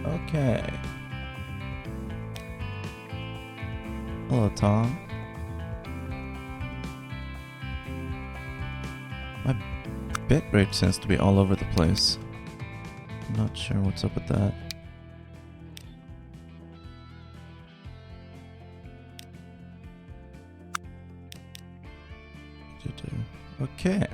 Okay. Hello, Tom. My bitrate seems to be all over the place. I'm not sure what's up with that. Okay.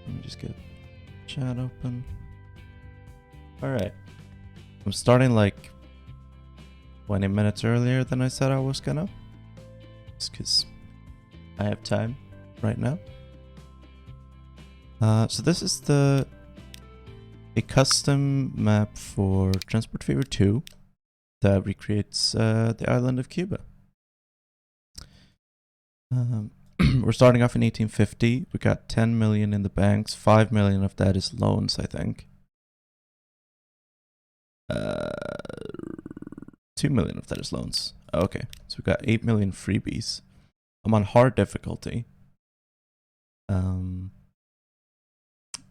Let me just get chat open. Alright. I'm starting like 20 minutes earlier than I said I was gonna. Just because I have time right now. So this is a custom map for Transport Fever 2 that recreates the island of Cuba. We're starting off in 1850. We got 10 million in the banks. 5 million of that is loans, I think. 2 million of that is loans. Okay, so we got 8 million freebies. I'm on hard difficulty. And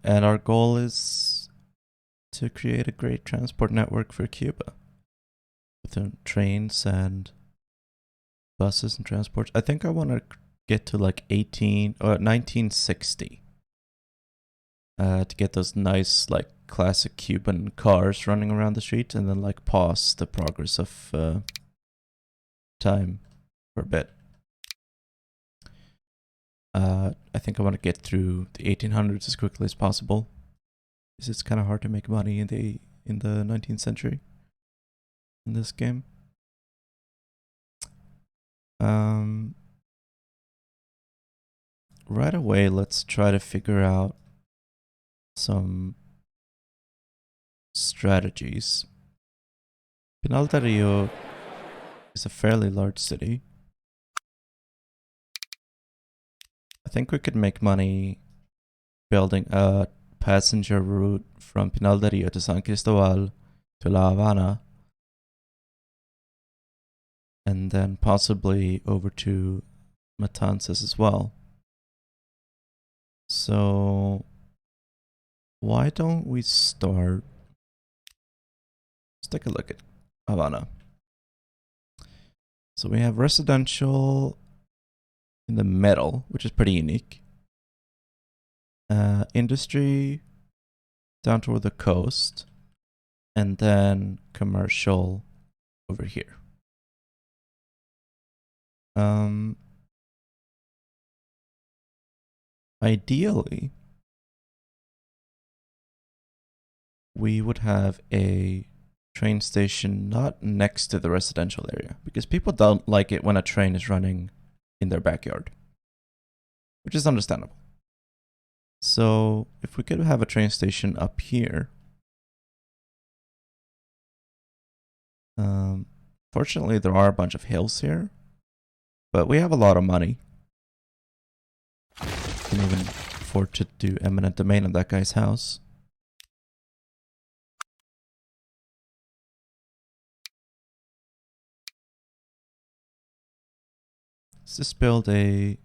our goal is to create a great transport network for Cuba. With trains and buses and transports. I think I want to get to like 1960. To get those nice like classic Cuban cars running around the street, and then like pause the progress of time for a bit. I think I want to get through the 1800s as quickly as possible, because it's kind of hard to make money in the 19th century in this game. Right away, let's try to figure out some strategies. Pinal del Rio is a fairly large city. I think we could make money building a passenger route from Pinal del Rio to San Cristobal to La Habana, and then possibly over to Matanzas as well. So why don't we start? Let's take a look at Havana. So we have residential in the middle, which is pretty unique. Industry down toward the coast, and then commercial over here. Ideally, we would have a train station not next to the residential area, because people don't like it when a train is running in their backyard, which is understandable. So if we could have a train station up here. Fortunately, there are a bunch of hills here, but we have a lot of money. Can even afford to do eminent domain on that guy's house. Let's just build a...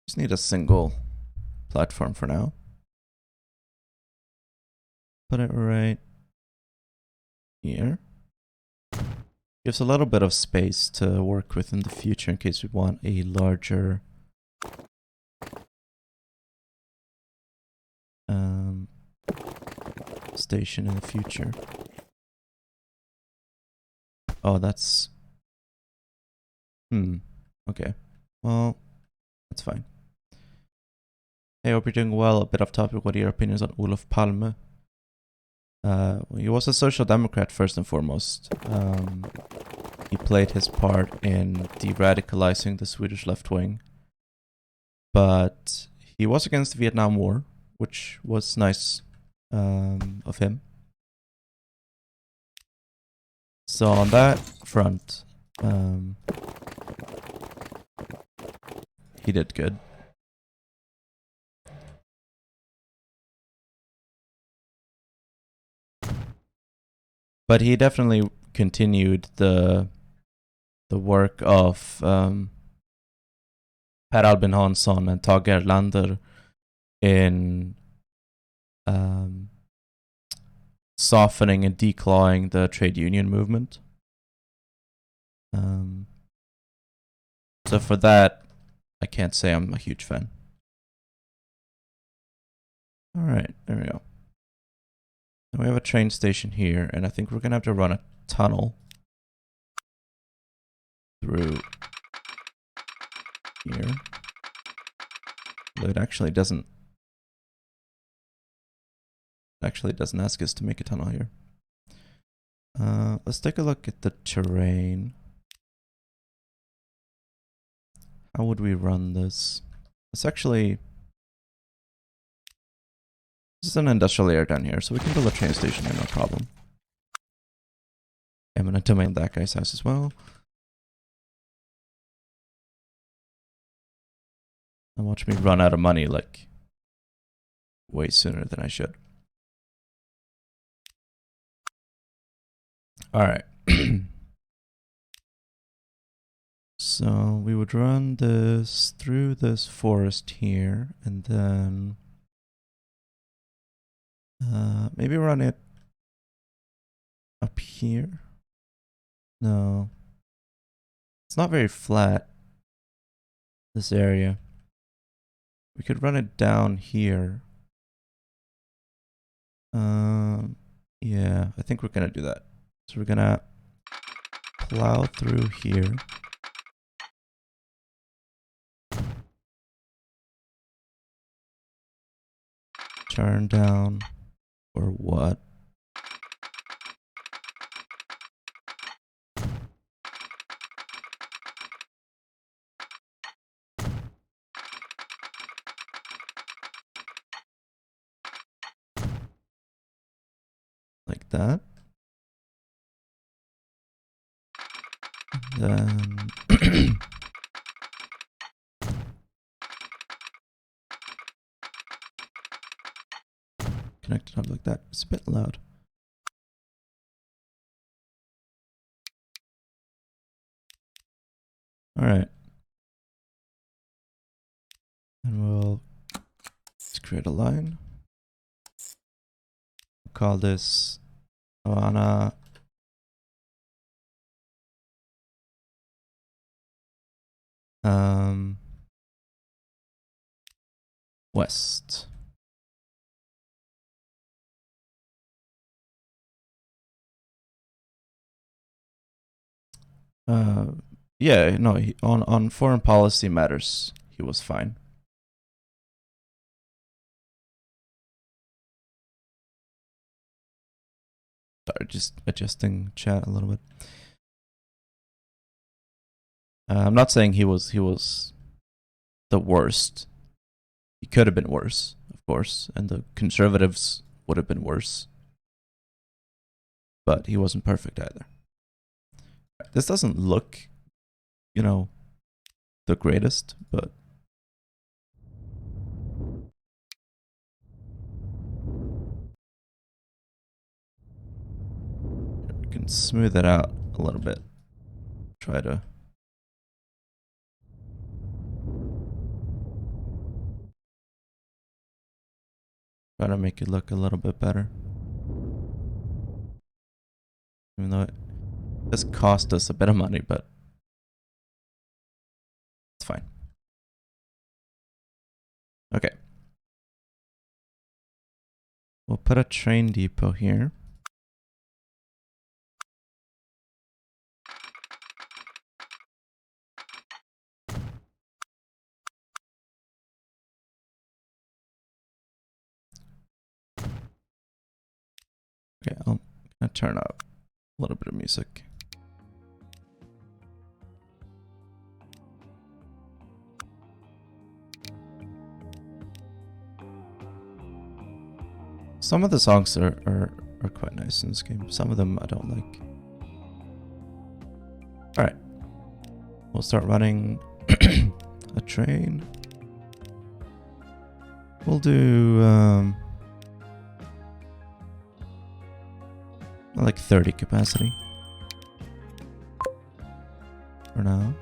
Just need a single platform for now. Put it right here. Gives a little bit of space to work with in the future in case we want a larger station in the future. Oh, that's... Okay. Well, that's fine. Hey, hope you're doing well. A bit off topic, what are your opinions on Olof Palme? He was a social democrat first and foremost. He played his part in de-radicalizing the Swedish left wing. But he was against the Vietnam War, which was nice of him. So on that front, he did good. But he definitely continued the work of Per Albin Hansson and Tage Erlander in softening and declawing the trade union movement. So for that, I can't say I'm a huge fan. Alright, there we go. Now we have a train station here, and I think we're gonna have to run a tunnel through here. But it actually doesn't ask us to make a tunnel here. Let's take a look at the terrain. How would we run this? It's actually... This is an industrial area down here, so we can build a train station here, no problem. Eminent domain that guy's house as well. And watch me run out of money, like, way sooner than I should. Alright. So we would run this through this forest here, and then maybe run it up here. No, it's not very flat, this area. We could run it down here. Yeah, I think we're gonna do that. So we're gonna plow through here. Turn down, or what? Like that. Then connect it up like that. It's a bit loud. Alright. And we'll just create a line. We'll call this Havana West. Yeah, no, on foreign policy matters, he was fine. Sorry, just adjusting chat a little bit. I'm not saying he was the worst. He could have been worse, of course, and the conservatives would have been worse. But he wasn't perfect either. This doesn't look, you know, the greatest, but we can smooth it out a little bit. Try to make it look a little bit better. Even though it does cost us a bit of money, but it's fine. Okay. We'll put a train depot here. Okay, I'm gonna turn up a little bit of music. Some of the songs are quite nice in this game. Some of them I don't like. Alright. We'll start running a train. We'll do like 30 capacity for now.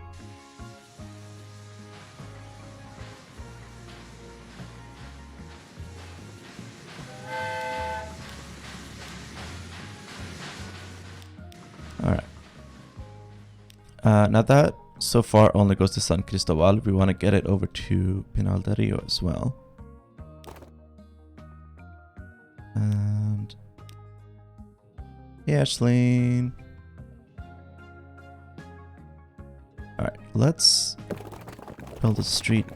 Now that so far only goes to San Cristobal. We want to get it over to Pinal del Rio as well. And yeah, Ashleen. Alright, let's build a street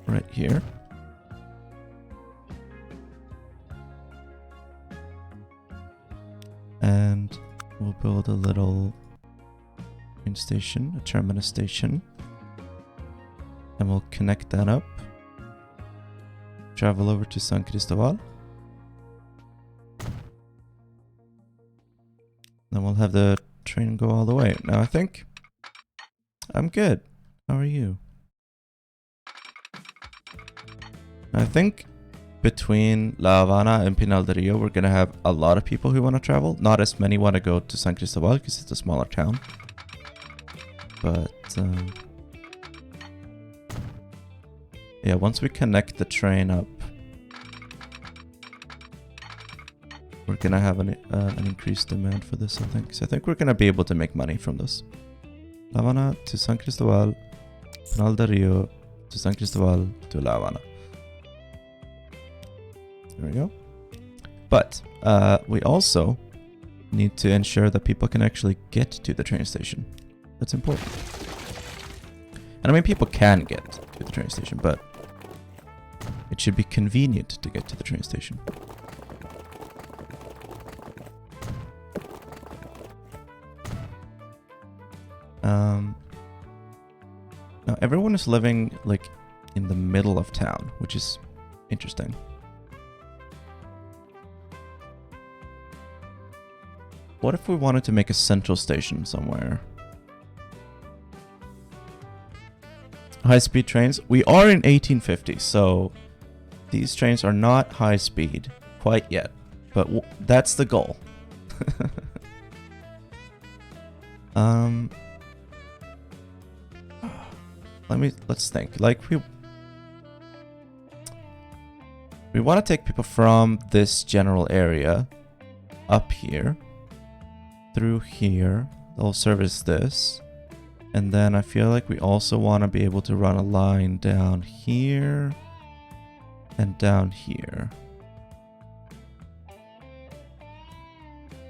right here. And we'll build a little train station, a terminus station. And we'll connect that up. Travel over to San Cristobal. Then we'll have the train go all the way. Now I think I'm good. How are you? I think between La Habana and Pinal del Rio, we're going to have a lot of people who want to travel. Not as many want to go to San Cristobal because it's a smaller town. But yeah, once we connect the train up, we're going to have an increased demand for this, I think. So I think we're going to be able to make money from this. La Habana to San Cristobal, Pinal del Rio to San Cristobal to La Habana. There we go. But we also need to ensure that people can actually get to the train station. That's important. And I mean, people can get to the train station, but it should be convenient to get to the train station. Now everyone is living like in the middle of town, which is interesting. What if we wanted to make a central station somewhere? High-speed trains. We are in 1850, so these trains are not high-speed quite yet, but that's the goal. Let's think. Like we want to take people from this general area up here through here. They'll service this, and then I feel like we also want to be able to run a line down here and down here.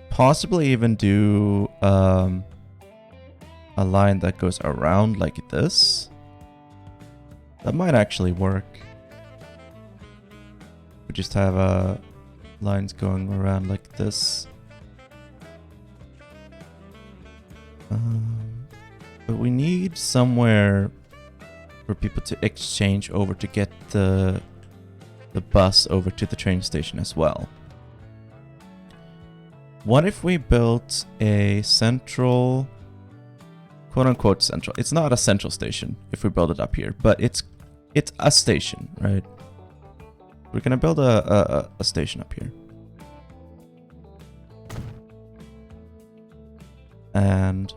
Possibly even do a line that goes around like this. That might actually work. We just have lines going around like this. But we need somewhere for people to exchange over to get the bus over to the train station as well. What if we built a central, quote-unquote central? It's not a central station if we build it up here, but it's a station, right? We're gonna build a station up here. And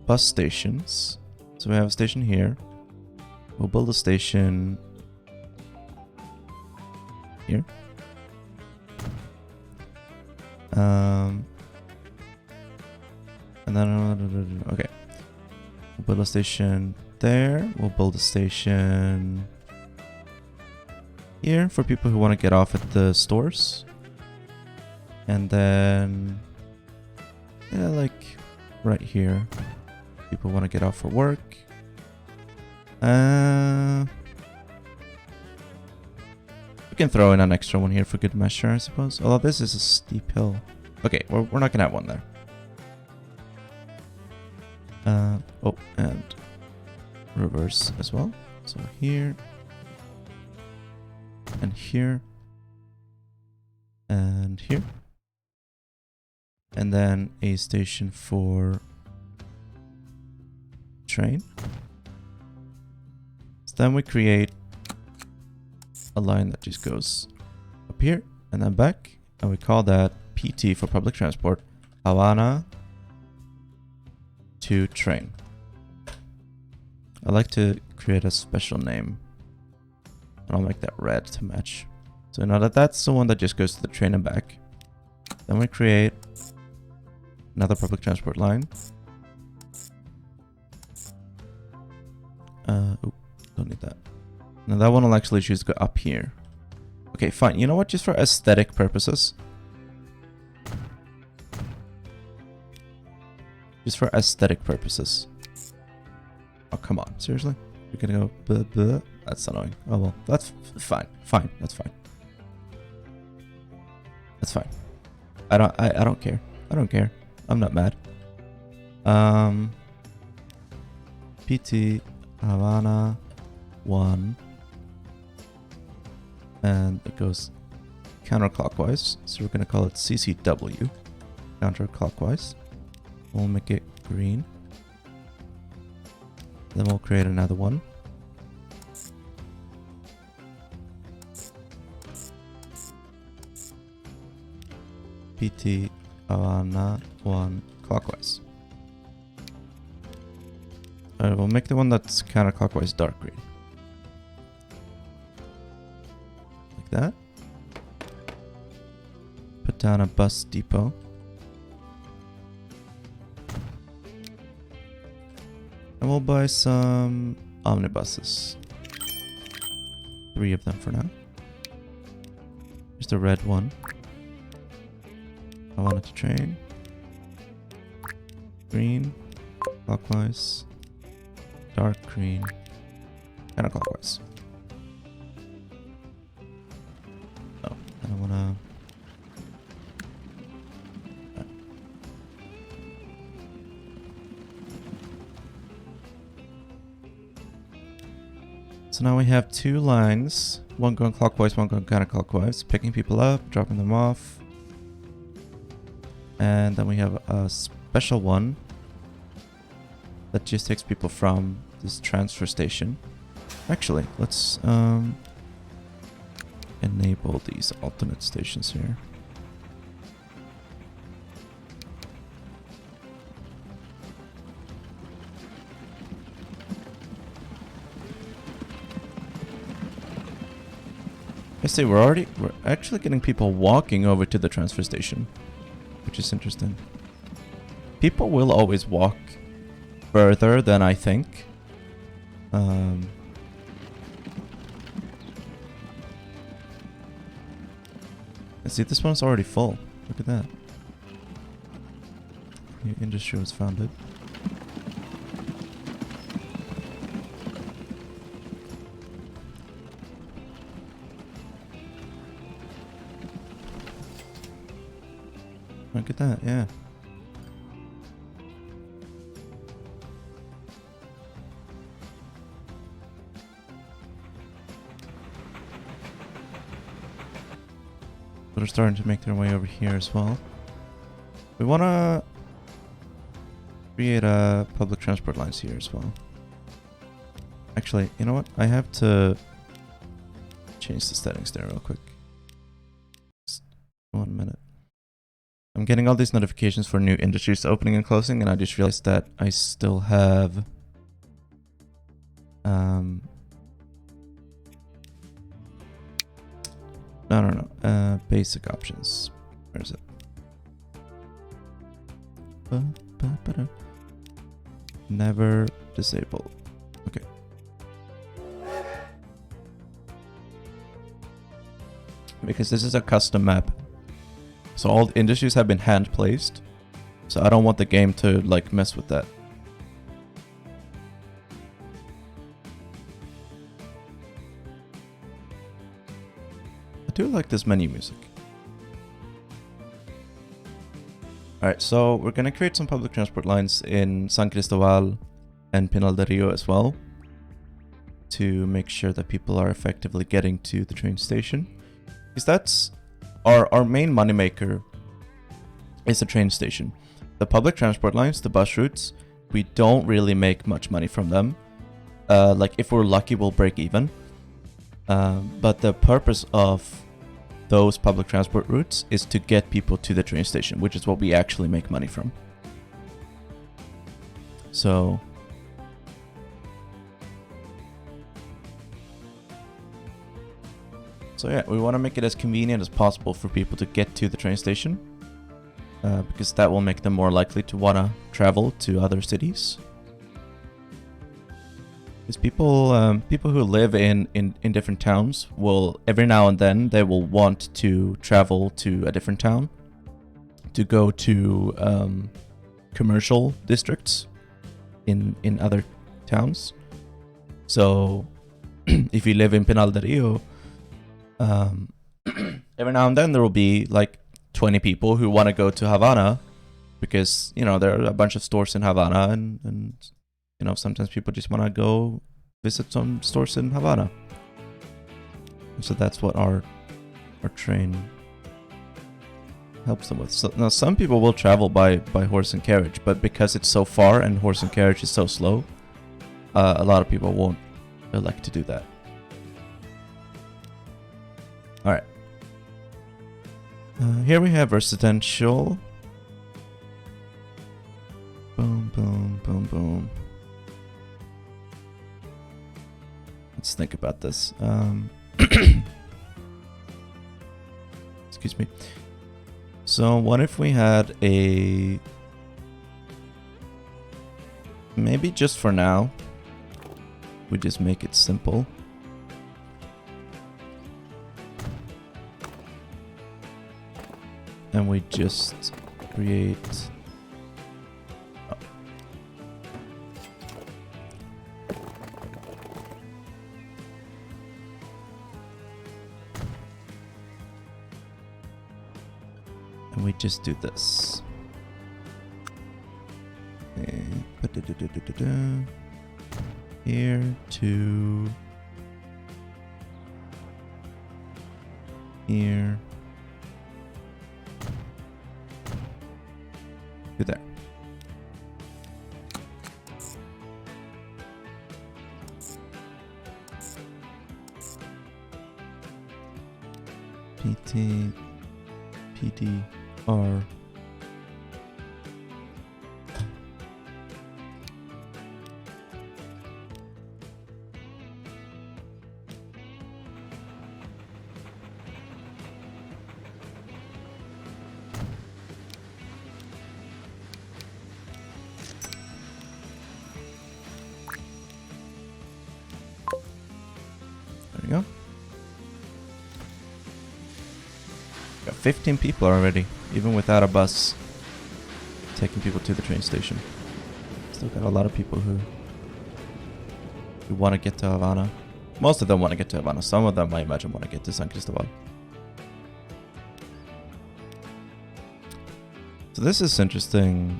bus stations. So we have a station here. We'll build a station here. And then okay, we'll build a station there. We'll build a station here for people who want to get off at the stores. And then yeah, like right here, people want to get off for work. We can throw in an extra one here for good measure, I suppose. Although this is a steep hill. Okay, we're not gonna have one there. Oh, and reverse as well. So here and here and here. And then a station for train. So then we create a line that just goes up here and then back, and we call that PT for public transport, Habana to train. I like to create a special name, and I'll make that red to match. So now that's the one that just goes to the train and back. Then we create another public transport line. Don't need that. Now that one will actually choose to go up here. Okay, fine. You know what? Just for aesthetic purposes. Just for aesthetic purposes. Oh, come on. Seriously? You're gonna go blah, blah. That's annoying. Oh, well. That's fine. Fine. That's fine. That's fine. I don't care. I don't care. I'm not mad. PT Havana 1. And it goes counterclockwise. So we're gonna call it CCW. Counterclockwise. We'll make it green. Then we'll create another one. PT Havana 1 clockwise. Alright, we'll make the one that's counterclockwise dark green. Like that. Put down a bus depot. And we'll buy some omnibuses. 3 of them for now. Just a red one. I want it to train. Green. Clockwise. Dark green. Counterclockwise. Oh, I don't wanna... So now we have 2 lines, one going clockwise, one going counterclockwise, picking people up, dropping them off. And then we have a special one that just takes people from this transfer station. Actually, let's enable these alternate stations here. I see, we're actually getting people walking over to the transfer station, which is interesting. People will always walk further than I think. I see, this one's already full. Look at that. New industry was founded. Look at that, yeah. They're starting to make their way over here as well. We want to create public transport lines here as well. Actually, you know what? I have to change the settings there real quick. Just 1 minute. I'm getting all these notifications for new industries opening and closing, and I just realized that I still have no, basic options. Where is it? Never disable. Okay. Because this is a custom map. So all the industries have been hand placed. So I don't want the game to like mess with that. I do like this menu music. Alright, so we're gonna create some public transport lines in San Cristobal and Pinal del Rio as well, to make sure that people are effectively getting to the train station. Because that's our main moneymaker is the train station. The public transport lines, the bus routes, we don't really make much money from them. Like if we're lucky, we'll break even. But the purpose of those public transport routes is to get people to the train station, which is what we actually make money from. So yeah, we want to make it as convenient as possible for people to get to the train station, because that will make them more likely to want to travel to other cities. Because people who live in different towns will, every now and then, they will want to travel to a different town to go to commercial districts in other towns. So if you live in Pinal del Rio, every now and then there will be like 20 people who want to go to Havana because, you know, there are a bunch of stores in Havana and you know, sometimes people just want to go visit some stores in Havana. And so that's what our train helps them with. So now some people will travel by horse and carriage, but because it's so far and horse and carriage is so slow, a lot of people won't elect to do that. All right. Here we have residential. Boom, boom, boom, boom. Let's think about this. Excuse me. So what if we had a... Maybe just for now, we just make it simple. And we just create... And we just do this. Here to here to there. PT PDR. There we go. Got 15 people already, even without a bus taking people to the train station. Still got a lot of people who want to get to Havana. Most of them want to get to Havana. Some of them, I imagine, want to get to San Cristobal. So this is interesting.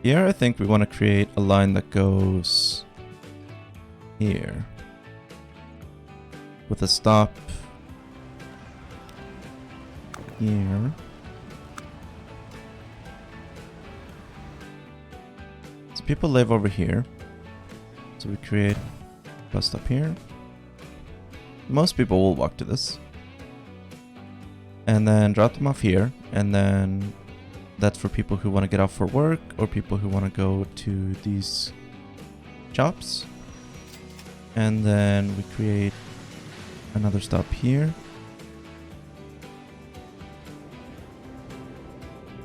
Here, I think we want to create a line that goes here with a stop here. So people live over here. So we create a bus stop here. Most people will walk to this. And then drop them off here. And then that's for people who want to get off for work or people who want to go to these shops. And then we create another stop here.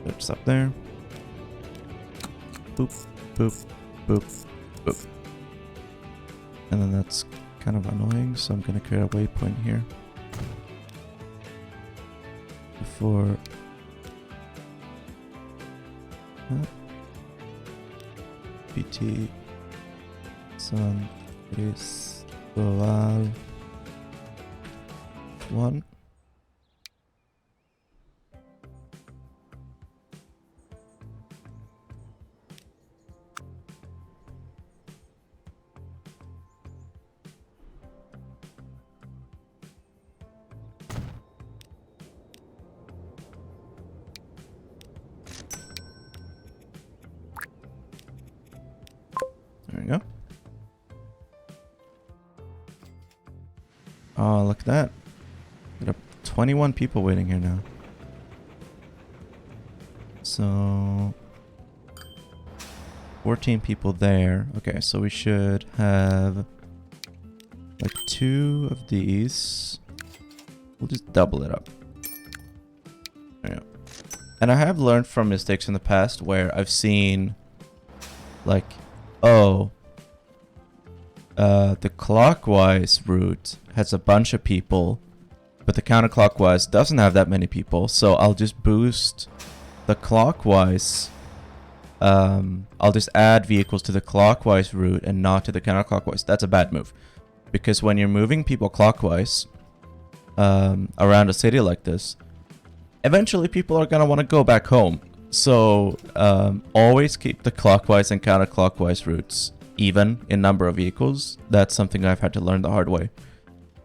Third stop there. Boop, boop, boop, boop. And then that's kind of annoying, so I'm going to create a waypoint here. Before... PT San Cristobal 1. There we go. Oh, look at that. Got 21 people waiting here now. So 14 people there. Okay, so we should have like 2 of these. We'll just double it up. There we go. And I have learned from mistakes in the past where I've seen like, oh, the clockwise route has a bunch of people, but the counterclockwise doesn't have that many people, so I'll just boost the clockwise. I'll just add vehicles to the clockwise route and not to the counterclockwise. That's a bad move, because when you're moving people clockwise around a city like this, eventually people are gonna want to go back home. So always keep the clockwise and counterclockwise routes even in number of vehicles. That's something I've had to learn the hard way,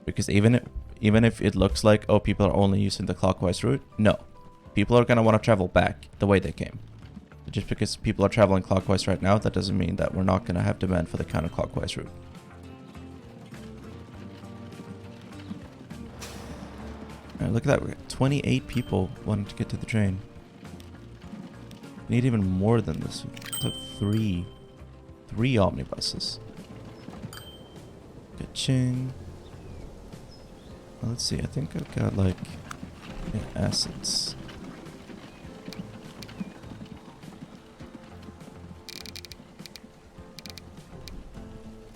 because even if it looks like, oh, people are only using the clockwise route, no, people are gonna want to travel back the way they came. Just because people are traveling clockwise right now, that doesn't mean that we're not gonna have demand for the counterclockwise route. Alright, look at that, we got 28 people wanting to get to the train. We need even more than this. We took three omnibuses. Ka-ching. Well, let's see, I think I've got like assets.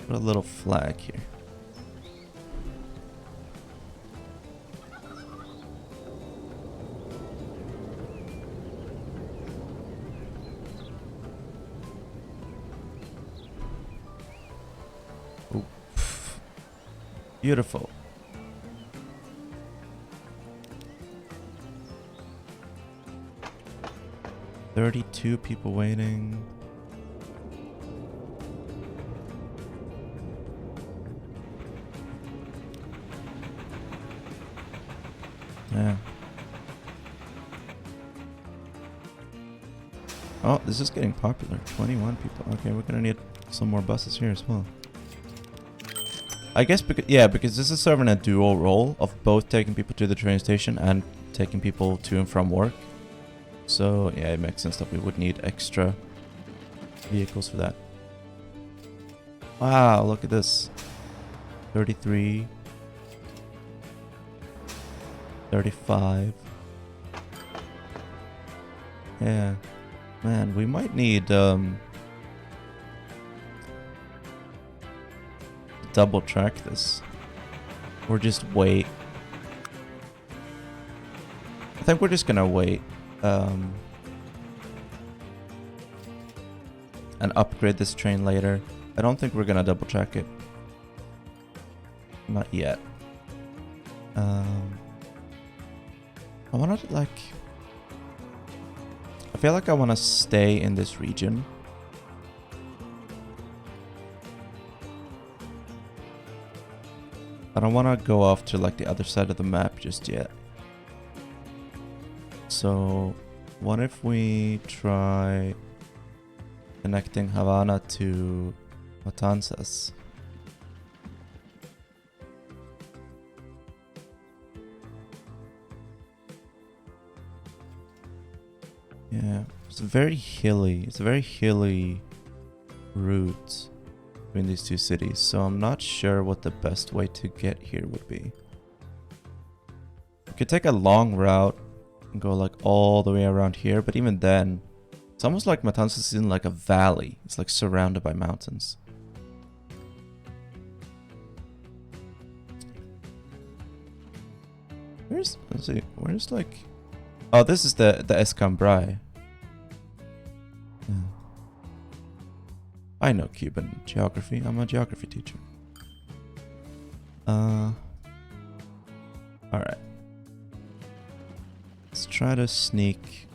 Put a little flag here. Oh, beautiful. $32 people waiting. Yeah. Oh, this is getting popular. 21 people. Okay, we're gonna need some more buses here as well. I guess because this is serving a dual role of both taking people to the train station and taking people to and from work. So yeah, it makes sense that we would need extra vehicles for that. Wow, look at this. 33. 35. Yeah. Man, we might need double track this. Or just wait. I think we're just gonna wait. And upgrade this train later. I don't think we're gonna double track it. Not yet. I wanna like... I feel like I wanna stay in this region. I don't wanna go off to like the other side of the map just yet. So, what if we try connecting Havana to Matanzas? Yeah, it's very hilly. It's a very hilly route between these two cities, so I'm not sure what the best way to get here would be. We could take a long route and go like all the way around here, but even then, it's almost like Matanzas is in like a valley. It's like surrounded by mountains. Let's see, where's like... Oh, this is the Escambray. Yeah. I know Cuban geography. I'm a geography teacher. Alright. Let's try to sneak.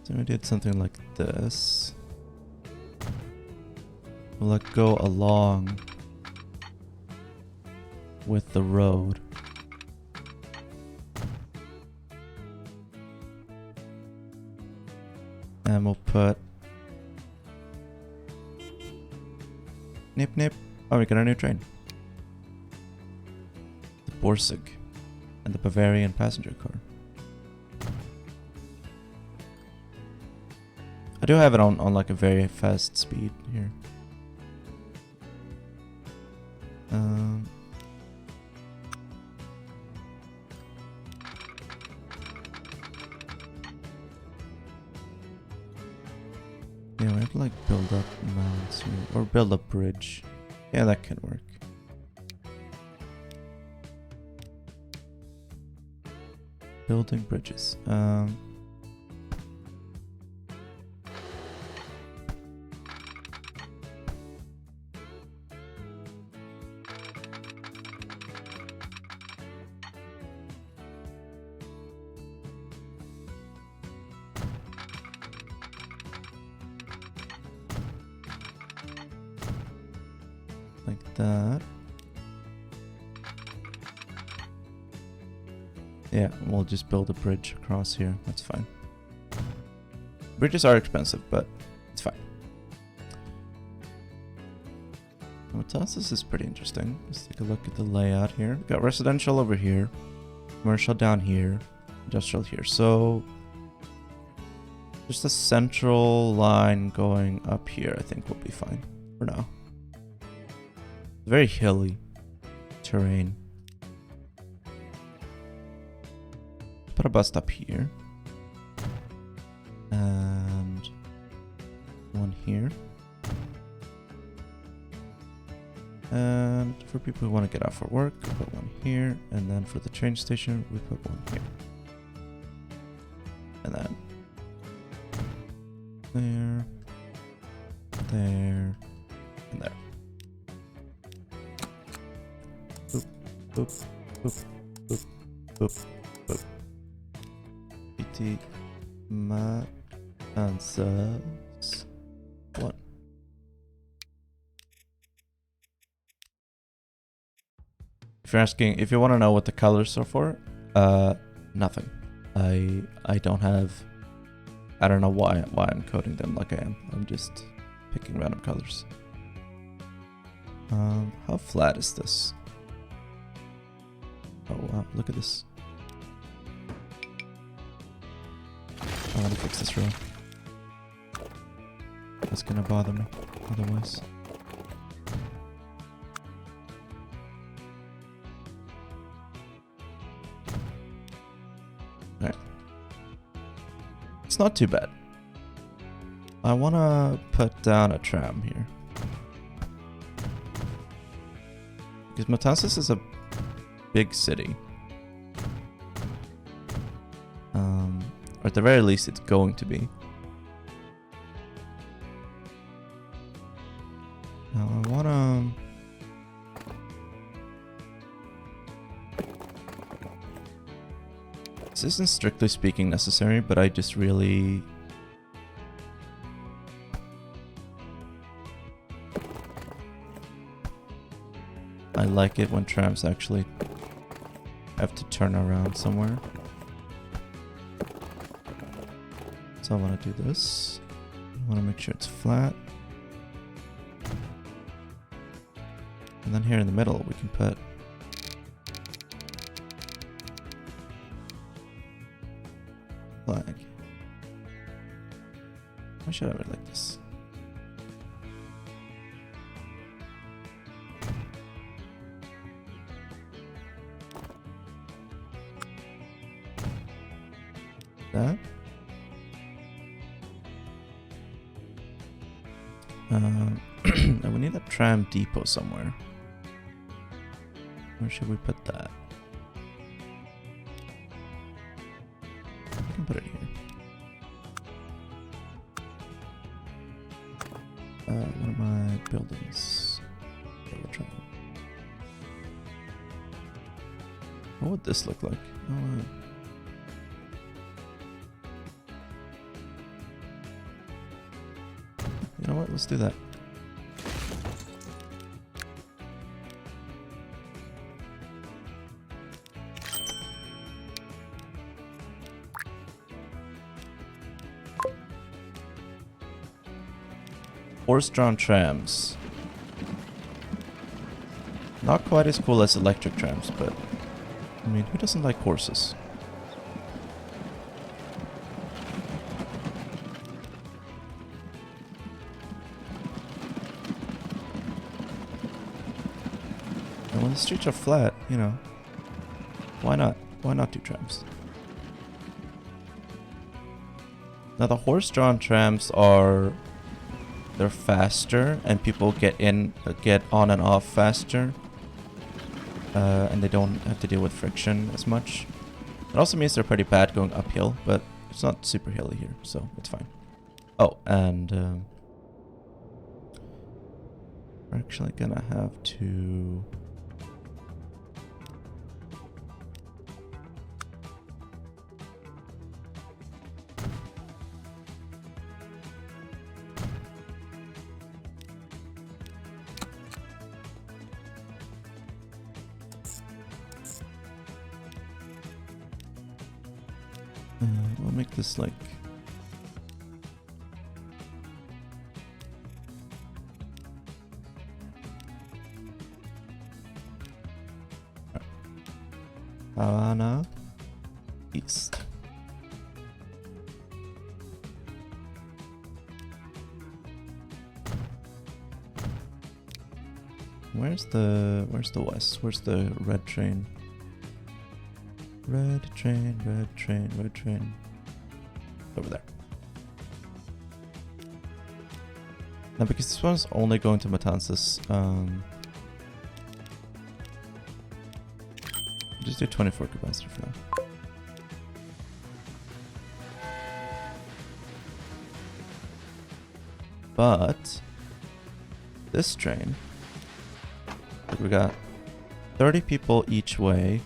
So we did something like this. We'll like go along with the road. And we'll put nip nip. Oh, we got a new train. The Borsig and the Bavarian passenger car. I do have it on like a very fast speed here. Yeah, we have to like build up mounds here. Or build a bridge. Yeah, that can work. Building bridges. Like that. Yeah, we'll just build a bridge across here. That's fine. Bridges are expensive, but it's fine. Matanzas is pretty interesting. Let's take a look at the layout here. We've got residential over here, commercial down here, industrial here. So just a central line going up here, I think will be fine for now. Very hilly terrain. Put a bus stop here. And one here. And for people who want to get out for work, we put one here. And then for the train station, we put one here. And then there, there, and there. Boop, boop, boop, boop, boop, boop. PT Matanzas 1. If you're asking, if you want to know what the colors are for, nothing. I don't have, I don't know why I'm coding them like I am. I'm just picking random colors. How flat is this? Oh wow, look at this. I want to fix this row. That's gonna bother me otherwise. Alright. It's not too bad. I wanna put down a tram here. Because Matanzas is a big city. Or at the very least, it's going to be. Now I wanna... This isn't strictly speaking necessary, but I just really... I like it when trams actually have to turn around somewhere. So I want to do this. I want to make sure it's flat. And then here in the middle we can put flag. Why should I have it like this? That. And we need a tram depot somewhere. Where should we put that? I can put it here. What are my buildings? What would this look like? Oh, you know what? Let's do that. Horse-drawn trams. Not quite as cool as electric trams, but I mean, who doesn't like horses? And when the streets are flat, you know, why not? Why not do trams? Now the horse-drawn trams are they're faster and people get on and off faster. And they don't have to deal with friction as much. It also means they're pretty bad going uphill, but it's not super hilly here, so it's fine. Oh, and we're actually gonna have to... we'll make this like... Havana East. Where's the west? Where's the red train? Red train, red train, red train. Over there. Now, because this one's only going to Matanzas, just do 24 capacitor for now. But this train, we got 30 people each way.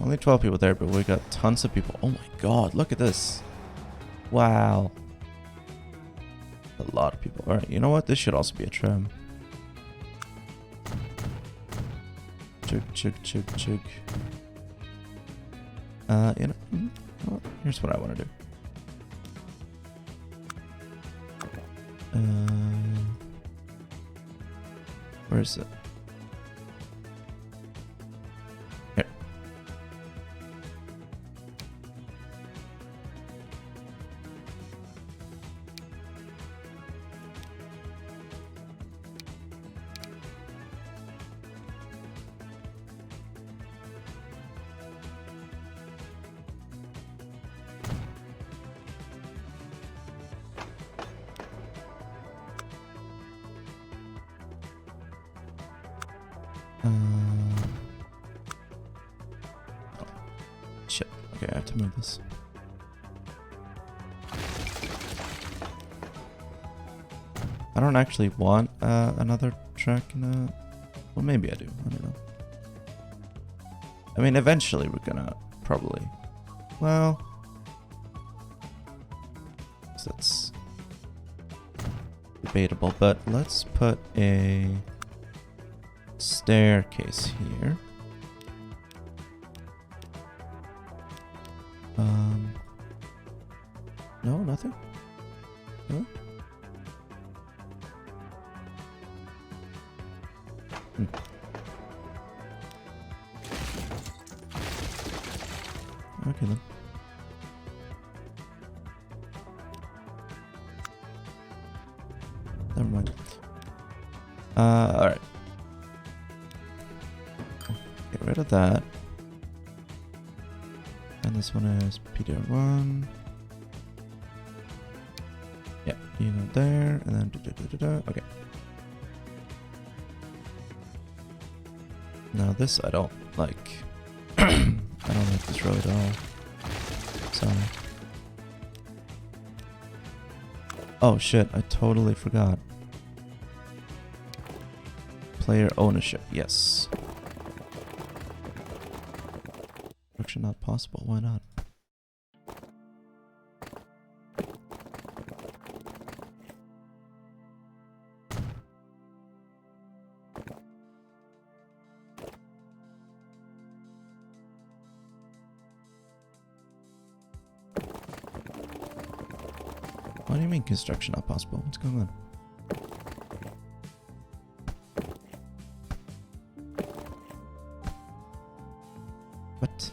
Only 12 people there, but we got tons of people. Oh my god, look at this. Wow. A lot of people. Alright, you know what? This should also be a tram. Chug, chug, chug, chug. You know, well, here's what I want to do. Where is it? Here. Oh, shit. Okay, I have to move this. I don't actually want another track in the... Well, maybe I do. I don't know. I mean, eventually we're gonna probably... Well... That's debatable, but let's put a staircase here. No, nothing? Really? Okay then. Never mind. Alright. Get rid of that. And this one is PDR1. Yeah, you go there, and then okay. Now this I don't like. I don't like this road at all. Sorry. Oh shit, I totally forgot. Player ownership, yes. Actually not possible, why not? What do you mean construction not possible? What's going on? What?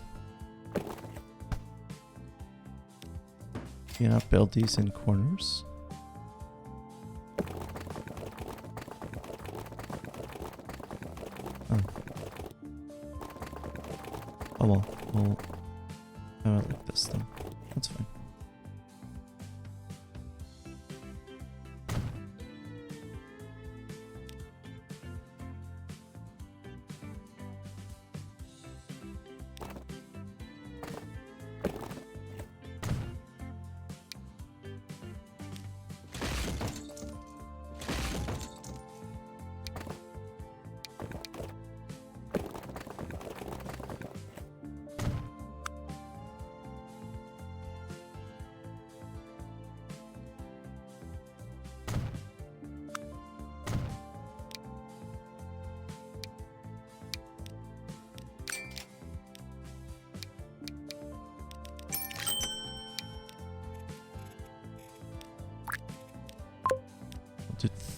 Can you not build these in corners? Oh. Oh well, we'll have it like this then. That's fine.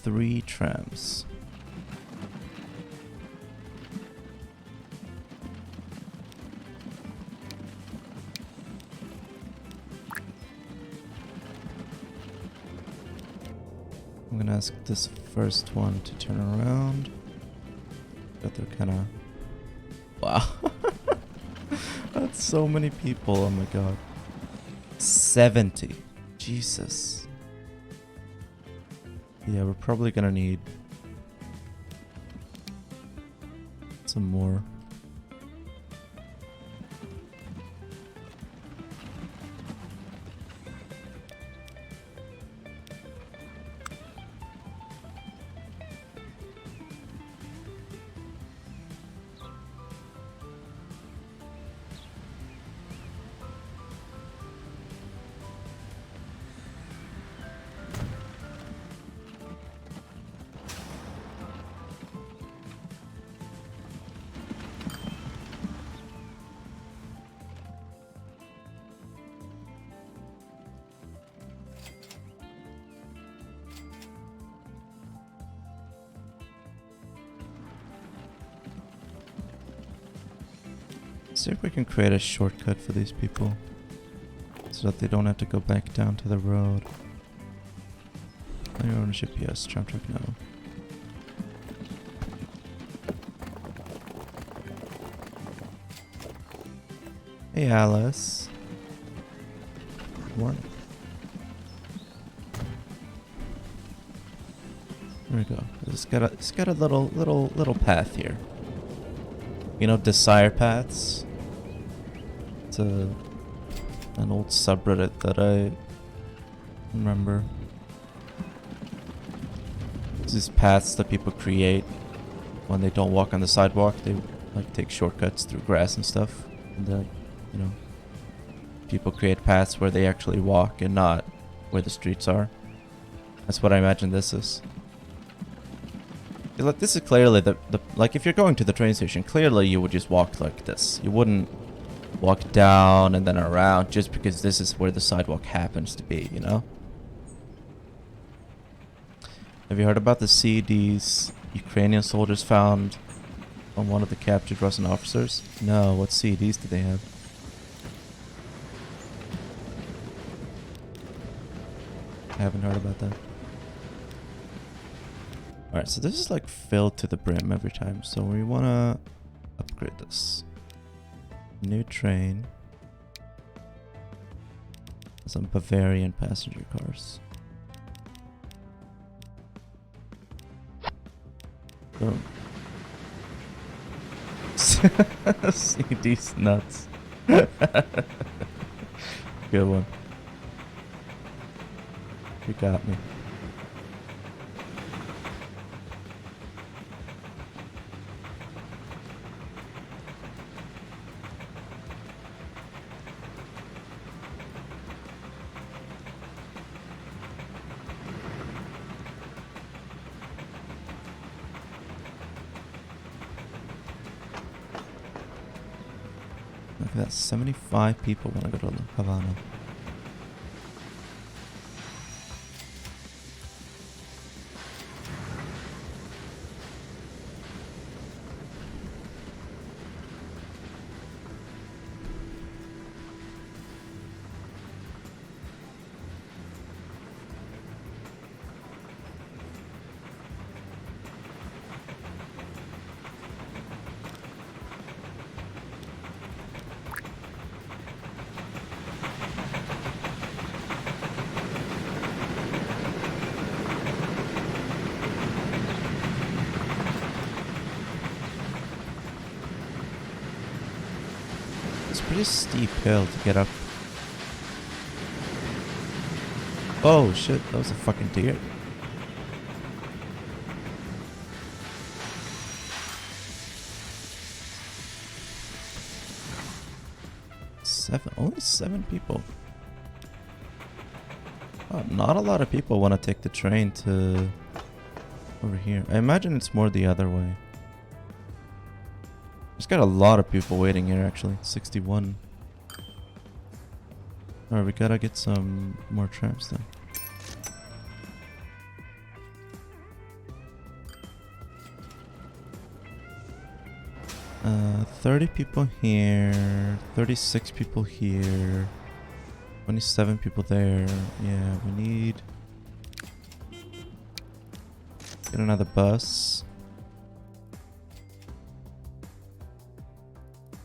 3 trams. I'm gonna ask this first one to turn around. But they're kinda... Wow. That's so many people, oh my god. 70. Jesus. Yeah, we're probably gonna need some more. See if we can create a shortcut for these people so that they don't have to go back down to the road. Your ownership, yes. Tram truck, no. Hey, Alice. Good morning. There we go. It's got a little path here. You know, Desire Paths? It's an old subreddit that I remember. It's these paths that people create when they don't walk on the sidewalk. They like take shortcuts through grass and stuff. And you know, people create paths where they actually walk and not where the streets are. That's what I imagine this is. Like, this is clearly like, if you're going to the train station, clearly you would just walk like this. You wouldn't walk down and then around just because this is where the sidewalk happens to be, you know? Have you heard about the CDs Ukrainian soldiers found on one of the captured Russian officers? No, what CDs did they have? I haven't heard about that. Alright, so this is like filled to the brim every time, so we want to upgrade this. New train. Some Bavarian passenger cars. Boom. CD's nuts. Good one. You got me. Look at that, 75 people want to go to Havana. It's a pretty steep hill to get up. Oh shit, that was a fucking deer. Only 7 people. Oh, not a lot of people want to take the train to over here. I imagine it's more the other way. There's got a lot of people waiting here, actually. 61. Alright, we gotta get some more trams then. 30 people here, 36 people here, 27 people there. Yeah, we need... Get another bus.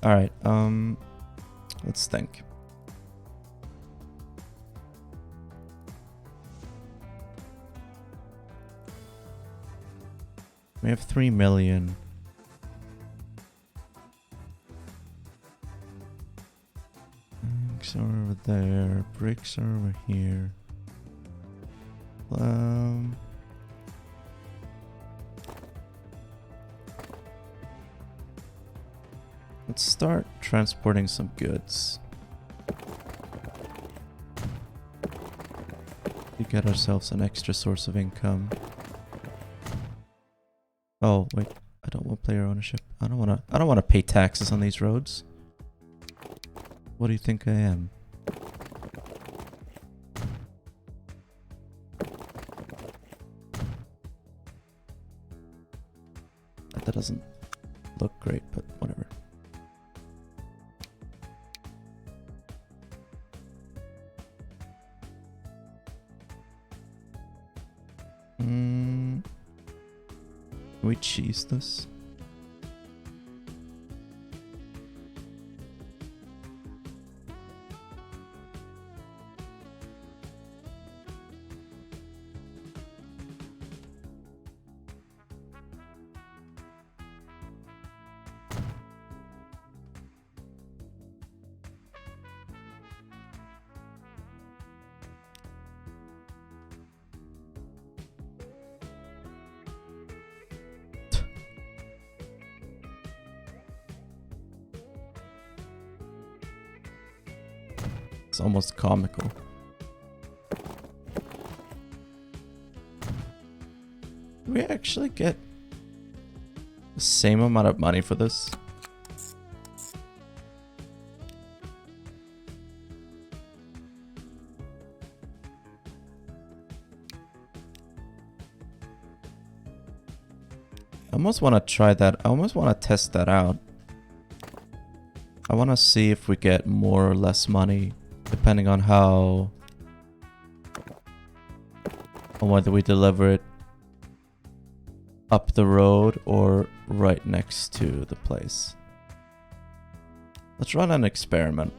Alright, let's think. We have 3 million. Bricks are over there. Bricks are over here. Let's start transporting some goods. To get ourselves an extra source of income. Oh wait, I don't want player ownership. I don't wanna pay taxes on these roads. What do you think I am? That doesn't look great, but whatever. Can we cheese this? It's almost comical. Do we actually get the same amount of money for this? I almost want to try that. I almost want to test that out. I want to see if we get more or less money depending on how, on whether we deliver it up the road or right next to the place. Let's run an experiment.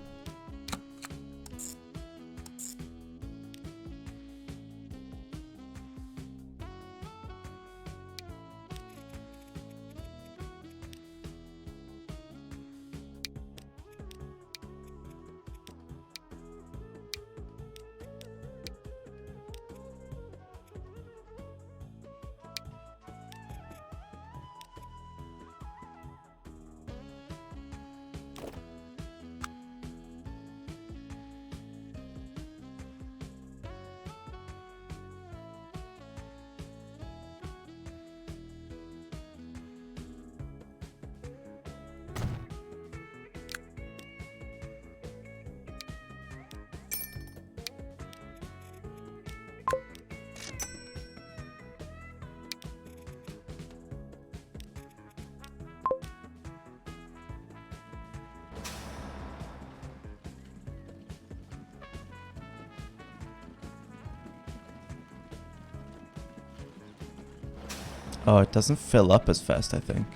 Oh, it doesn't fill up as fast, I think.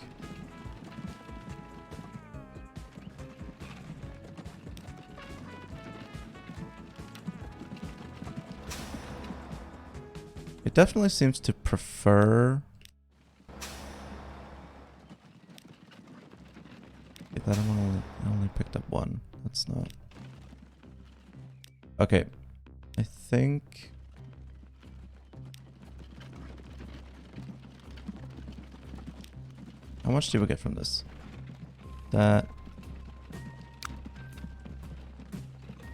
It definitely seems to prefer... Okay, that I only picked up one. That's not... Okay. I think... How much do we get from this? That...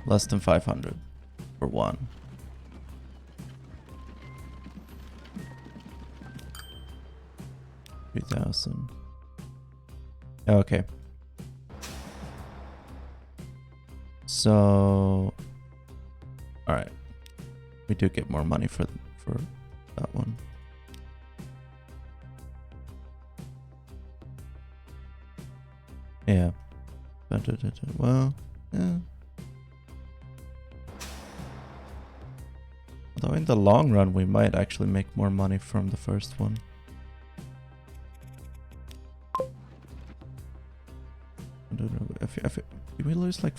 Less than 500 for one. $3,000. Okay. So... Alright. We do get more money for that one. Yeah. Well, yeah. Although in the long run, we might actually make more money from the first one. If we lose like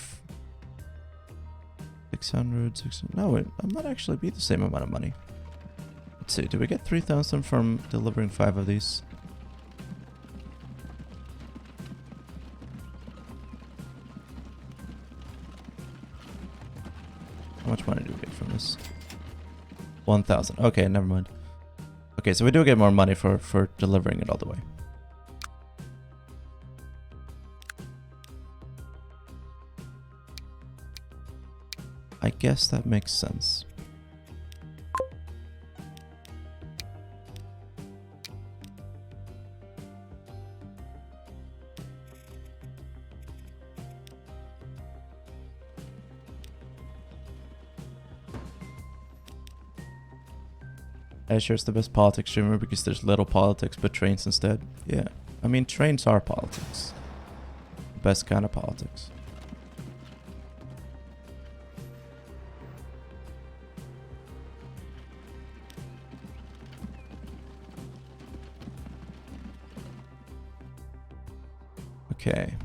600, no, it might actually be the same amount of money. Let's see, do we get 3,000 from delivering 5 of these? How much money do we get from this? 1,000. Okay, never mind. Okay, so we do get more money for delivering it all the way. I guess that makes sense. Azure's the best politics streamer because there's little politics but trains instead. Yeah, I mean trains are politics. Best kind of politics. Okay.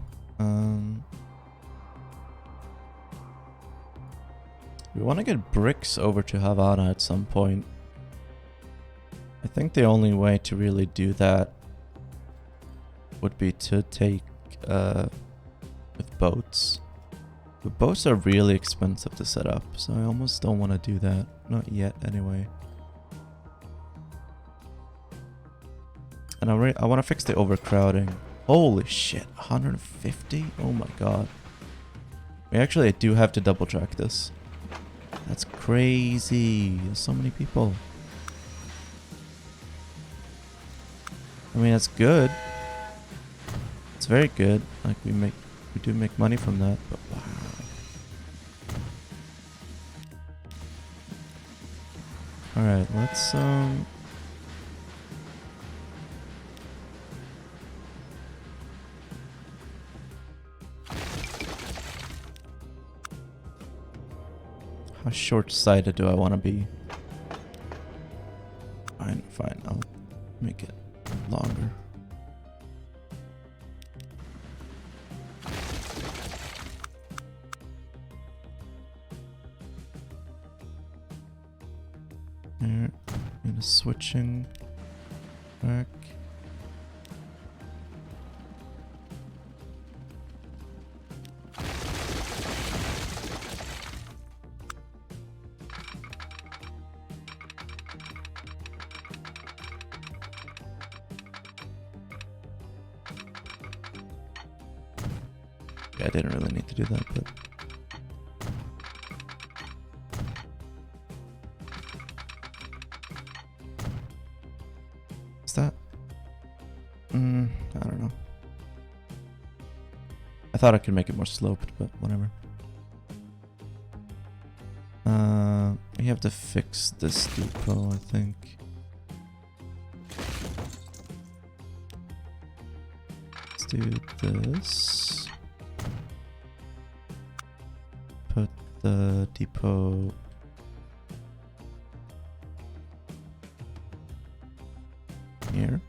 We want to get bricks over to Havana at some point. I think the only way to really do that would be to take with boats. But boats are really expensive to set up, so I almost don't want to do that. Not yet, anyway. And I want to fix the overcrowding. Holy shit, 150? Oh my god. We actually do have to double track this. That's crazy. There's so many people. I mean, that's good. It's very good. Like we do make money from that, but wow. All right, let's how short-sighted do I want to be? Fine, I'll make it longer. There, and a switching back. I didn't really need to do that, but is that? I don't know. I thought I could make it more sloped, but whatever. We have to fix this depot, I think. Let's do this. Put the depot here.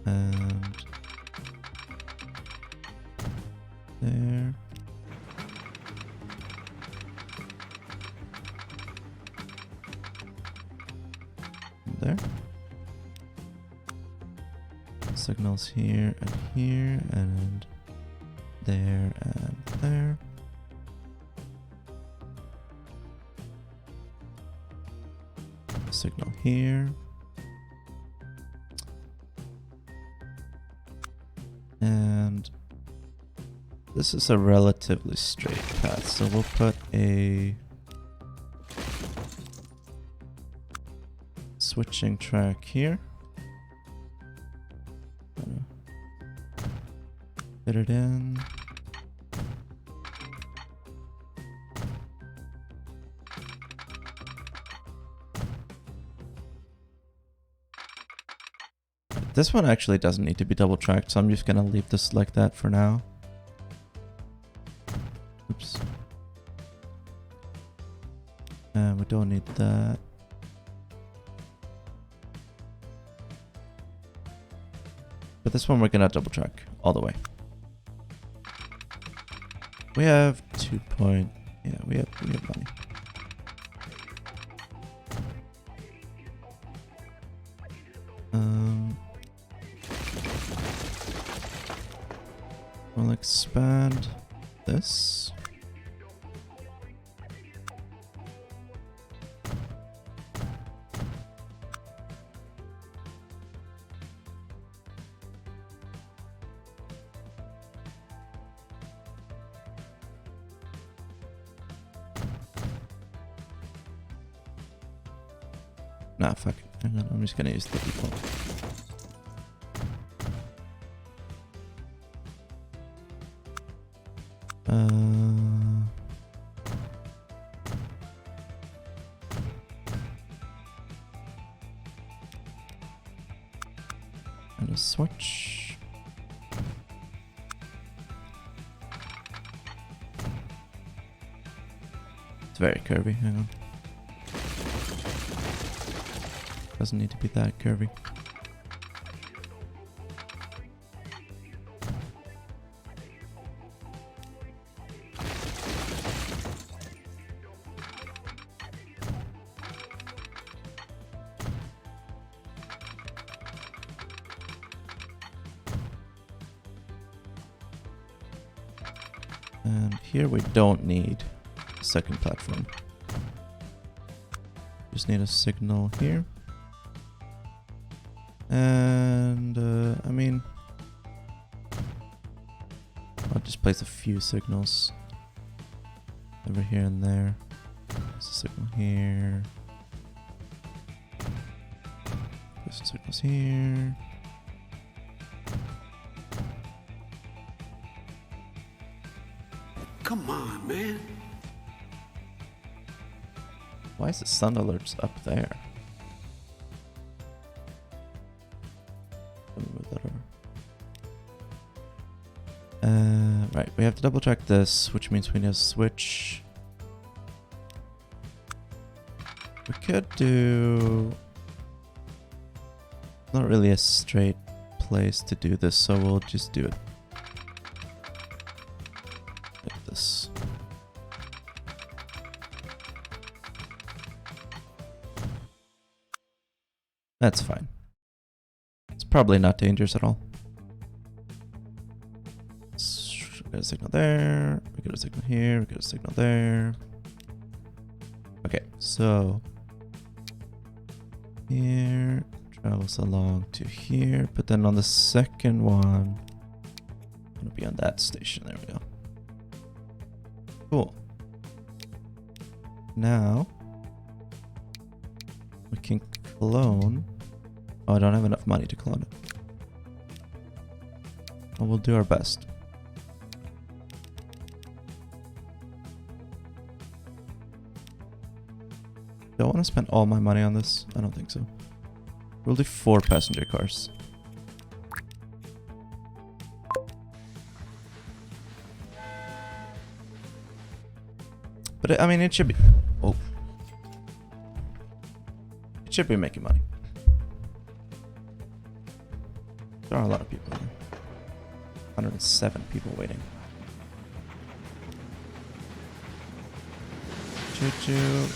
And there. And there. Signals here and here and there and there. Signal here. And this is a relatively straight path, so we'll put a switching track here. Fit it in. This one actually doesn't need to be double tracked, so I'm just gonna leave this like that for now. Oops. And we don't need that. But this one we're gonna double track all the way. We have 2 point. Yeah, we have money. We'll expand this. Nah, fuck it. Hang on, I'm just gonna use the default. And a switch. It's very curvy, hang on. Doesn't need to be that curvy. And here we don't need a second platform. Just need a signal here. And I mean, I'll just place a few signals over here and there. There's a signal here. There's some signals here. Come on, man. Why is the sun alerts up there? Let me move that over. Right, we have to double check this, which means we need a switch. We could do... Not really a straight place to do this, so we'll just do it like this. That's fine. It's probably not dangerous at all. We got a signal there. We got a signal here. We got a signal there. Okay, so here travels along to here, but then on the second one, I'm gonna be on that station. There we go. Cool. Now we can clone. Oh, I don't have enough money to clone it. Well, we'll do our best. Do I want to spend all my money on this? I don't think so. We'll do 4 passenger cars. But I mean, it should be... Oh. It should be making money. There are a lot of people here. 107 people waiting. Choo-choo.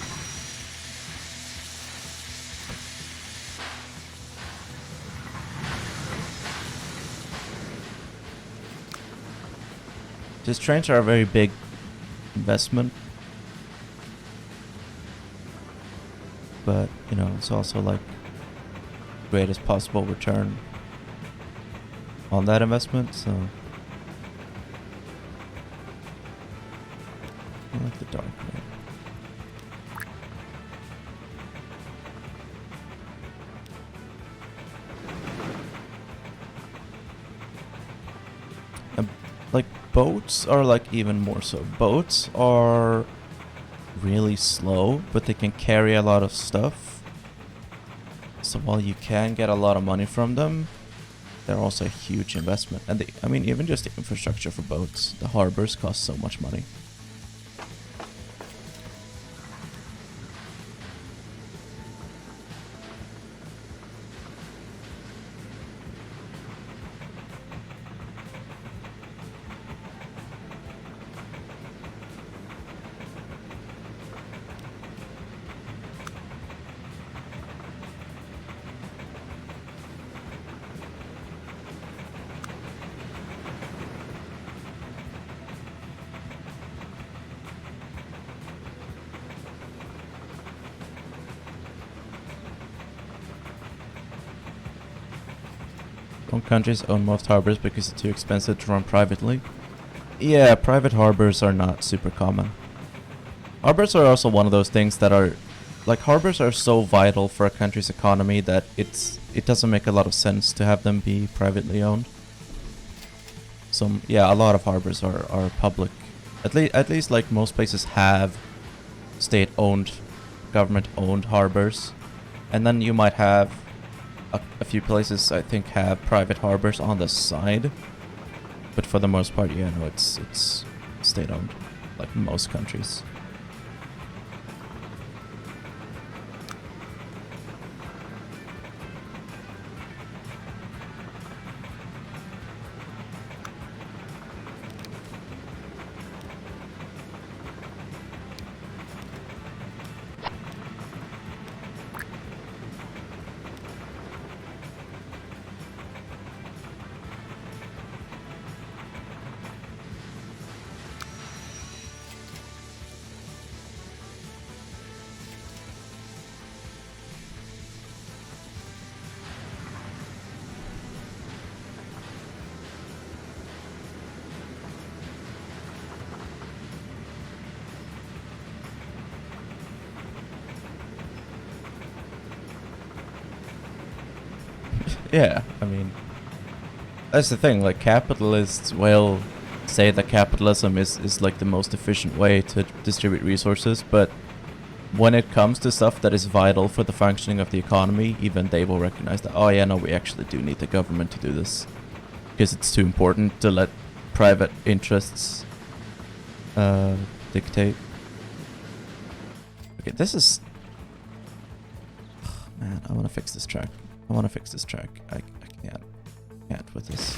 These trains are a very big investment. But, you know, it's also like greatest possible return on that investment, so I like the dark red. Like boats are like even more so. Boats are really slow, but they can carry a lot of stuff. So while you can get a lot of money from them, they're also a huge investment. And I mean, even just the infrastructure for boats, the harbors cost so much money. Some countries own most harbors because it's too expensive to run privately. Yeah, private harbors are not super common. Harbors are also one of those things that are... Like, harbors are so vital for a country's economy that it doesn't make a lot of sense to have them be privately owned. So, yeah, a lot of harbors are public. At least, like, most places have state-owned, government-owned harbors. And then you might have... A few places, I think, have private harbors on the side. But for the most part, yeah, no, it's state-owned. Like most countries. Yeah, I mean, that's the thing, like, capitalists will say that capitalism is like the most efficient way to distribute resources, but when it comes to stuff that is vital for the functioning of the economy, even they will recognize that, oh yeah, no, we actually do need the government to do this. Because it's too important to let private interests dictate. Okay, this is... Oh, man, I want to fix this track. I want to fix this track. I can't with this.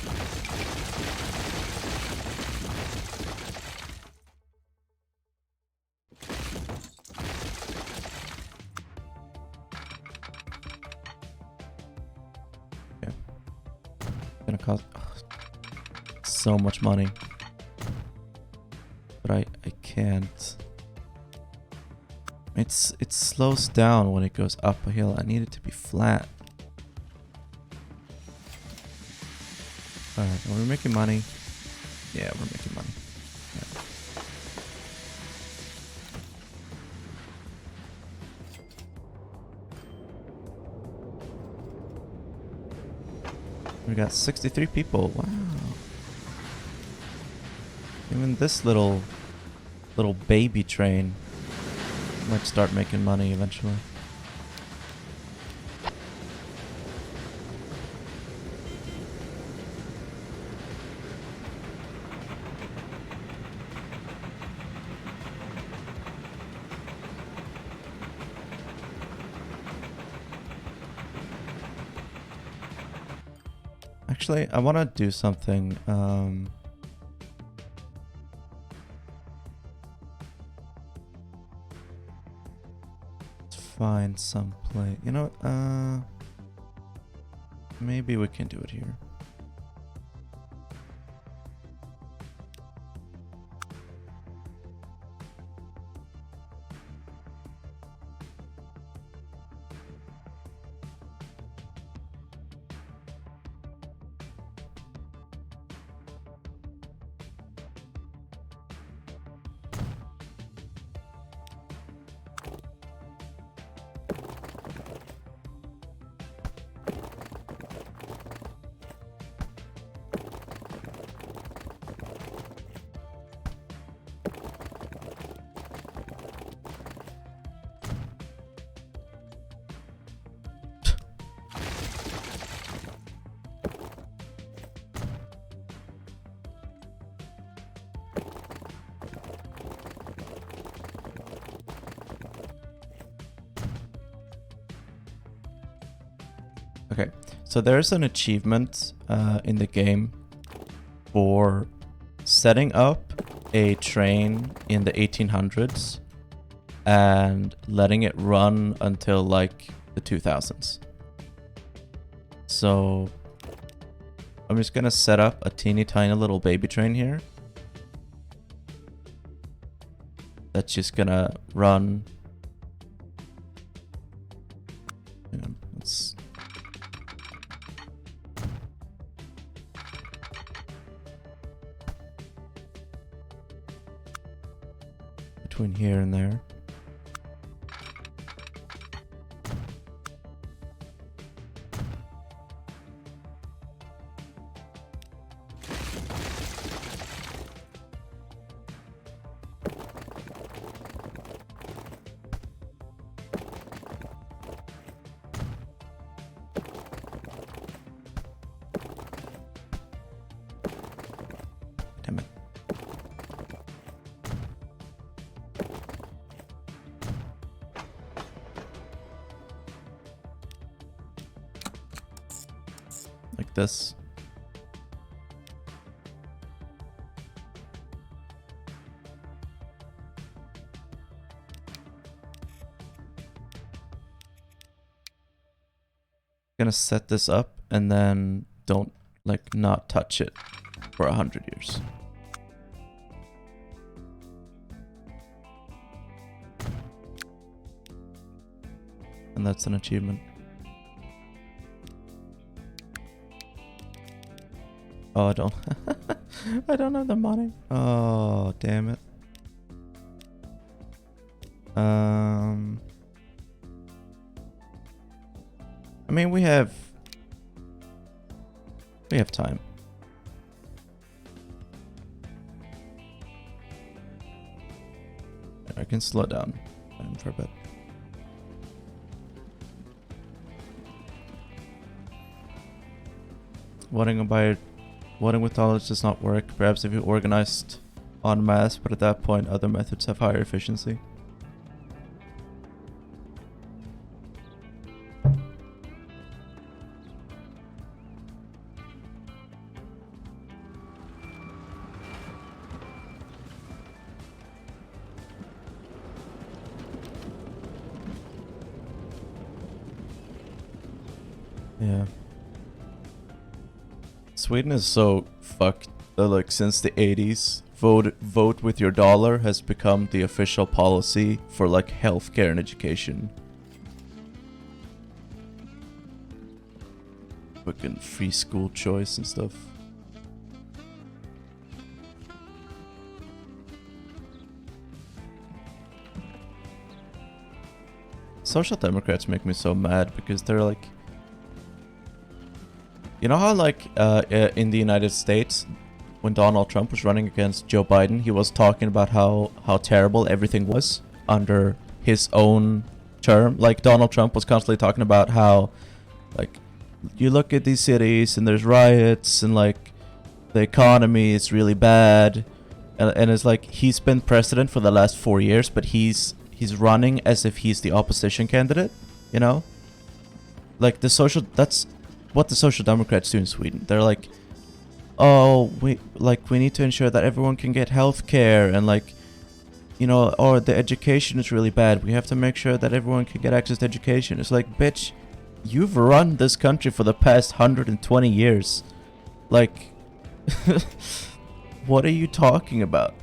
Okay. It's gonna cost so much money. But I can't. It slows down when it goes up a hill. I need it to be flat. Alright, are we making money? Yeah, we're making money. Yeah. We got 63 people. Wow. Even this little baby train might start making money eventually. Actually, I want to do something. Let's find some place. You know what? Maybe we can do it here. So there's an achievement in the game for setting up a train in the 1800s and letting it run until like the 2000s. So I'm just gonna set up a teeny tiny little baby train here. That's just gonna run. Let's between here and there. Damn it. Like this. Gonna set this up and then don't like not touch it for 100 years. And that's an achievement. Oh, I don't I don't have the money. Oh, damn it. I mean, we have time. I can slow down for a bit. Voting with dollars does not work. Perhaps if you organized en masse, but at that point other methods have higher efficiency. Yeah. Sweden is so fucked that like since the 80s, vote with your dollar has become the official policy for like healthcare and education. Fucking free school choice and stuff. Social Democrats make me so mad because they're like, you know how like in the United States, when Donald Trump was running against Joe Biden, he was talking about how terrible everything was under his own term. Like Donald Trump was constantly talking about how like you look at these cities and there's riots and like the economy is really bad, and it's like he's been president for the last 4 years, but he's running as if he's the opposition candidate, you know? Like that's what the Social Democrats do in Sweden. They're like, oh, we need to ensure that everyone can get health care, and like, you know, or the education is really bad. We have to make sure that everyone can get access to education. It's like, bitch, you've run this country for the past 120 years. Like, what are you talking about?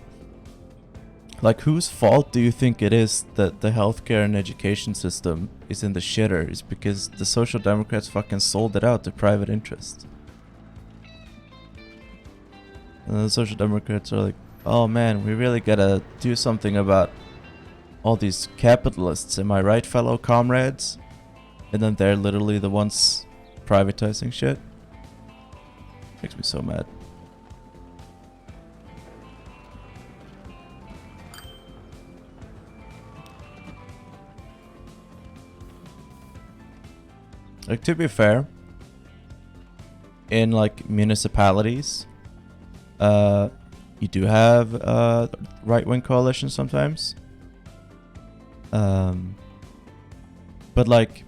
Like, whose fault do you think it is that the healthcare and education system is in the shitter? It's because the Social Democrats fucking sold it out to private interests. And the Social Democrats are like, oh man, we really gotta do something about all these capitalists. Am I right, fellow comrades? And then they're literally the ones privatizing shit. Makes me so mad. Like, to be fair, in like municipalities, you do have right-wing coalitions sometimes. But like,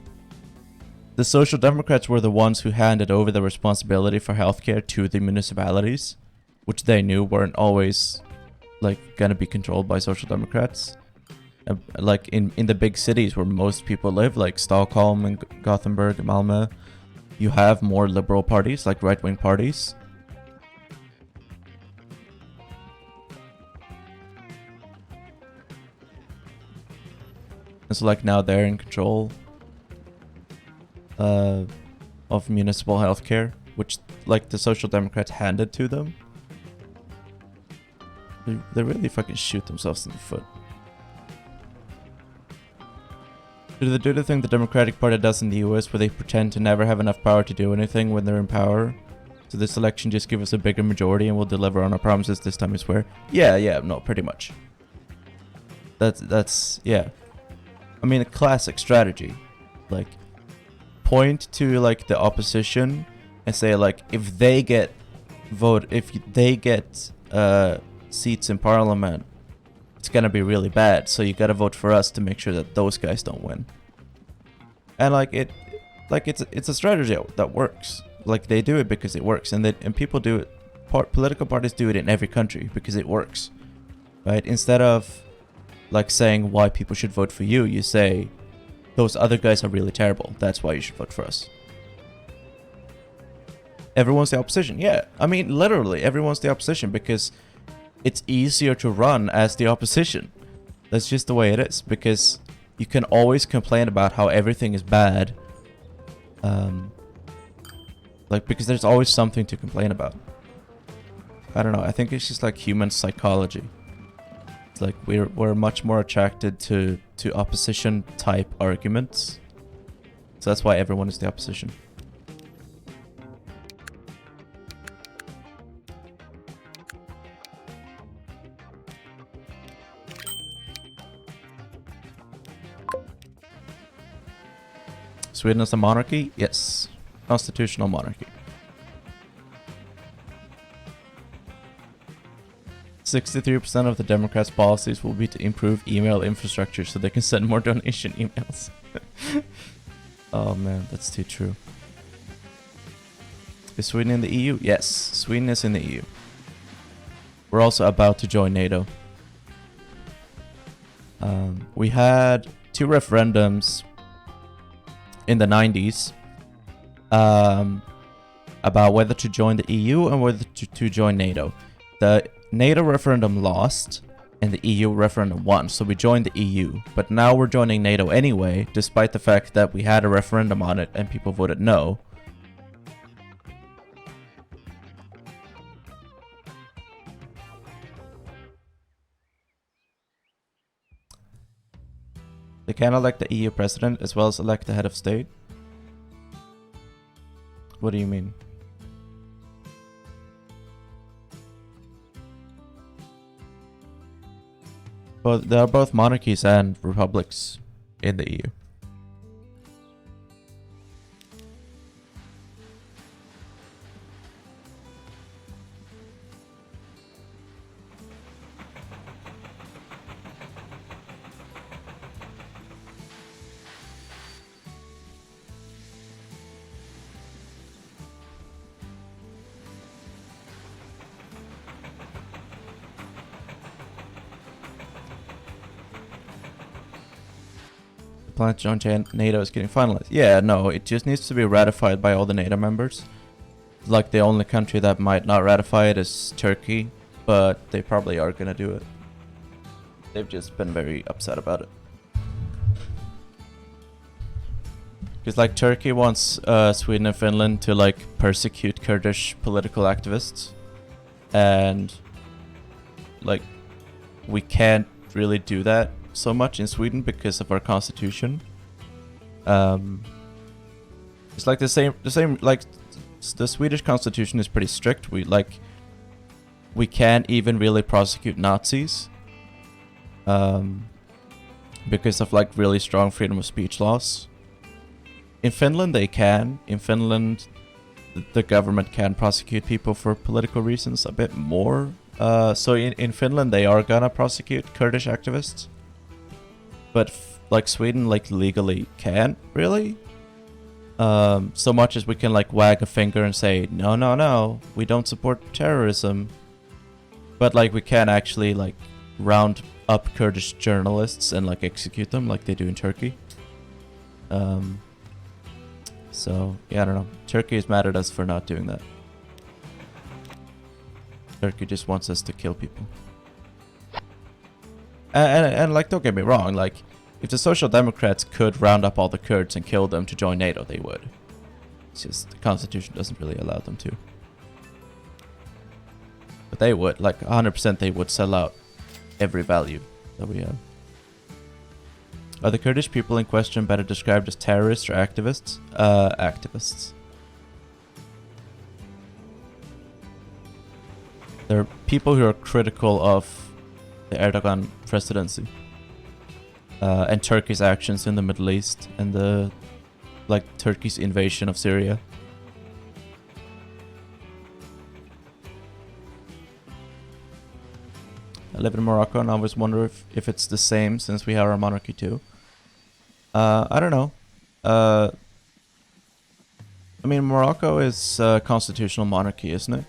the Social Democrats were the ones who handed over the responsibility for healthcare to the municipalities, which they knew weren't always like gonna be controlled by Social Democrats. Like in the big cities where most people live, like Stockholm and Gothenburg and Malmö, you have more liberal parties, like right-wing parties. And so like now they're in control of municipal healthcare, which like the Social Democrats handed to them. They really fucking shoot themselves in the foot. Do they do the thing the Democratic Party does in the US where they pretend to never have enough power to do anything when they're in power? So this election just give us a bigger majority and we'll deliver on our promises this time, I swear. Yeah, no, pretty much. That's yeah. I mean, a classic strategy. Like, point to like the opposition and say like, if they get seats in parliament, it's gonna be really bad, so you gotta vote for us to make sure that those guys don't win. And it's a strategy that works. Like, they do it because it works, and people do it. Political parties do it in every country because it works, right? Instead of like saying why people should vote for you, you say those other guys are really terrible, that's why you should vote for us. Everyone's the opposition. Yeah, I mean, literally everyone's the opposition because it's easier to run as the opposition. That's just the way it is, because you can always complain about how everything is bad. Because there's always something to complain about. I don't know, I think it's just like human psychology. It's like we're much more attracted to opposition type arguments. So that's why everyone is the opposition. Sweden is a monarchy? Yes. Constitutional monarchy. 63% of the Democrats' policies will be to improve email infrastructure so they can send more donation emails. Oh man, that's too true. Is Sweden in the EU? Yes, Sweden is in the EU. We're also about to join NATO. We had 2 referendums in the 90s about whether to join the EU and whether to join NATO. The NATO referendum lost and the EU referendum won, so we joined the EU. But now we're joining NATO anyway, despite the fact that we had a referendum on it and people voted no. They can elect the EU president as well as elect the head of state. What do you mean? Well, there are both monarchies and republics in the EU. Plan to join NATO is getting finalized. Yeah, no, it just needs to be ratified by all the NATO members. Like, the only country that might not ratify it is Turkey, but they probably are gonna do it. They've just been very upset about it. Because like Turkey wants Sweden and Finland to like persecute Kurdish political activists, and like we can't really do that so much in Sweden because of our constitution. It's like the same like the Swedish constitution is pretty strict. We can't even really prosecute Nazis because of like really strong freedom of speech laws. In Finland they can. In Finland the government can prosecute people for political reasons a bit more. So in Finland they are gonna prosecute Kurdish activists. But like Sweden like legally can't really. So much as we can like wag a finger and say, no, no, no, we don't support terrorism. But like we can't actually like round up Kurdish journalists and like execute them like they do in Turkey. So yeah, I don't know. Turkey is mad at us for not doing that. Turkey just wants us to kill people. And like, don't get me wrong, like, if the Social Democrats could round up all the Kurds and kill them to join NATO, they would. It's just the Constitution doesn't really allow them to. But they would, like 100% they would sell out every value that we have. Are the Kurdish people in question better described as terrorists or activists? Activists. They're people who are critical of the Erdogan presidency. And Turkey's actions in the Middle East and the like Turkey's invasion of Syria. I live in Morocco and I always wonder if it's the same since we have our monarchy too. I don't know. I mean, Morocco is a constitutional monarchy, isn't it?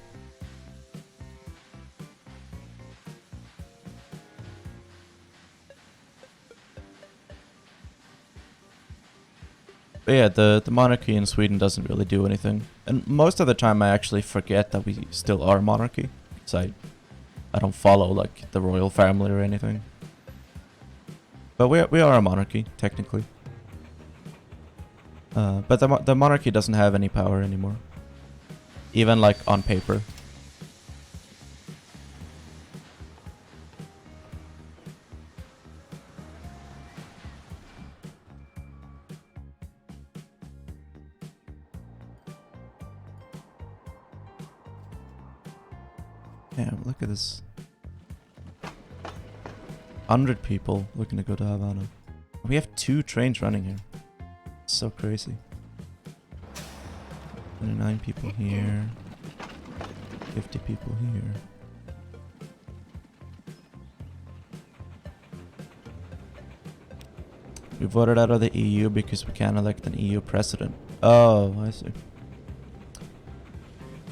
But yeah, the monarchy in Sweden doesn't really do anything. And most of the time I actually forget that we still are a monarchy. Because I don't follow like the royal family or anything. But we are a monarchy, technically. But the monarchy doesn't have any power anymore. Even like on paper. Damn, look at this. 100 people looking to go to Havana. We have 2 trains running here. It's so crazy. 29 people here. 50 people here. We voted out of the EU because we can't elect an EU president. Oh, I see.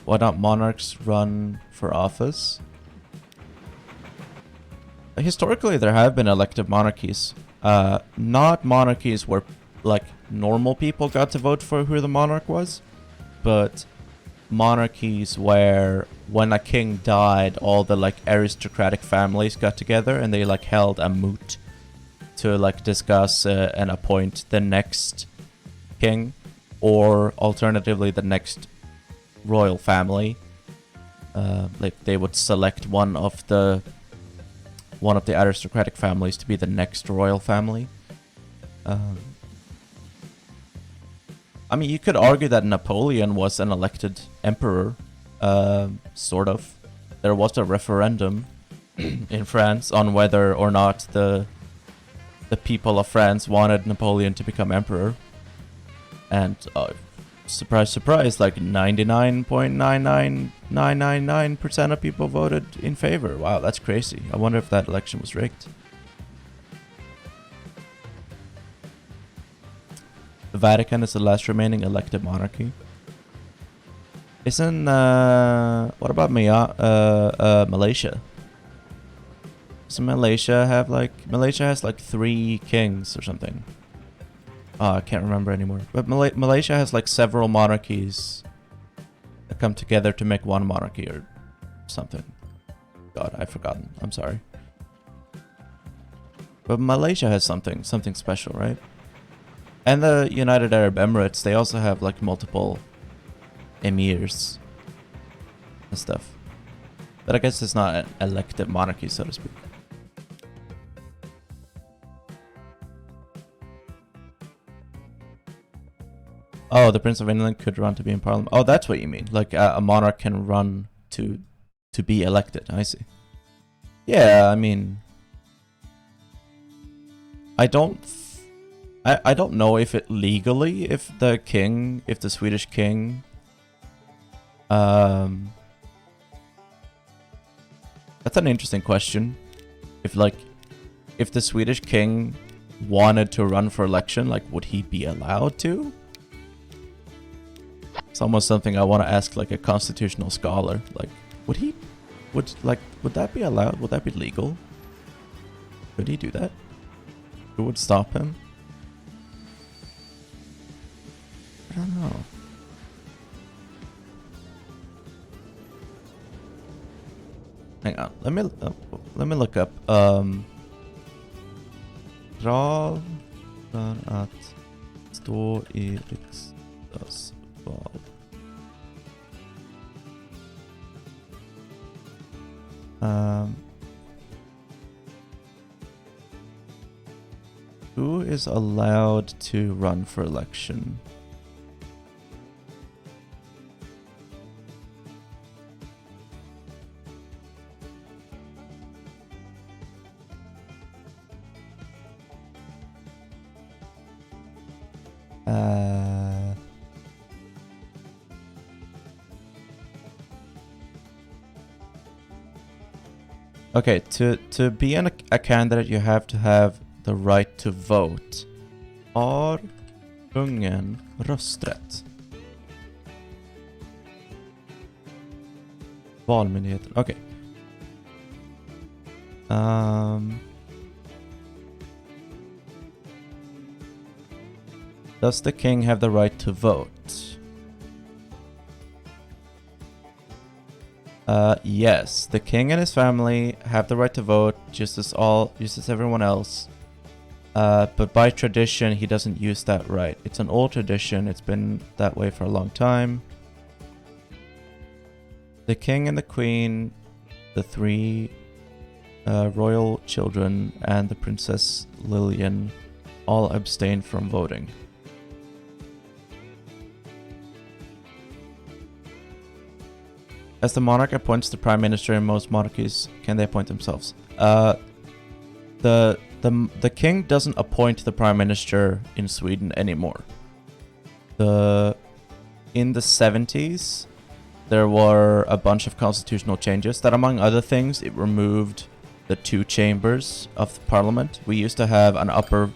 Why don't monarchs run for office? Historically, there have been elected monarchies. Not monarchies where, like, normal people got to vote for who the monarch was, but monarchies where, when a king died, all the, like, aristocratic families got together and they, like, held a moot to, like, discuss and appoint the next king, or alternatively the next royal family. Like they would select one of the aristocratic families to be the next royal family. I mean, you could argue that Napoleon was an elected emperor, sort of. There was a referendum in France on whether or not the people of France wanted Napoleon to become emperor, and surprise, surprise, like 99.99999% of people voted in favor. Wow, that's crazy. I wonder if that election was rigged. The Vatican is the last remaining elected monarchy. Isn't, what about Malaysia? Doesn't Malaysia have Malaysia has like 3 kings or something. Oh, I can't remember anymore. But Malaysia has like several monarchies that come together to make one monarchy or something. God, I've forgotten. I'm sorry. But Malaysia has something special, right? And the United Arab Emirates, they also have like multiple emirs and stuff. But I guess it's not an elected monarchy, so to speak. Oh, the Prince of England could run to be in Parliament. Oh, that's what you mean. Like a monarch can run to be elected. I see. Yeah, I mean, I don't know if it legally, if the Swedish king, that's an interesting question. If the Swedish king wanted to run for election, like, would he be allowed to? It's almost something I want to ask like a constitutional scholar. Like, would that be allowed? Would that be legal? Could he do that? Who would stop him? I don't know. Hang on. Let me look up. Krav för att stå i riksdagsval. Who is allowed to run for election? Okay, to be a candidate you have to have the right to vote. Har kungen rösträtt? Valmyndigheten, okej. Does the king have the right to vote? Yes, the king and his family have the right to vote just as everyone else. But by tradition, he doesn't use that right. It's an old tradition. It's been that way for a long time. The king and the queen, the three royal children, and the Princess Lillian all abstain from voting. As the monarch appoints the prime minister in most monarchies, can they appoint themselves? The king doesn't appoint the prime minister in Sweden anymore. In the 70s, there were a bunch of constitutional changes that, among other things, it removed the two chambers of the parliament. We used to have an upper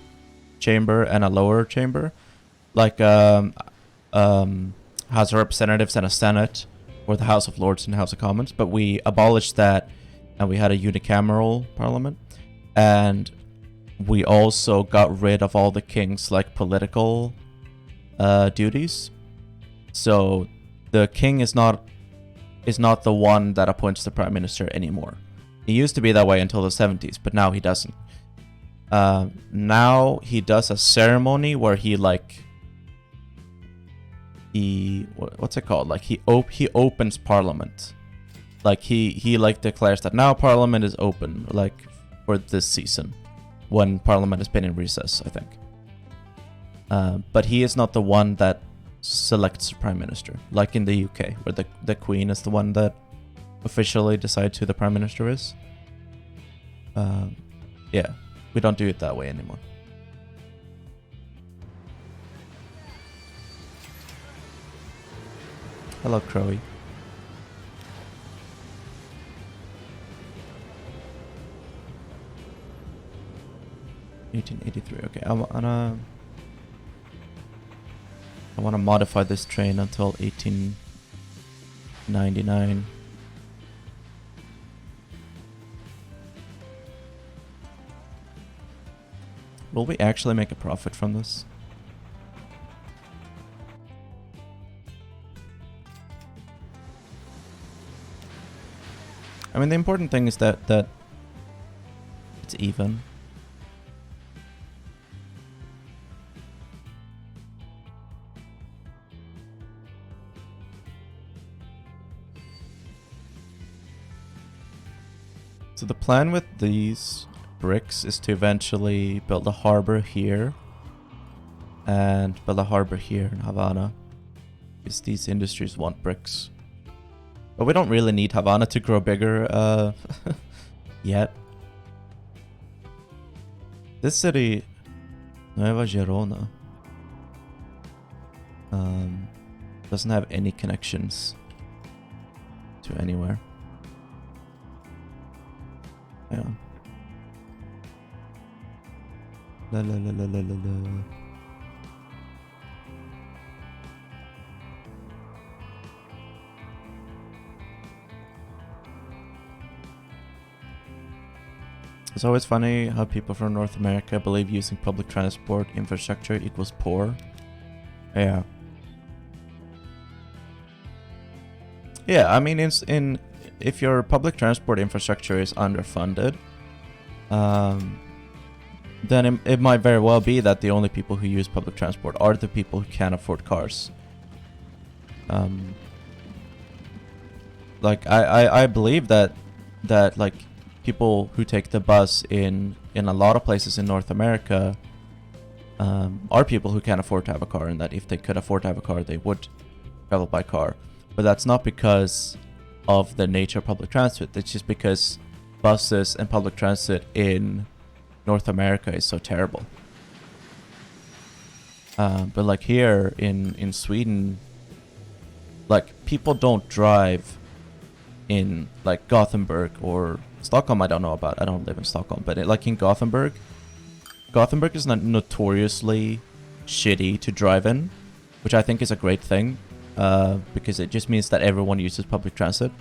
chamber and a lower chamber, like House of Representatives and a Senate, or the House of Lords and House of Commons, but we abolished that and we had a unicameral parliament. And we also got rid of all the king's like political duties. So the king is not the one that appoints the prime minister anymore. He used to be that way until the 70s, but now he doesn't. Now he does a ceremony where what's it called? Like he opens parliament. Like he like declares that now parliament is open, like for this season, when parliament has been in recess, I think. But he is not the one that selects the prime minister, like in the UK, where the queen is the one that officially decides who the prime minister is. Yeah, we don't do it that way anymore. Hello, Crowy. $18.83. Okay, I wanna modify this train until 1899. Will we actually make a profit from this? I mean, the important thing is that it's even. So the plan with these bricks is to eventually build a harbor here and build a harbor here in Havana, because these industries want bricks. But we don't really need Havana to grow bigger yet. This city, Nueva Gerona, doesn't have any connections to anywhere. Hang on. La la la la la la la. It's always funny how people from North America believe using public transport infrastructure equals poor. Yeah. Yeah, I mean, if your public transport infrastructure is underfunded, then it might very well be that the only people who use public transport are the people who can't afford cars. Like I believe that like people who take the bus in a lot of places in North America are people who can't afford to have a car, and that if they could afford to have a car, they would travel by car. But that's not because of the nature of public transit. It's just because buses and public transit in North America is so terrible. But like here in Sweden, like people don't drive in like Gothenburg or Stockholm. I don't know about. I don't live in Stockholm, but like in Gothenburg is not notoriously shitty to drive in, which I think is a great thing, because it just means that everyone uses public transit.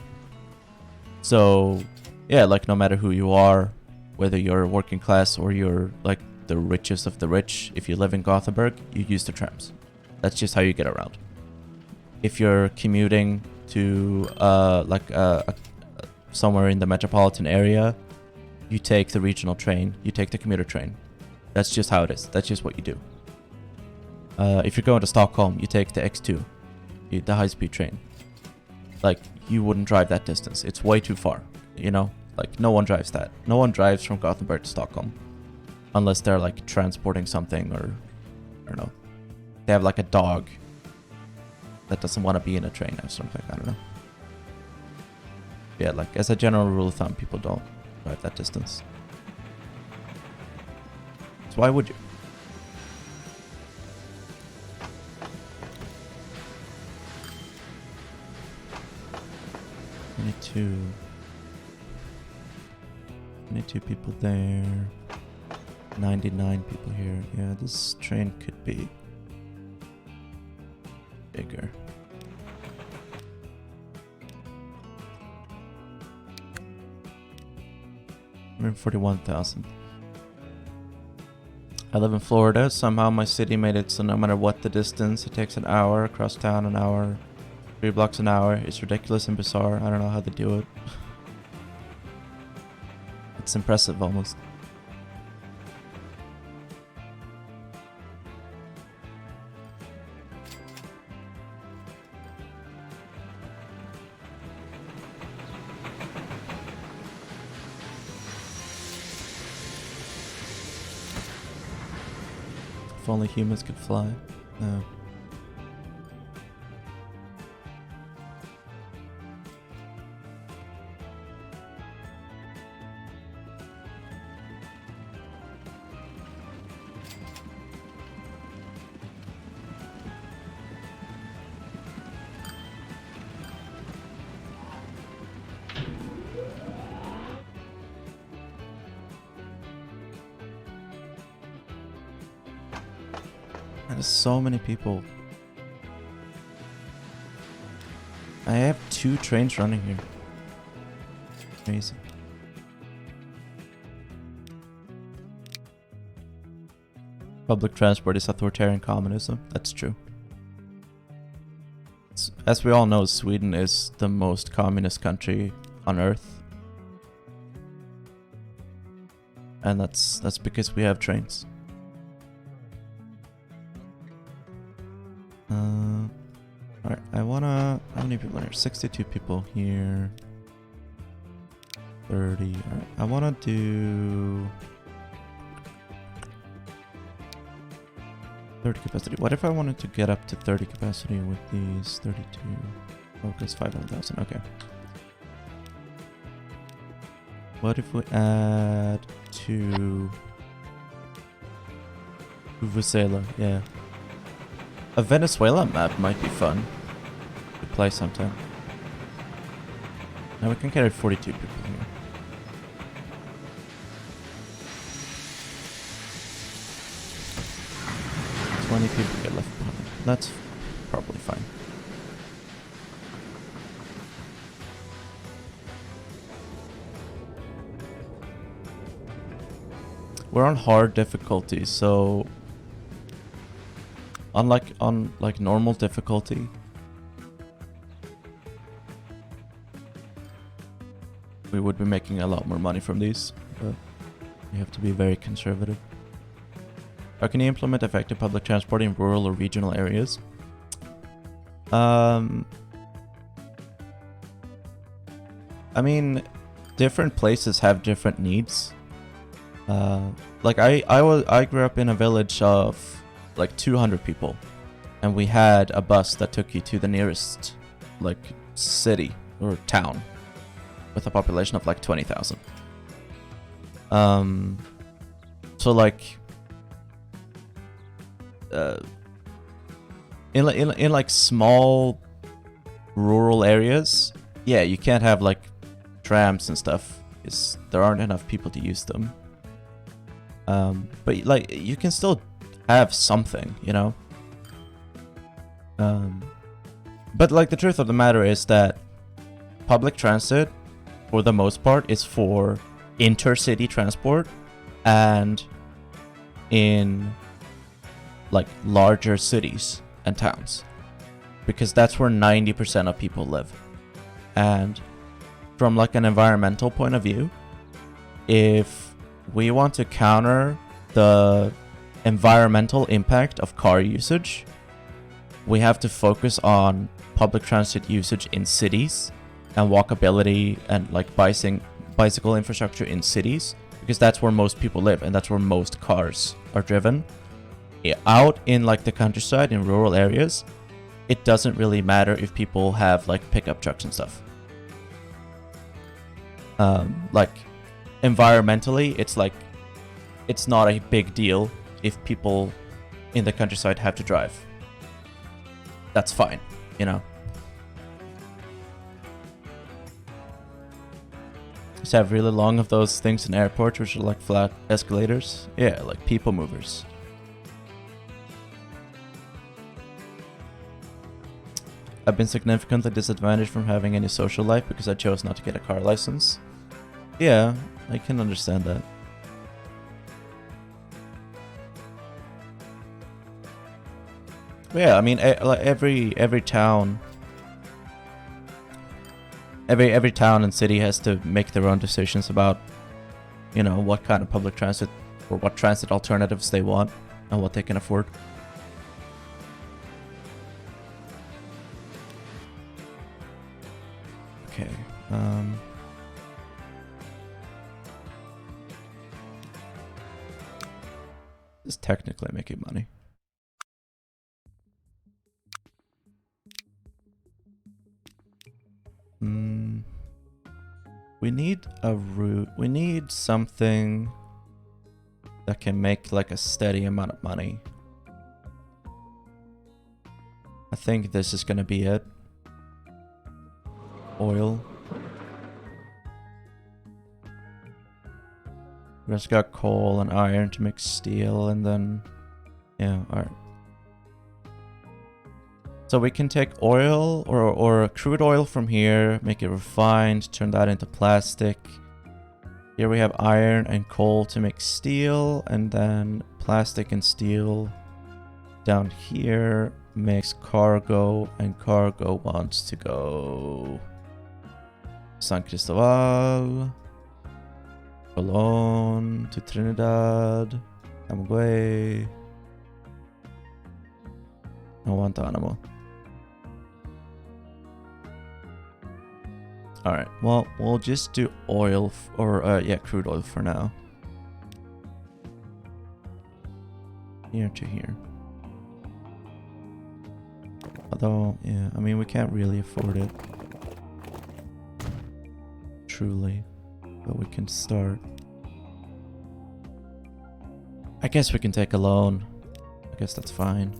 So yeah, like no matter who you are, whether you're working class or you're like the richest of the rich, if you live in Gothenburg, you use the trams. That's just how you get around. If you're commuting to somewhere in the metropolitan area, you take the regional train, you take the commuter train. That's just how it is. That's just what you do. If you're going to Stockholm, you take the X2, the high-speed train. Like, you wouldn't drive that distance. It's way too far, you know? Like, no one drives that. No one drives from Gothenburg to Stockholm. Unless they're, like, transporting something or, I don't know. They have, like, a dog that doesn't want to be in a train or something. I don't know. Yeah, like, as a general rule of thumb, people don't drive that distance. So why would you? Twenty-two people there. 99 people here. Yeah, this train could be bigger. 141,000. I live in Florida. Somehow my city made it so no matter what the distance, it takes an hour. Across town, an hour. 3 blocks an hour. It's ridiculous and bizarre. I don't know how they do it. It's impressive almost. If only humans could fly. No. There's so many people. I have 2 trains running here. Amazing. Public transport is authoritarian communism. That's true. As we all know, Sweden is the most communist country on earth. And that's because we have trains. Alright, I wanna... How many people are here? 62 people here. 30. Alright, I wanna do... 30 capacity. What if I wanted to get up to 30 capacity with these 32? Focus 500,000. Okay. What if we add to... Vuvuzela, yeah. A Venezuela map might be fun to play sometime. Now we can carry 42 people here. Twenty people get left behind. That's probably fine. we're on hard difficulty, so on normal difficulty, we would be making a lot more money from these, but you have to be very conservative. How can you implement effective public transport in rural or regional areas? I mean, different places have different needs. Like I grew up in a village of like 200 people, and we had a bus that took you to the nearest like city or town with a population of like 20,000. So like in like small rural areas, yeah, you can't have like trams and stuff because there aren't enough people to use them. But like you can still have something, you know. But like the truth of the matter is that public transit, for the most part, is for intercity transport and in like larger cities and towns, because that's where 90% of people live. And from like an environmental point of view, if we want to counter the environmental impact of car usage, we have to focus on public transit usage in cities and walkability and like bicycle infrastructure in cities, because that's where most people live and that's where most cars are driven. Out in like the countryside, in rural areas, it doesn't really matter if people have like pickup trucks and stuff. Like environmentally, it's not a big deal if people in the countryside have to drive. That's fine, you know. Just have really long of those things in airports, which are like flat escalators. Yeah, like people movers. I've been significantly disadvantaged from having any social life because I chose not to get a car license. Yeah, I can understand that. But yeah, I mean, like every town, every town and city has to make their own decisions about, you know, what kind of public transit or what transit alternatives they want and what they can afford. Okay. This is technically making money. We need a route. We need something that can make like a steady amount of money. I think this is gonna be it. Oil. We just got coal and iron to make steel, and then yeah, alright. So we can take oil or crude oil from here, make it refined, turn that into plastic. Here we have iron and coal to make steel, and then plastic and steel down here makes cargo, and cargo wants to go San Cristobal, Colón to Trinidad, Camagüey, and Guantanamo. Alright, well, we'll just do oil, crude oil for now. Here to here. Although, yeah, I mean, we can't really afford it. Truly. But we can start. I guess we can take a loan. I guess that's fine.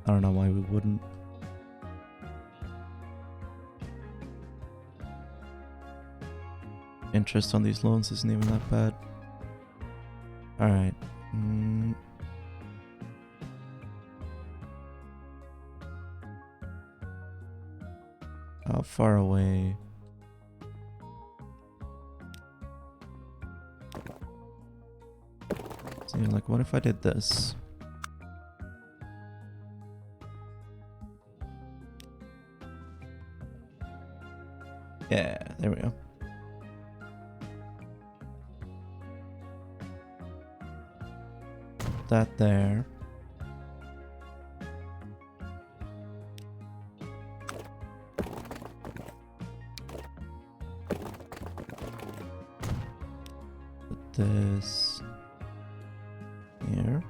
I don't know why we wouldn't. Interest on these loans isn't even that bad. Alright. How far away? Yeah, like what if I did this? Yeah, there we go. That there. Put this here.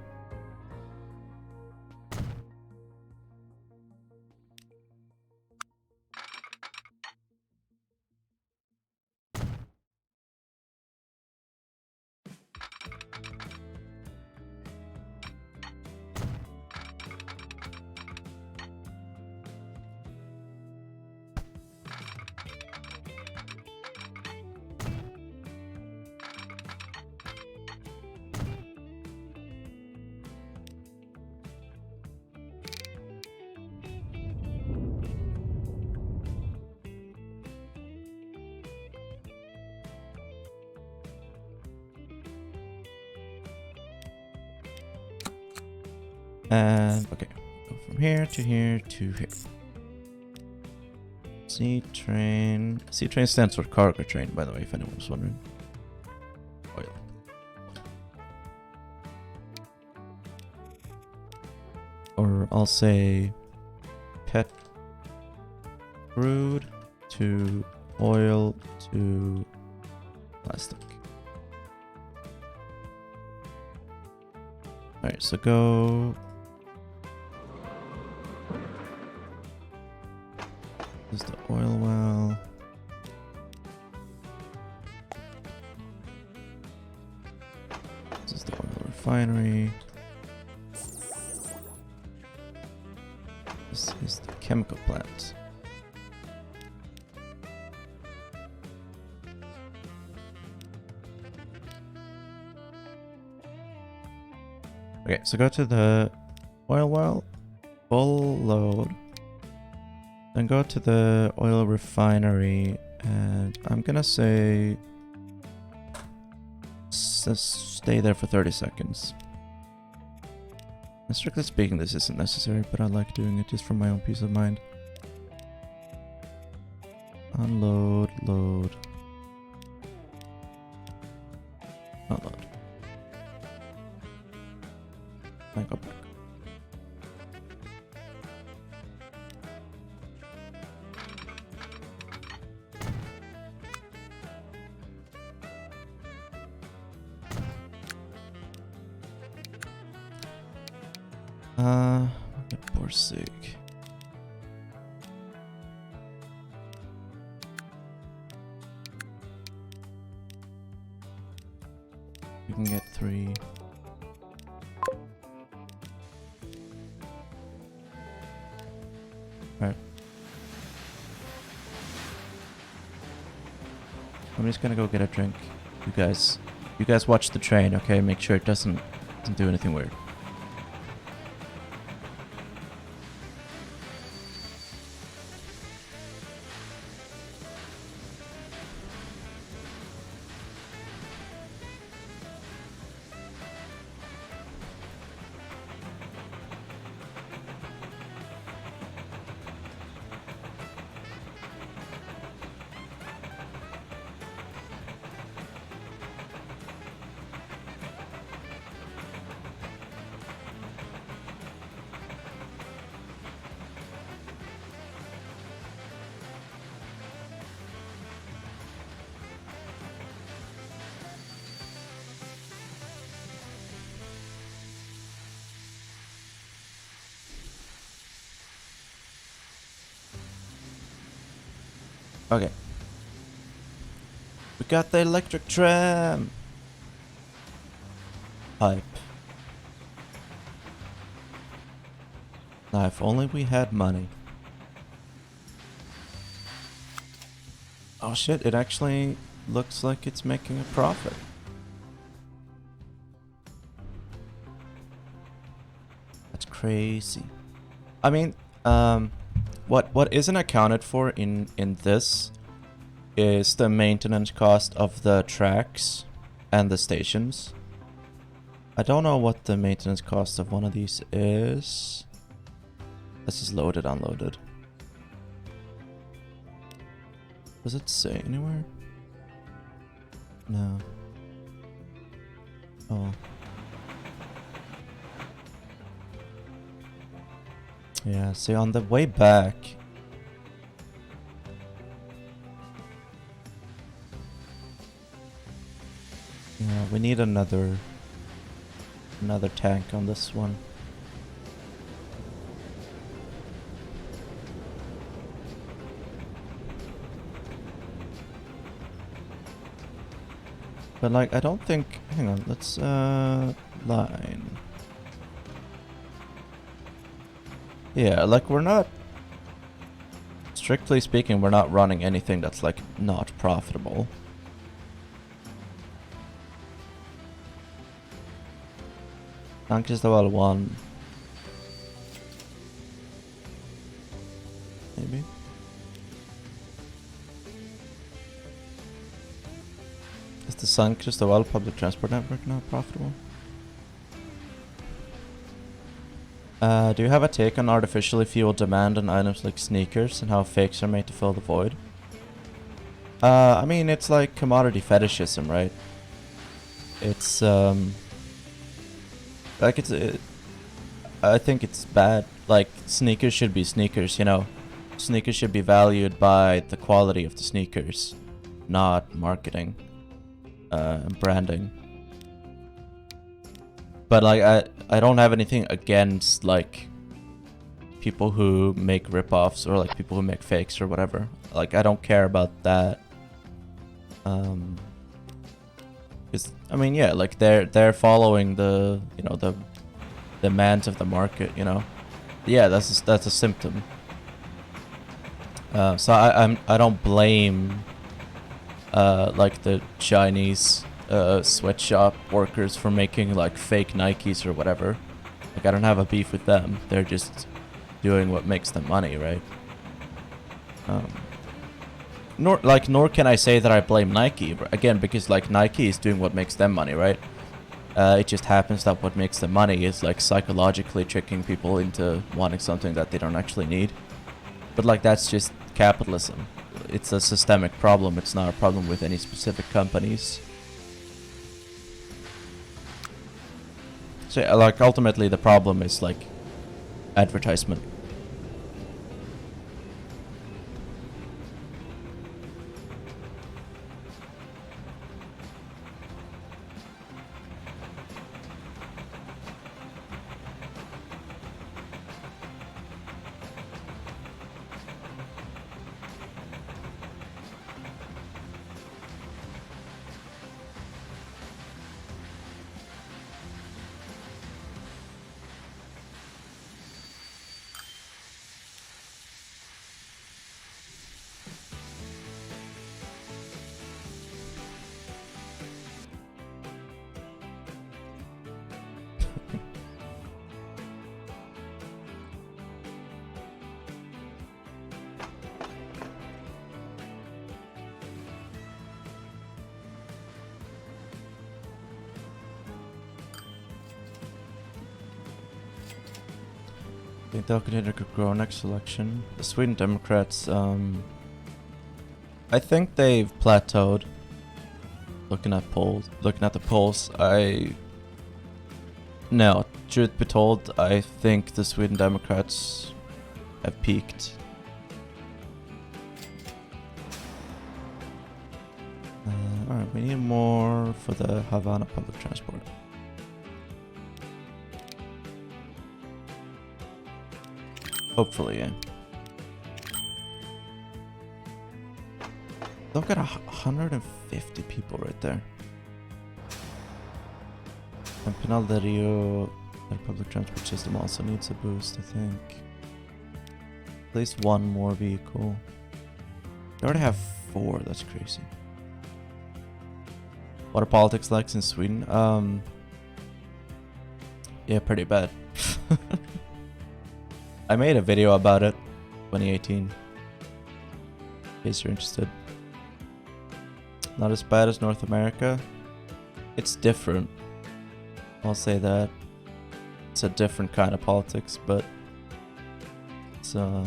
And okay, go from here to here to here. C train. C train stands for cargo train, by the way, if anyone was wondering. Oil. Or I'll say pet crude to oil to plastic. Alright, so go. This is the oil well. This is the oil refinery. This is the chemical plant. Okay, so go to the oil well, full load. Then go to the oil refinery, and I'm gonna say stay there for 30 seconds. And strictly speaking, this isn't necessary, but I like doing it just for my own peace of mind. Unload, load. Unload. I go back. Poor sick. You can get 3. Alright. I'm just gonna go get a drink. You guys watch the train, okay? Make sure it doesn't do anything weird. Okay. We got the electric tram! Hype. Now, if only we had money. Oh shit, it actually looks like it's making a profit. That's crazy. I mean, what isn't accounted for in this is the maintenance cost of the tracks and the stations. I don't know what the maintenance cost of one of these is. This is loaded, unloaded. Does it say anywhere? No. Oh. Yeah, see, on the way back... Yeah, we need another tank on this one. But like, I don't think... Hang on, let's line. Yeah, like we're not... Strictly speaking, we're not running anything that's like not profitable. Tankistawal 1. Maybe. Is the San Cristobal public transport network not profitable? Do you have a take on artificially fueled demand on items like sneakers and how fakes are made to fill the void? I mean, it's like commodity fetishism, right? It's, like I think it's bad. Like, sneakers should be sneakers, you know? Sneakers should be valued by the quality of the sneakers, not marketing. Branding. But like I don't have anything against like people who make ripoffs or like people who make fakes or whatever. Like I don't care about that. Cause, I mean, yeah, like they're following the, you know, the demands of the market, you know. Yeah, that's a symptom. So I don't blame like the Chinese sweatshop workers for making like fake Nikes or whatever. Like I don't have a beef with them. They're just doing what makes them money, right? Nor can I say that I blame Nike again, because like Nike is doing what makes them money, right? It just happens that what makes them money is like psychologically tricking people into wanting something that they don't actually need. But like that's just capitalism. It's a systemic problem. It's not a problem with any specific companies. So like ultimately the problem is like advertisement. I think they'll continue to grow next election. The Sweden Democrats, I think they've plateaued. Looking at the polls, no, truth be told, I think the Sweden Democrats have peaked. Alright, we need more for the Havana public transport. Hopefully, yeah. Look at 150 people right there. And Penal de Rio, the public transport system also needs a boost, I think. At least one more vehicle. They already have 4, that's crazy. What are politics like in Sweden? Yeah, pretty bad. I made a video about it, 2018, in case you're interested. Not as bad as North America. It's different. I'll say that. It's a different kind of politics, but it's yeah,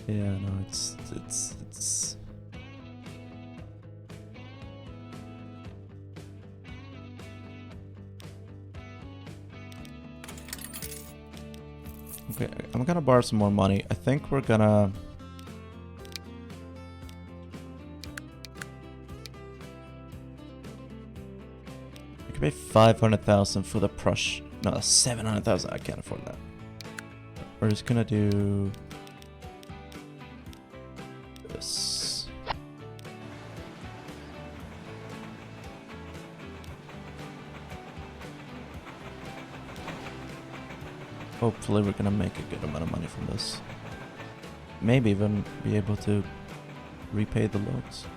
no, it's okay, I'm gonna borrow some more money. I think we're gonna I could pay 500,000 for the Prush. No, 700,000. I can't afford that. We're just gonna do this. Hopefully we're gonna make a good amount of money from this. Maybe even be able to repay the loans.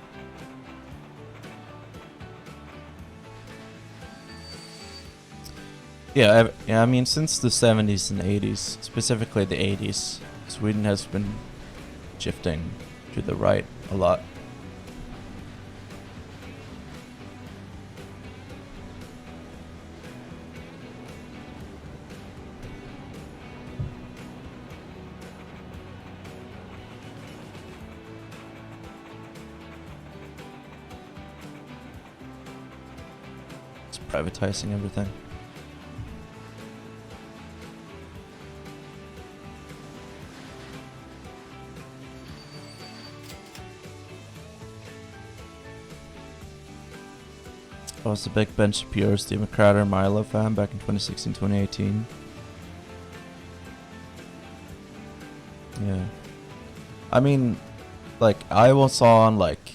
Yeah, I mean, since the 70s and 80s, specifically the 80s, Sweden has been shifting to the right a lot. It's privatizing everything. I was a big Ben Shapiro, Steven Crowder, Milo fan back in 2016, 2018. Yeah. I mean, like, I was on, like,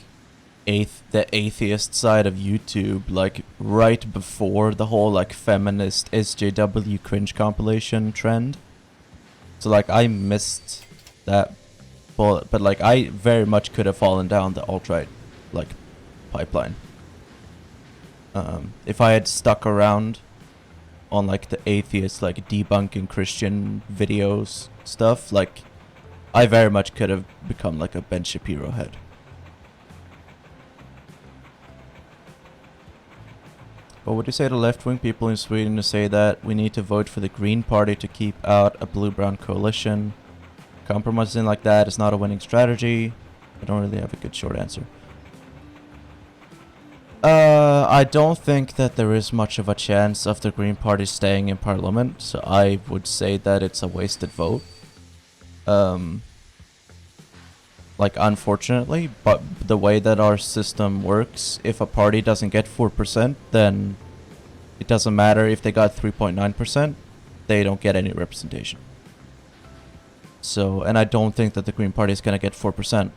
the atheist side of YouTube, like, right before the whole, like, feminist SJW cringe compilation trend. So, like, I missed that bullet, but, like, I very much could have fallen down the alt-right, like, pipeline. If I had stuck around on like the atheist, like debunking Christian videos stuff, like I very much could have become like a Ben Shapiro head. But would you say to left-wing people in Sweden to say that we need to vote for the Green Party to keep out a blue-brown coalition? Compromising like that is not a winning strategy. I don't really have a good short answer. I don't think that there is much of a chance of the Green Party staying in Parliament, so I would say that it's a wasted vote. Like, unfortunately, but the way that our system works, if a party doesn't get 4%, then it doesn't matter if they got 3.9%, they don't get any representation. So, and I don't think that the Green Party is gonna get 4%.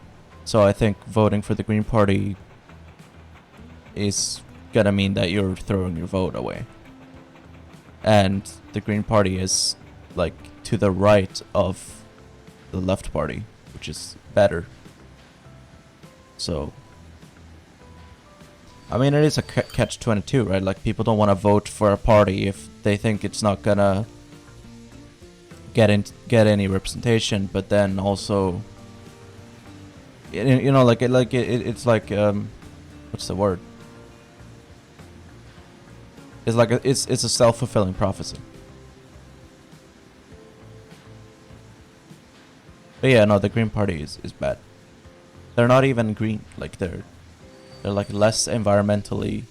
So I think voting for the Green Party is gonna mean that you're throwing your vote away. And the Green Party is like to the right of the left party, which is better. So I mean, it is a catch-22, right? Like, people don't want to vote for a party if they think it's not gonna get any representation, but then also, you know, like it's like what's the word? It's like it's a self-fulfilling prophecy. But yeah, no, the Green Party is bad. They're not even green. Like, they're like less environmentally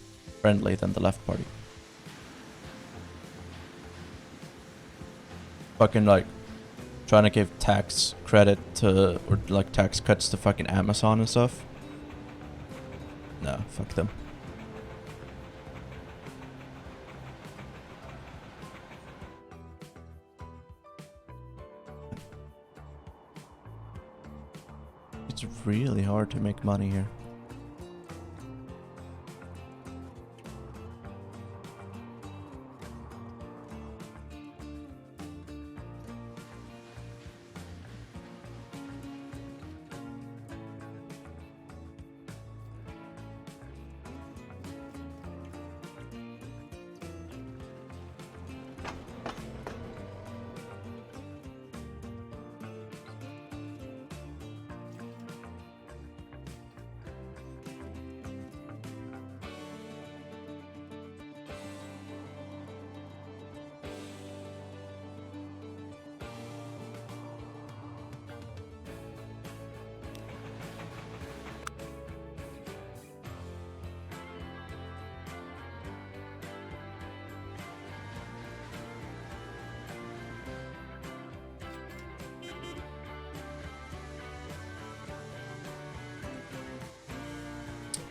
friendly than the left party. Fucking like trying to give tax credit to, or like tax cuts to fucking Amazon and stuff. No, fuck them. It's really hard to make money here.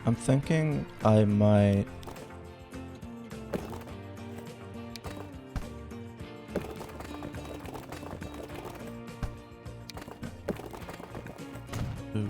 I'm thinking I might... Ooh.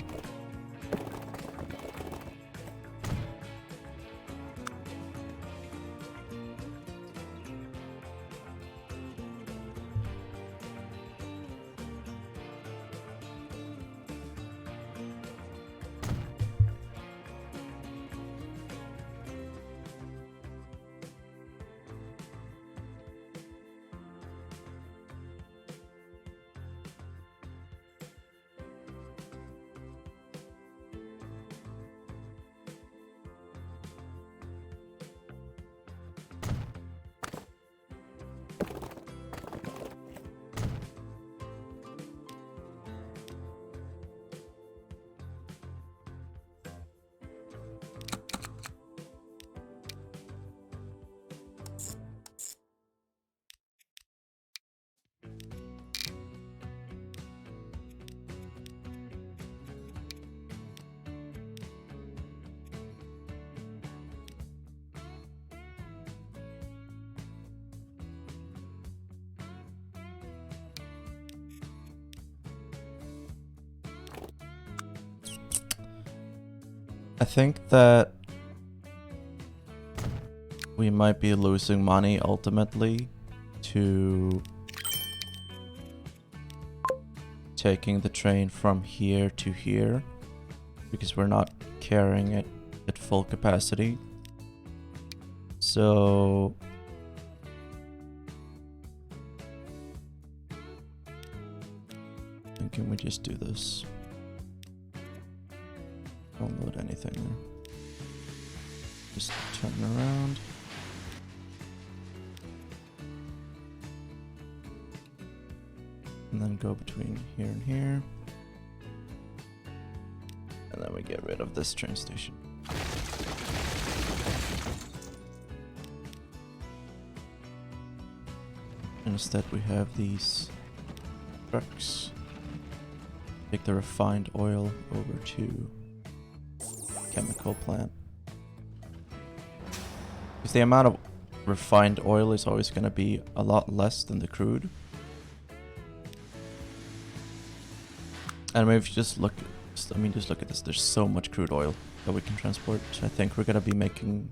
I think that we might be losing money ultimately to taking the train from here to here because we're not carrying it at full capacity. So can we just do this? Don't load anything there. Just turn around. And then go between here and here. And then we get rid of this train station. Instead we have these trucks. Take the refined oil over to chemical plant. Because the amount of refined oil is always going to be a lot less than the crude. And if you just look, just look at this. There's so much crude oil that we can transport. I think we're going to be making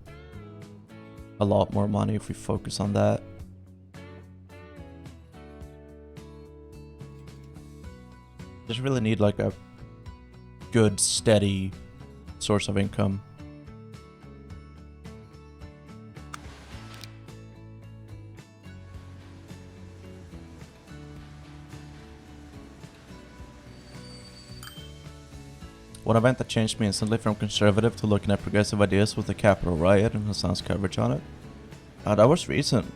a lot more money if we focus on that. Just really need like a good, steady source of income. One event that changed me instantly from conservative to looking at progressive ideas was the Capitol riot and Hassan's coverage on it. That was recent.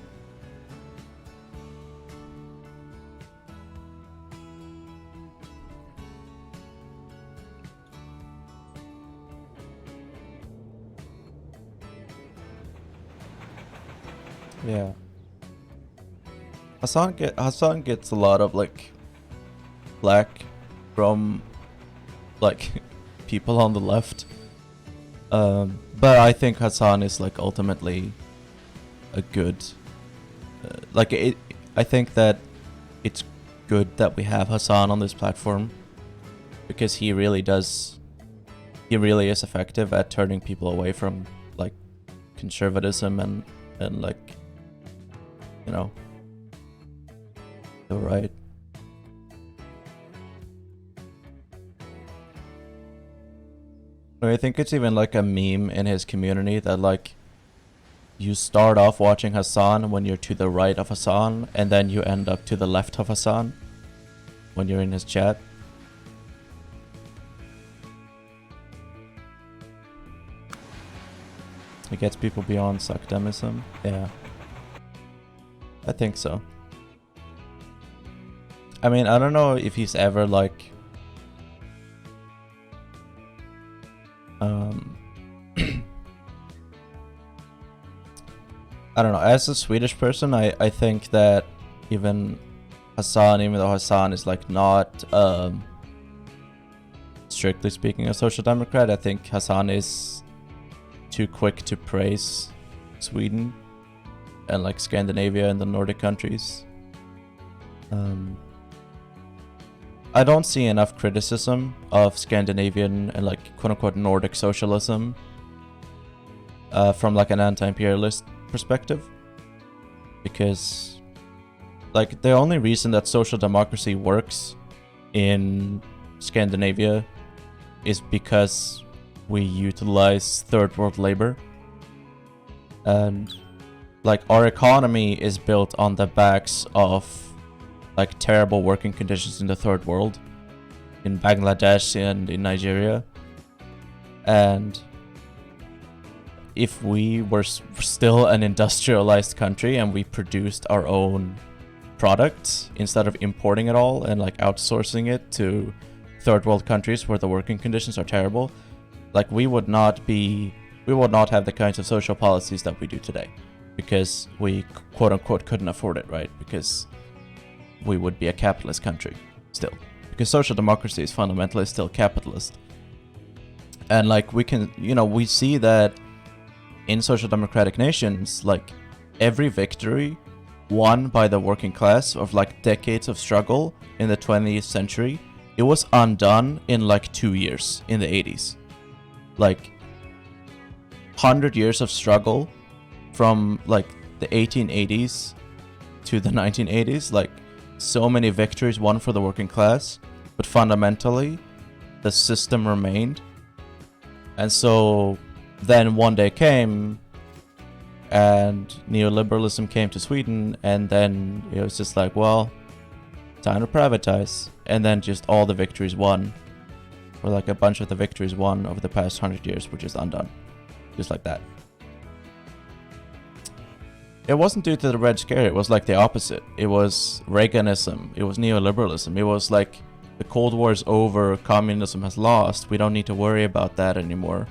Yeah. Hassan gets a lot of like flack from like people on the left. But I think Hassan is like ultimately a good I think that it's good that we have Hassan on this platform because he really is effective at turning people away from like conservatism and like, you know, the right. I think it's even like a meme in his community that like you start off watching Hassan when you're to the right of Hassan and then you end up to the left of Hassan when you're in his chat. It gets people beyond suckdemism. Yeah. I think so. I mean, I don't know if he's ever like I don't know, as a Swedish person, I think that even though Hassan is like not strictly speaking a social democrat, I think Hassan is too quick to praise Sweden and like Scandinavia and the Nordic countries. I don't see enough criticism of Scandinavian and like quote-unquote Nordic socialism from like an anti-imperialist perspective, because like the only reason that social democracy works in Scandinavia is because we utilize third world labor, and like our economy is built on the backs of like terrible working conditions in the third world, in Bangladesh and in Nigeria. And if we were still an industrialized country and we produced our own products instead of importing it all and like outsourcing it to third world countries where the working conditions are terrible, like we would not have the kinds of social policies that we do today, because we quote unquote couldn't afford it, right? Because we would be a capitalist country still, because social democracy is fundamentally still capitalist. And like we can, we see that in social democratic nations, like every victory won by the working class of like decades of struggle in the 20th century, it was undone in like 2 years in the 80s. Like 100 years of struggle from like the 1880s to the 1980s, like so many victories won for the working class, but fundamentally the system remained. And so then one day came and neoliberalism came to Sweden, and then it was just like, well, time to privatize. And then just all the victories won, or like a bunch of the victories won over the past 100 years were just undone, just like that. It wasn't due to the Red Scare, it was like the opposite. It was Reaganism, it was neoliberalism, it was like the Cold War is over, communism has lost, we don't need to worry about that anymore.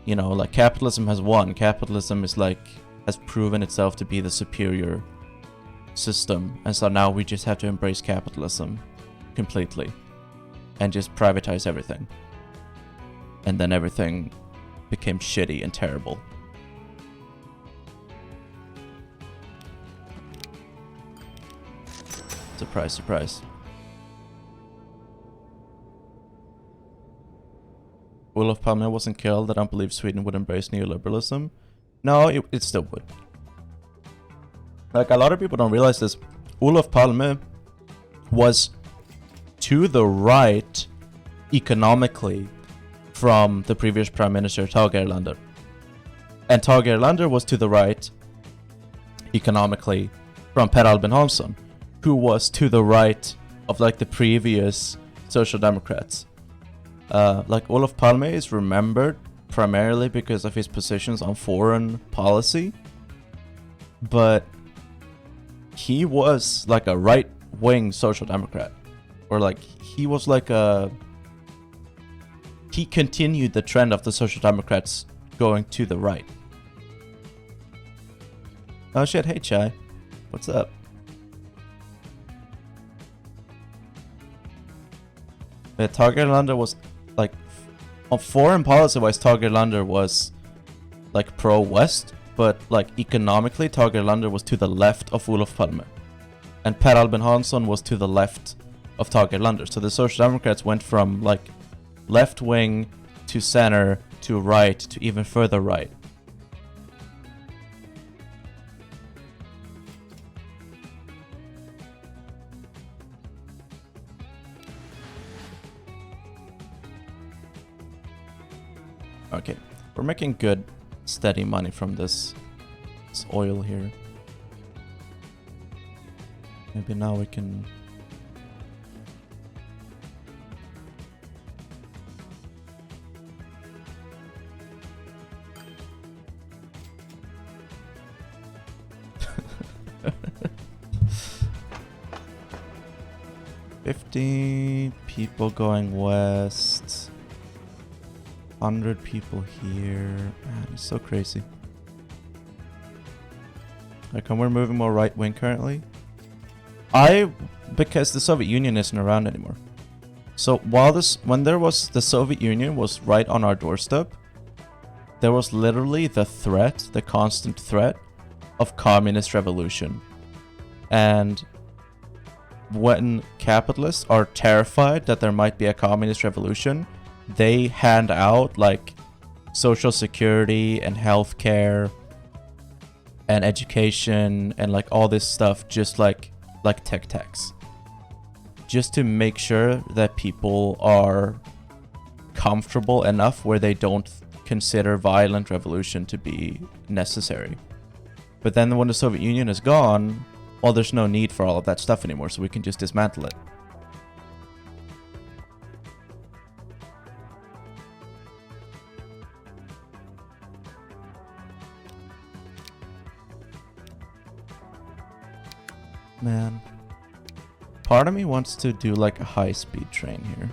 Like capitalism has won, capitalism is like, has proven itself to be the superior system, and so now we just have to embrace capitalism completely and just privatize everything. And then everything became shitty and terrible. Surprise, surprise. Olof Palme wasn't killed. I don't believe Sweden would embrace neoliberalism. No, it still would. Like, a lot of people don't realize this. Olof Palme was to the right economically from the previous Prime Minister Tage Erlander. And Tage Erlander was to the right economically from Per Albin Hansson, who was to the right of like the previous Social Democrats. Like Olof Palme is remembered primarily because of his positions on foreign policy, but he was like a right-wing Social Democrat, or like he was like he continued the trend of the Social Democrats going to the right. Oh shit, hey Chai, what's up? Yeah, Tage Erlander was like, on foreign policy wise, Tage Erlander was like pro-West, but like economically, Tage Erlander was to the left of Olof Palme, and Per Albin Hansson was to the left of Tage Erlander. So the Social Democrats went from like left wing to center to right to even further right. Okay, we're making good, steady money from this oil here. Maybe now we can... $50 people going west. 100 people here. Man, it's so crazy. Like, we're moving more right wing currently. Because the Soviet Union isn't around anymore. So when the Soviet Union was right on our doorstep, there was literally the threat, the constant threat of communist revolution. And when capitalists are terrified that there might be a communist revolution, they hand out like social security and healthcare and education and like all this stuff, just like tech tax, just to make sure that people are comfortable enough where they don't consider violent revolution to be necessary. But then when the Soviet Union is gone, well, there's no need for all of that stuff anymore, so we can just dismantle it. Man, part of me wants to do like a high-speed train here.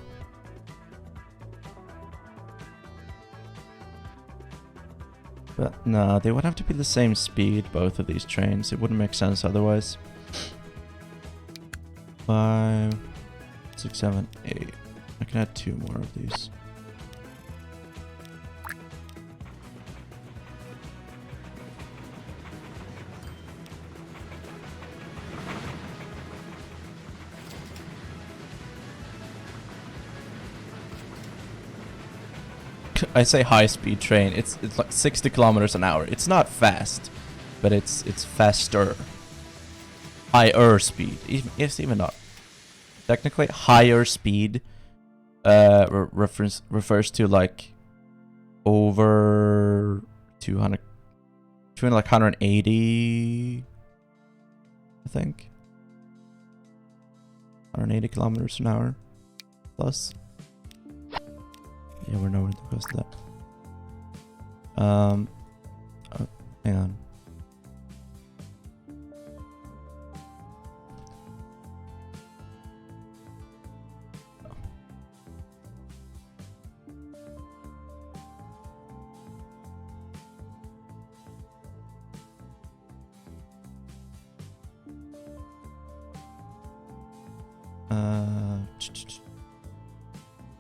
But no, they would have to be the same speed, both of these trains. It wouldn't make sense otherwise. 5, 6, 7, 8. I can add 2 more of these. I say high-speed train. It's like 60 kilometers an hour. It's not fast, but it's faster. Higher speed. It's even not. Technically, higher speed refers to like over 200, between like 180, I think. 180 kilometers an hour plus. Yeah, we're nowhere close to that. Oh, hang on.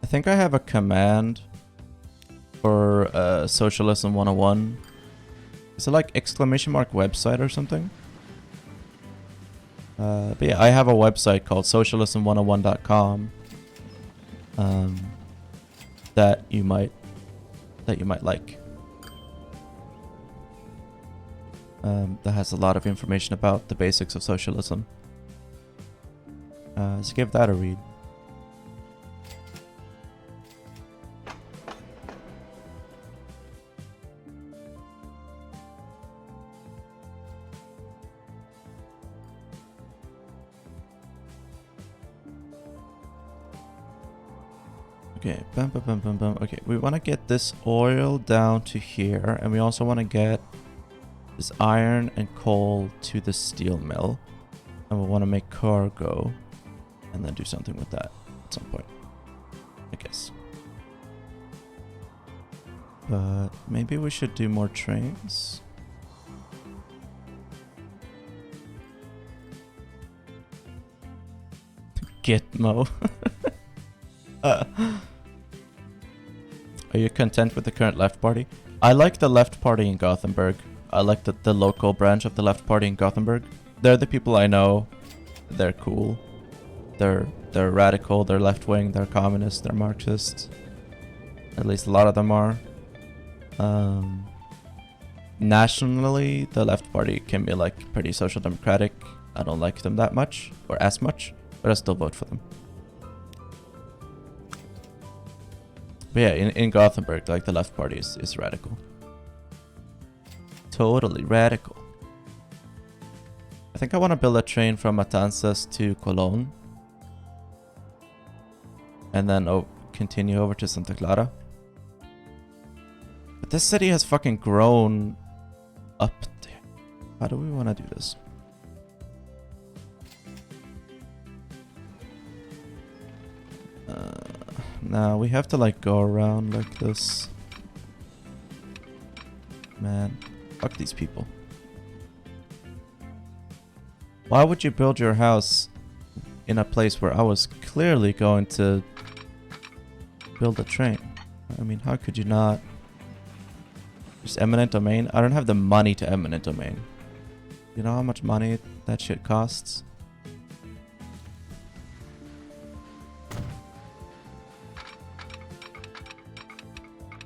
I think I have a command for Socialism 101. Is it like exclamation mark website or something? But yeah, I have a website called socialism101.com that you might like. That has a lot of information about the basics of socialism. So give that a read. Okay, bum, bum, bum, bum, bum. Okay, we want to get this oil down to here, and we also want to get this iron and coal to the steel mill, and we want to make cargo, and then do something with that at some point, I guess. But maybe we should do more trains. Gitmo. Are you content with the current left party? I like the left party in Gothenburg. I like the local branch of the left party in Gothenburg. They're the people I know. They're cool. They're radical, they're left-wing, they're communists, they're Marxists. At least a lot of them are. Nationally, the left party can be like pretty social democratic. I don't like them that much, or as much, but I still vote for them. But yeah, in Gothenburg, like the left party is radical. Totally radical. I think I want to build a train from Matanzas to Cologne. And then continue over to Santa Clara. But this city has fucking grown up there. How do we want to do this? Now we have to like go around like this. Man, fuck these people. Why would you build your house in a place where I was clearly going to build a train? I mean, how could you not? Just eminent domain. I don't have the money to eminent domain. You know how much money that shit costs?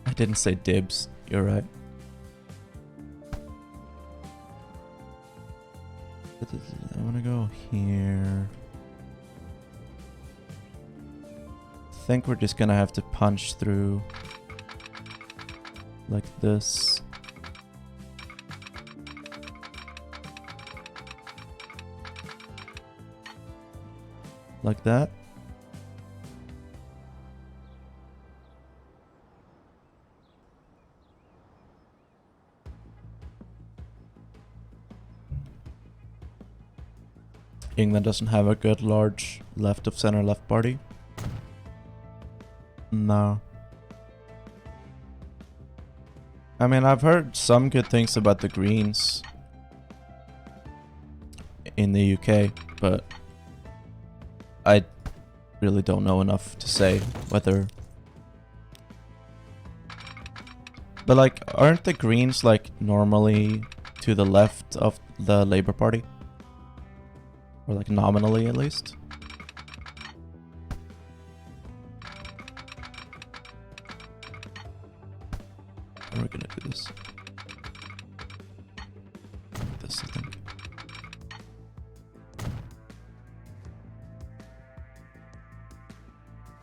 I didn't say dibs. You're right. I want to go here. I think we're just gonna have to punch through like this. Like that. England doesn't have a good large left of center left party. No. I mean, I've heard some good things about the Greens in the UK, but I really don't know enough to say whether... But like, aren't the Greens like normally to the left of the Labour Party? Or like nominally at least? How are we gonna do this? Like this, I think.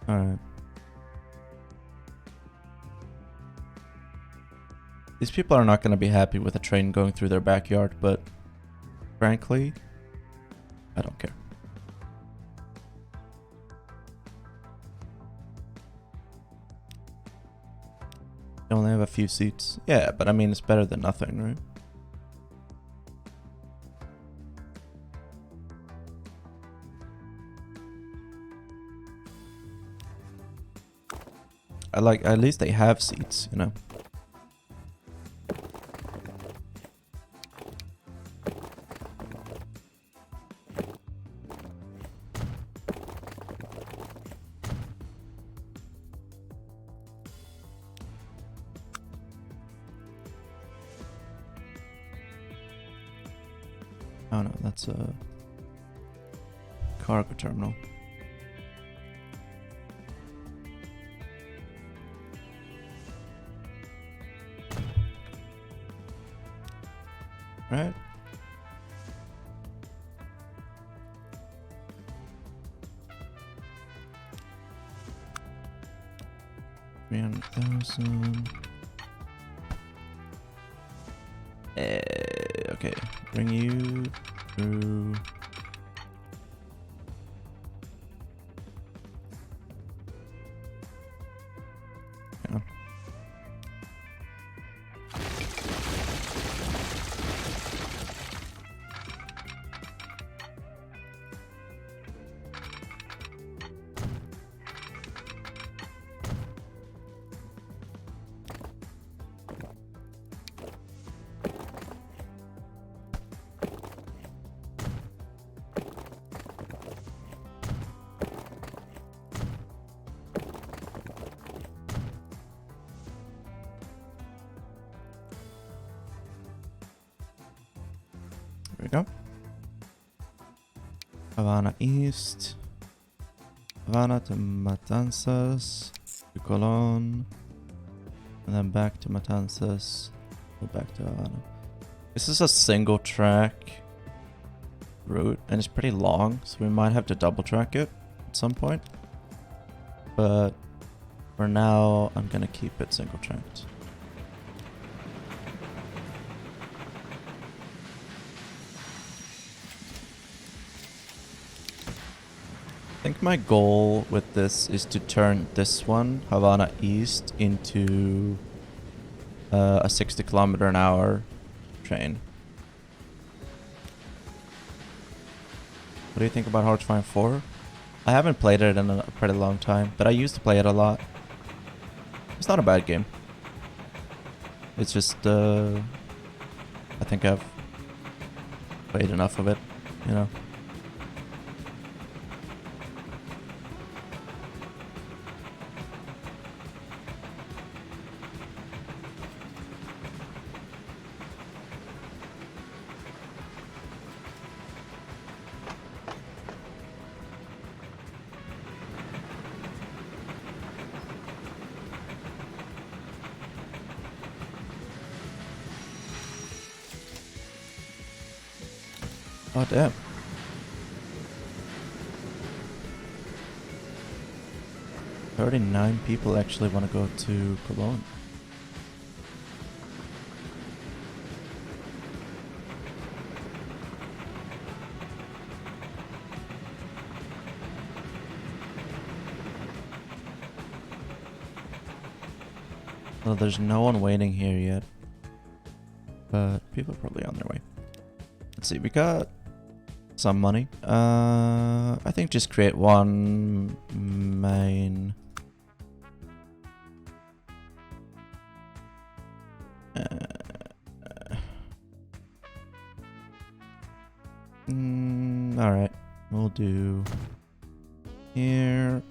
Alright. These people are not gonna be happy with a train going through their backyard, but frankly, I don't care. They only have a few seats. Yeah, but I mean, it's better than nothing, right? I like, at least they have seats, you know? Oh no, that's a cargo terminal. Right? $300,000. Okay, bring you through. Yeah. There we go. Havana East. Havana to Matanzas. To Colon. And then back to Matanzas. Go back to Havana. This is a single track route and it's pretty long, so we might have to double track it at some point. But for now, I'm gonna keep it single tracked. I think my goal with this is to turn this one, Havana East, into a 60km/h train. What do you think about Hearts 4? I haven't played it in a pretty long time, but I used to play it a lot. It's not a bad game. It's just, I think I've played enough of it, you know? Oh, damn. "39 people actually want to go to Cologne." Well, there's no one waiting here yet. But people are probably on their way. Let's see, we got some money. I think just create one main... Alright, we'll do here.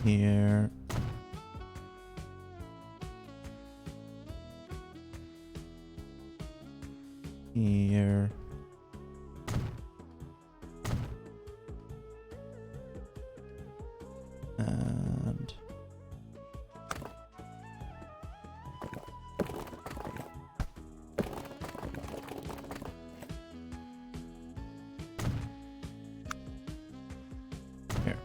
Here. Here. And... here.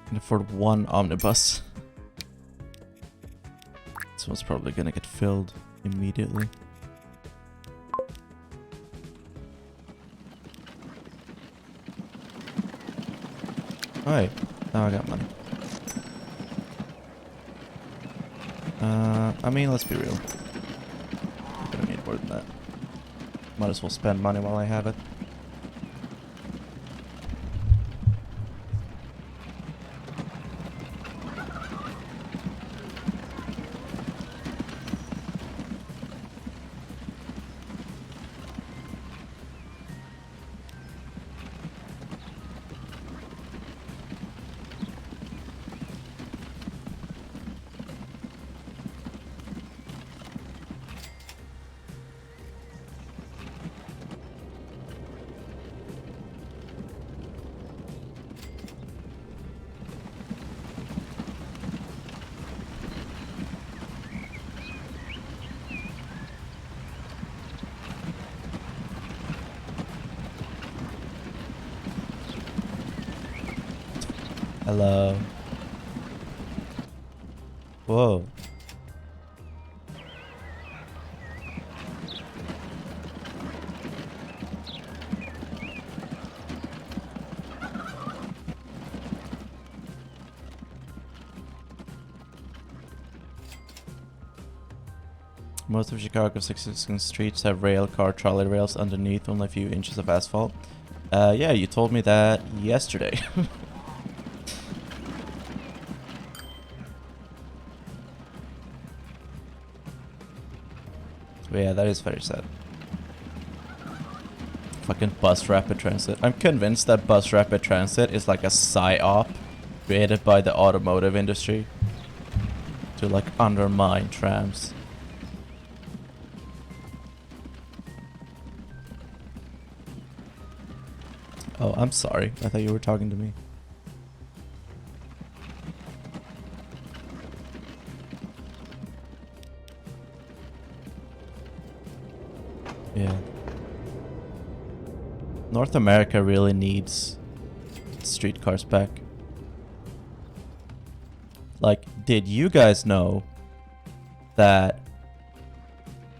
Can afford one omnibus. This one's probably gonna get filled immediately. Alright, now I got money. I mean, let's be real. I'm gonna need more than that. Might as well spend money while I have it. Hello. Whoa. Most of Chicago's existing streets have rail car trolley rails underneath, only a few inches of asphalt. Yeah, you told me that yesterday. But yeah, that is very sad. Fucking bus rapid transit. I'm convinced that bus rapid transit is like a psyop created by the automotive industry to like undermine trams. Oh, I'm sorry. I thought you were talking to me. Yeah. North America really needs streetcars back. Like, did you guys know that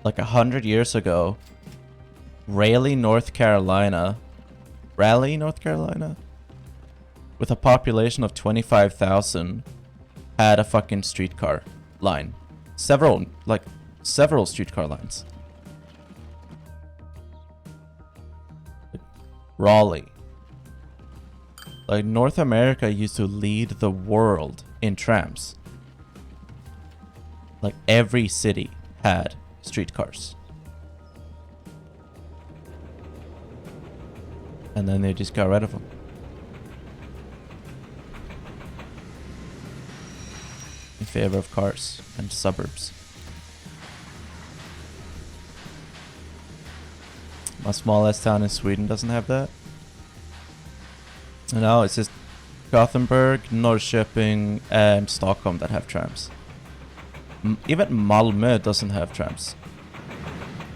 like 100 years ago, Raleigh, North Carolina, with a population of 25,000, had a fucking streetcar line. Several streetcar lines. Raleigh. Like, North America used to lead the world in trams. Like, every city had streetcars. And then they just got rid of them. In favor of cars and suburbs. My smallest town in Sweden doesn't have that. No, it's just Gothenburg, Norrköping, and Stockholm that have trams. Even Malmö doesn't have trams.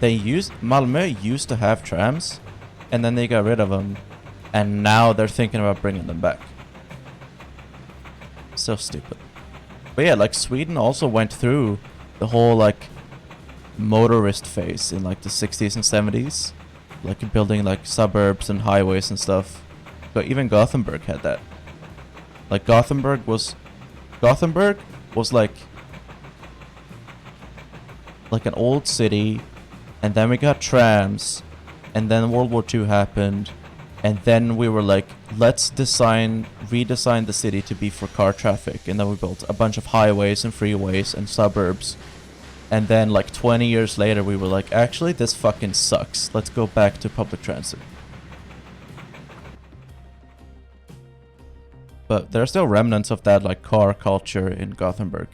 Malmö used to have trams, and then they got rid of them, and now they're thinking about bringing them back. So stupid. But yeah, like, Sweden also went through the whole, like, motorist phase in, like, the 60s and 70s. Like, building, like, suburbs and highways and stuff. But even Gothenburg had that. Like, Gothenburg was like an old city, and then we got trams, and then World War II happened, and then we were like, let's redesign the city to be for car traffic, and then we built a bunch of highways and freeways and suburbs. And then, like, 20 years later, we were like, actually, this fucking sucks. Let's go back to public transit. But there are still remnants of that, like, car culture in Gothenburg.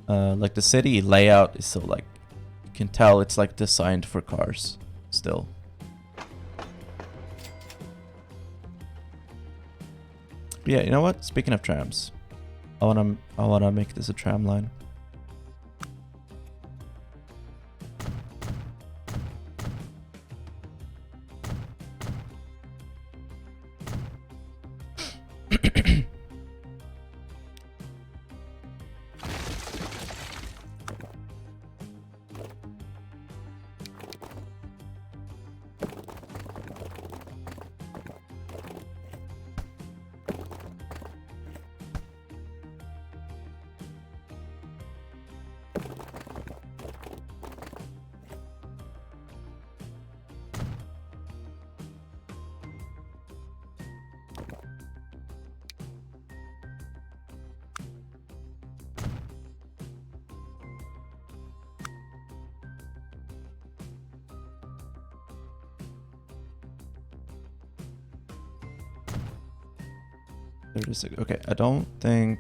Like, the city layout is still, like, you can tell it's, like, designed for cars still. But yeah, you know what? Speaking of trams, I wanna make this a tram line. Okay, I don't think...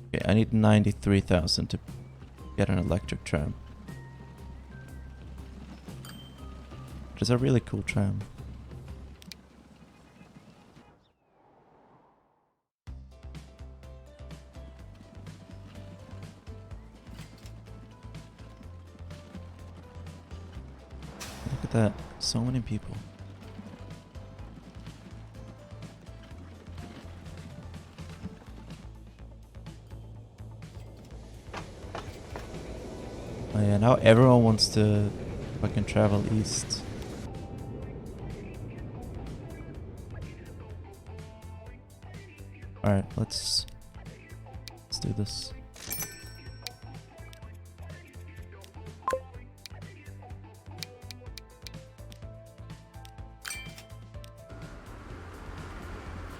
Okay, I need 93,000 to get an electric tram. Which is a really cool tram. Look at that, so many people. Oh yeah, now everyone wants to fucking travel east. Alright, let's do this.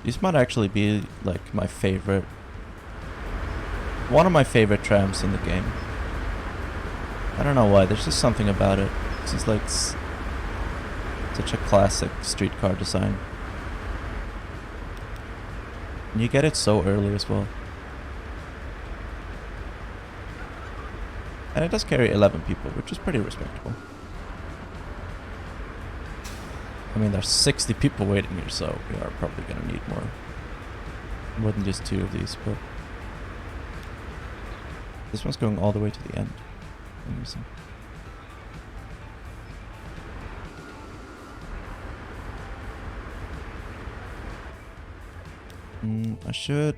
These might actually be like my favorite, one of my favorite trams in the game. I don't know why, there's just something about it. It's just like such a classic streetcar design. And you get it so early as well. And it does carry 11 people, which is pretty respectable. I mean, there's 60 people waiting here, so we are probably gonna need more than just 2 of these, but this one's going all the way to the end. Amazing. I should...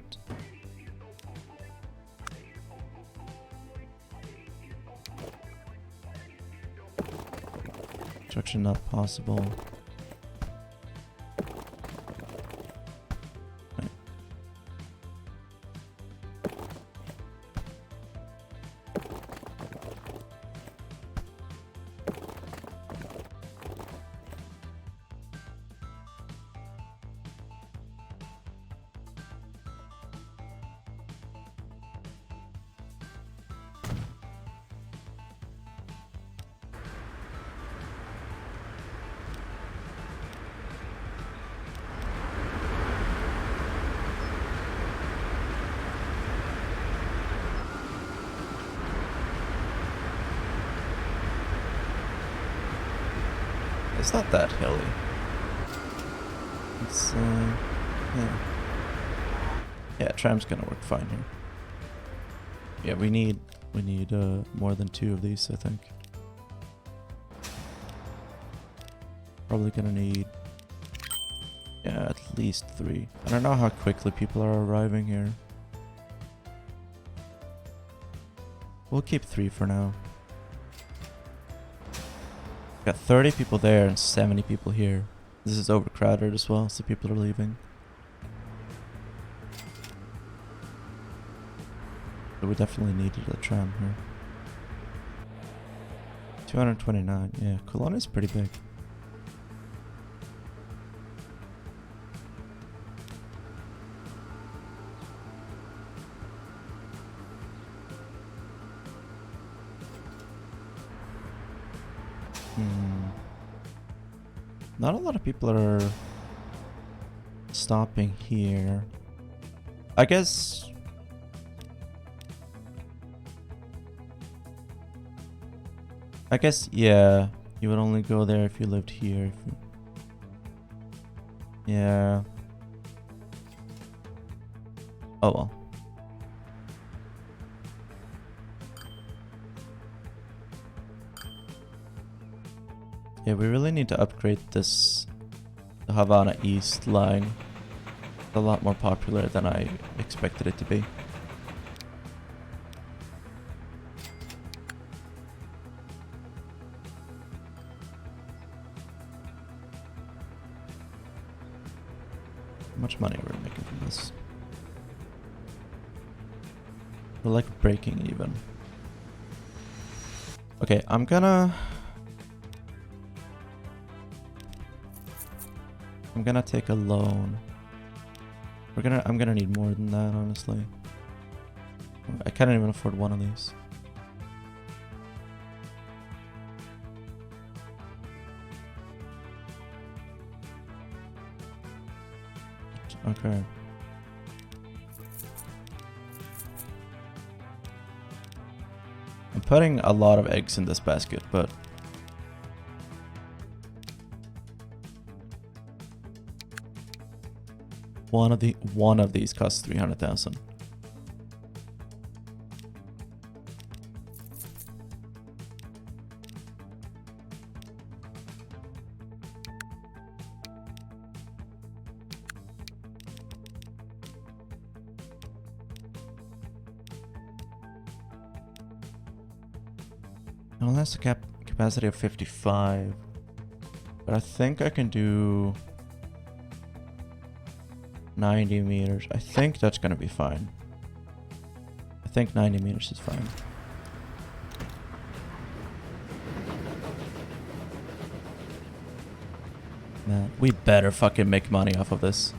Construction not possible. Right. It's not that hilly. It's, yeah. Yeah, tram's gonna work fine here. Yeah, we need more than 2 of these, I think. Probably gonna need, yeah, at least 3. I don't know how quickly people are arriving here. We'll keep 3 for now. Got 30 people there and 70 people here. This is overcrowded as well, so people are leaving. So we definitely needed a tram here. 229, yeah, Cologne is pretty big. Not a lot of people are stopping here. I guess yeah, you would only go there if you lived here. Yeah. Oh well. Yeah, we really need to upgrade this the Havana East line. It's a lot more popular than I expected it to be. How much money are we making from this? We're like breaking even. Okay, I'm gonna take a loan. I'm gonna need more than that, honestly. I can't even afford one of these. Okay. I'm putting a lot of eggs in this basket, but one of these costs 300,000. It only has a capacity of 55, but I think I can do 90 meters. I think that's gonna be fine. I think 90 meters is fine. Man, we better fucking make money off of this.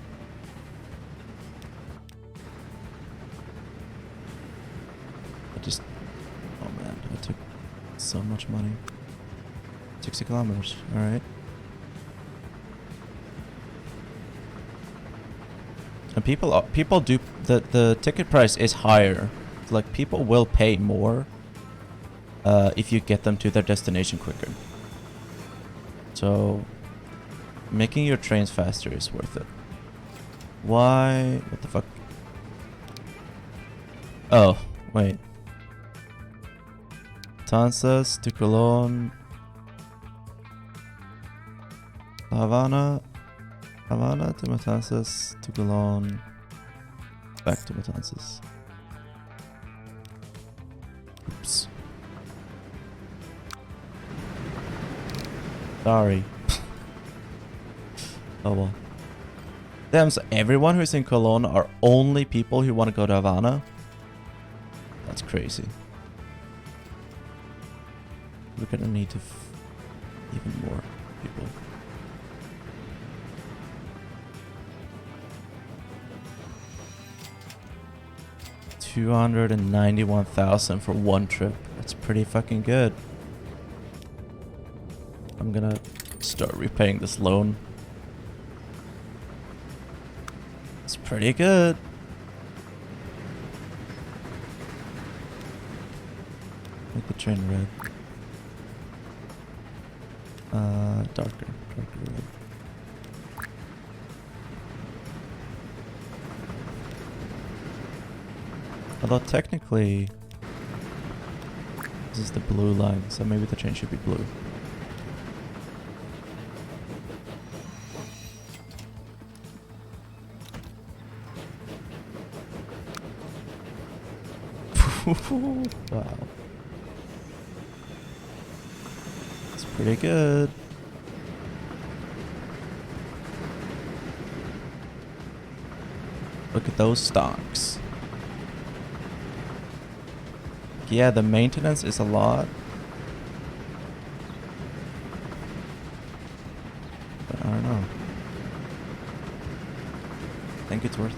Oh man, I took so much money. 60 kilometers, alright. And people do, the ticket price is higher. Like, people will pay more if you get them to their destination quicker. So making your trains faster is worth it. Why? What the fuck? Oh, wait. Matanzas to Cologne. Havana to Matanzas to Cologne. Back to Matanzas. Oops. Sorry. Oh well. Damn, so everyone who's in Cologne are only people who want to go to Havana? That's crazy. We're gonna need to even more people. $291,000 for one trip. That's pretty fucking good. I'm gonna start repaying this loan. It's pretty good. Make the train red. Darker. Although technically, this is the blue line, so maybe the train should be blue. Wow. It's pretty good. Look at those stocks. Yeah, the maintenance is a lot. But I don't know. I think it's worth it.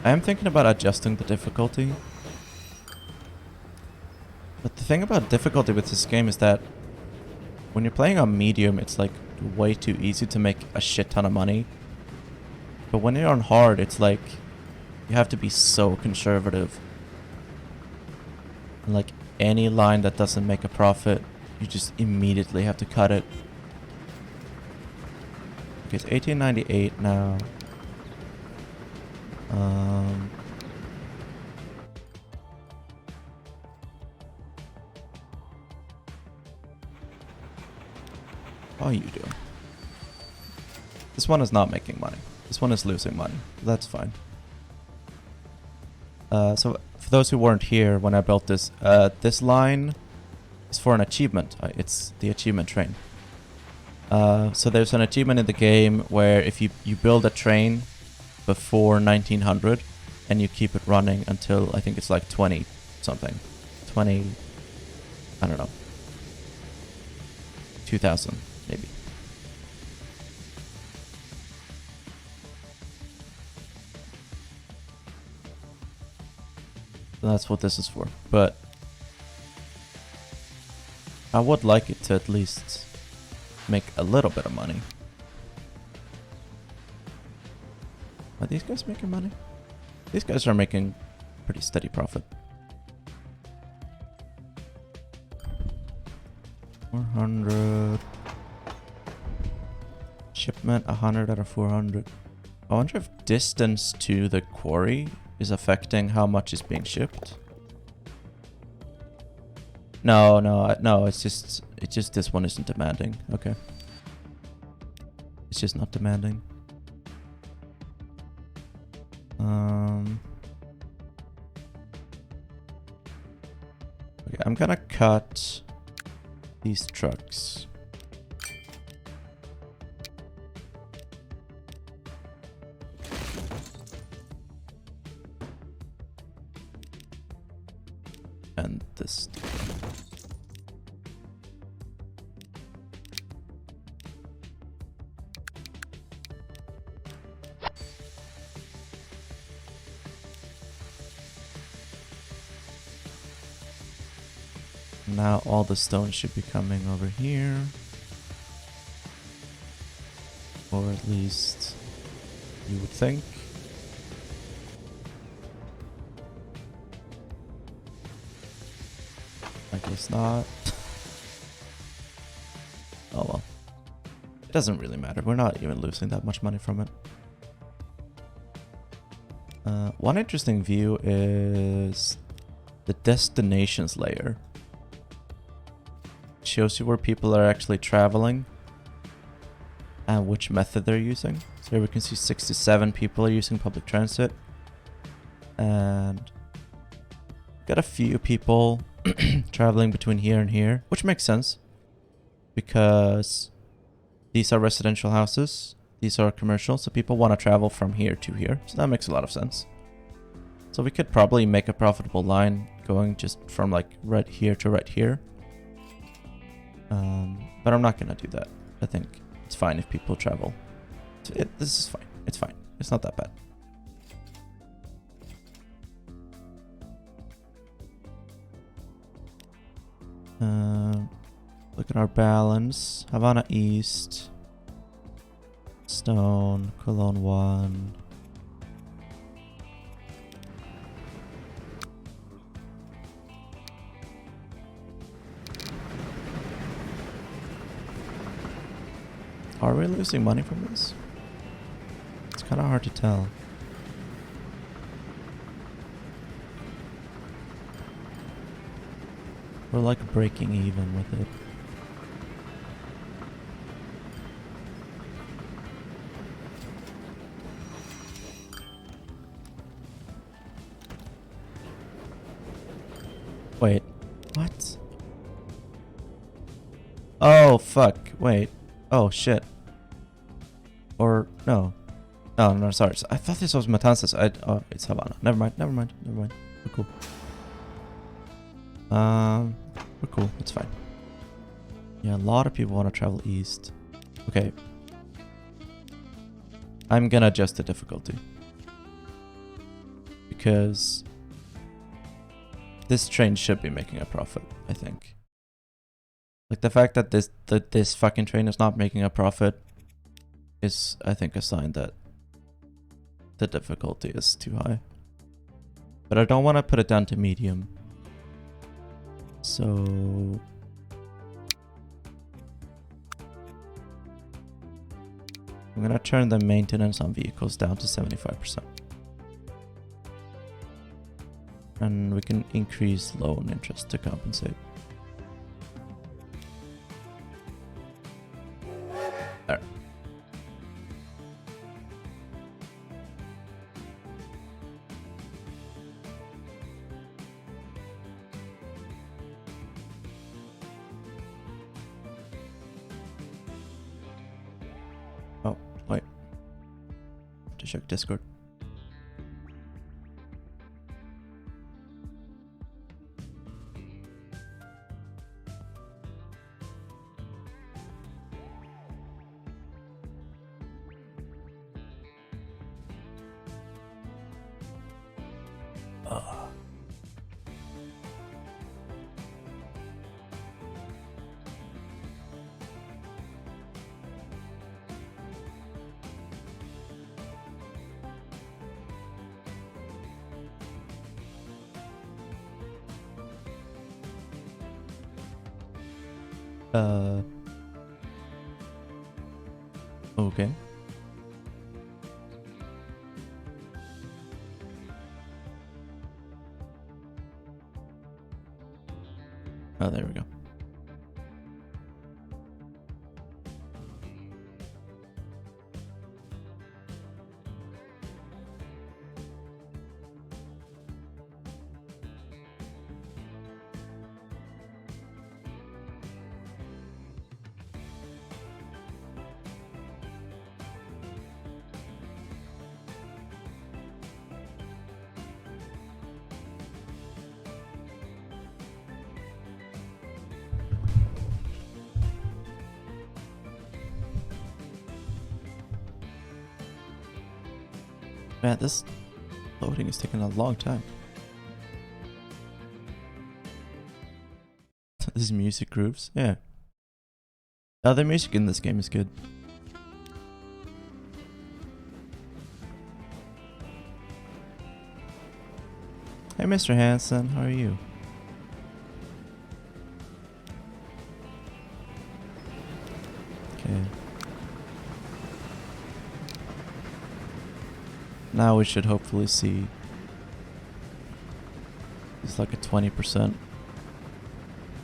I am thinking about adjusting the difficulty. But the thing about difficulty with this game is that when you're playing on medium, it's like way too easy to make a shit ton of money. But when you're on hard, it's like you have to be so conservative. And like any line that doesn't make a profit, you just immediately have to cut it. Okay, it's 1898 now. How are you doing? This one is not making money. This one is losing money. That's fine. So for those who weren't here when I built this, this line is for an achievement. It's the achievement train. So there's an achievement in the game where if you build a train before 1900 and you keep it running until I think it's like 20 something. 20, I don't know. 2000 maybe. So that's what this is for. But I would like it to at least make a little bit of money. Are these guys making money? These guys are making pretty steady profit. 400. Shipment 100 out of 400. I wonder if distance to the quarry is affecting how much is being shipped. No, it's just this one isn't demanding. Okay. It's just not demanding. Okay, I'm gonna cut these trucks. And this. Now all the stones should be coming over here. Or at least you would think. I guess not. Oh well. It doesn't really matter. We're not even losing that much money from it. One interesting view is the destinations layer. It shows you where people are actually traveling and which method they're using. So here we can see 67 people are using public transit. And got a few people traveling between here and here, which makes sense because these are residential houses, these are commercial, so people want to travel from here to here, so that makes a lot of sense. So we could probably make a profitable line going just from like right here to right here, but I'm not gonna do that. I think it's fine if people travel. This is fine. It's fine. It's not that bad. Look at our balance. Havana East. Stone. Cologne 1. Are we losing money from this? It's kind of hard to tell. We're like breaking even with it. Wait, what? Oh, fuck, wait. Oh, shit. Or, no. Oh, no, sorry. I thought this was Matanzas. Oh, it's Havana. Never mind. We're cool. We're cool. It's fine. Yeah, a lot of people want to travel east. Okay. I'm gonna adjust the difficulty. Because this train should be making a profit, I think. Like the fact that this fucking train is not making a profit is, I think, a sign that the difficulty is too high. But I don't want to put it down to medium. So I'm gonna turn the maintenance on vehicles down to 75%. And we can increase loan interest to compensate. There. Oh, wait. To check Discord. Okay. Oh, there we go. Man, this loading is taking a long time. This music grooves, yeah. The music in this game is good. Hey, Mr. Hanson, how are you? Okay. Now we should hopefully see it's like a 20%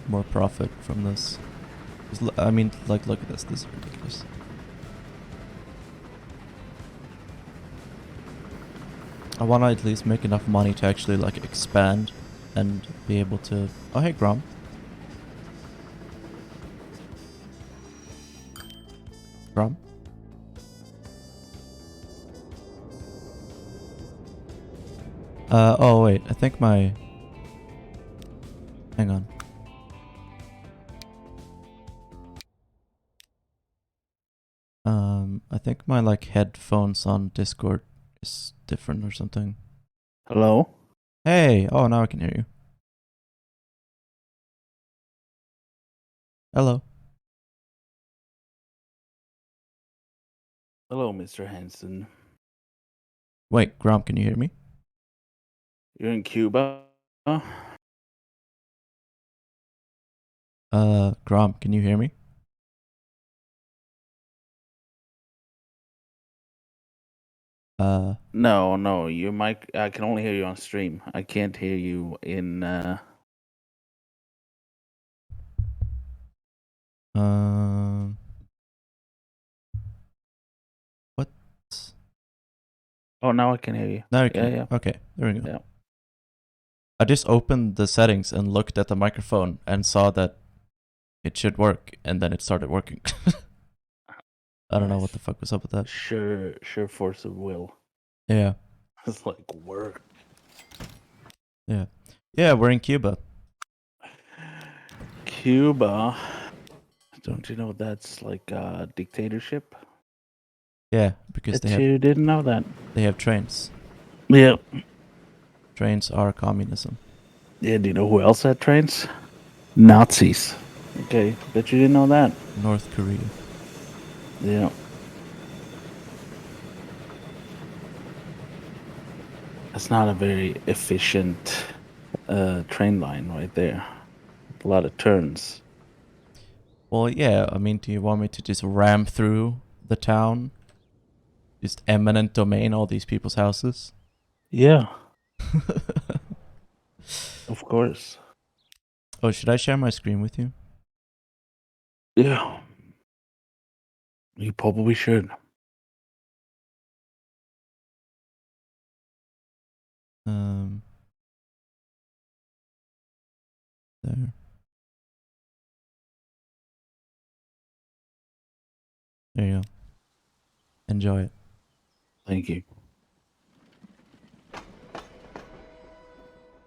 more profit from this. I mean, like, look at this. This is ridiculous. I want to at least make enough money to actually like expand and be able to... Oh, hey, Grom. Grom? Oh wait, I think my... Hang on. I think my like headphones on Discord is different or something. Hello? Hey! Oh, now I can hear you. Hello. Hello, Mr. Hanson. Wait, Grom, can you hear me? You're in Cuba? Grom, can you hear me? No, your mic. I can only hear you on stream. I can't hear you in. What? Oh, now I can hear you. Now you Yeah, can. yeah, Okay, there we go. yeah. I just opened the settings and looked at the microphone and saw that it should work, and then it started working. I don't know what Nice. the fuck was up with that. Sure force of will. Yeah, It's like work. yeah, we're in Cuba. Cuba. Don't you know that's like a dictatorship? Yeah, because Bet you didn't know that. they have trains. Yeah. Trains are communism. Yeah, do you know who else had trains? Nazis. Okay, bet you didn't know that. North Korea. Yeah. That's not a very efficient train line right there. A lot of turns. Well, yeah. I mean, do you want me to just ram through the town, just eminent domain all these people's houses? Yeah, of course. Oh, should I share my screen with you? Yeah. You probably should. Um, there. There you go. Enjoy it. Thank you.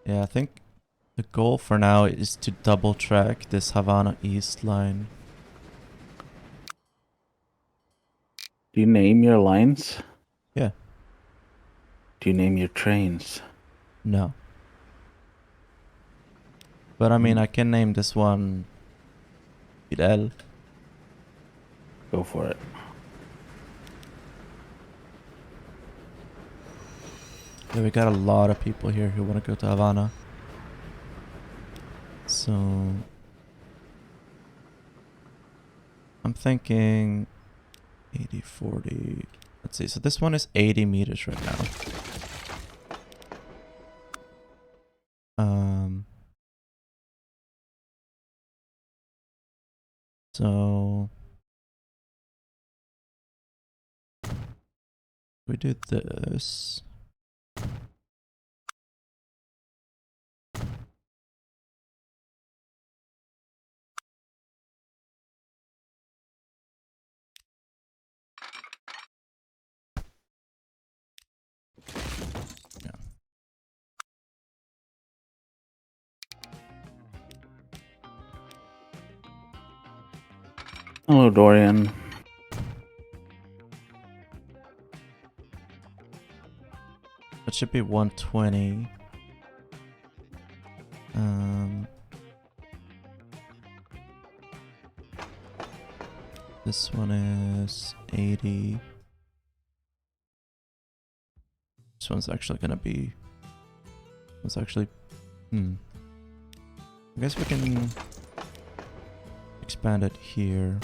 Yeah, I think the goal for now is to double track this Havana East line. Do you name your lines? Yeah. Do you name your trains? No. But I mean, I can name this one Fidel. Go for it. Yeah, we got a lot of people here who want to go to Havana. So I'm thinking 80, 40. Let's see. So this one is 80 meters right now. So we do this. Yeah. Hello, Dorian. That should be 120. This one is 80. This one's actually gonna be. It's actually. I guess we can expand it here.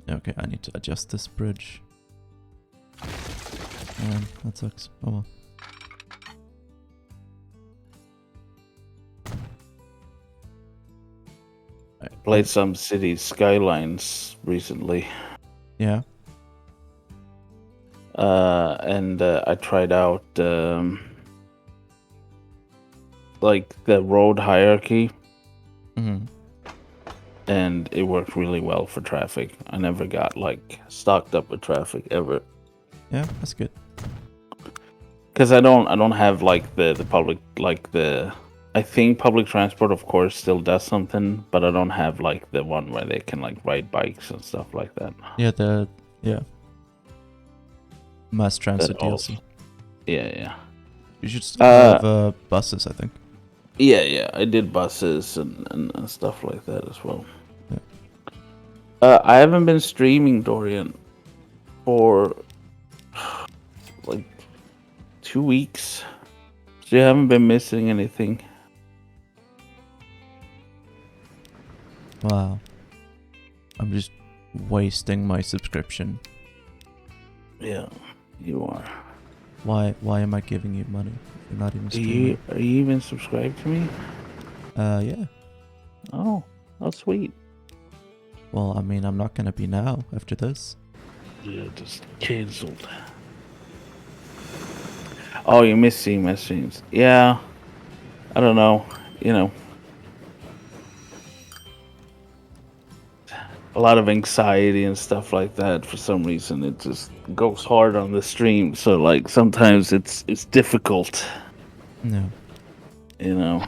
Okay, I need to adjust this bridge. Man, that sucks. Oh well. Played some City Skylines recently. Yeah. And I tried out like the road hierarchy, and it worked really well for traffic. I never got like stocked up with traffic ever. Yeah, that's good. Because I don't have like the public, like the, I think public transport of course still does something, but I don't have like the one where they can like ride bikes and stuff like that. Yeah. Mass transit DLC. Yeah. You should still have buses, I think. Yeah. I did buses and stuff like that as well. Yeah. I haven't been streaming, Dorian, for like 2 weeks. So you haven't been missing anything. Wow. I'm just wasting my subscription. Yeah, you are. Why am I giving you money if you're not even streaming? Are you even subscribed to me? Yeah. Oh, sweet. Well, I mean, I'm not gonna be now after this. Yeah, just cancelled. Oh, you miss seeing my streams. Yeah, I don't know. You know, a lot of anxiety and stuff like that. For some reason, it just goes hard on the stream. So like sometimes it's difficult. No. You know.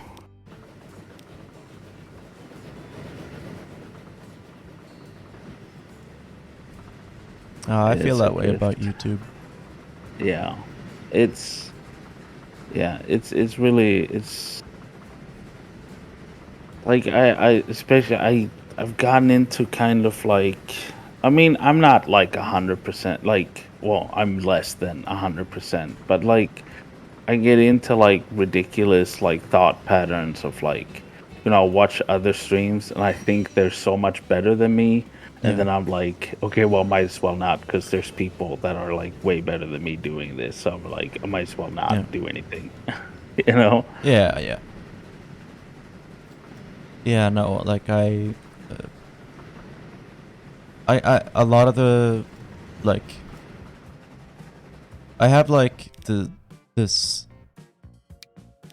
I feel It's a that way about gift. YouTube. Yeah, it's it's really it's like I especially I've gotten into kind of like, I mean, I'm not like 100% like, well, I'm less than 100%, but like I get into like ridiculous like thought patterns of like, I'll watch other streams and I think they're so much better than me. And Yeah. then I'm like, okay, well, might as well not, because there's people that are like way better than me doing this. So I'm like, I might as well not Yeah. do anything, you know? Yeah. Yeah. Yeah. No. Like a lot of the like I have like this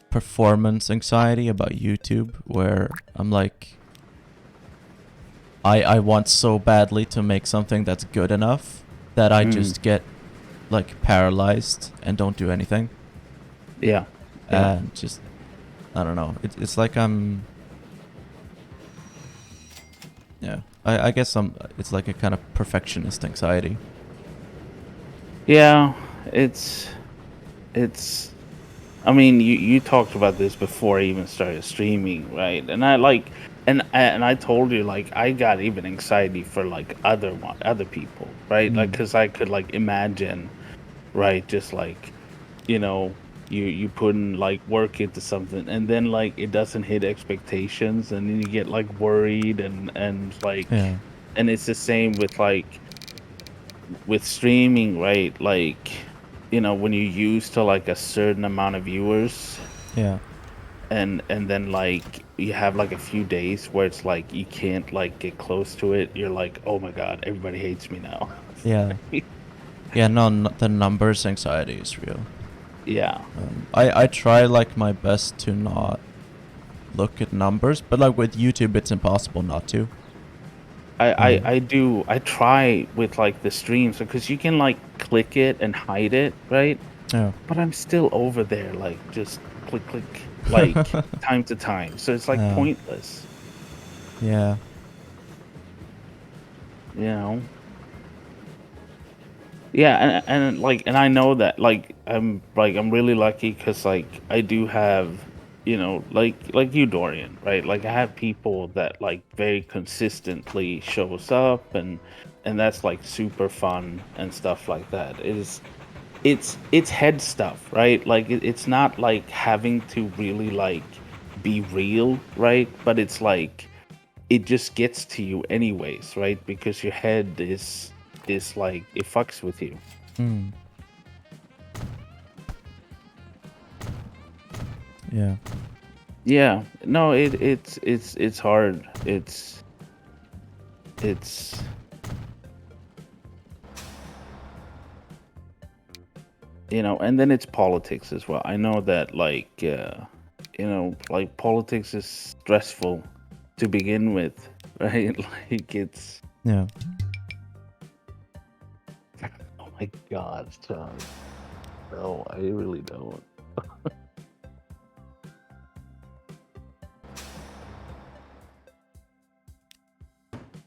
performance anxiety about YouTube where I'm like I want so badly to make something that's good enough that I Mm, just get like paralyzed and don't do anything. yeah, yeah. And just I don't know. It's like I'm yeah. I guess it's like a kind of perfectionist anxiety. Yeah, it's it's I mean, you talked about this before I even started streaming, right? And I like, and I told you like I got even anxiety for like other people, right? Like, Mm. because I could like imagine, right? Just like, you put in like work into something, and then like it doesn't hit expectations, and then you get like worried and like, Yeah. and it's the same with like with streaming, right? Like, when you used to like a certain amount of viewers, Yeah. and then like you have like a few days where it's like you can't like get close to it, you're like, oh my god, everybody hates me now. Yeah. Yeah. No, the numbers anxiety is real. Yeah. I try like my best to not look at numbers, but like with YouTube, it's impossible not to. I try with like the streams because you can like click it and hide it, right? Yeah. But I'm still over there like just click click like time to time, so it's like Yeah. pointless, Yeah. you know. Yeah, and like, and I know that I'm really lucky because like I do have, like you, Dorian, right? Like I have people that like very consistently shows up, and that's like super fun and stuff like that. It's head stuff, right? Like it's not like having to really like be real, right? But it's like it just gets to you anyways, right? Because your head is like it fucks with you. Mm. Yeah. Yeah. No, it's hard. It's and then it's politics as well. I know that like like politics is stressful to begin with, right? Like it's Yeah. oh my god, John. No, I really don't.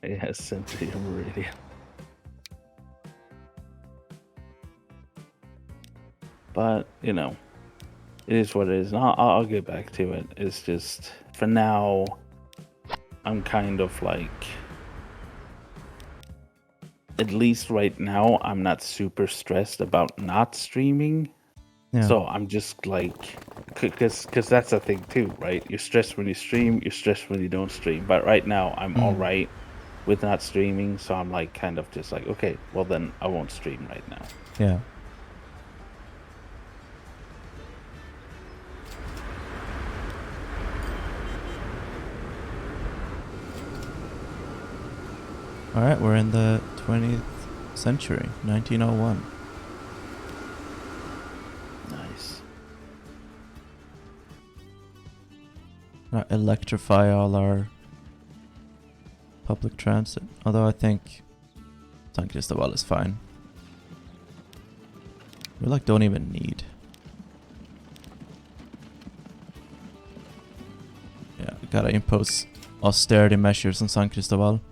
Yeah, Century Meridian. But it is what it is. And I'll get back to it. It's just for now, I'm kind of like, at least right now, I'm not super stressed about not streaming. Yeah. So I'm just like, because that's the thing too, right? You're stressed when you stream, you're stressed when you don't stream. But right now, I'm all right with not streaming, so I'm like kind of just like, okay, well then I won't stream right now. Yeah. All right, we're in the 20th century, 1901. Nice. Electrify all our public transit. Although I think San Cristobal is fine. We like don't even need. Yeah, we gotta impose austerity measures on San Cristobal.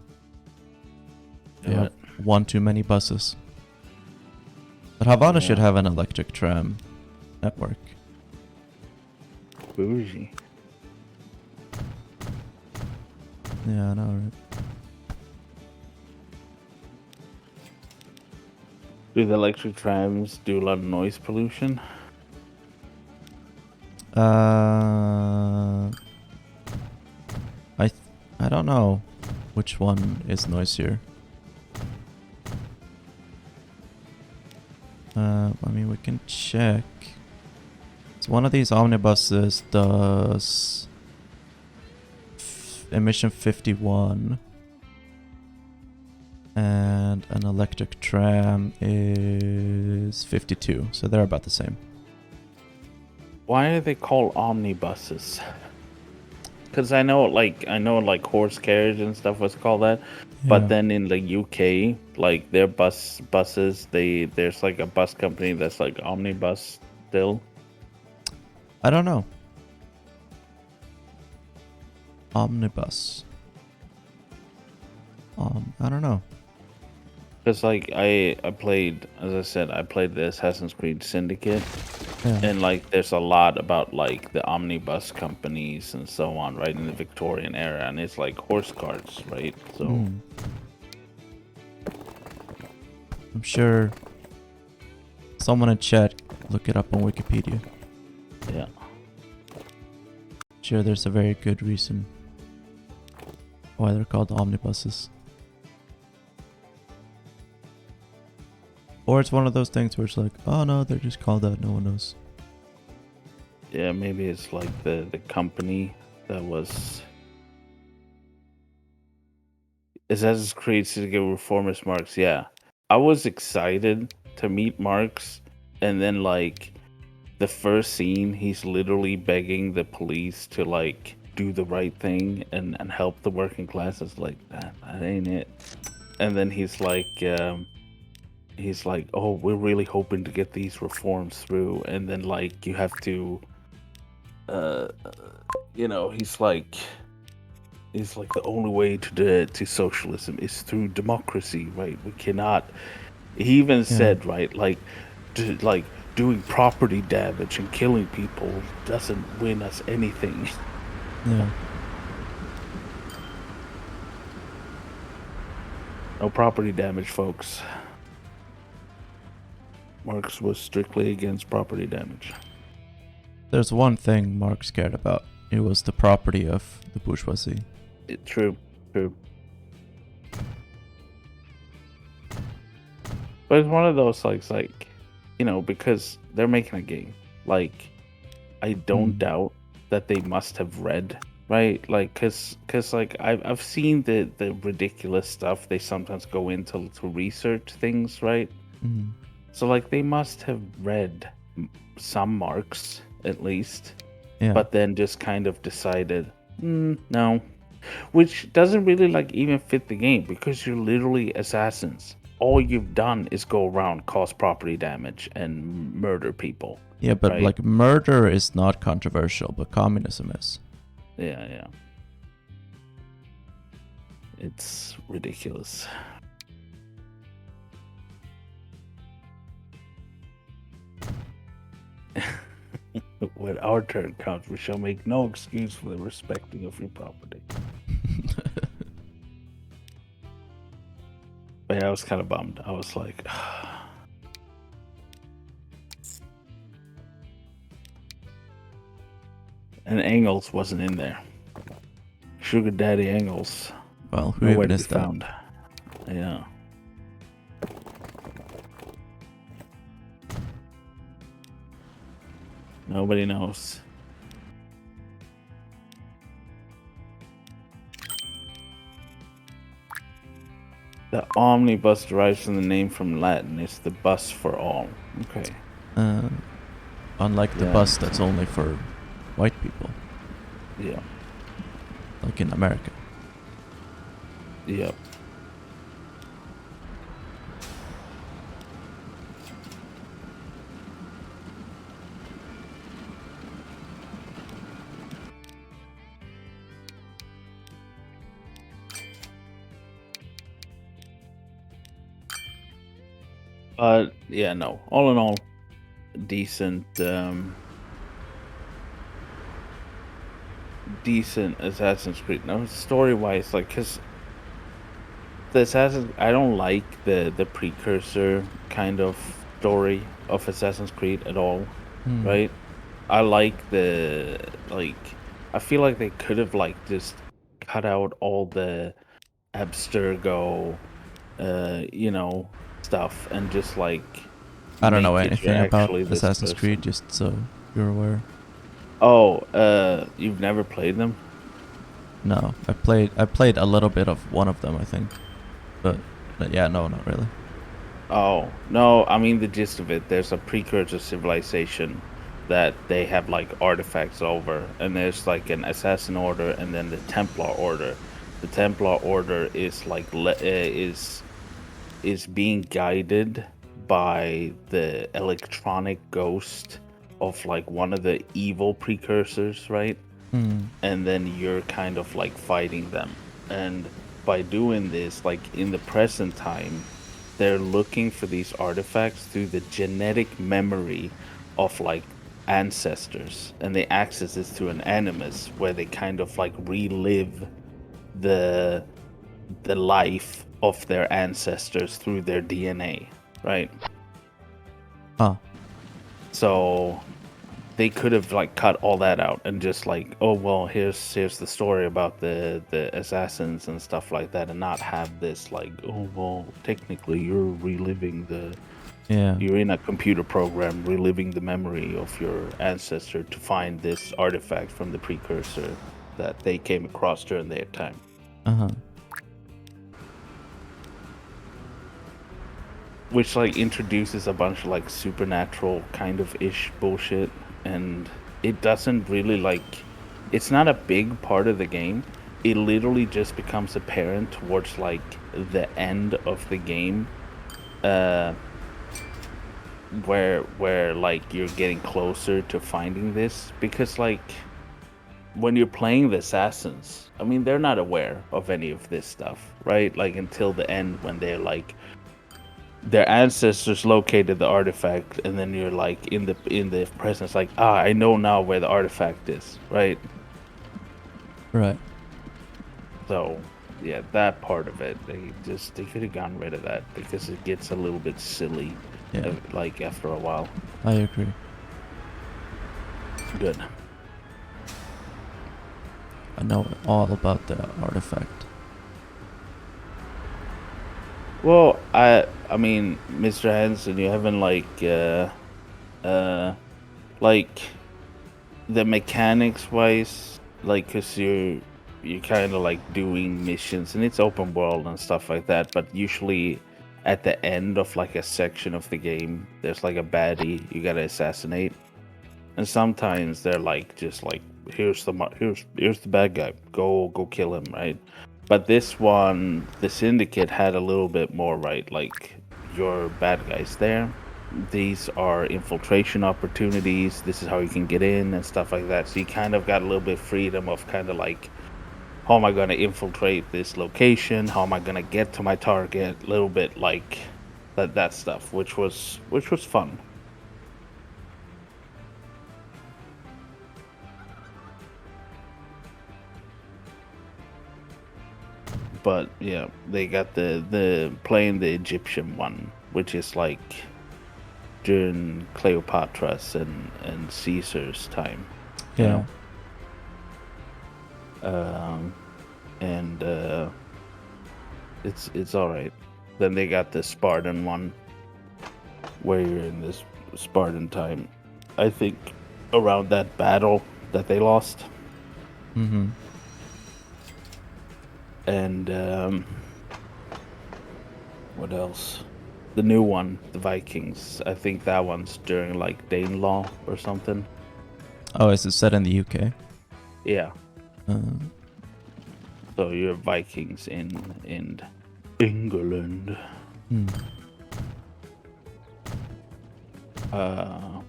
We have one too many buses. But Havana should have an electric tram network. Bougie. Yeah, I know, right? Do the electric trams do a lot of noise pollution? I don't know which one is noisier. I mean, we can check. So one of these omnibuses does emission 51. And an electric tram is 52. So they're about the same. Why are they called omnibuses? Because I know like horse carriage and stuff was called that, but then in the UK, like their buses, there's like a bus company that's like omnibus still. I don't know. Omnibus. I don't know. Because like I played, as I said, I played the Assassin's Creed Syndicate, and like there's a lot about like the omnibus companies and so on, right, in the Victorian era, and it's like horse carts, right? So I'm sure someone in chat look it up on Wikipedia. Yeah. Sure, there's a very good reason why they're called omnibuses. Or it's one of those things where it's like, oh no, they're just called that, no one knows. Yeah, maybe it's like the company that was Assassin's Creed Syndicate Reformers Marx. Yeah, I was excited to meet Marx, and then like the first scene, he's literally begging the police to like do the right thing and help the working classes. Like that ain't it. And then he's like, oh, we're really hoping to get these reforms through, and then like you have to, he's like the only way to socialism is through democracy, right? We cannot. He even said, right, like doing property damage and killing people doesn't win us anything. Yeah. No property damage, folks. Marx was strictly against property damage. There's one thing Marx cared about. It was the property of the bourgeoisie. True. But it's one of those like, because they're making a game. Like, I don't doubt that they must have read, right? Like, cause like I've seen the ridiculous stuff they sometimes go into to research things, right? So like they must have read some Marx at least, but then just kind of decided, no, which doesn't really like even fit the game because you're literally assassins. All you've done is go around, cause property damage, and murder people. Yeah, but right? like murder is not controversial, but communism is. Yeah. It's ridiculous. When our turn comes, we shall make no excuse for the respecting of your property. But yeah, I was kind of bummed. I was like, And Engels wasn't in there. Sugar Daddy Engels. Well, who Nowhere even to is be that? found. Yeah. Nobody knows. The omnibus derives from the name from Latin. It's the bus for all. Okay. Unlike the Yeah. bus that's only for white people, Yeah. like in America. Yep. But yeah, no. All in all, decent decent Assassin's Creed. Now story wise, like, cause the Assassin's, I don't like the precursor kind of story of Assassin's Creed at all, right? I like the, like, I feel like they could have like just cut out all the Abstergo, you know, stuff and just like I don't know make it you're anything about actually this Assassin's person. Creed, just so you're aware. Oh, you've never played them? No, I played a little bit of one of them, I think, but yeah, no, not really. Oh, no, I mean the gist of it. There's a precursor civilization that they have like artifacts over, and there's like an assassin order and then the Templar order. The Templar order is like is being guided by the electronic ghost of like one of the evil precursors, right? And then you're kind of like fighting them. And by doing this, like in the present time, they're looking for these artifacts through the genetic memory of like ancestors, and they access this through an animus where they kind of like relive the life of their ancestors through their DNA, right? Ah, So they could have like cut all that out and just like, oh well, here's the story about the assassins and stuff like that, and not have this like, oh well, technically you're reliving the, yeah. you're in a computer program reliving the memory of your ancestor to find this artifact from the precursor that they came across during their time. Uh-huh. Which like introduces a bunch of like supernatural kind of ish bullshit, and it doesn't really like, it's not a big part of the game. It literally just becomes apparent towards like the end of the game, where like you're getting closer to finding this, because like when you're playing the assassins, I mean, they're not aware of any of this stuff, right? Like until the end when they're like, their ancestors located the artifact, and then you're like in the presence, like, I know now where the artifact is, right? Right. So yeah, that part of it, they could have gotten rid of that because it gets a little bit silly, Yeah, like after a while. I agree. Good. I know all about the artifact. Well, I mean, Mr. Hansen, you haven't like the mechanics wise, like, cause you're kind of like doing missions and it's open world and stuff like that, but usually at the end of like a section of the game, there's like a baddie you gotta assassinate, and sometimes they're like just like, here's the bad guy, go kill him, right? But this one, the syndicate had a little bit more, right? Like, your bad guys there, these are infiltration opportunities, this is how you can get in and stuff like that, so you kind of got a little bit freedom of kind of like, how am I going to infiltrate this location, how am I going to get to my target, a little bit like that stuff, which was fun. But yeah, they got the playing the Egyptian one, which is like during Cleopatra's and Caesar's time. You Yeah. know? And it's all right. Then they got the Spartan one, where you're in this Spartan time. I think around that battle that they lost. Mm-hmm. And what else? The new one, the Vikings. I think that one's during like Danelaw or something. Oh, is it set in the UK? Yeah. Uh, So you're Vikings in England. hmm. Uh,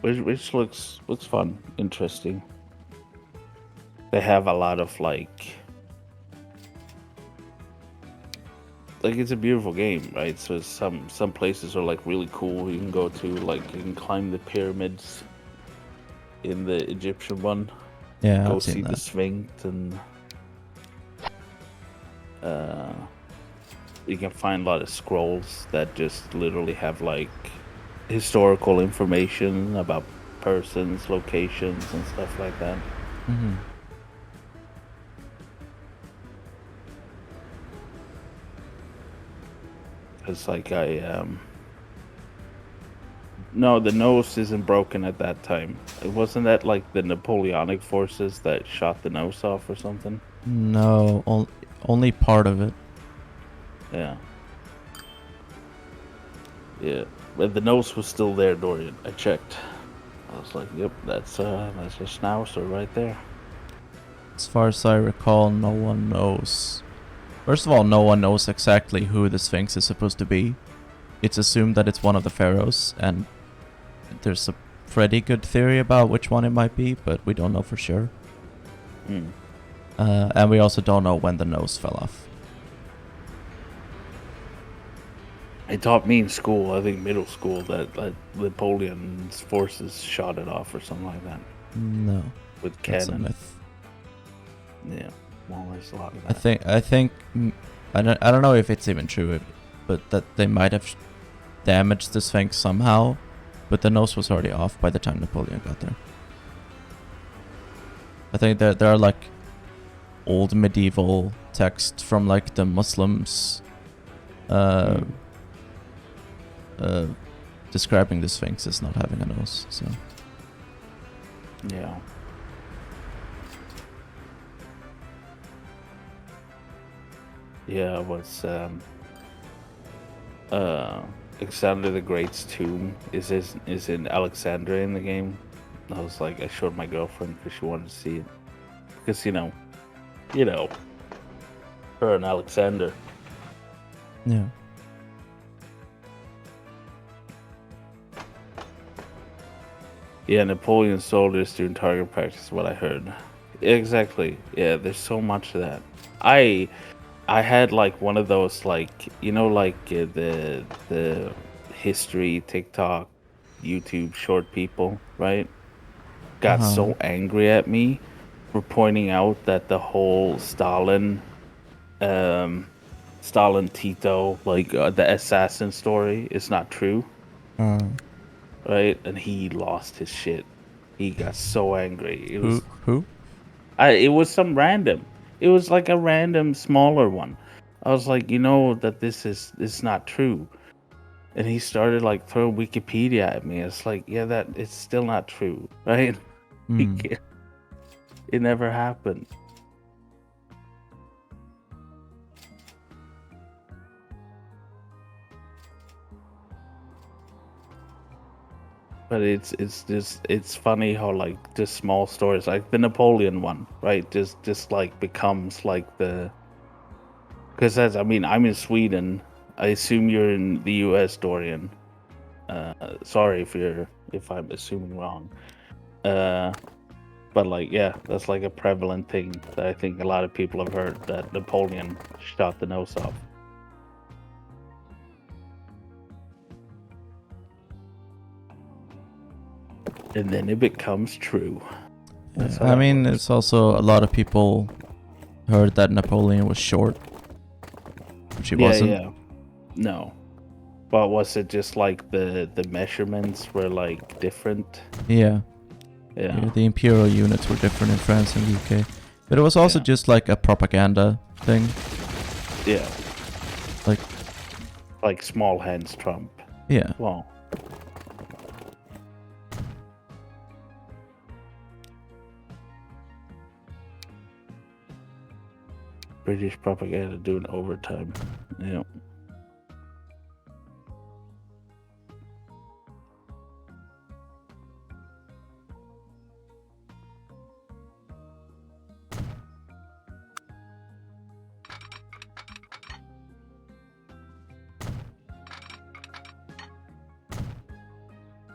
which looks fun, interesting. They have a lot of like it's a beautiful game, right? So some places are like really cool. You can go to like you can climb the pyramids in the Egyptian one. Yeah, Go I've see seen the that. Sphinx, and you can find a lot of scrolls that just literally have like historical information about persons, locations, and stuff like that. Mm-hmm. It's like no, the nose isn't broken at that time. It wasn't that like the Napoleonic forces that shot the nose off or something. No, only part of it. Yeah. Yeah. But the nose was still there, Dorian. I checked. I was like, yep, that's a schnauzer right there. As far as I recall, no one knows. First of all, no one knows exactly who the Sphinx is supposed to be. It's assumed that it's one of the pharaohs, and there's a pretty good theory about which one it might be, but we don't know for sure. Mm. And we also don't know when the nose fell off. They taught me in school, I think middle school, that Napoleon's forces shot it off or something like that No, with that's a cannon. myth. Yeah, well, there's a lot of that. I think I don't know if it's even true, but that they might have damaged the Sphinx somehow, but the nose was already off by the time Napoleon got there. I think there are like old medieval texts from like the Muslims describing the Sphinx as not having a nose. So Yeah. Yeah, what's Alexander the Great's tomb is in Alexandria in the game. I was like, I showed my girlfriend because she wanted to see it, because you know, her and Alexander. yeah. Yeah, Napoleon soldiers during target practice is what I heard. Exactly. Yeah, there's so much of that. I had like one of those like the history TikTok, YouTube short people, right? Got so angry at me for pointing out that the whole Stalin Tito the assassin story is not true, right? And he lost his shit. He got so angry. Who? It was some random. It was like a random smaller one. I was like, that this is not true. And he started like throwing Wikipedia at me. It's like, yeah, that it's still not true, right? It never happened. But it's funny how like just small stories like the Napoleon one, right? Just like becomes like because I'm in Sweden. I assume you're in the U.S., Dorian. Sorry if I'm assuming wrong. But like, yeah, that's like a prevalent thing that I think a lot of people have heard, that Napoleon shot the nose off. And then it becomes true. That's how I that mean, works. it's also a lot of people heard that Napoleon was short, which he wasn't. Yeah. No. But was it just like the measurements were like different? Yeah. Yeah. The imperial units were different in France and UK. But it was also just like a propaganda thing. Yeah. Like small hands Trump. Yeah. Wow. British propaganda doing overtime. Yeah.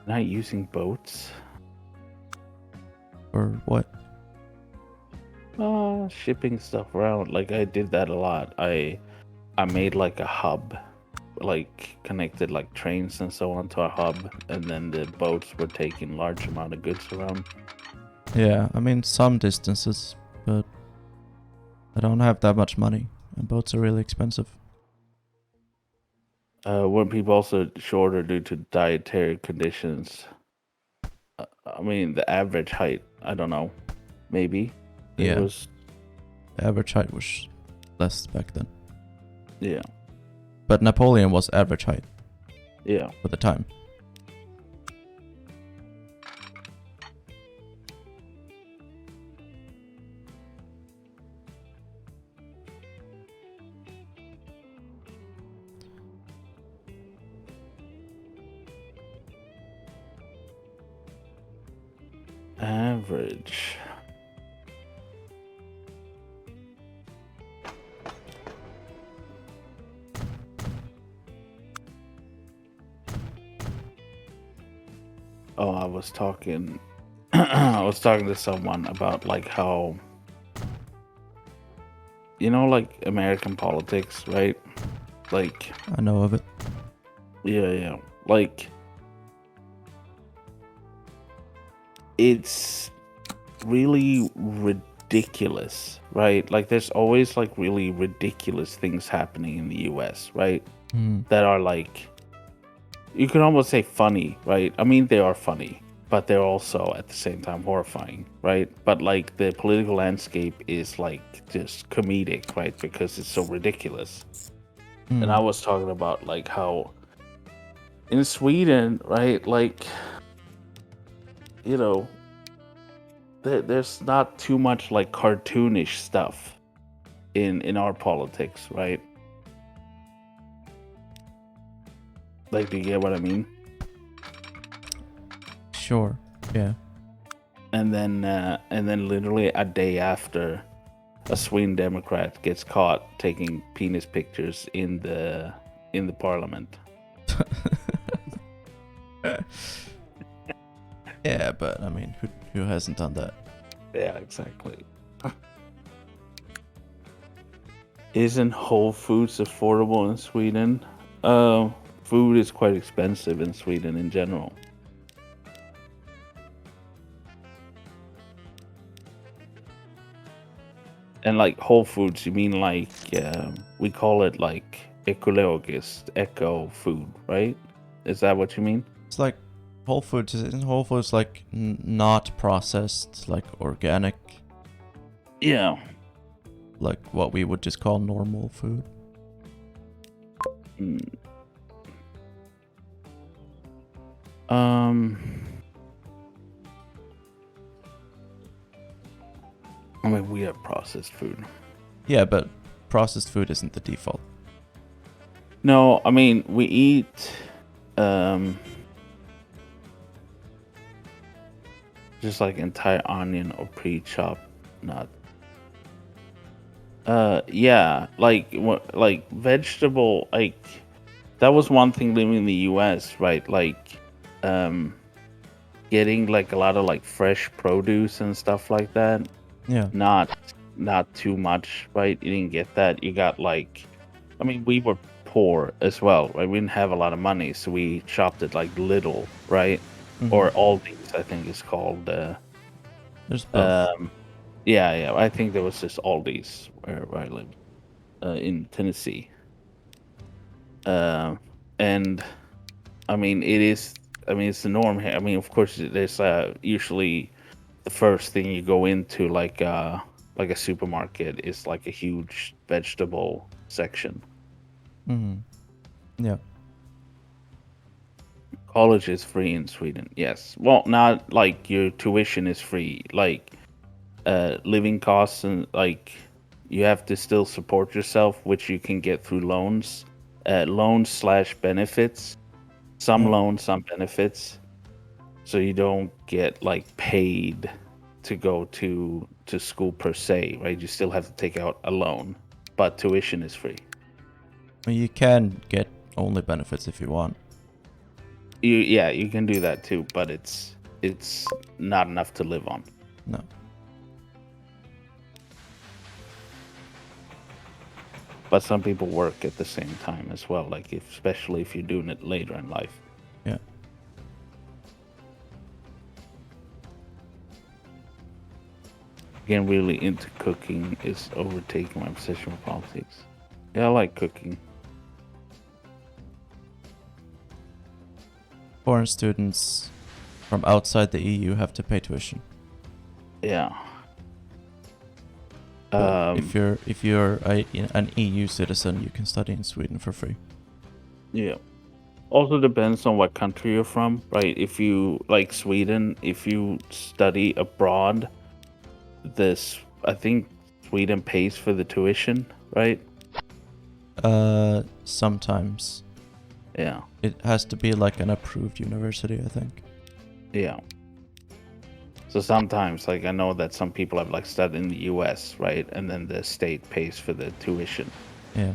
Not using boats. Or what? Shipping stuff around. Like I did that a lot. I made like a hub, like connected like trains and so on to a hub, and then the boats were taking large amount of goods around. Yeah, I mean some distances, but I don't have that much money, and boats are really expensive. Weren't people also shorter due to dietary conditions? I mean, the average height. I don't know. Maybe it Yeah. was. The average height was less back then. Yeah. But Napoleon was average height. Yeah. For the time. Average. Oh, I was talking I was talking to someone about like how like American politics, right? Like I know of it. yeah. Like it's really ridiculous, right? Like there's always like really ridiculous things happening in the US, right? That are like you can almost say funny, right? I mean they are funny, but they're also at the same time horrifying, right? But like the political landscape is like just comedic, right? Because it's so ridiculous. And I was talking about like how in Sweden, right? Like there's not too much like cartoonish stuff in our politics, right? Like, do you get what I mean? Sure. Yeah. And then literally a day after, a Sweden Democrat gets caught taking penis pictures in the parliament. Yeah, but I mean, who hasn't done that? Yeah, exactly. Isn't Whole Foods affordable in Sweden? Food is quite expensive in Sweden in general. And like Whole Foods, you mean like we call it like ekologiskt, eco food, right? Is that what you mean? It's like Whole Foods. Isn't Whole Foods like not processed, like organic? Yeah. Like what we would just call normal food. I mean, we have processed food. Yeah, but processed food isn't the default. No, I mean we eat just like entire onion or pre-chopped nut. Yeah, like vegetable, like that was one thing living in the US, right? Like getting like a lot of like fresh produce and stuff like that. Yeah. Not too much, right? You didn't get that. You got like, I mean, we were poor as well, right? We didn't have a lot of money, so we shopped at like Little, right? Or Aldi's, I think it's called. There's both. Yeah. I think there was just Aldi's where I live, in Tennessee. and I mean it is. I mean it's the norm here. I mean of course there's usually the first thing you go into like a supermarket is like a huge vegetable section. Mm-hmm. Yeah. College is free in Sweden, yes. Well, not like your tuition is free, like living costs and like you have to still support yourself, which you can get through loans, loans slash benefits. Some Yeah. loans, some benefits. So you don't get like paid to go to school per se, right? You still have to take out a loan, but tuition is free. Well, you can get only benefits if you want. You can do that too, but it's not enough to live on. No. But some people work at the same time as well, like especially if you're doing it later in life. Yeah. Getting really into cooking is overtaking my obsession with politics. Yeah, I like cooking. Foreign students from outside the EU have to pay tuition. Yeah. But if you're an EU citizen, you can study in Sweden for free. Yeah. Also depends on what country you're from, right? If you like Sweden, if you study abroad, I think Sweden pays for the tuition, right? Sometimes. Yeah. It has to be like an approved university, I think. Yeah. So sometimes, like I know that some people have like studied in the U.S., right, and then the state pays for the tuition. Yeah.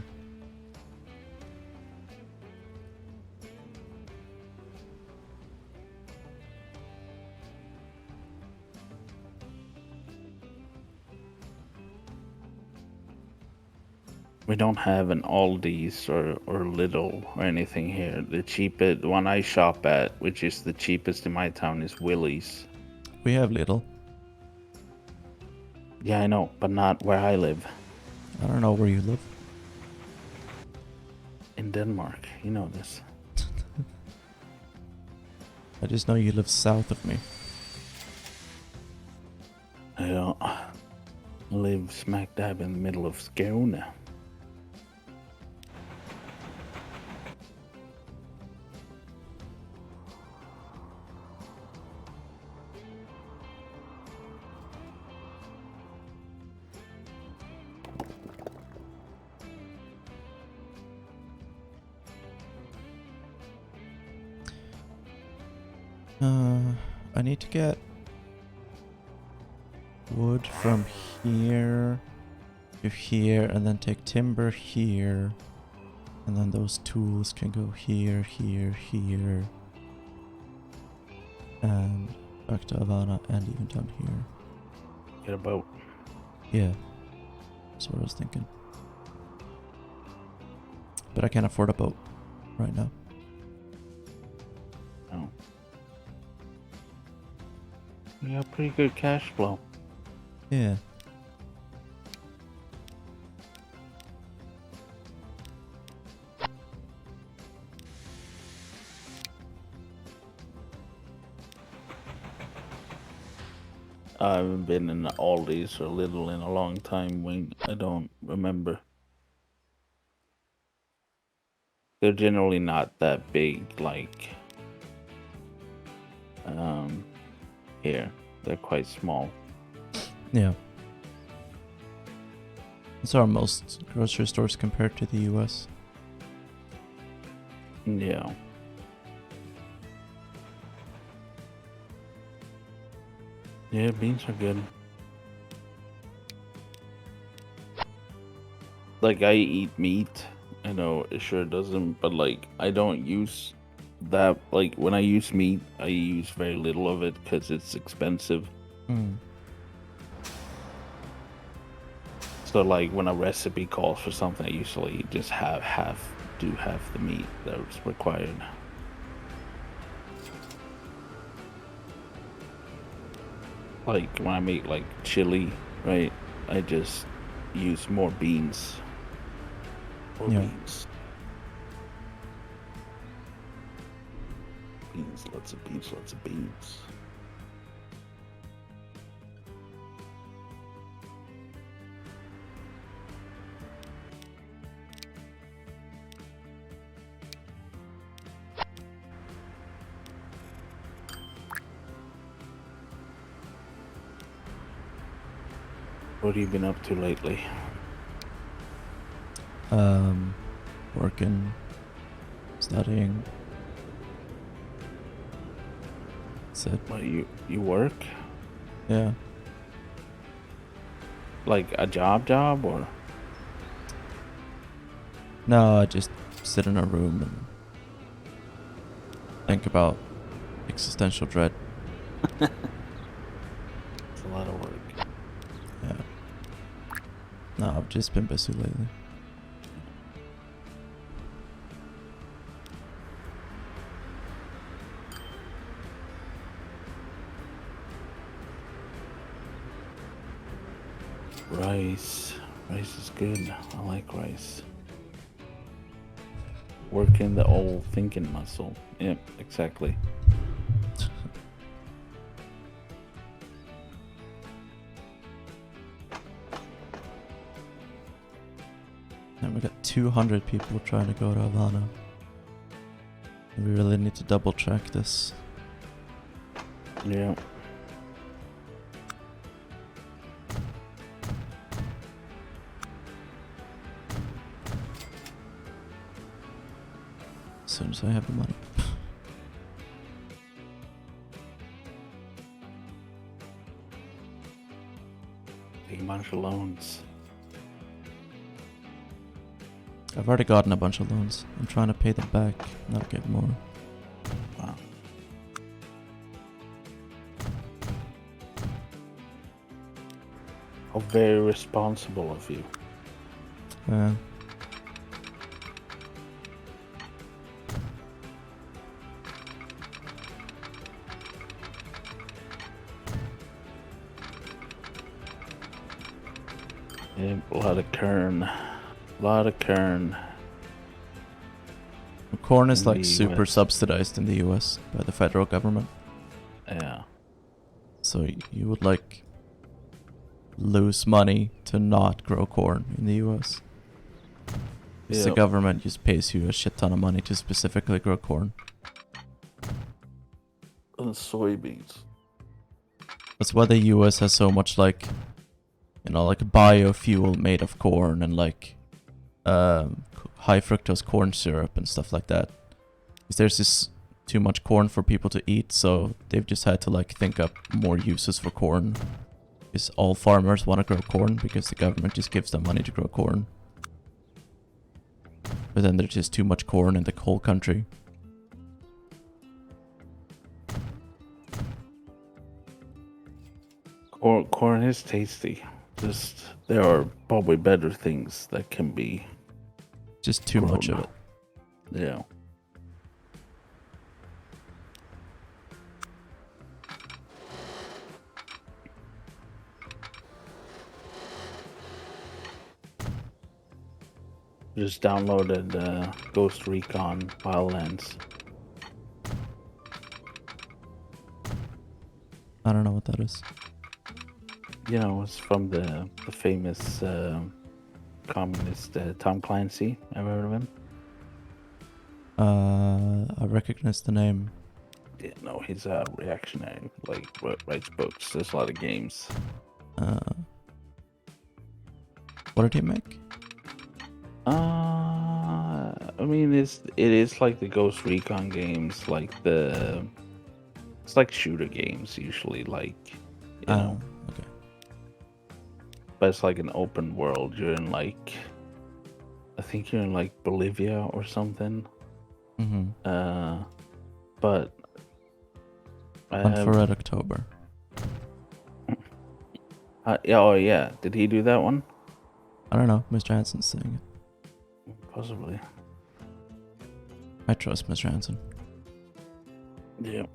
We don't have an Aldi's or Lidl or anything here. The cheapest one I shop at, which is the cheapest in my town, is Willie's. We have little. Yeah, I know, but not where I live. I don't know where you live. In Denmark, you know this. I just know you live south of me. I don't live smack dab in the middle of Skåne. I need to get wood from here to here and then take timber here. And then those tools can go here, here, here. And back to Havana and even down here. Get a boat. Yeah. That's what I was thinking. But I can't afford a boat right now. No. You got pretty good cash flow. Yeah. I haven't been in Aldi's or Lidl in a long time. When I don't remember. They're generally not that big, like here. They're quite small. Yeah. So are most grocery stores compared to the US. Yeah. Yeah, beans are good. Like, I eat meat. I know it sure doesn't, but like, I don't use that. Like, when I use meat, I use very little of it because it's expensive. Mm. So, like, when a recipe calls for something, I usually just do have the meat that's required. Like, when I make like chili, right? I just use more beans. More Yeah. beans. beans, lots of beans, lots of beans. What have you been up to lately? Working, studying. That's it. What, you work? Yeah. Like a job or? No, I just sit in a room and think about existential dread. It's a lot of work. Yeah. No, I've just been busy lately. Rice. Rice is good. I like rice. Working the old thinking muscle. Yep, exactly. And we got 200 people trying to go to Havana. We really need to double check this. Yeah. As soon as I have the money. Take a bunch of loans. I've already gotten a bunch of loans. I'm trying to pay them back, not get more. Wow. How very responsible of you. Yeah. Yeah, a lot of kern. A lot of kern. Corn is In like the super US. subsidized in the US by the federal government. Yeah. So you would like lose money to not grow corn in the US. Because the Yep. government just pays you a shit ton of money to specifically grow corn. And soybeans. That's why the US has so much like, you know, like biofuel made of corn and like high fructose corn syrup and stuff like that. Because there's just too much corn for people to eat, so they've just had to like think up more uses for corn. Because all farmers want to grow corn because the government just gives them money to grow corn. But then there's just too much corn in the whole country. Corn is tasty. Just there are probably better things that can be Just too much of grown. it. Yeah. Just downloaded Ghost Recon Wildlands. I don't know what that is. You know, it's from the famous communist Tom Clancy. Ever heard of him? I recognize the name. Yeah, no, he's a reactionary. Like writes books. There's a lot of games. What did he make? I mean, it is like the Ghost Recon games, like it's like shooter games usually, like you know, Okay. but it's like an open world. You're in like, I think you're in like Bolivia or something. Mm-hmm. But I Hunt for have, Red October. yeah, oh yeah, did he do that one? I don't know. Mr. Hansen's saying it. Possibly. I trust Mr. Hansen. Yeah.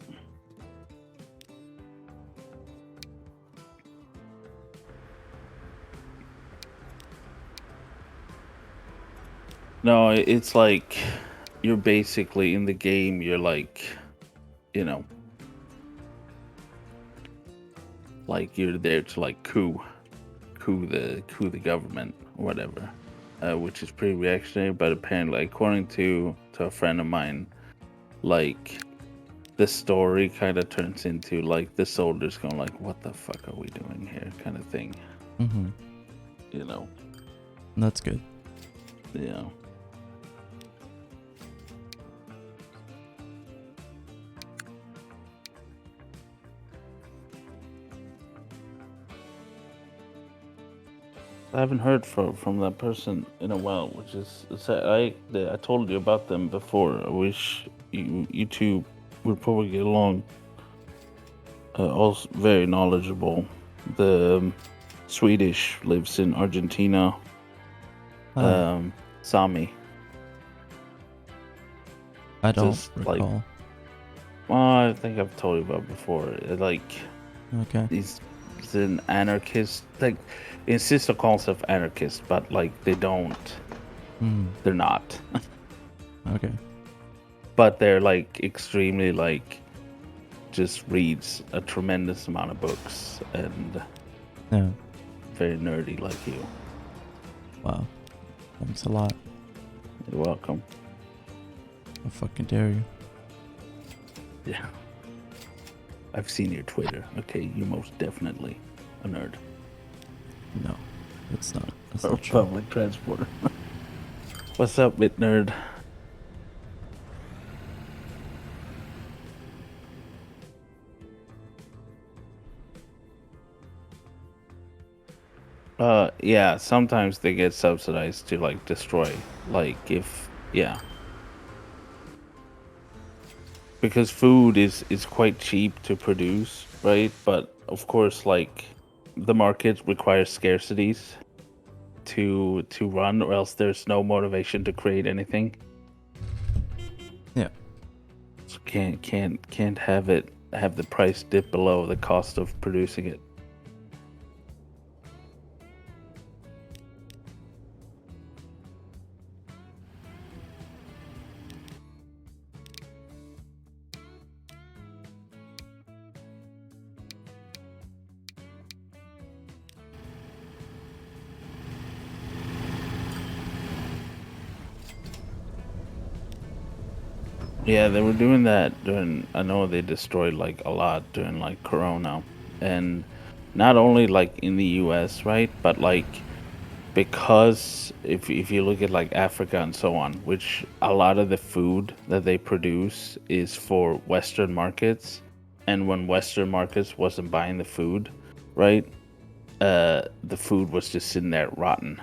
No, it's like you're basically in the game. You're like you know, like you're there to like coup the government or whatever, which is pretty reactionary. But apparently, according to a friend of mine, like the story kind of turns into like the soldiers going like, "What the fuck are we doing here?" kind of thing. Mm-hmm. You know. That's good. Yeah. I haven't heard from that person in a while, which is I told you about them before. I wish you two would probably get along. Also very knowledgeable. The Swedish lives in Argentina. Sami. I don't Just recall. I think I've told you about before. Like, Okay. he's an anarchist. Like, he insists on calling himself anarchist, but like they don't. They're not. Okay. But they're like extremely like just reads a tremendous amount of books and Yeah. very nerdy like you. Wow. Thanks a lot. You're welcome. I fucking dare you. Yeah. I've seen your Twitter. Okay, you're most definitely a nerd. No, it's not. That's Or not true. public transporter. What's up, bit nerd? Yeah, sometimes they get subsidized to like destroy. Like if yeah. Because food is quite cheap to produce, right? But of course like the market requires scarcities to run, or else there's no motivation to create anything. Yeah. So can't have the price dip below the cost of producing it. Yeah, they were doing that during. I know they destroyed like a lot during like Corona, and not only like in the U.S., right? But like because if you look at like Africa and so on, which a lot of the food that they produce is for Western markets, and when Western markets wasn't buying the food, right? The food was just sitting there rotten,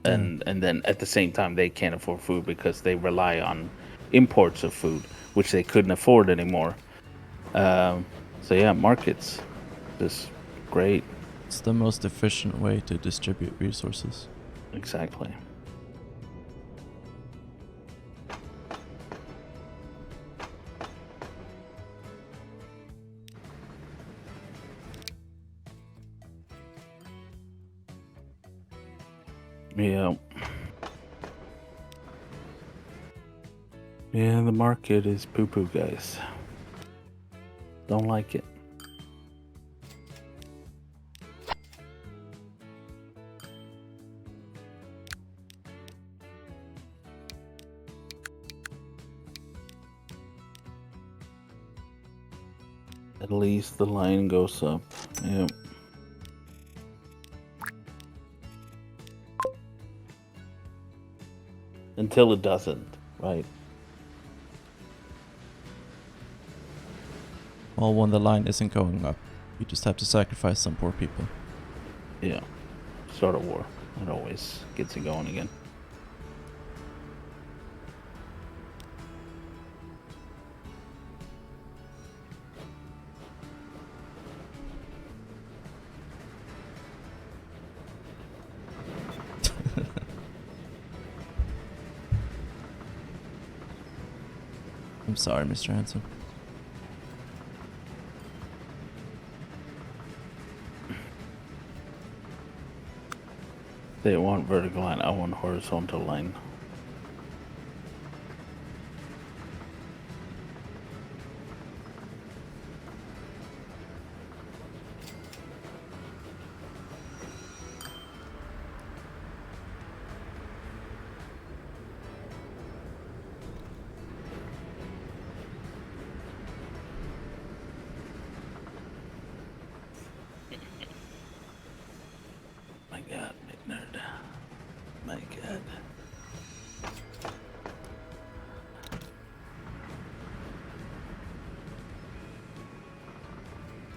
and then at the same time they can't afford food because they rely on imports of food which they couldn't afford anymore. So yeah, markets just great. It's the most efficient way to distribute resources. Exactly. Yeah. Yeah, the market is poo-poo, guys. Don't like it. At least the line goes up. Yep. Until it doesn't, right? Well, when the line isn't going up, you just have to sacrifice some poor people. Yeah. Start a war. It always gets it going again. I'm sorry, Mr. Hanson. They want vertical line. I want horizontal line.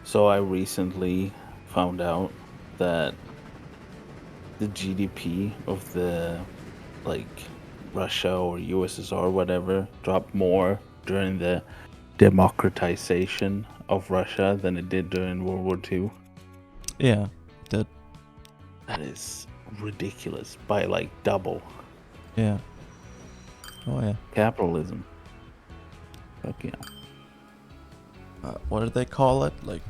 So I recently found out that the GDP of the like Russia or USSR or whatever dropped more during the democratization of Russia than it did during World War II. Yeah, that. That is ridiculous by like double. Yeah. Oh yeah. Capitalism. Fuck yeah. What do they call it? Like,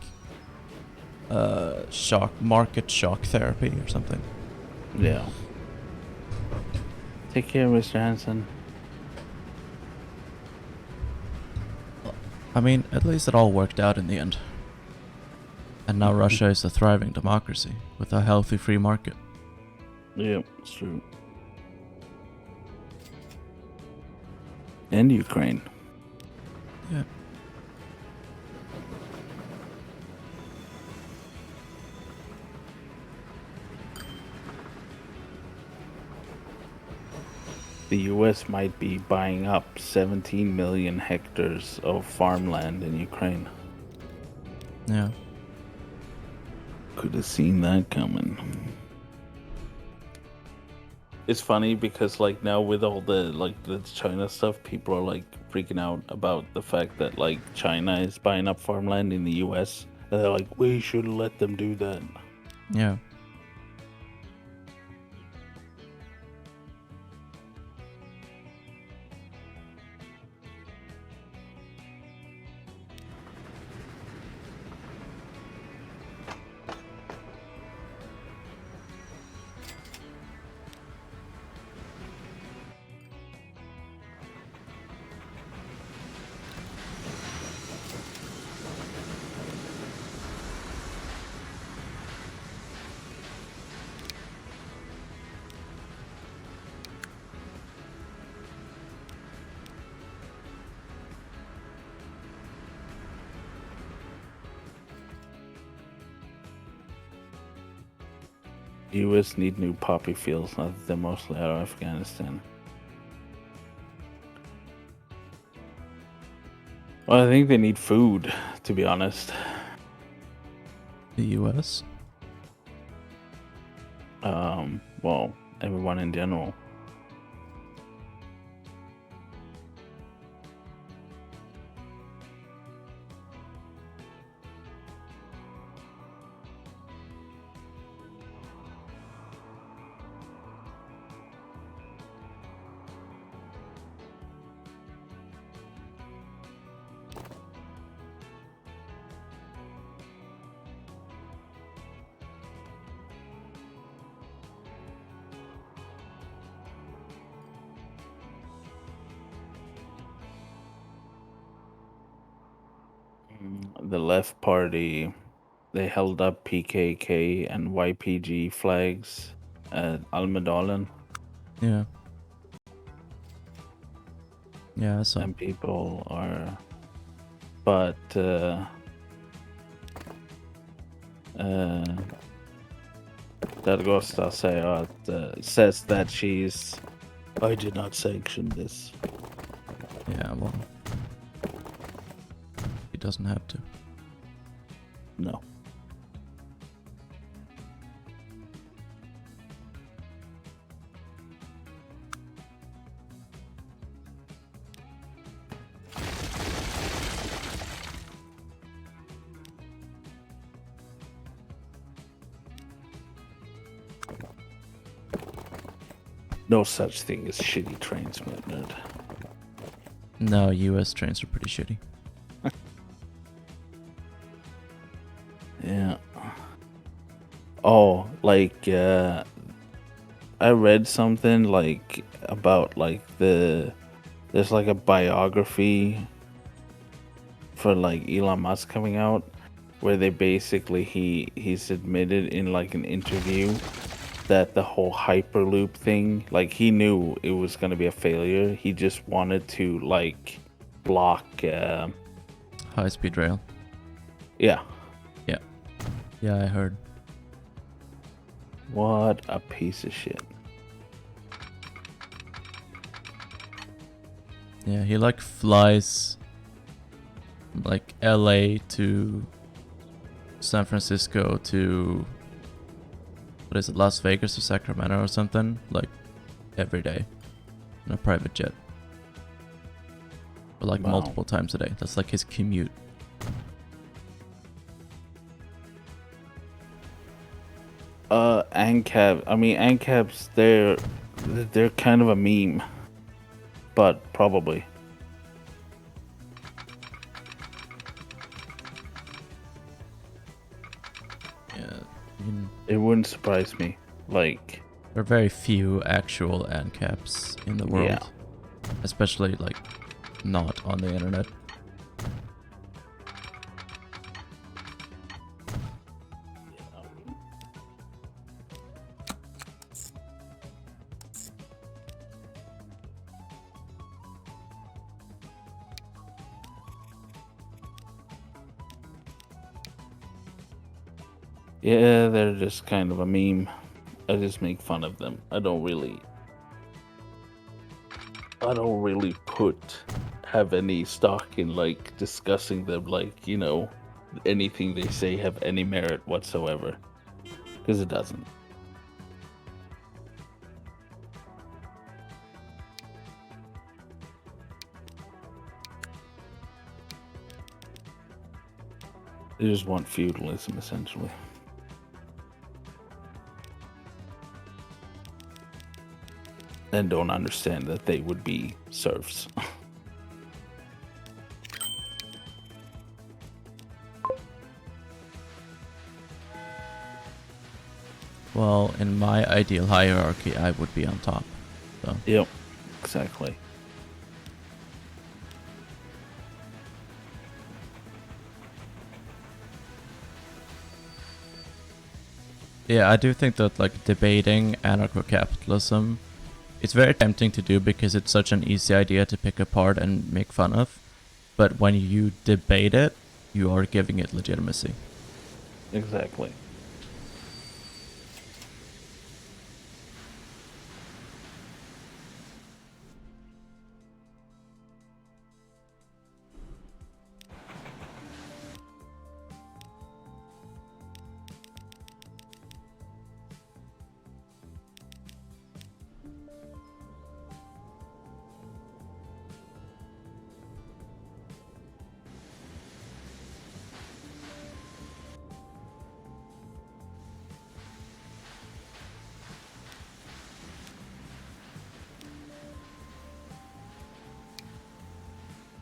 market shock therapy or something. Yeah. Take care, Mr. Hansen. I mean, at least it all worked out in the end. And now Russia is a thriving democracy with a healthy free market. Yeah, it's true. And Ukraine. Yeah. The US might be buying up 17 million hectares of farmland in Ukraine. Yeah. Could have seen that coming. It's funny because like now with all the China stuff, people are like freaking out about the fact that like China is buying up farmland in the US. And they're like, we should let them do that. Yeah. US need new poppy fields now that they're mostly out of Afghanistan. Well, I think they need food, to be honest. The US? Well, everyone in general. The left party, they held up PKK and YPG flags at Almedalen, Yeah. Yeah, I saw. and people are. But Dargosta says that she's. I did not sanction this. Yeah, well. He doesn't have to. No. No such thing as shitty trains, my nerd. No, US trains are pretty shitty. Yeah. Oh, like I read something like about like there's like a biography for like Elon Musk coming out where they basically he's admitted in like an interview that the whole hyperloop thing, like he knew it was going to be a failure. He just wanted to like block High speed rail. yeah. Yeah. Yeah, I heard. What a piece of shit. Yeah, he like flies like LA to San Francisco to, what is it, Las Vegas or Sacramento or something, like every day in a private jet. Or like multiple times a day. That's like his commute. ANCAP. I mean, ANCAPs. They're kind of a meme, but probably. Yeah, it wouldn't surprise me. Like, there are very few actual ANCAPs in the world, especially like not on the internet. Yeah, they're just kind of a meme. I just make fun of them. I don't really have any stock in like discussing them, like, you know, anything they say have any merit whatsoever, because it doesn't. They just want feudalism, essentially. And don't understand that they would be serfs. Well, in my ideal hierarchy, I would be on top. So. Yep, exactly. Yeah, I do think that like debating anarcho-capitalism, it's very tempting to do because it's such an easy idea to pick apart and make fun of. But when you debate it, you are giving it legitimacy. Exactly.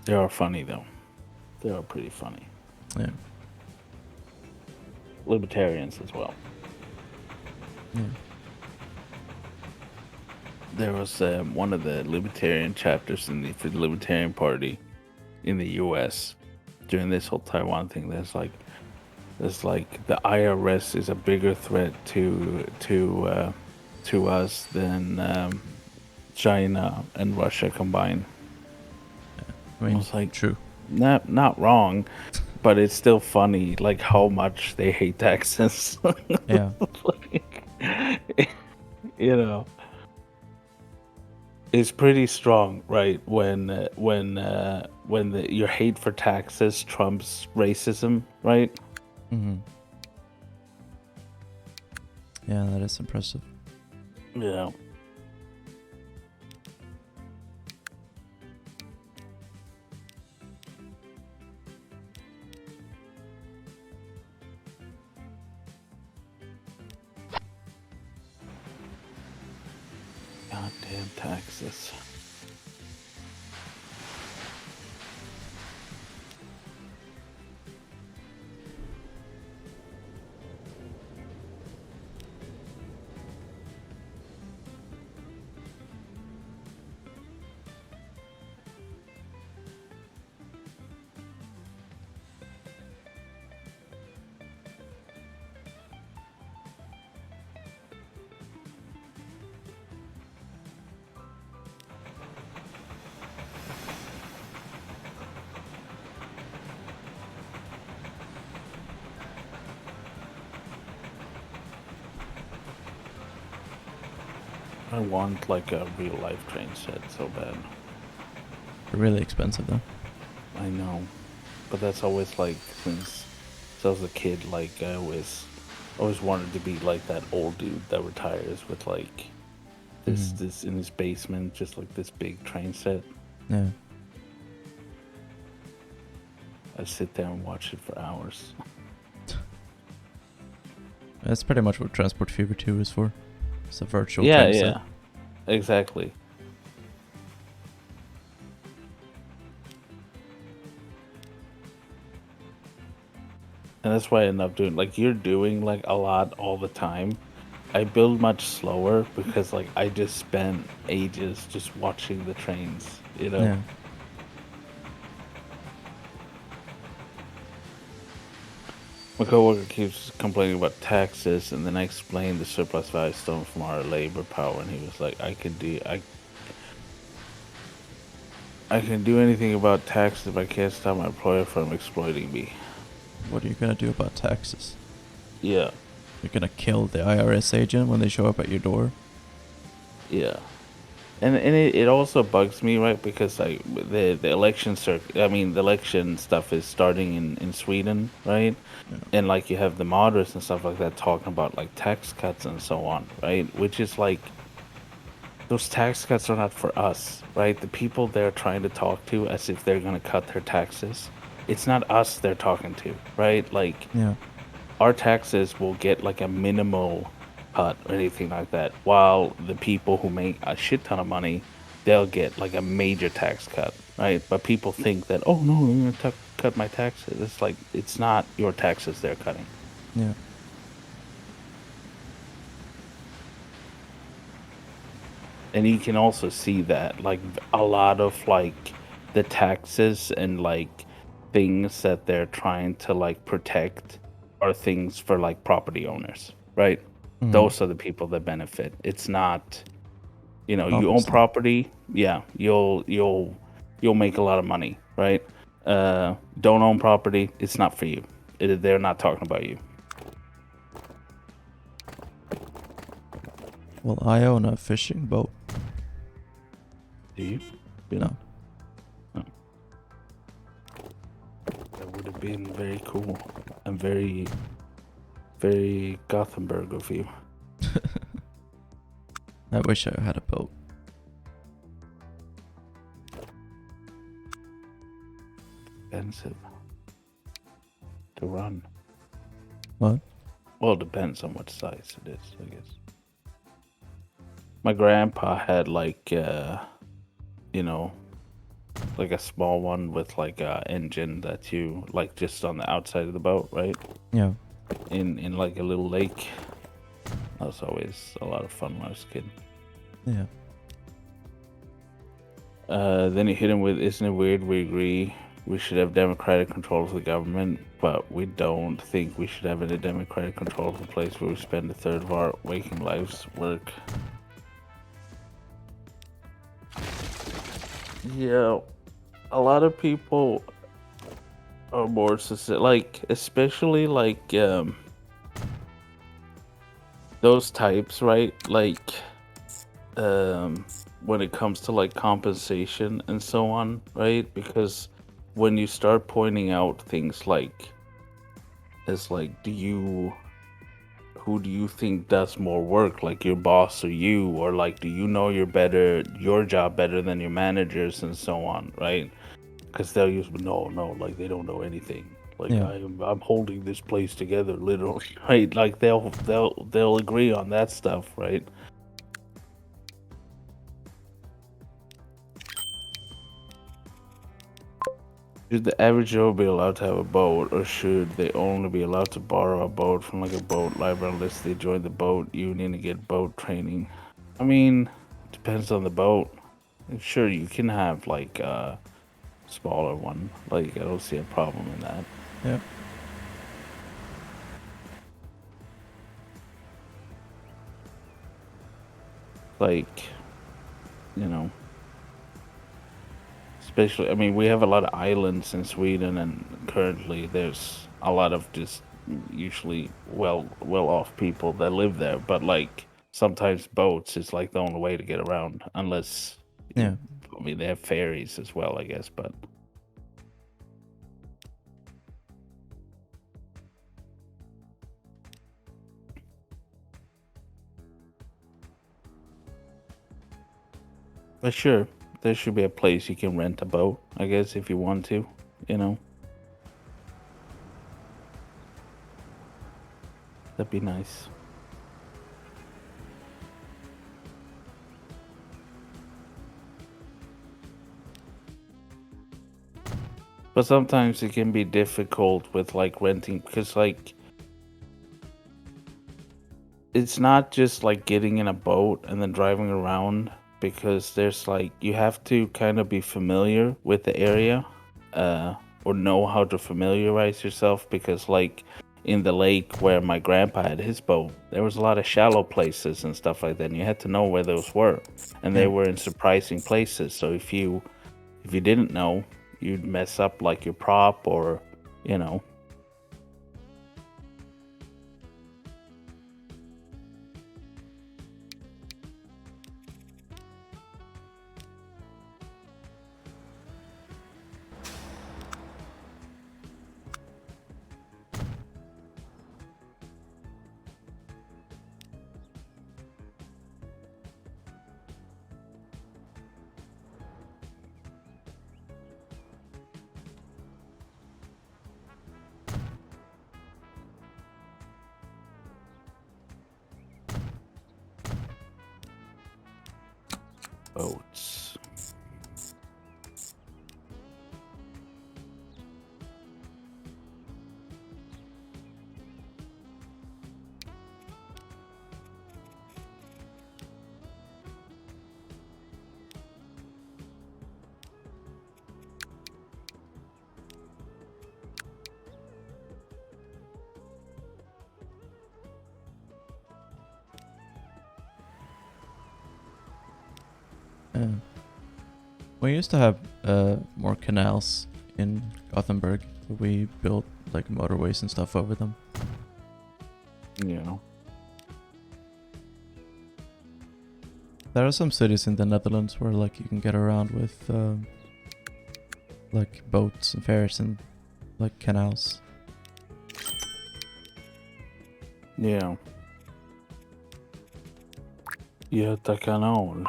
They are funny, though. They are pretty funny. Yeah. Libertarians as well. Yeah. There was one of the libertarian chapters for the Libertarian Party in the U.S. during this whole Taiwan thing. There's like the IRS is a bigger threat to us than China and Russia combined. I mean, was like, true. Not wrong, but it's still funny, like how much they hate taxes. Yeah. Like, you know, it's pretty strong, right? When your hate for taxes trumps racism, right? Mm-hmm. Yeah, that is impressive. Yeah. Goddamn taxes. I want like a real life train set so bad. They're really expensive though. I know, but that's always like since So as a kid, like I always wanted to be like that old dude that retires with like this in his basement, just like this big train set. Yeah. I'd sit there and watch it for hours. That's pretty much what Transport Fever 2 is for. It's a virtual Yeah, train yeah, set. exactly. And that's why I end up doing like you're doing like a lot all the time. I build much slower because like I just spent ages just watching the trains, you know. Yeah. My coworker keeps complaining about taxes, and then I explained the surplus value stone from our labor power, and he was like, I can do anything about taxes if I can't stop my employer from exploiting me." What are you gonna do about taxes? Yeah, You're gonna kill the IRS agent when they show up at your door? yeah. And it also bugs me, right? Because like the election the election stuff is starting in Sweden, right? Yeah. And like you have the moderates and stuff like that talking about like tax cuts and so on, right? Which is like those tax cuts are not for us, right? The people they're trying to talk to as if they're going to cut their taxes. It's not us they're talking to, right? Like Yeah. our taxes will get like a minimal cut or anything like that, while the people who make a shit ton of money, they'll get like a major tax cut, right? But people think that, oh no, they're going to cut my taxes. It's like, it's not your taxes they're cutting. Yeah. And you can also see that like a lot of like the taxes and like things that they're trying to like protect are things for like property owners, right? Those are the people that benefit. It's not, you own Obviously. property, yeah, you'll make a lot of money, right? Don't own property, it's not for you. They're not talking about you. Well, I own a fishing boat. Do you? No. No. That would have been very cool and very, very Gothenburg of you. I wish I had a boat. Expensive to run. What? Well, it depends on what size it is, I guess. My grandpa had like, like a small one with like a engine that you like just on the outside of the boat, right? Yeah. In like a little lake. That was always a lot of fun when I was a kid. Yeah. Then he hit him with, "Isn't it weird we agree we should have democratic control of the government, but we don't think we should have any democratic control of the place where we spend a third of our waking lives work?" Yeah, a lot of people are more like, especially like those types, right? Like when it comes to like compensation and so on, right? Because when you start pointing out things like as like who do you think does more work, like your boss or you, or like do you know your job better than your managers and so on, right? Because they'll use no, like they don't know anything, like Yeah. I'm holding this place together literally, right? Like they'll agree on that stuff, right? Should the average Joe be allowed to have a boat, or should they only be allowed to borrow a boat from like a boat library unless they join the boat union to get boat training? I mean, depends on the boat. Sure, you can have like a smaller one. Like I don't see a problem in that. Yeah. Like, you know, especially, I mean, we have a lot of islands in Sweden, and currently there's a lot of just usually well off people that live there. But like sometimes boats is like the only way to get around, unless Yeah. I mean they have ferries as well, I guess. But But sure, there should be a place you can rent a boat, I guess, if you want to, you know. That'd be nice. But sometimes it can be difficult with like renting because like it's not just like getting in a boat and then driving around because there's like you have to kind of be familiar with the area or know how to familiarize yourself because like in the lake where my grandpa had his boat there was a lot of shallow places and stuff like that and you had to know where those were and they Yeah. were in surprising places so if you didn't know you'd mess up like your prop or you know. Boats. Yeah. We used to have more canals in Gothenburg. We built like motorways and stuff over them. Yeah. There are some cities in the Netherlands where like you can get around with like boats and ferries and like canals. Yeah. Göta kanal.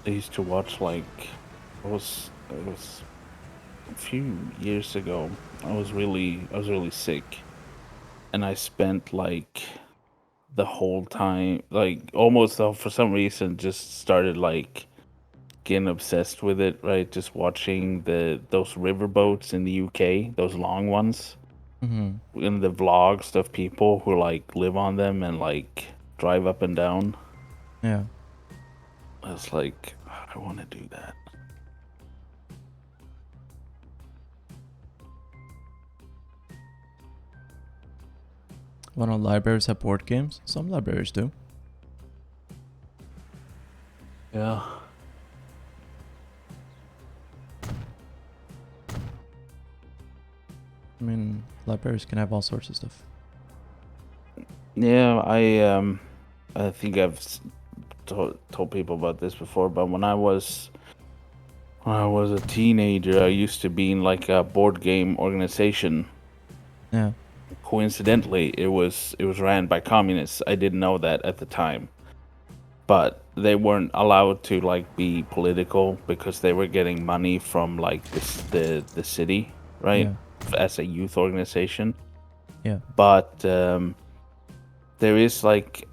I used to watch like it was a few years ago. I was really sick and I spent like the whole time like almost for some reason just started like getting obsessed with it, right? Just watching those river boats in the UK, those long ones, Mm-hmm. in the vlogs of people who like live on them and like drive up and down. Yeah. I was like, I want to do that. Why don't libraries have board games? Some libraries do. Yeah. I mean, libraries can have all sorts of stuff. Yeah, I think I've told people about this before, but when I was a teenager, I used to be in like a board game organization. Yeah. Coincidentally, it was ran by communists. I didn't know that at the time, but they weren't allowed to like be political because they were getting money from like the city, right, Yeah. as a youth organization. Yeah. But there is like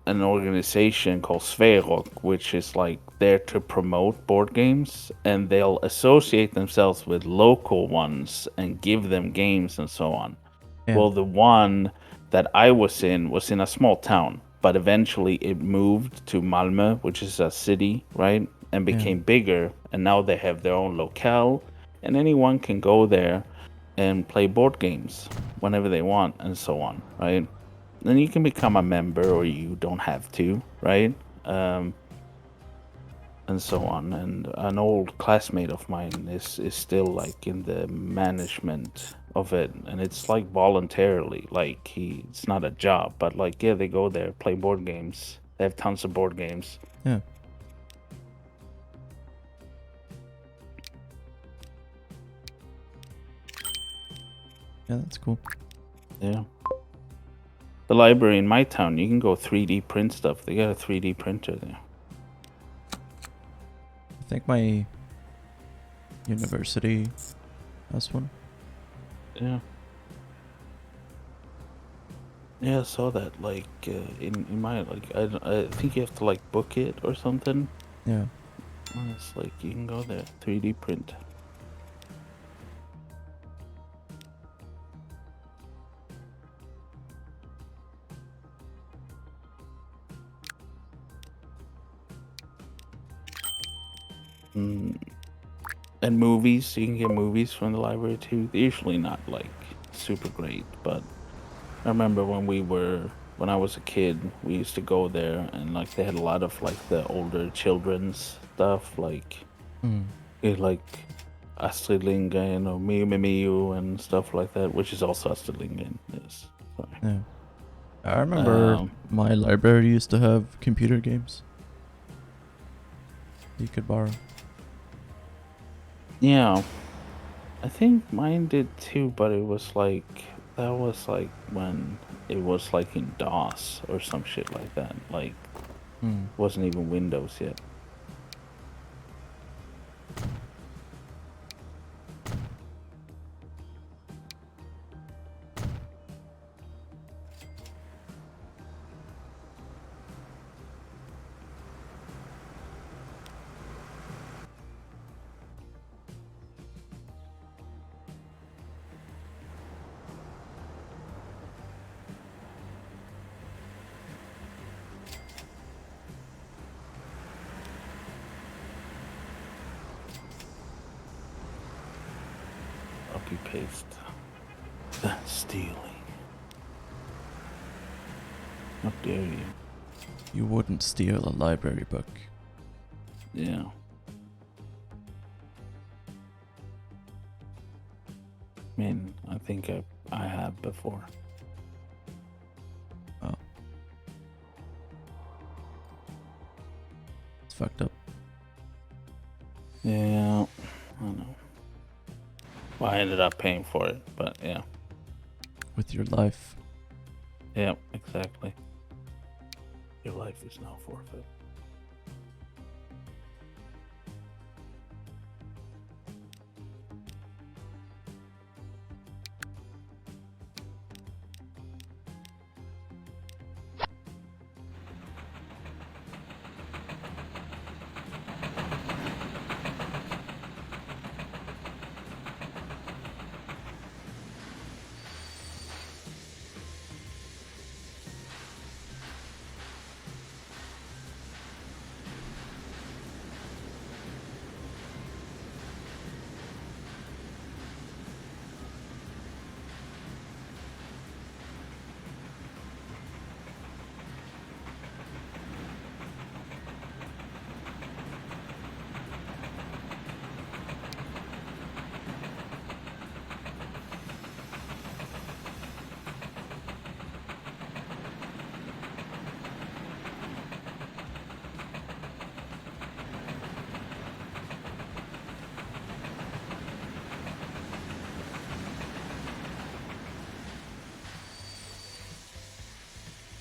an organization called Sverok, which is like there to promote board games, and they'll associate themselves with local ones and give them games and so on. Yeah. Well, the one that I was in a small town, but eventually it moved to Malmö, which is a city, right? And Yeah. became bigger. And now they have their own locale, and anyone can go there and play board games whenever they want, and so on, right? Then you can become a member, or you don't have to, right? Um, and so on. And an old classmate of mine is still like in the management of it, and it's like voluntarily, like it's not a job, but like yeah, they go there, play board games. They have tons of board games. Yeah. Yeah, that's cool. Yeah. The library in my town, you can go 3D print stuff. They got a 3D printer there. I think my university has one. Yeah. Yeah, I saw that. Like in my I think you have to like book it or something. Yeah. And it's like you can go there, 3D print. And movies, you can get movies from the library too. They're usually not like super great, but I remember when I was a kid, we used to go there and like they had a lot of like the older children's stuff, like like Astrid Lindgren or Miu Miu Miu and stuff like that, which is also Astrid Lindgren. Yes. Sorry. Yeah. I remember my library used to have computer games you could borrow. Yeah. I think mine did too, but it was like that was like when it was like in DOS or some shit like that. Like wasn't even Windows yet. Copy paste. Stealing. How dare you? You wouldn't steal a library book. Yeah. I mean, I think I have before. Oh. It's fucked up. Yeah. I know. Well, I ended up paying for it, but yeah. With your life. Yeah, exactly. Your life is now forfeit.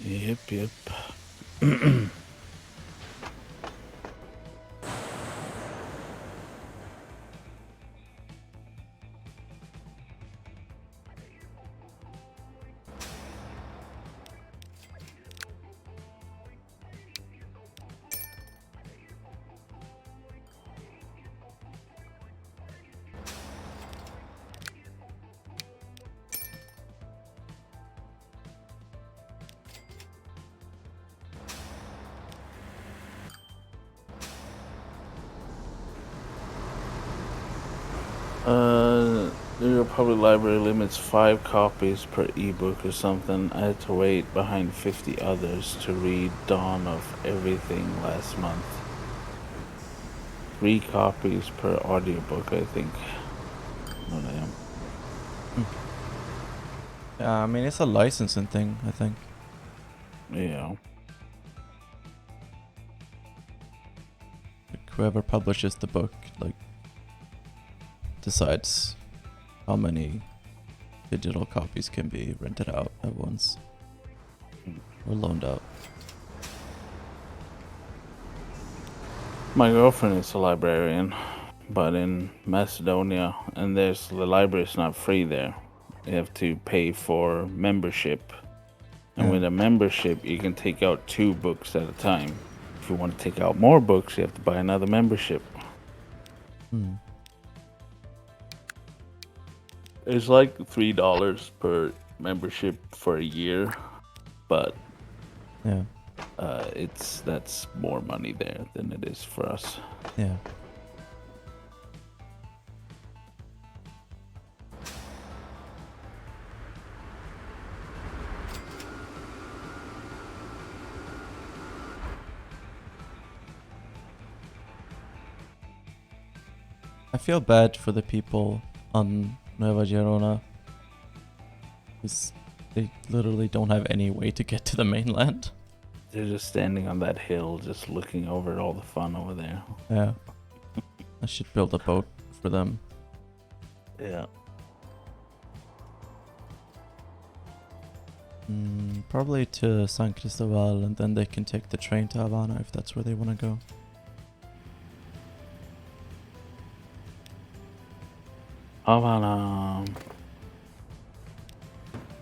Yep. The public library limits 5 copies per ebook or something. I had to wait behind 50 others to read Dawn of Everything last month. 3 copies per audiobook, I think. What I am. Yeah, I mean, it's a licensing thing, I think. Yeah. whoever publishes the book like decides how many digital copies can be rented out at once or loaned out. My girlfriend is a librarian, but in Macedonia, and the library is not free there. You have to pay for membership, and with a membership, you can take out 2 books at a time. If you want to take out more books, you have to buy another membership. It's like $3 per membership for a year, but Yeah. that's more money there than it is for us. Yeah. I feel bad for the people on Nueva Girona, because they literally don't have any way to get to the mainland. They're just standing on that hill, just looking over at all the fun over there. Yeah. I should build a boat for them. Yeah. Probably to San Cristobal, and then they can take the train to Havana if that's where they want to go. Havana.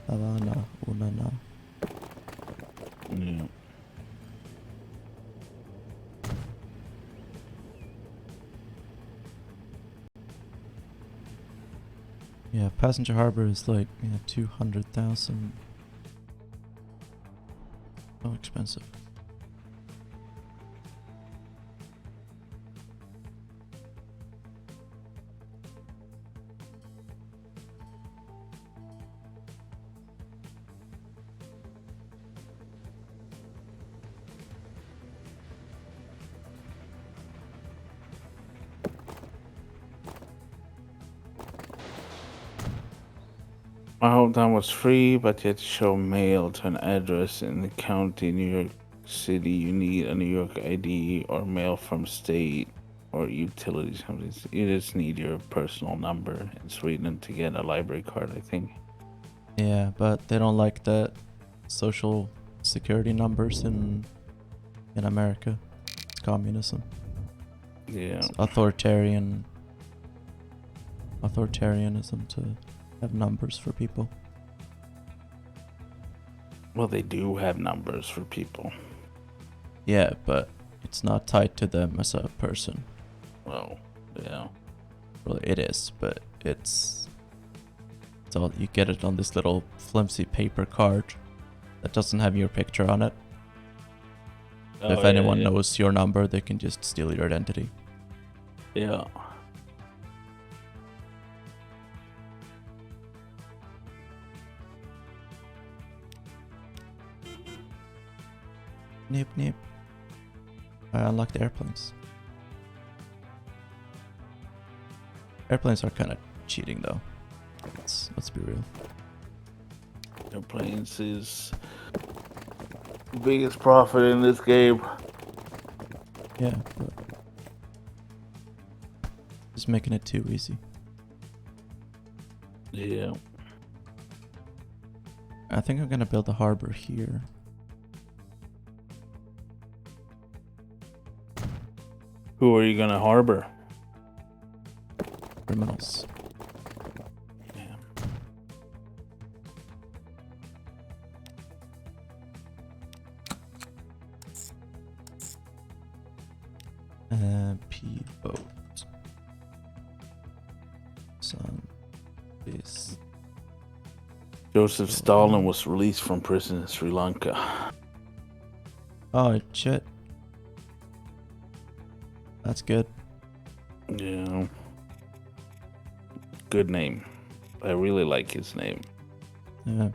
Havana, Unana. Yeah. Yeah, passenger harbor is like 200,000. So expensive. My hometown was free, but you had to show mail to an address in the county, New York City. You need a New York ID or mail from state or utilities companies. You just need your personal number in Sweden to get a library card, I think. Yeah, but they don't like the social security numbers in America. It's communism. Yeah. It's authoritarianism to have numbers for people. Well, they do have numbers for people. Yeah, but it's not tied to them as a person. Well, yeah. Well, it is, but it's all, you get it on this little flimsy paper card that doesn't have your picture on it. So if anyone knows your number, they can just steal your identity. Yeah. Nip, nip. I unlocked airplanes. Airplanes are kind of cheating, though. Let's be real. Airplanes is the biggest profit in this game. Yeah, but just making it too easy. Yeah. I think I'm gonna build a harbor here. Who are you gonna harbor? Criminals. Yeah. P boat. Sun is. Joseph Stalin was released from prison in Sri Lanka. Oh shit. That's good. Yeah. Good name. I really like his name. Yeah.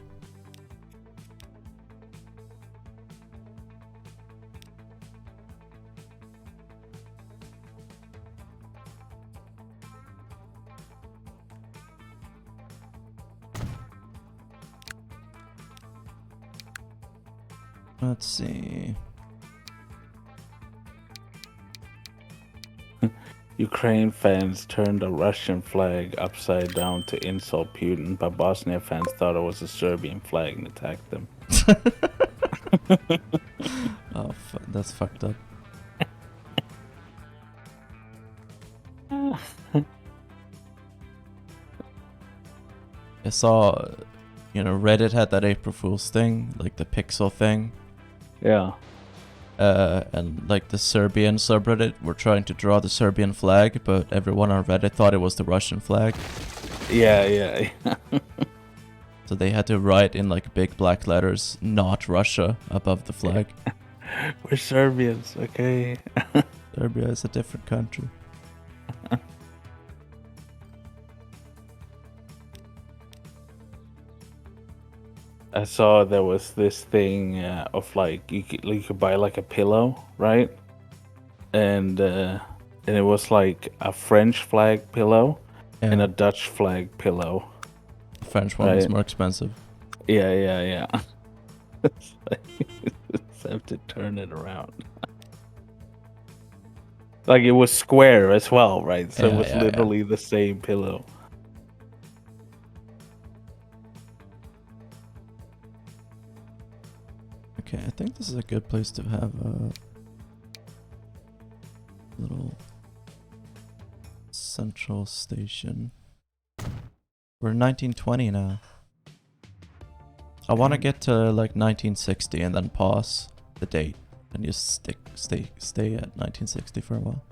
Let's see. Ukraine fans turned a Russian flag upside down to insult Putin, but Bosnia fans thought it was a Serbian flag and attacked them. Oh, that's fucked up. I saw, Reddit had that April Fool's thing, like the pixel thing. Yeah. And like the Serbian subreddit were trying to draw the Serbian flag, but everyone on Reddit thought it was the Russian flag. Yeah. So they had to write in like big black letters, "Not Russia," above the flag. We're Serbians, okay? Serbia is a different country. I saw there was this thing of like you could buy like a pillow, right? And it was like a French flag pillow and a Dutch flag pillow. The French one was more expensive. Yeah. It's like, just have to turn it around. Like it was square as well, right? So it was literally the same pillow. Okay, I think this is a good place to have a little central station. We're in 1920 now. I want to get to like 1960 and then pause the date and just stay at 1960 for a while.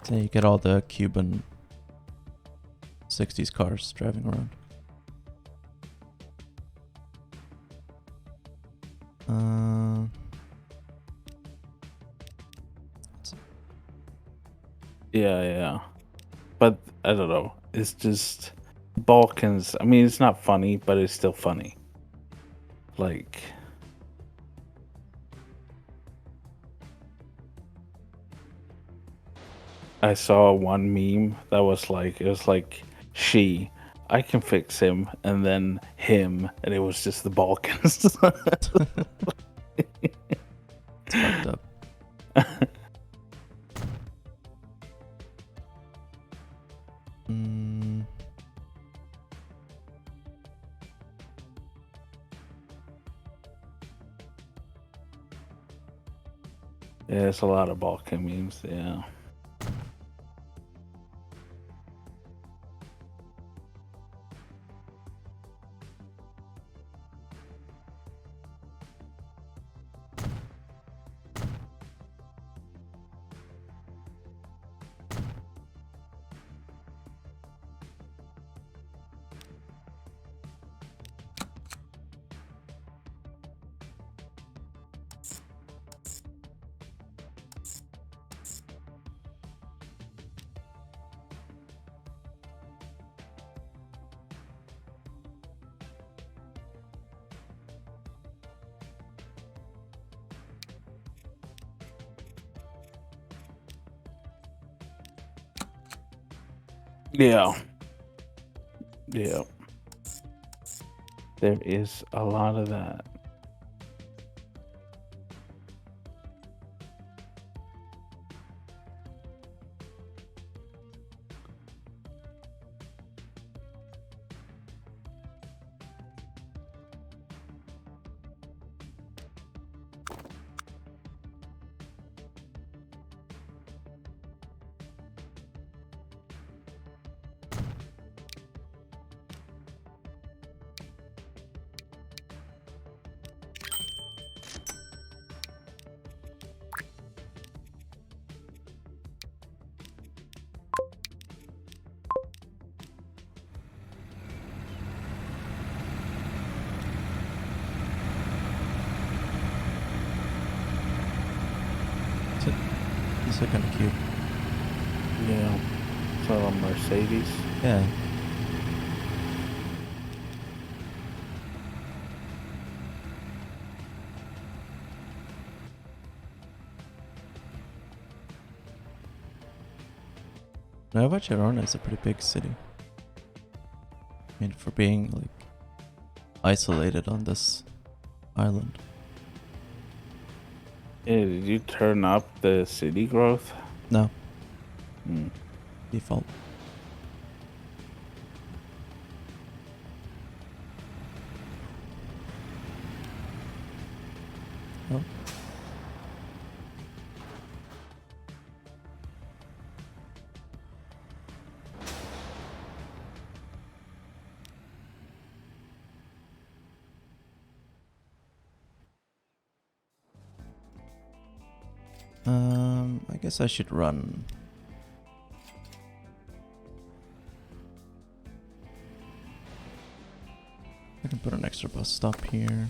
So you get all the Cuban 60s cars driving around. Yeah. But I don't know. It's just Balkans. I mean, it's not funny, but it's still funny. Like, I saw one meme that was like, it was like, I can fix him, and then him, and it was just the Balkans. It's fucked up. Yeah, there's a lot of Balkan memes, yeah. Yeah. There is a lot of that. These are kind of cute. Yeah. So a Mercedes. Yeah. Nueva Girona is a pretty big city. I mean, for being like isolated on this island. Yeah, did you turn up the city growth? No. Hmm. Default. Oh. I guess I should run. I can put an extra bus stop here.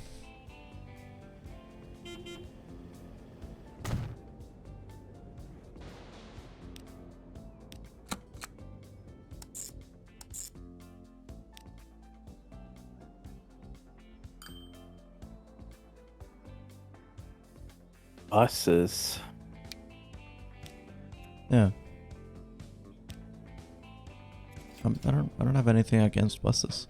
Buses. Yeah. I don't have anything against buses.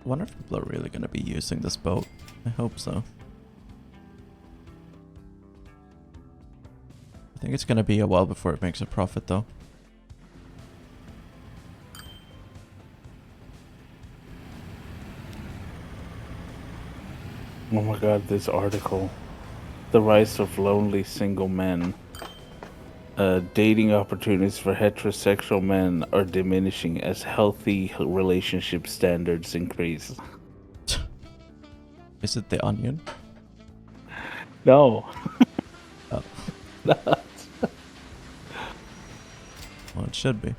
I wonder if people are really gonna be using this boat. I hope so. I think it's gonna be a while before it makes a profit though. Oh my god, this article. The rise of lonely single men. Dating opportunities for heterosexual men are diminishing as healthy relationship standards increase. Is it The Onion? No. Oh. Well, it should be.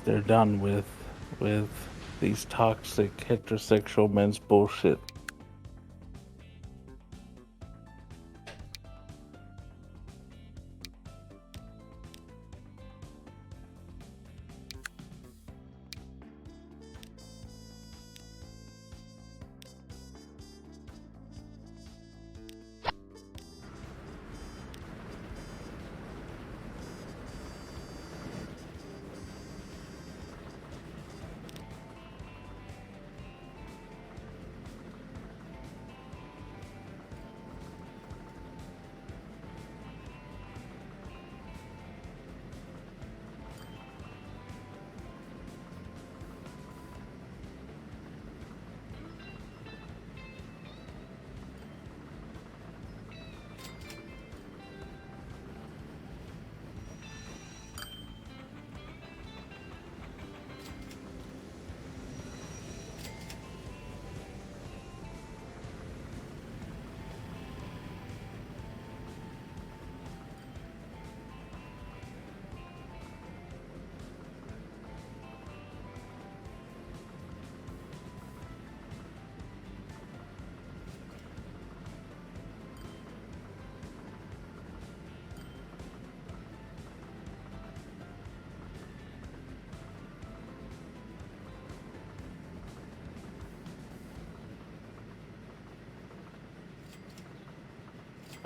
They're done with these toxic heterosexual men's bullshit.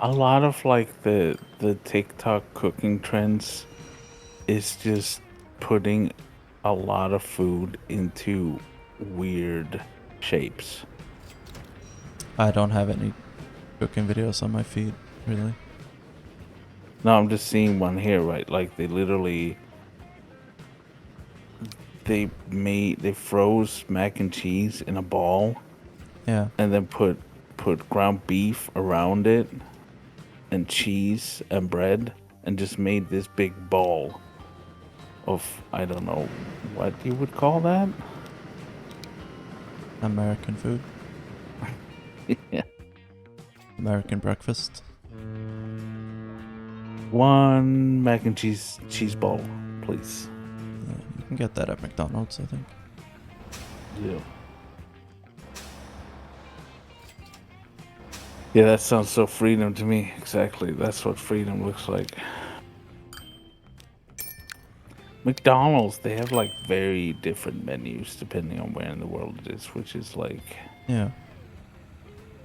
A lot of like the TikTok cooking trends is just putting a lot of food into weird shapes. I don't have any cooking videos on my feed, really. No, I'm just seeing one here, right? Like they literally they froze mac and cheese in a ball Yeah. and then put ground beef around it and cheese and bread and just made this big ball of I don't know what you would call that. American food. Yeah. American breakfast. One mac and cheese ball, please. Yeah, you can get that at McDonald's, I think. Yeah. Yeah, that sounds so freedom to me. Exactly. That's what freedom looks like. McDonald's, they have like very different menus depending on where in the world it is, which is like, Yeah.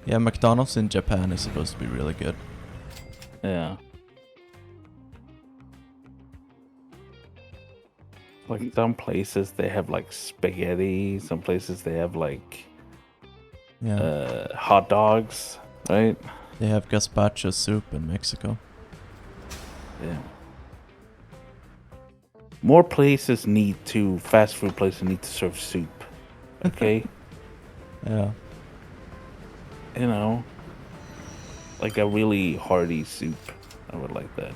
Yeah, McDonald's in Japan is supposed to be really good. yeah. Like some places they have like spaghetti, some places they have like Yeah. hot dogs, right? They have gazpacho soup in Mexico. Yeah. More fast food places need to serve soup. Okay? Yeah. You know, like a really hearty soup. I would like that.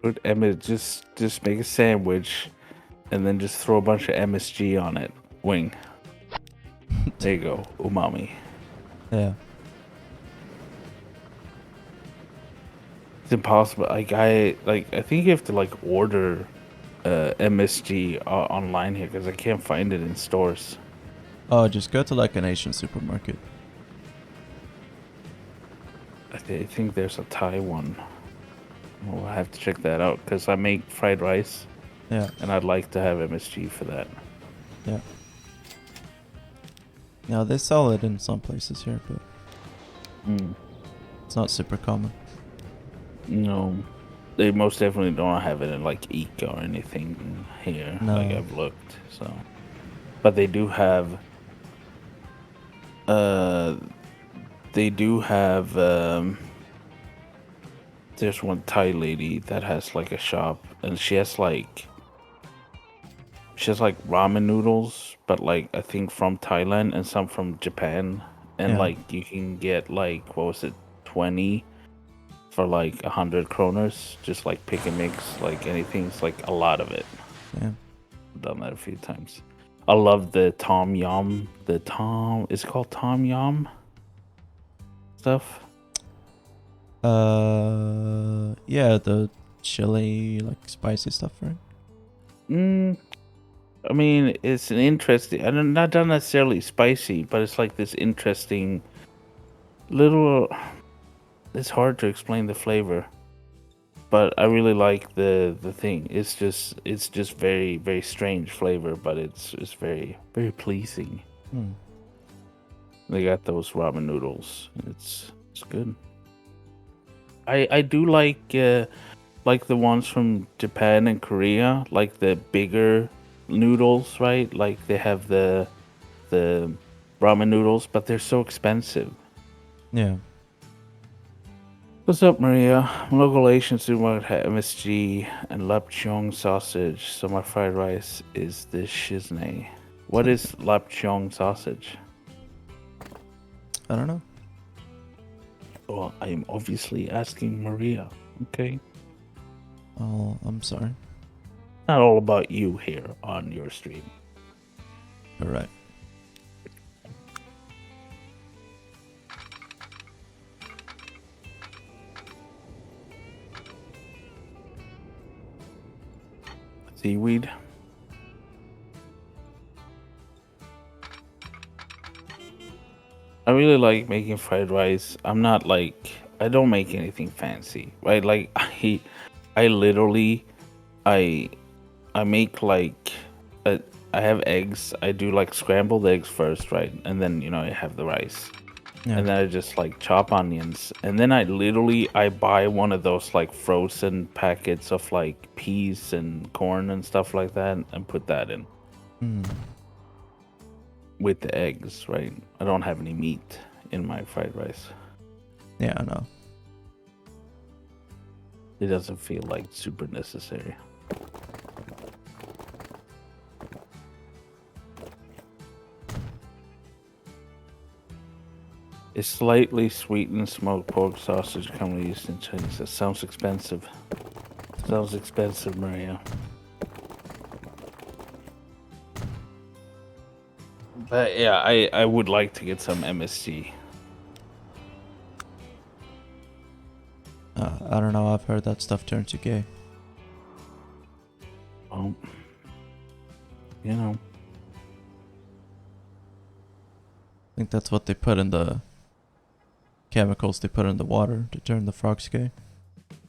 Put just make a sandwich and then just throw a bunch of MSG on it. Wing. There you go. Umami. Yeah. It's impossible. I think you have to like order MSG online here because I can't find it in stores. Oh, just go to like an Asian supermarket. I think there's a Thai one. We'll have to check that out because I make fried rice Yeah. and I'd like to have MSG for that. Yeah. Now they sell it in some places here, but it's not super common. No, they most definitely don't have it in like Ika or anything here. No. Like I've looked, so. But they do have. They do have. There's one Thai lady that has like a shop, and she has like ramen noodles, but like I think from Thailand and some from Japan, and Yeah. like you can get like what was it, 20 for like 100 kroners, just like pick and mix, like anything. It's like a lot of it. Yeah. I've done that a few times. I love the Tom Yum. It's called Tom Yum stuff. Yeah, the chili, like spicy stuff, right? I mean, it's an interesting, and not necessarily spicy, but it's like this interesting little. It's hard to explain the flavor, but I really like the thing. It's just very strange flavor, but it's very pleasing. They got those ramen noodles. It's good. I do like the ones from Japan and Korea, like the bigger noodles, right? Like they have the ramen noodles, but they're so expensive. Yeah. What's up, Maria? Local Asian supermarket had MSG and lapchong sausage, so my fried rice is the shiznay. What is lapchong sausage? I don't know. Well, I am obviously asking Maria. Okay, Oh, I'm sorry. not all about you here on your stream. All right. Seaweed. I really like making fried rice. I'm not like I don't make anything fancy, right? Like I literally I I make like uh, I have eggs. I do like scrambled eggs first, right? And then I have the rice. Yeah. And then I just like chop onions. And then I buy one of those like frozen packets of like peas and corn and stuff like that and put that in with the eggs, right? I don't have any meat in my fried rice. Yeah, I know. It doesn't feel like super necessary. A slightly sweetened smoked pork sausage commonly used in Chinese. That sounds expensive. Sounds expensive, Maria. But yeah, I would like to get some MSG. I don't know, I've heard that stuff turns you gay. Well, you know. I think that's what they put in the chemicals they put in the water to turn the frogs gay.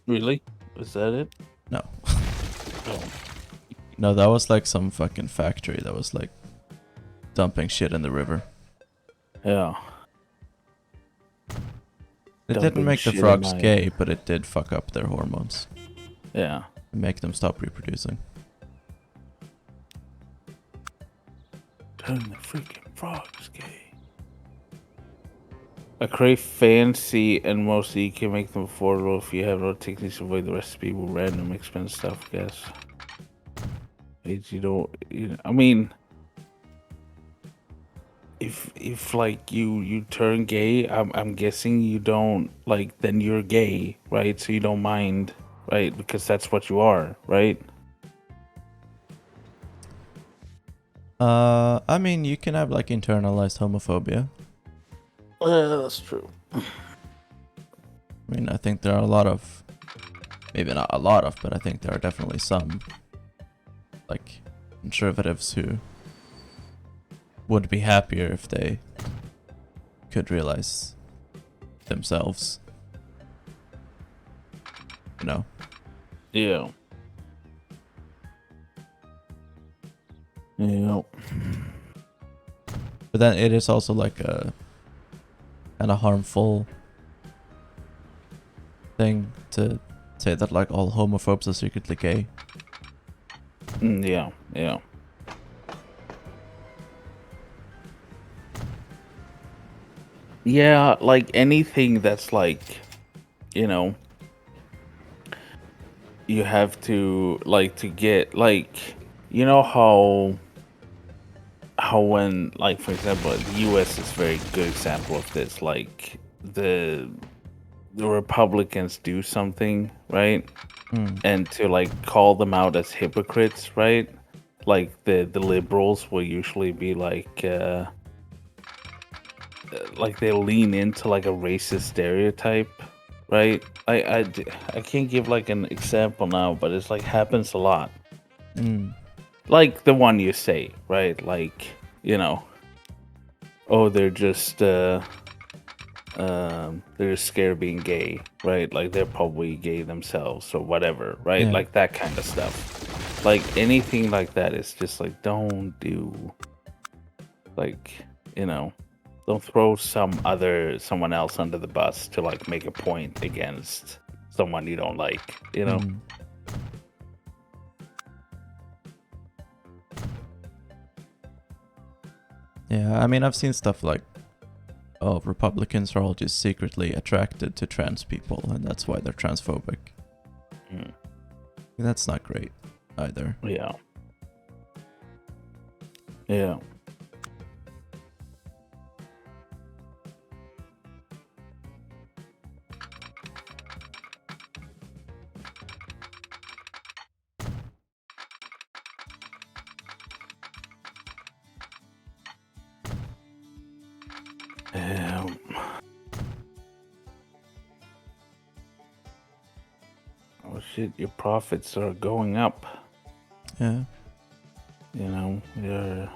Really? Is that it? No. Oh. No, that was like some fucking factory that was like dumping shit in the river. Yeah. It Dumping didn't make the shit in frogs my- gay, but it did fuck up their hormones Yeah. and make them stop reproducing. Turn the freaking frogs gay. I crave fancy and mostly you can make them affordable if you have no techniques to avoid the recipe with random expense stuff, I guess. You don't, I mean, if like you turn gay, I'm guessing you don't like then you're gay, right? So you don't mind, right? Because that's what you are, right? I mean, you can have like internalized homophobia. That's true. I mean, I think there are a lot of, maybe not a lot of, but I think there are definitely some like conservatives who would be happier if they could realize themselves. You know? Yeah. Yeah. But then it is also like a kind of harmful thing to say that like all homophobes are secretly gay. Yeah. Yeah. Yeah, like anything that's like, you know, you have to like to get like, you know how when like for example the US is a very good example of this, like the Republicans do something, right? And to like call them out as hypocrites, right? Like the liberals will usually be like they lean into like a racist stereotype, right? I can't give like an example now, but it's like happens a lot. Like the one you say, right? Like, you know, oh, they're just scared of being gay, right? Like they're probably gay themselves or whatever, right? Yeah. Like that kind of stuff. Like anything like that is just like don't do, like, you know, don't throw someone else under the bus to like make a point against someone you don't like, you know? Yeah, I mean, I've seen stuff like, oh, Republicans are all just secretly attracted to trans people, and that's why they're transphobic. That's not great either. Yeah. Yeah. Oh shit, your profits are going up. Yeah. You know, your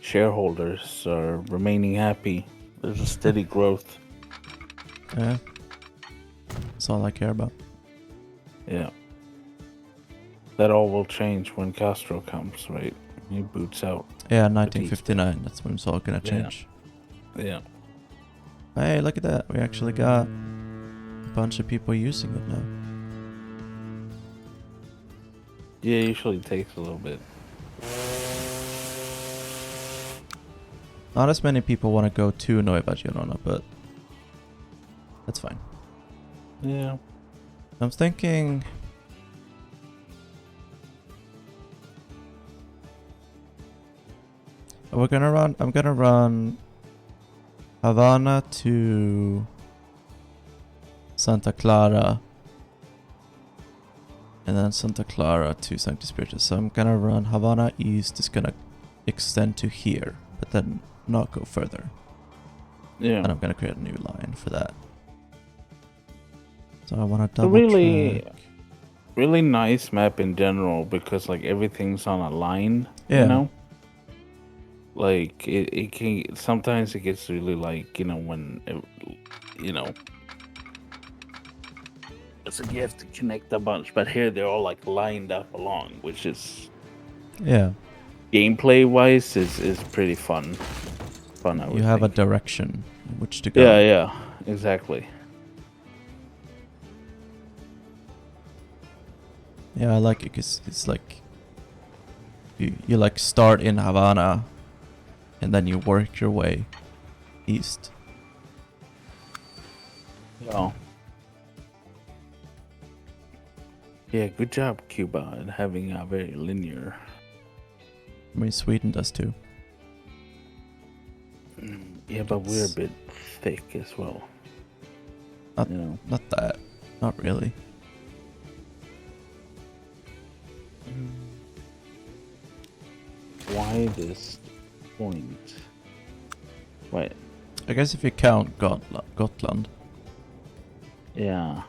shareholders are remaining happy. There's a steady growth. Yeah. That's all I care about. Yeah. That all will change when Castro comes, right? He boots out. Yeah, 1959. That's when it's all gonna Yeah. change. Yeah. Hey, look at that. We actually got a bunch of people using it now. Yeah, it usually takes a little bit. Not as many people want to go to Nueva Girona, but that's fine. Yeah. I'm thinking... I'm gonna run Havana to Santa Clara, and then Santa Clara to Sancti Spiritus. So I'm gonna run Havana East, is gonna extend to here, but then not go further. Yeah. And I'm gonna create a new line for that. So So I want to It's a double really, check. really nice map in general because like everything's on a line. Yeah. You know. Like it can sometimes it gets really like when it's like you have to connect a bunch, but here they're all like lined up along, which is Yeah. gameplay wise is pretty fun. I You would have a think. direction in which to go. Yeah, exactly. Yeah, I like it because it's like you like start in Havana and then you work your way east. Yeah, good job, Cuba, at having a very linear. I mean, Sweden does too. Yeah, but we're a bit thick as well. Not that. Not really. Widest point. Wait. I guess if you count Gotland. Yeah.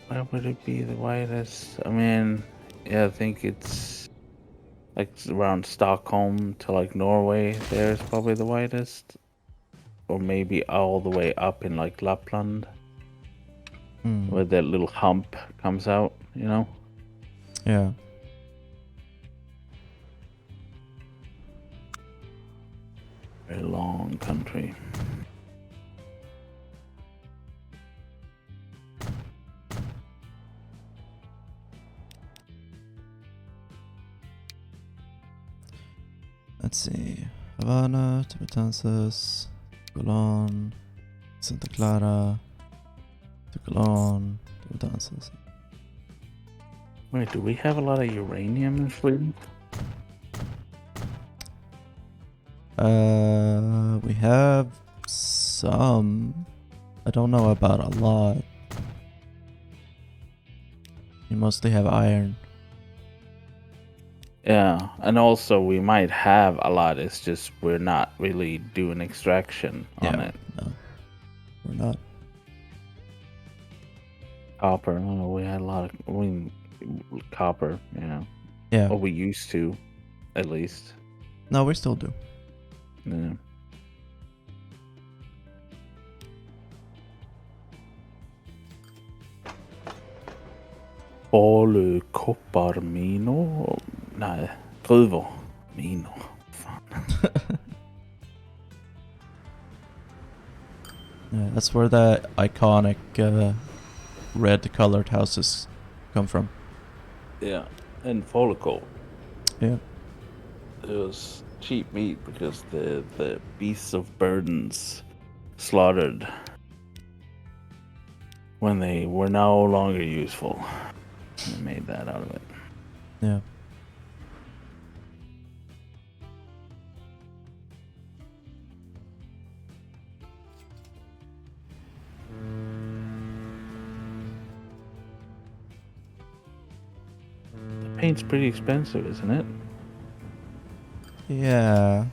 Where would it be the widest? I mean, yeah, I think it's like around Stockholm to like Norway. There's probably the widest, or maybe all the way up in like Lapland, where that little hump comes out. Yeah. Very long country. Let's see. Havana to Matanzas, Colón, Santa Clara to Colón to Matanzas. Wait, do we have a lot of uranium in Sweden? We have some. I don't know about a lot. You mostly have iron. Yeah, and also we might have a lot. It's just we're not really doing extraction on it. No, we're not. Copper. Oh, we had a lot of copper. Yeah. Or we used to, at least. No, we still do. Yeah. Kopparminor? Nej, gruvor. Minor. Fan. Yeah, that's where the iconic red colored houses come from. Yeah, and follicle. Yeah. It was cheap meat because the beasts of burdens slaughtered when they were no longer useful. They made that out of it. Yeah. The paint's pretty expensive, isn't it? Yeah.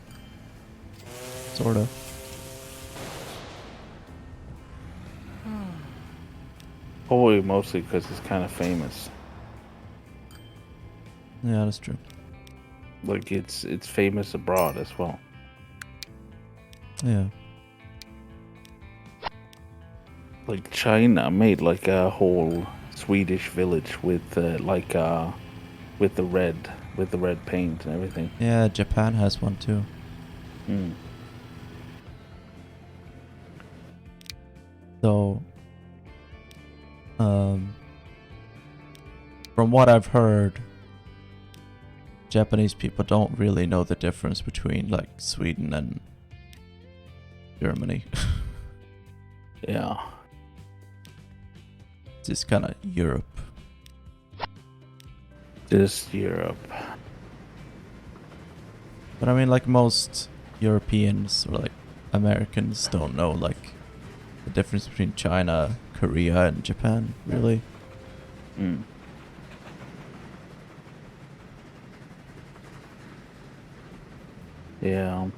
Sort of. Probably mostly because it's kind of famous. Yeah, that's true. Like it's famous abroad as well. Yeah. Like China made like a whole Swedish village with with the red paint and everything. Yeah, Japan has one too. So, from what I've heard, Japanese people don't really know the difference between like Sweden and Germany. Yeah. It's just kind of Europe. Just Europe. But I mean, like most Europeans or like Americans don't know like the difference between China, Korea, and Japan, really. Yeah.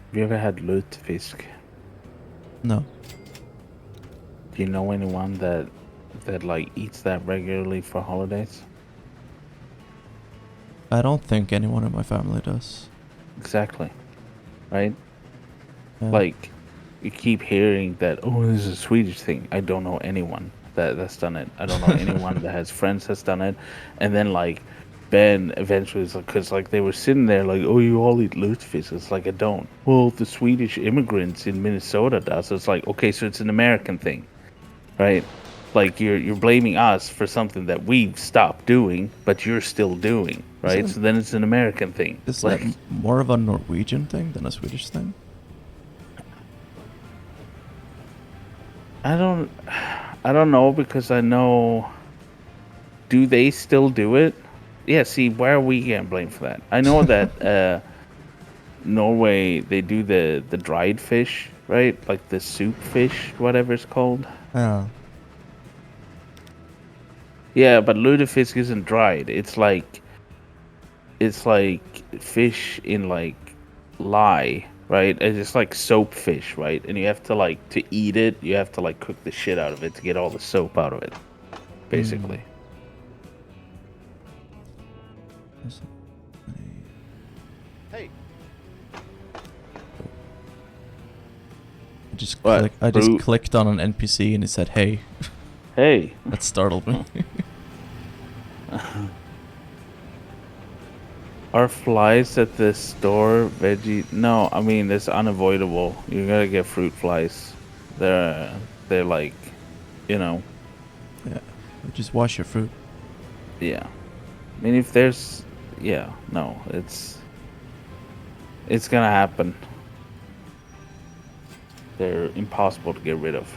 Have you ever had lutefisk? No. Do you know anyone that like eats that regularly for holidays? I don't think anyone in my family does. Exactly. Right? Yeah. Like, you keep hearing that, oh, this is a Swedish thing. I don't know anyone that's done it. I don't know anyone that has friends that's done it. And then, like, Ben eventually is like, because, like, they were sitting there, like, oh, you all eat lutefisk. It's like, I don't. Well, the Swedish immigrants in Minnesota does. It's like, okay, so it's an American thing, right? Like, you're blaming us for something that we've stopped doing, but you're still doing, right? So then it's an American thing. Is that Like, more of a Norwegian thing than a Swedish thing? I don't know because I know. Do they still do it? Yeah. See, why are we getting blamed for that? I know that Norway they do the dried fish, right? Like the soup fish, whatever it's called. Yeah. Yeah, but lutefisk isn't dried. It's like fish in like lye, right? It's just like soap fish, right? And you have to like to eat it, you have to like cook the shit out of it to get all the soap out of it, basically. Hey, what? I just Fruit? clicked on an NPC and it said, "Hey." Hey. That startled me. Are flies at the store veggie? No, I mean it's unavoidable. You gotta get fruit flies. They're like, you know, Yeah. Just wash your fruit. yeah. I mean if there's, yeah, no, it's gonna happen. They're impossible to get rid of.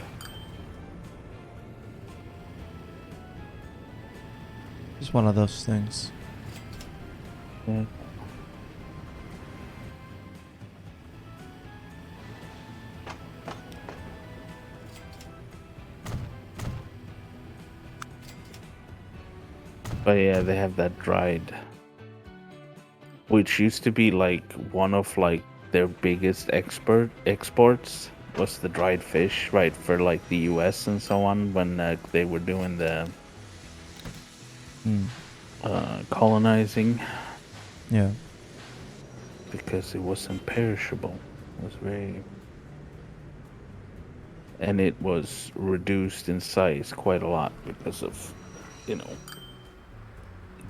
Just one of those things. Yeah. But yeah, they have that dried, which used to be like one of like their biggest exports was the dried fish, right, for like the US and so on when they were doing the colonizing, Yeah. because it wasn't perishable. It was very, and it was reduced in size quite a lot because of, you know,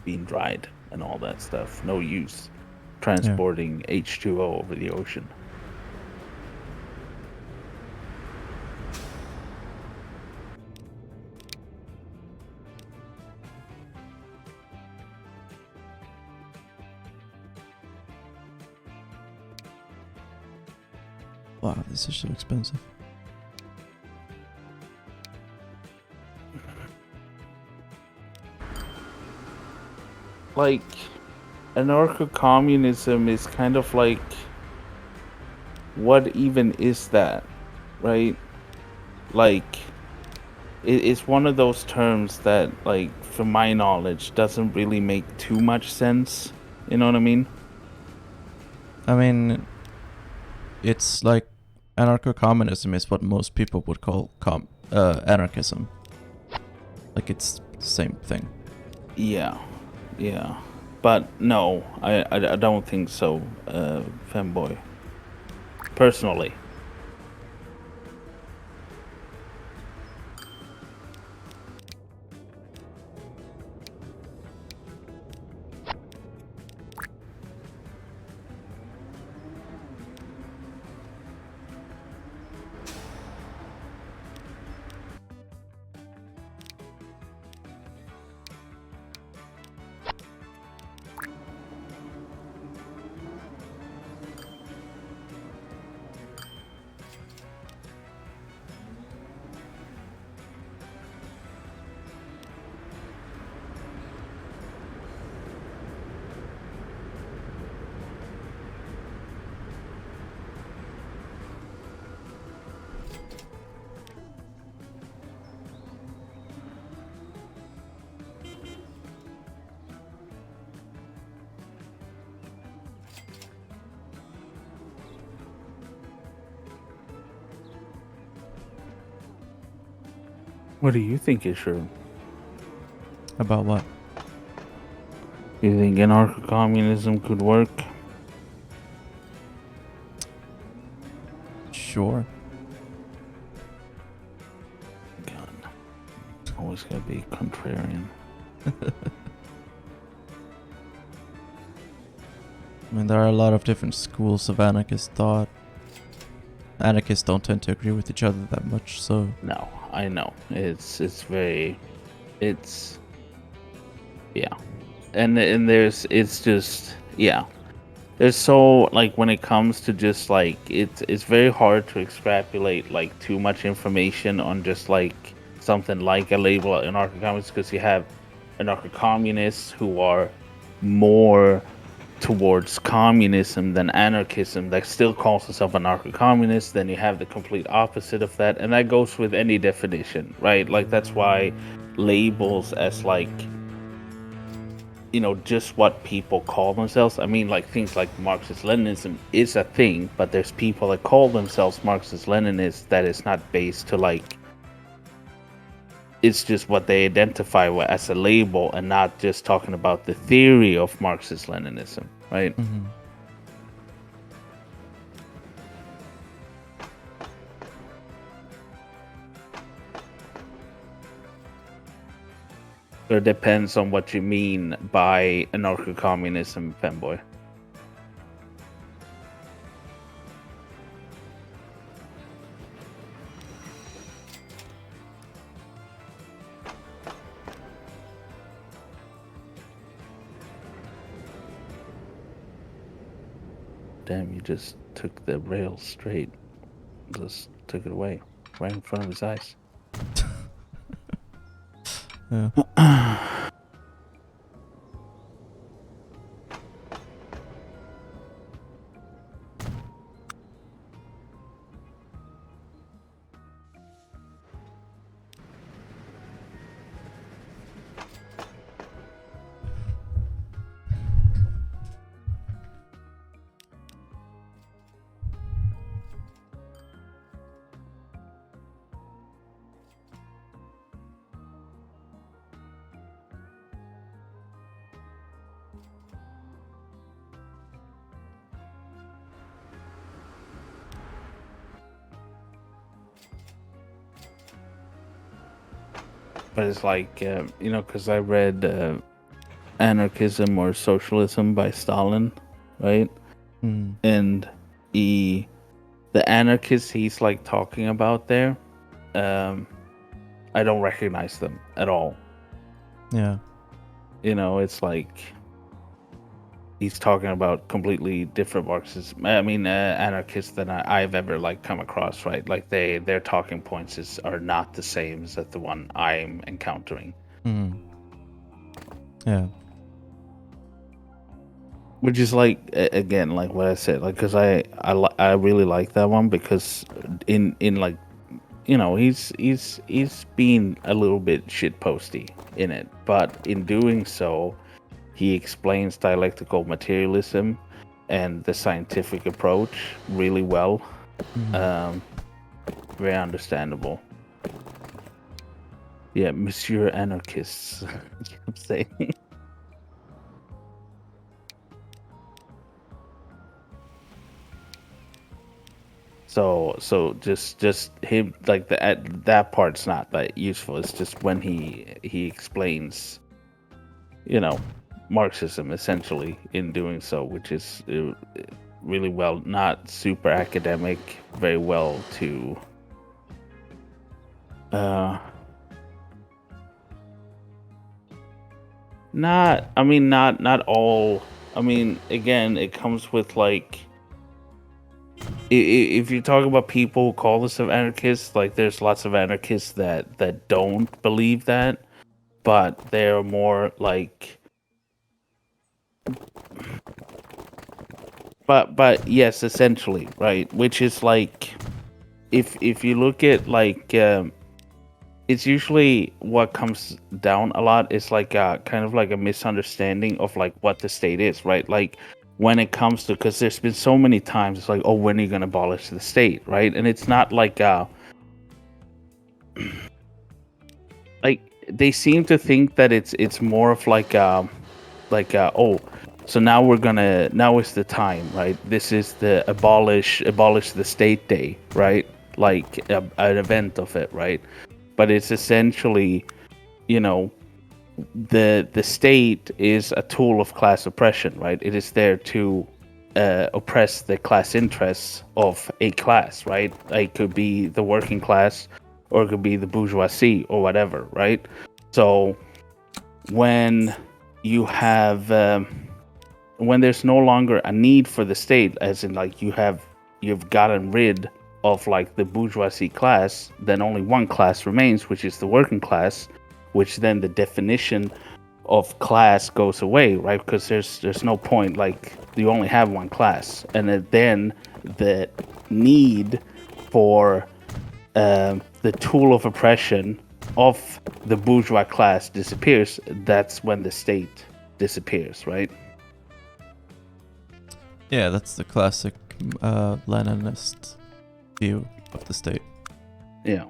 being dried and all that stuff. No use Yeah. transporting H2O over the ocean. Wow, this is so expensive. Like, anarcho-communism is kind of like, what even is that, right? Like, it's one of those terms that, like, from my knowledge, doesn't really make too much sense. You know what I mean? I mean, it's like anarcho-communism is what most people would call anarchism. Like it's the same thing. Yeah, yeah. But no, I don't think so, Femboy. Personally. What do you think is true? About what? You think anarcho-communism could work? Sure. God, always gotta be contrarian. I mean, there are a lot of different schools of anarchist thought. Anarchists don't tend to agree with each other that much, so... No, I know. It's yeah. And it's just, yeah. There's so, like, when it comes to just, like, it's very hard to extrapolate, like, too much information on just, like, something like a label anarcho-communist, because you have anarcho-communists who are more towards communism than anarchism that still calls itself anarcho-communist. Then you have the complete opposite of that, and that goes with any definition, right? Like, that's why labels as, like, you know, just what people call themselves. I mean, like, things like Marxist-Leninism is a thing, but there's people that call themselves Marxist-Leninists that is not based to, like, it's just what they identify as a label, and not just talking about the theory of Marxist-Leninism, right? Mm-hmm. So it depends on what you mean by anarcho-communism, fanboy. Damn, you just took the rail straight. Just took it away. Right in front of his eyes. Yeah. But it's like, you know, because I read Anarchism or Socialism by Stalin, right? Mm. And the anarchists he's like talking about there, I don't recognize them at all. Yeah. You know, it's like he's talking about completely different Marxists. I mean, anarchists than I've ever like come across, right? Like their talking points are not the same as the one I'm encountering. Mm. Yeah. Which is like, again, like what I said, like, because I really like that one, because in like, you know, he's being a little bit shit posty in it, but in doing so, he explains dialectical materialism and the scientific approach really well. Mm. Very understandable. Yeah, Monsieur Anarchists. You know what I'm saying. So just him, like, that part's not that useful. It's just when he explains, you know, Marxism essentially in doing so, which is really well, not super academic, very well to not all. I mean, again, it comes with, like, if you talk about people who call themselves anarchists, like, there's lots of anarchists that don't believe that, but they're more like, but yes, essentially, right? Which is like, if you look at, like, it's usually what comes down a lot is like a kind of like a misunderstanding of, like, what the state is, right? Like, when it comes to, because there's been so many times it's like, oh, when are you going to abolish the state, right? And it's not like they seem to think that it's more of oh, so now is the time, right? This is the abolish the state day, right? Like an event of it, right? But it's essentially, you know, the state is a tool of class oppression, right? It is there to oppress the class interests of a class, right? It could be the working class, or it could be the bourgeoisie, or whatever, right? So when you have when there's no longer a need for the state, as in like you've gotten rid of like the bourgeoisie class, then only one class remains, which is the working class, which then the definition of class goes away, right? Because there's no point, like you only have one class, and then the need for the tool of oppression of the bourgeois class disappears. That's when the state disappears, right? Yeah, that's the classic Leninist view of the state. Yeah.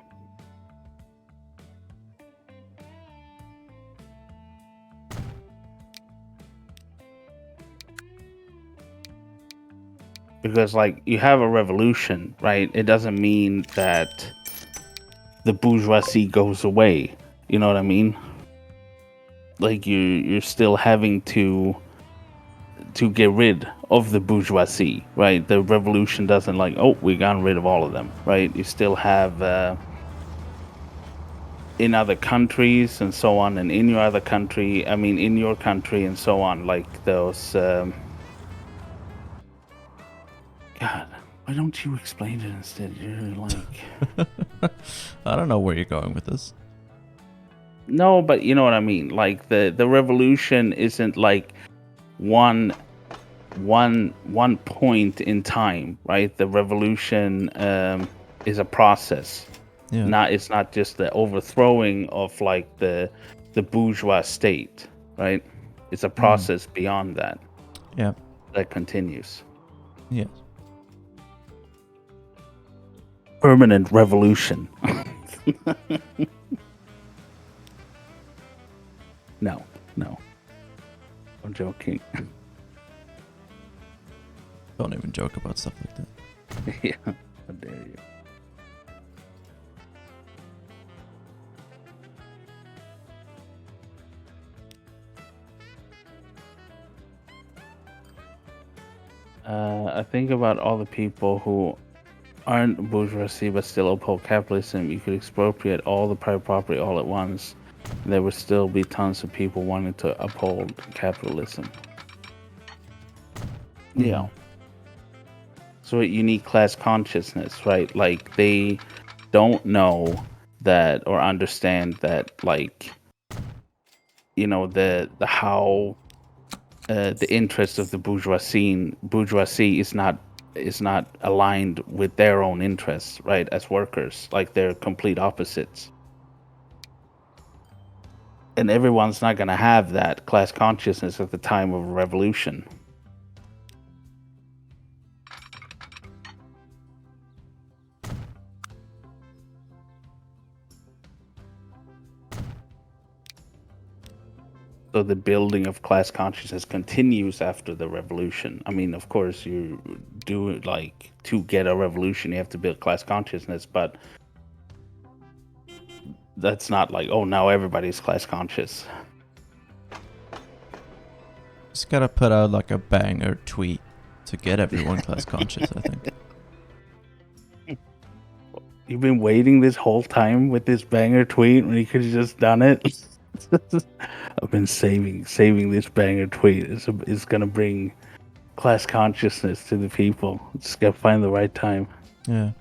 Because like you have a revolution, right? It doesn't mean that the bourgeoisie goes away. You know what I mean? Like you're still having to get rid of the bourgeoisie, right? The revolution doesn't like, oh, we got rid of all of them, right? You still have in other countries and so on, and in your other country, I mean, in your country and so on, like those. God, why don't you explain it instead? You're like, I don't know where you're going with this. no, but you know what I mean. Like the revolution isn't like one point in time, right? The revolution is a process. Yeah. It's not just the overthrowing of like the bourgeois state, right? It's a process beyond that. Yeah. That continues. Yes. Permanent revolution. No. I'm joking. Don't even joke about stuff like that. Yeah, how dare you. I think about all the people who aren't bourgeoisie but still uphold capitalism. You could expropriate all the private property all at once. There would still be tons of people wanting to uphold capitalism. Yeah. So you need class consciousness, right? Like they don't know that or understand that, like, you know, the how the interest of the bourgeoisie is not aligned with their own interests, right? As workers, like they're complete opposites. And everyone's not going to have that class consciousness at the time of a revolution. So the building of class consciousness continues after the revolution. I mean, of course, you do it like to get a revolution, you have to build class consciousness, but that's not like, oh, now everybody's class conscious. Just gotta put out like a banger tweet to get everyone class conscious, I think. You've been waiting this whole time with this banger tweet when you could have just done it. I've been saving this banger tweet. It's gonna bring class consciousness to the people. Just gotta find the right time. Yeah.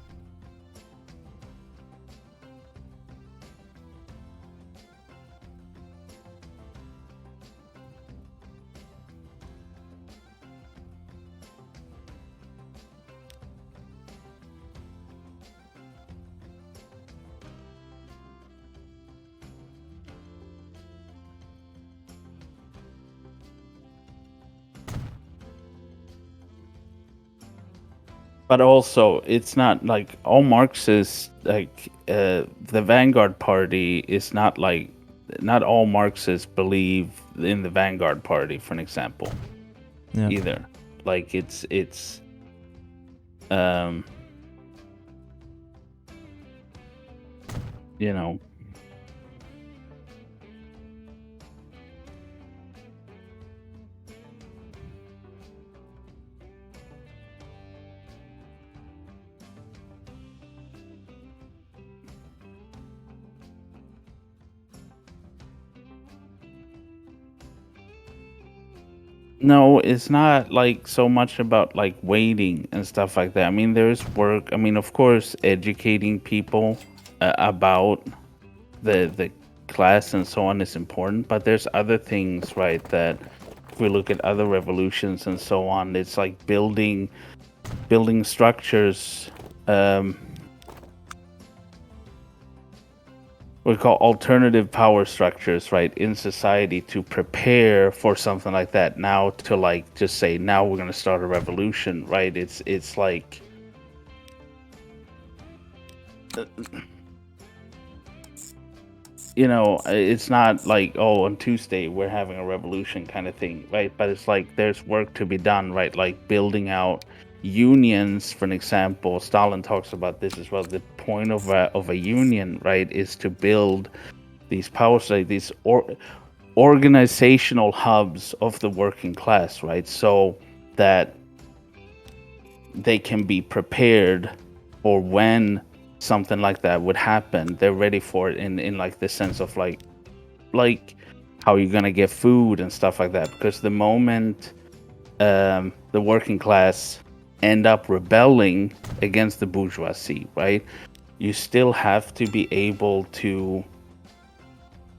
But also, it's not like all Marxists, like the Vanguard Party is not like not all Marxists believe in the vanguard party, for an example, either. Like it's you know. No, it's not like so much about like waiting and stuff like that. I mean, there's work. I mean, of course, educating people about the class and so on is important, but there's other things, right? That if we look at other revolutions and so on, it's like building structures. We call alternative power structures, right, in society to prepare for something like that. Now to like just say now we're going to start a revolution, right? It's like it's not like, oh, on Tuesday we're having a revolution kind of thing, right? But it's like there's work to be done, right? Like building out unions, for an example. Stalin talks about this as well. The point of a union, right, is to build these powers, like these organizational hubs of the working class, right? So that they can be prepared for when something like that would happen. They're ready for it in like the sense of like how you're gonna get food and stuff like that. Because the moment the working class end up rebelling against the bourgeoisie, right? You still have to be able to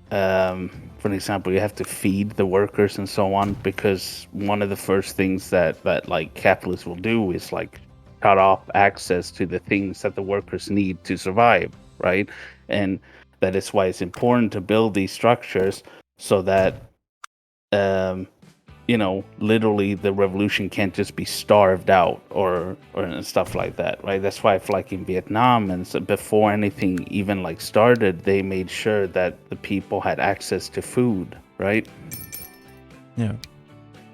for an example, you have to feed the workers and so on, because one of the first things that like capitalists will do is like cut off access to the things that the workers need to survive, right? And that is why it's important to build these structures so that literally the revolution can't just be starved out or stuff like that, right? That's why I feel like in Vietnam, and so before anything even like started, they made sure that the people had access to food, right? Yeah.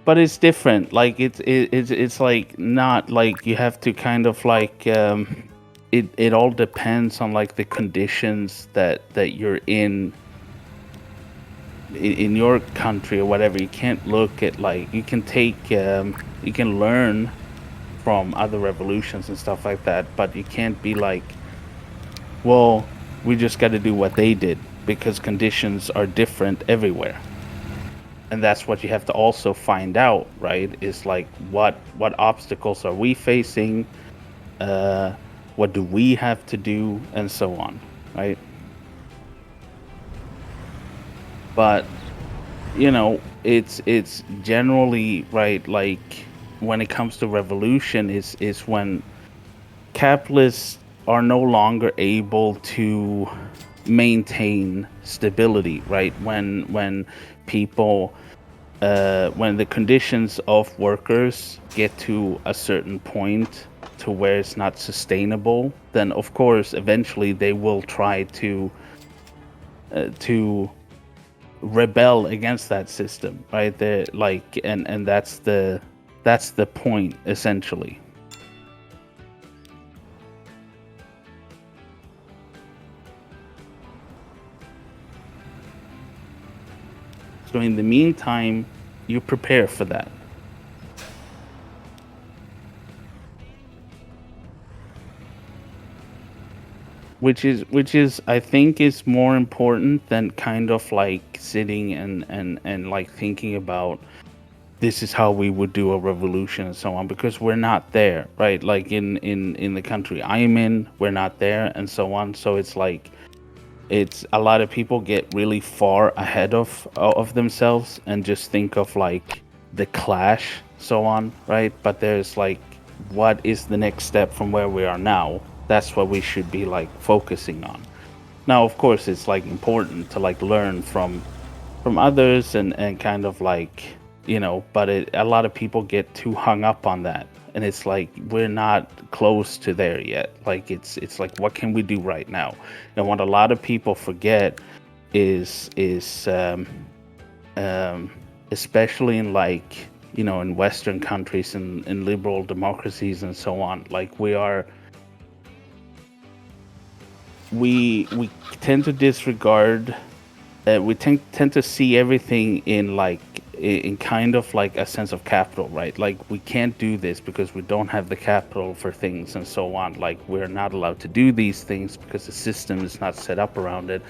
But it's different. Like it's like not like you have to kind of like it all depends on like the conditions that you're in your country or whatever. You can't look at like you can take you can learn from other revolutions and stuff like that, but you can't be like, well, we just got to do what they did, because conditions are different everywhere. And that's what you have to also find out, right? Is like what obstacles are we facing, uh what do we have to do, and so on, right? But it's generally right, like when it comes to revolution is when capitalists are no longer able to maintain stability, right? When people when the conditions of workers get to a certain point to where it's not sustainable, then of course eventually they will try to rebel against that system, right? They're like, and that's the point essentially. So in the meantime, you prepare for that. Which is I think is more important than kind of like sitting and like thinking about this is how we would do a revolution and so on, because we're not there, right? Like in the country I'm in, we're not there and so on. So it's like it's a lot of people get really far ahead of themselves and just think of like the clash, so on, right? But there's like, what is the next step from where we are now? That's what we should be like focusing on. Now of course it's like important to like learn from others and kind of like, but a lot of people get too hung up on that, and it's like we're not close to there yet. Like it's like, what can we do right now? And what a lot of people forget is especially in like, you know, in Western countries and in liberal democracies and so on. Like we tend to disregard. We tend to see everything in like in kind of like a sense of capital, right? Like we can't do this because we don't have the capital for things and so on. Like we're not allowed to do these things because the system is not set up around it.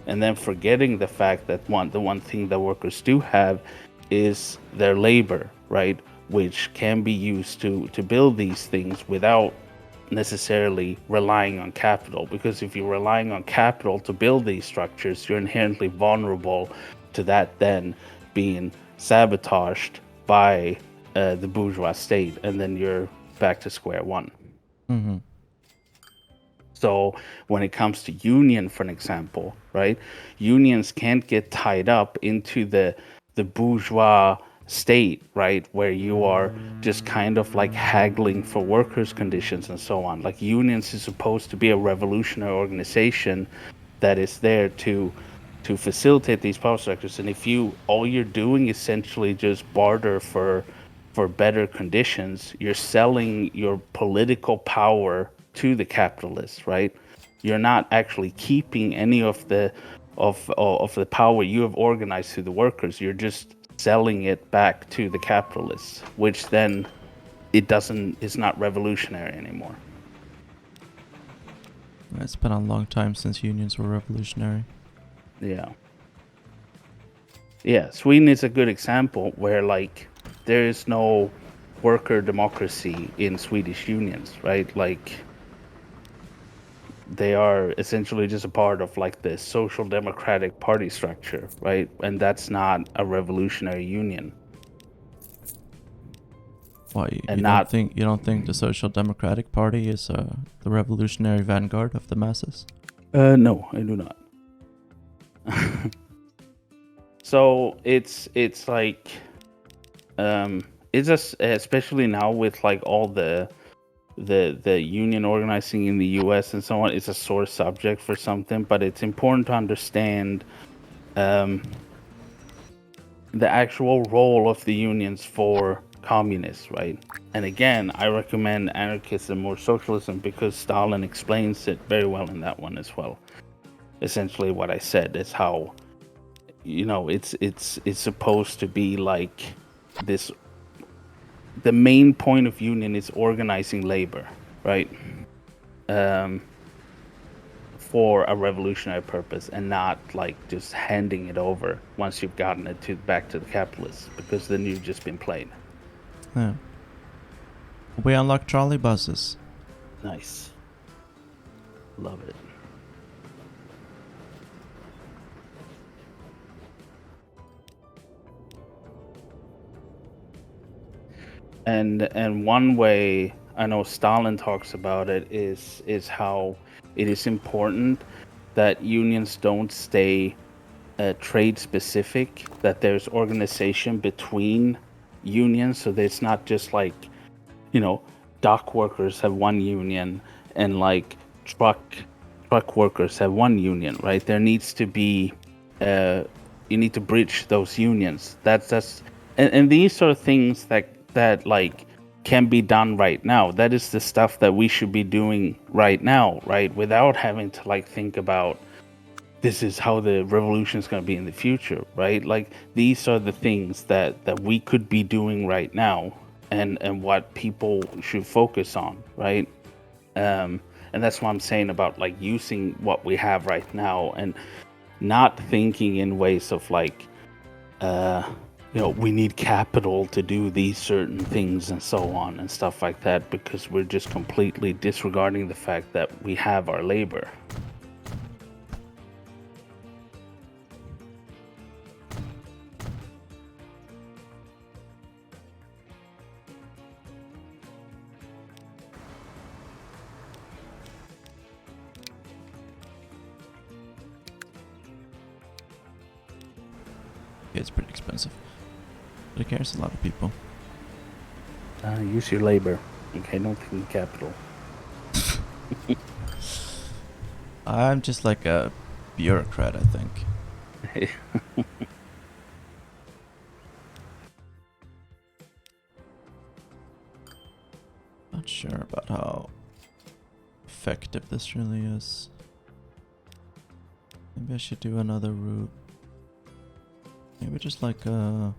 And then forgetting the fact that the one thing that workers do have is their labor, right? Which can be used to build these things without necessarily relying on capital, because if you're relying on capital to build these structures, you're inherently vulnerable to that then being sabotaged by the bourgeois state, and then you're back to square one. Mm-hmm. So when it comes to union, for an example, right, unions can't get tied up into the bourgeois state, right, where you are just kind of like haggling for workers' conditions and so on. Like unions is supposed to be a revolutionary organization that is there to facilitate these power structures. And if you all you're doing essentially just barter for better conditions, you're selling your political power to the capitalists, right? You're not actually keeping any of the power you have organized to the workers. You're just selling it back to the capitalists, which then it's not revolutionary anymore. It's been a long time since unions were revolutionary. Yeah. Yeah, Sweden is a good example where like there is no worker democracy in Swedish unions, right? Like they are essentially just a part of like the social democratic party structure, right? And that's not a revolutionary union. Why And you not don't think the Social Democratic Party is the revolutionary vanguard of the masses? no, I do not. So it's like it's just especially now with like all the union organizing in the US and so on, it's a sore subject for something, but it's important to understand the actual role of the unions for communists, right? And again, I recommend anarchism or socialism because Stalin explains it very well in that one as well. Essentially what I said is how, you know, it's supposed to be like this. The main point of union is organizing labor, right? For a revolutionary purpose, and not like just handing it over once you've gotten it back to the capitalists, because then you've just been played. Yeah. We unlock trolley buses. Nice. Love it. And one way I know Stalin talks about it is how it is important that unions don't stay trade specific, that there's organization between unions, so that it's not just like, you know, dock workers have one union and like truck workers have one union, right? There needs to be you need to bridge those unions. That's and these are things that like can be done right now. That is the stuff that we should be doing right now, right? Without having to like think about this is how the revolution is going to be in the future, right? Like these are the things that we could be doing right now, and what people should focus on, right? And that's what I'm saying about like using what we have right now and not thinking in ways of like you know, we need capital to do these certain things and so on and stuff like that, because we're just completely disregarding the fact that we have our labor. Yeah, it's pretty expensive. But it carries a lot of people. Use your labor. Okay, don't think capital. I'm just like a bureaucrat, I think. Not sure about how effective this really is. Maybe I should do another route. Maybe just like a...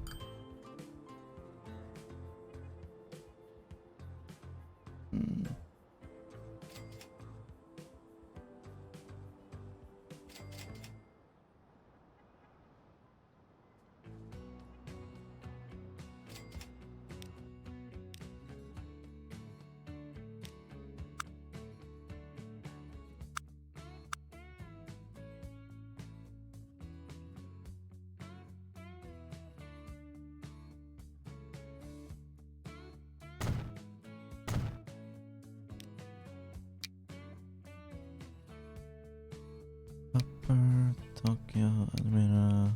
Upper Tokyo, Almira.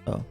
Oh.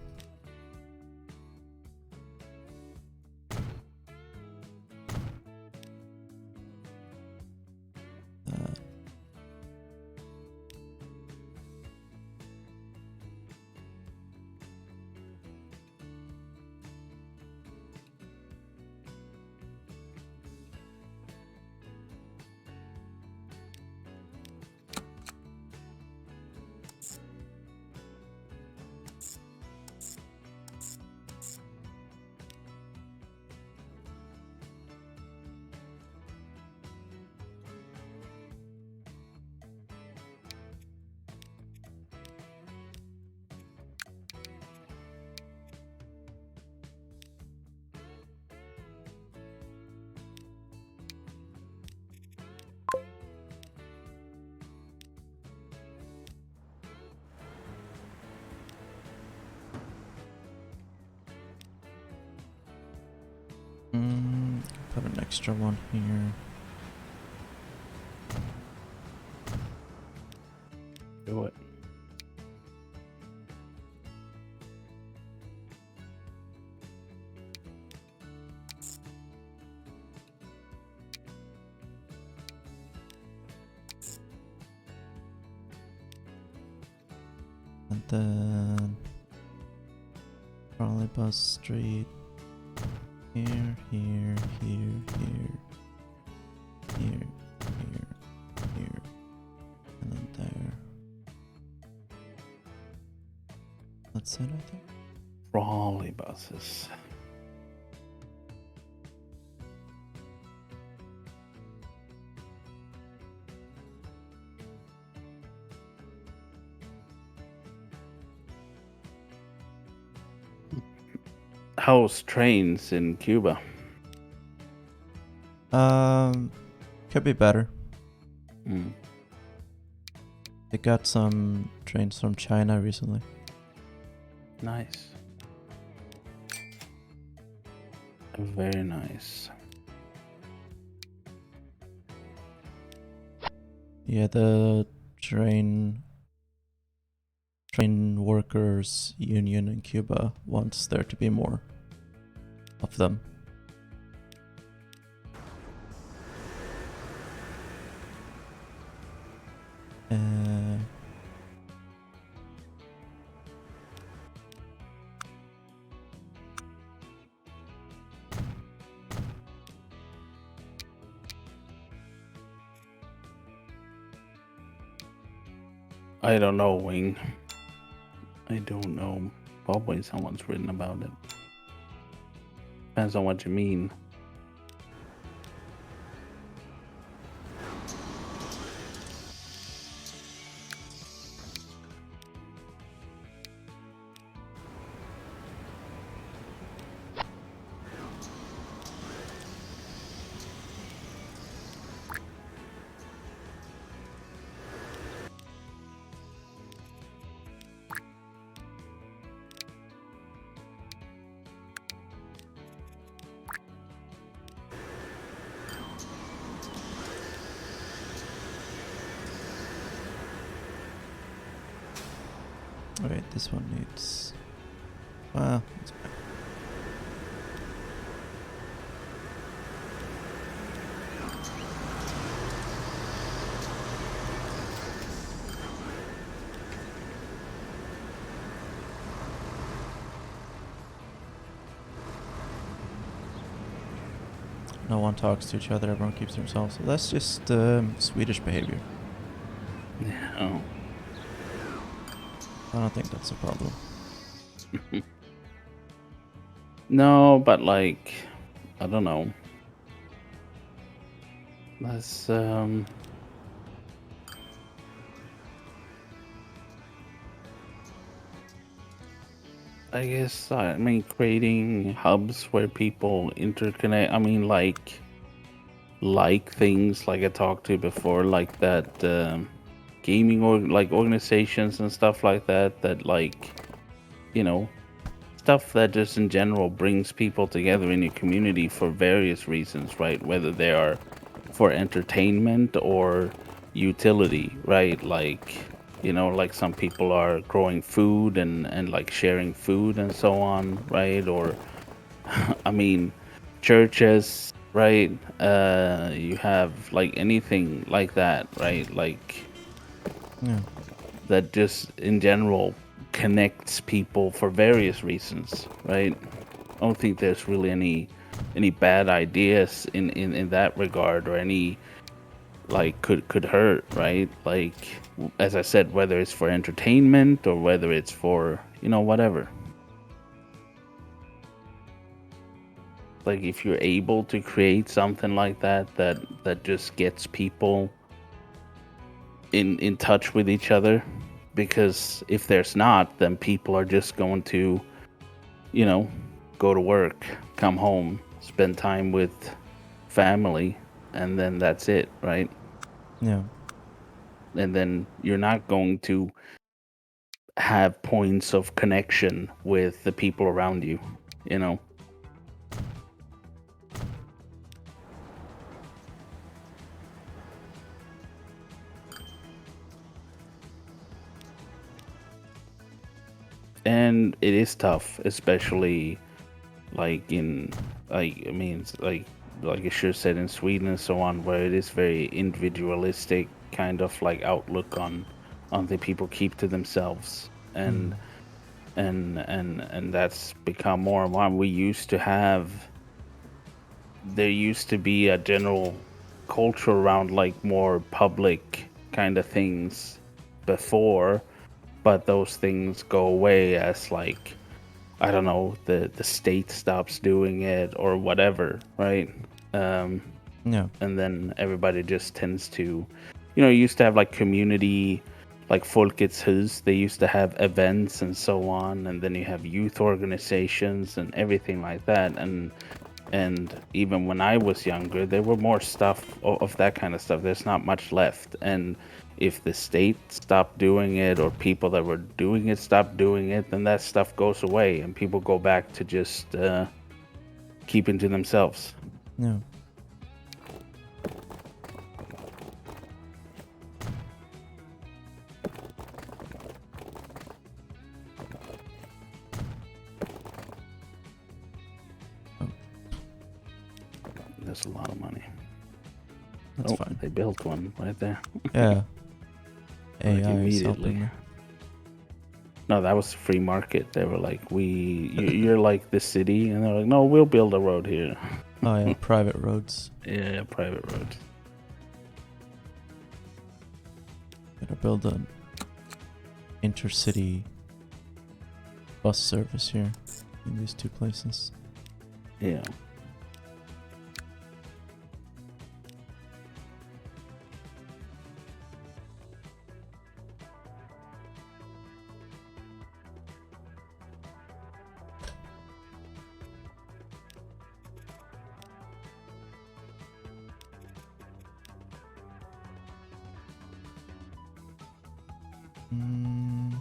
Put an extra one here. Do it. And then trolley bus street. Here, here, here, here, here, here, here, and then there. That's it, I think. Trolley buses. How's trains in Cuba? Could be better. Mm. They got some trains from China recently. Nice. Very nice. Yeah, the train workers union in Cuba wants there to be more of them. I don't know, Wing. I don't know. Probably someone's written about it. Depends on what you mean. Wait, this one needs... Well, it's fine. No one talks to each other. Everyone keeps to themselves. So that's just Swedish behavior. Yeah. I don't think that's a problem. No, but like, I don't know. That's I guess I mean creating hubs where people interconnect. I mean like things like I talked to before, like that gaming or like organizations and stuff like that. That like you know stuff that just in general brings people together in your community for various reasons, right? Whether they are for entertainment or utility, right? Like, like some people are growing food and like sharing food and so on, right? Or, I mean, churches, right? You have like anything like that, right? Like, Yeah. that just in general connects people for various reasons, right? I don't think there's really any bad ideas in that regard or any like could hurt, right? Like as I said, whether it's for entertainment or whether it's for whatever. Like if you're able to create something like that just gets people in touch with each other, because if there's not, then people are just going to you know go to work, come home, spend time with family, and then that's it, right? Yeah. And then you're not going to have points of connection with the people around you, you know. And it is tough, especially like in like I mean it's like I should have said in Sweden and so on, where it is very individualistic kind of like outlook on the people keep to themselves. And Mm. and that's become more and more. We used to have there used to be a general culture around like more public kind of things before, but those things go away as like I don't know, the state stops doing it or whatever, right? Um, Yeah. and then everybody just tends to, you used to have like community, like Folkets Hus. They used to have events and so on, and then you have youth organizations and everything like that. And even when I was younger, there were more stuff of that kind of stuff. There's not much left, and if the state stopped doing it or people that were doing it stopped doing it, then that stuff goes away and people go back to just keeping to themselves. Yeah. That's a lot of money. That's fine. They built one right there. Yeah. Like AI is immediately. helping me. No, that was free market. They were like, you're like the city, and they're like, no, we'll build a road here. Oh yeah, private roads. Yeah, private roads. Gotta build an intercity bus service here in these two places. Yeah. Mm.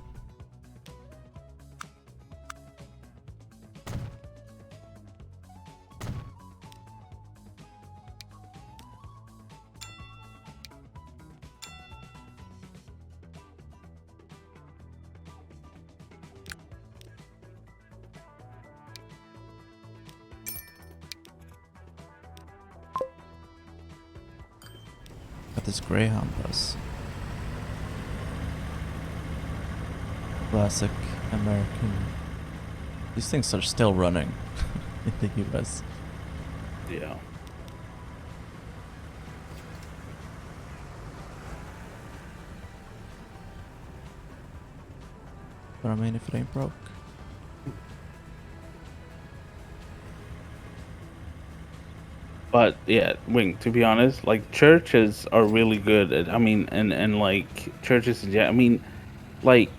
Got this Greyhound bus. Classic American. These things are still running in the US. Yeah. But I mean, if it ain't broke. But yeah, Wing, to be honest, like churches are really good at, I mean, and like churches, yeah, I mean, like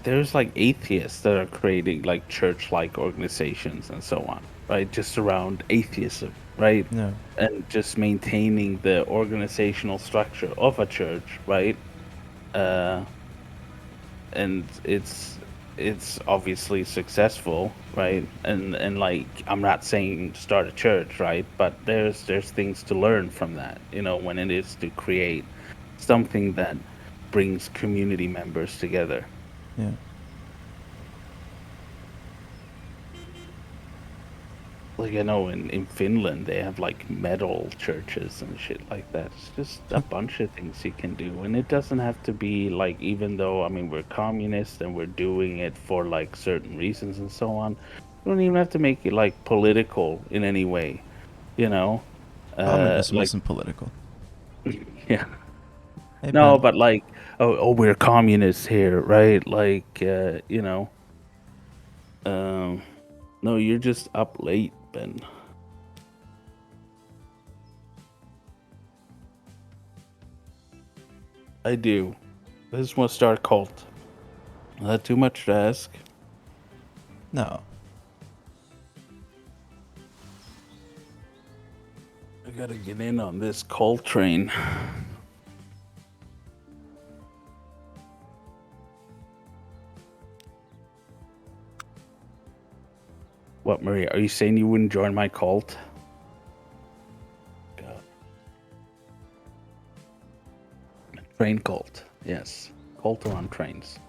there's like atheists that are creating like church-like organizations and so on, right? Just around atheism, right? No. And just maintaining the organizational structure of a church, right? Uh, and it's obviously successful, right? And like I'm not saying start a church, right? But there's things to learn from that, you know, when it is to create something that brings community members together. Yeah. Like I know in Finland they have like metal churches and shit like that. It's just a bunch of things you can do. And it doesn't have to be like, even though I mean we're communists and we're doing it for like certain reasons and so on, you don't even have to make it like political in any way, you know? Communism Like isn't political. yeah. Hey, No, Ben. but like we're communists here, right? Like you know. Um no, you're just up late, Ben. I do. I just want to start a cult. Is that too much to ask? No. I gotta get in on this cult train. What, Maria? Are you saying you wouldn't join my cult? God. Train cult. Yes. Cult on trains.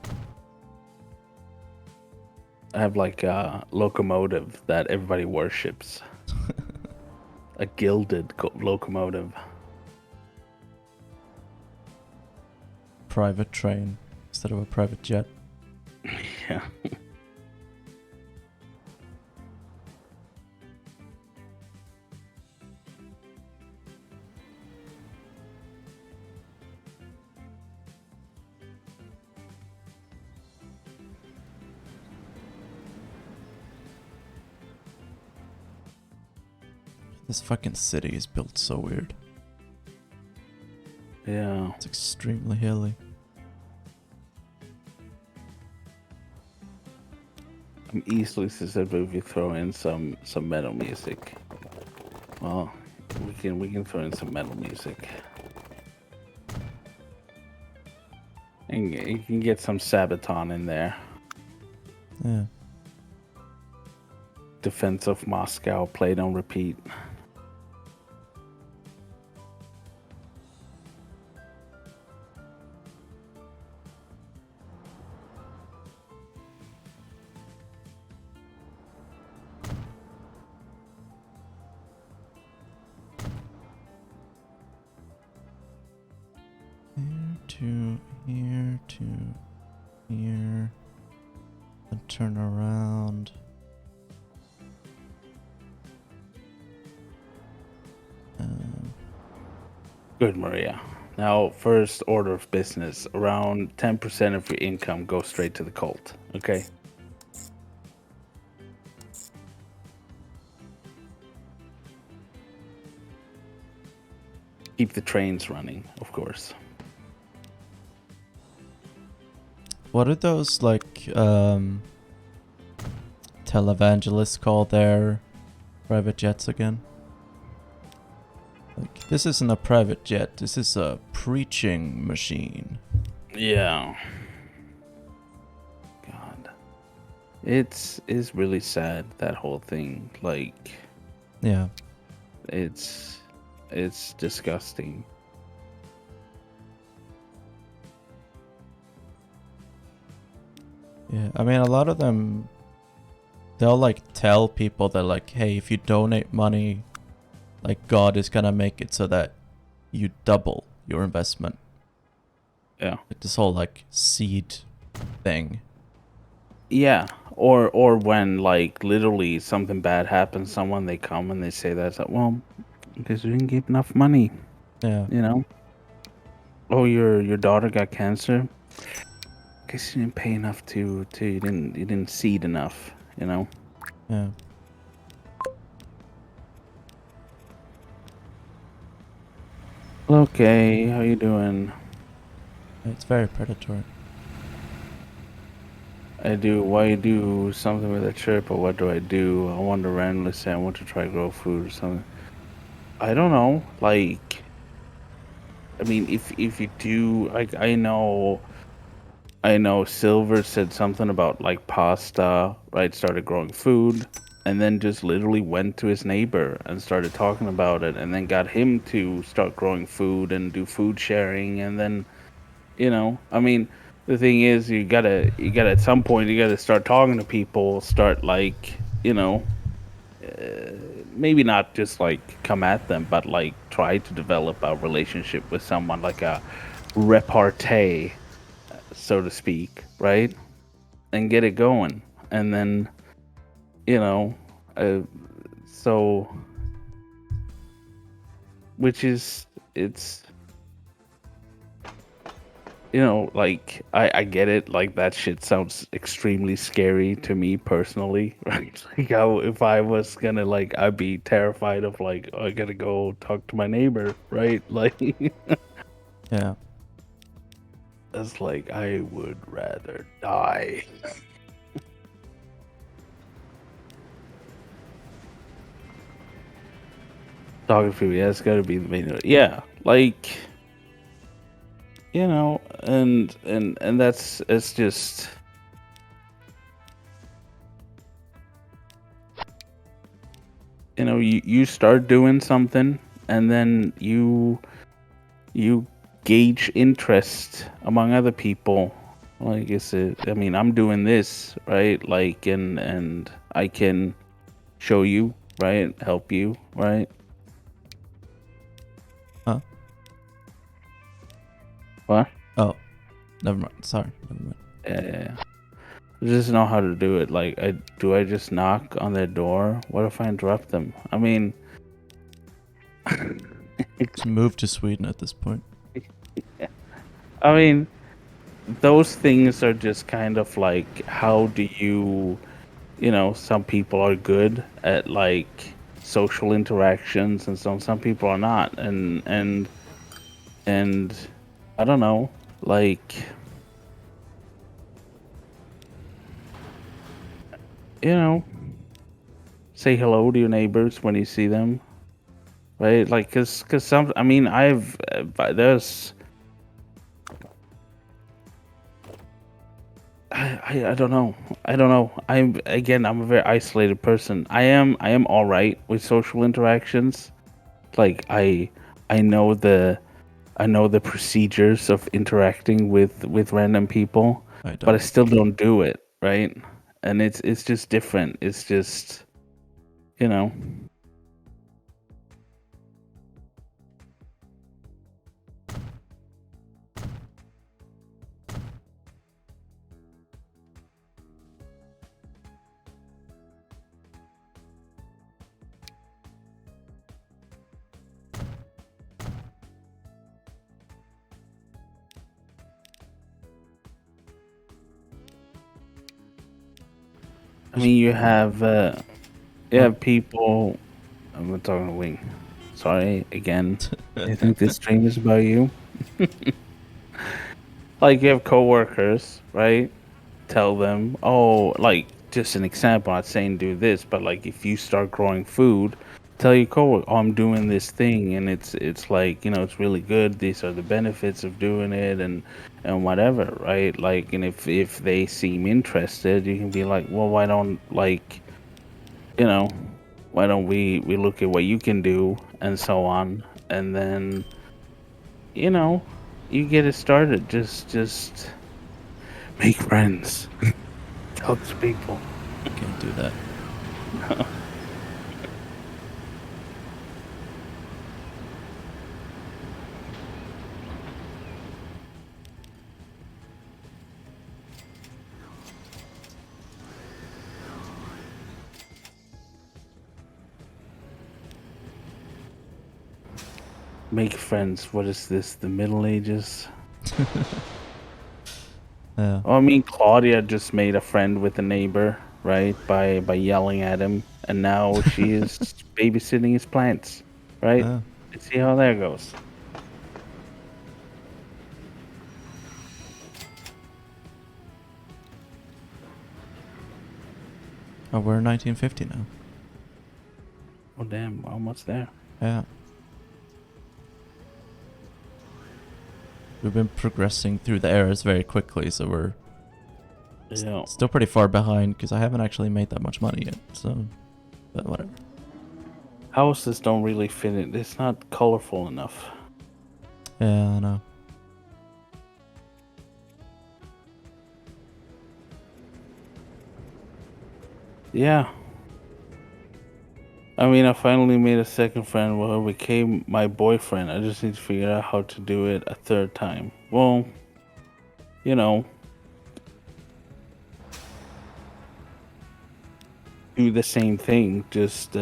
I have like a locomotive that everybody worships. A gilded locomotive. Private train instead of a private jet. Yeah. This fucking city is built so weird. Yeah. It's extremely hilly. I'm easily susceptible if you throw in some metal music. Well, we can throw in some metal music. And you can get some Sabaton in there. Yeah. Defense of Moscow played on repeat. Here to here. And turn around. Good, Maria. Now, first order of business, around 10% of your income goes straight to the cult, okay? Keep the trains running, of course. What are those like televangelists call their private jets again? Like, this isn't a private jet, this is a preaching machine. Yeah. God. It's really sad, that whole thing. Like, Yeah. it's disgusting. Yeah, I mean, a lot of them, they'll like tell people that like, hey, if you donate money, like God is gonna make it so that you double your investment. Yeah. Like this whole like seed thing. Yeah, or when like literally something bad happens, someone they come and they say that, like, well, because you didn't give enough money, Yeah. you know. Oh, your daughter got cancer. guess you didn't pay enough to you didn't seed enough, you know. Yeah. Okay, how you doing? It's very predatory. Why you do something with a chirp, or what do? I want to randomly say I want to try grow food or something. I don't know. Like, I mean, if you do, like, I know Silver said something about like pasta, right? Started growing food, and then just literally went to his neighbor and started talking about it, and then got him to start growing food and do food sharing, and then, I mean, the thing is, you gotta at some point you gotta start talking to people, start like, maybe not just like come at them, but like try to develop a relationship with someone, like a repartee, so to speak, right? And get it going. And then, you know, uh, so, which is, it's, like, I get it. Like, that shit sounds extremely scary to me personally, right? Like, if I was gonna, like, I'd be terrified of, like, I gotta go talk to my neighbor, right? Like, Yeah. it's like, I would rather die. Talking to people, yeah, it's gotta be the main, yeah, like, and it's just, you start doing something, and then you gauge interest among other people. Like, I mean, I'm doing this, right? Like, and I can show you, right? Help you, right? Huh? What? Oh, never mind. Sorry. Never mind. Yeah. I just know how to do it. Like, I just knock on their door? What if I interrupt them? I mean, Just move to Sweden at this point. I mean, those things are just kind of like, how do you, some people are good at like social interactions, and some people are not, and I don't know, like, you know say hello to your neighbors when you see them, right? Like, cause some, I mean, there's, I don't know. I don't know. I'm a very isolated person. I am all right with social interactions. Like, I know the procedures of interacting with random people, I but I don't. still don't do it, right? And it's just different. It's just, you know. I mean, you Huh? have people. I'm talking to Wing. Sorry again. I think this stream is about you. Like, you have coworkers, right? Tell them, oh, like, just an example, not saying do this, but like, if you start growing food, tell your coworker, oh, I'm doing this thing, and it's like, it's really good. These are the benefits of doing it, and whatever, right? Like, and if they seem interested, you can be like, well, why don't, like, you know, why don't we look at what you can do, and so on, and then, you know, you get it started. Just make friends. Talk to people. Can't do that. Make friends. What is this? The Middle Ages? Yeah. Well, I mean, Claudia just made a friend with a neighbor, right? By yelling at him, and now she is babysitting his plants, right? Yeah. Let's see how that goes. Oh, we're in 1950 now. Oh damn, almost there. Yeah. We've been progressing through the eras very quickly, so we're Yeah. still pretty far behind because I haven't actually made that much money yet. So, but whatever. Houses don't really fit it. It's not colorful enough. Yeah, I know. Yeah. I mean, I finally made a second friend who became my boyfriend. I just need to figure out how to do it a third time. Well, you know, do the same thing. Just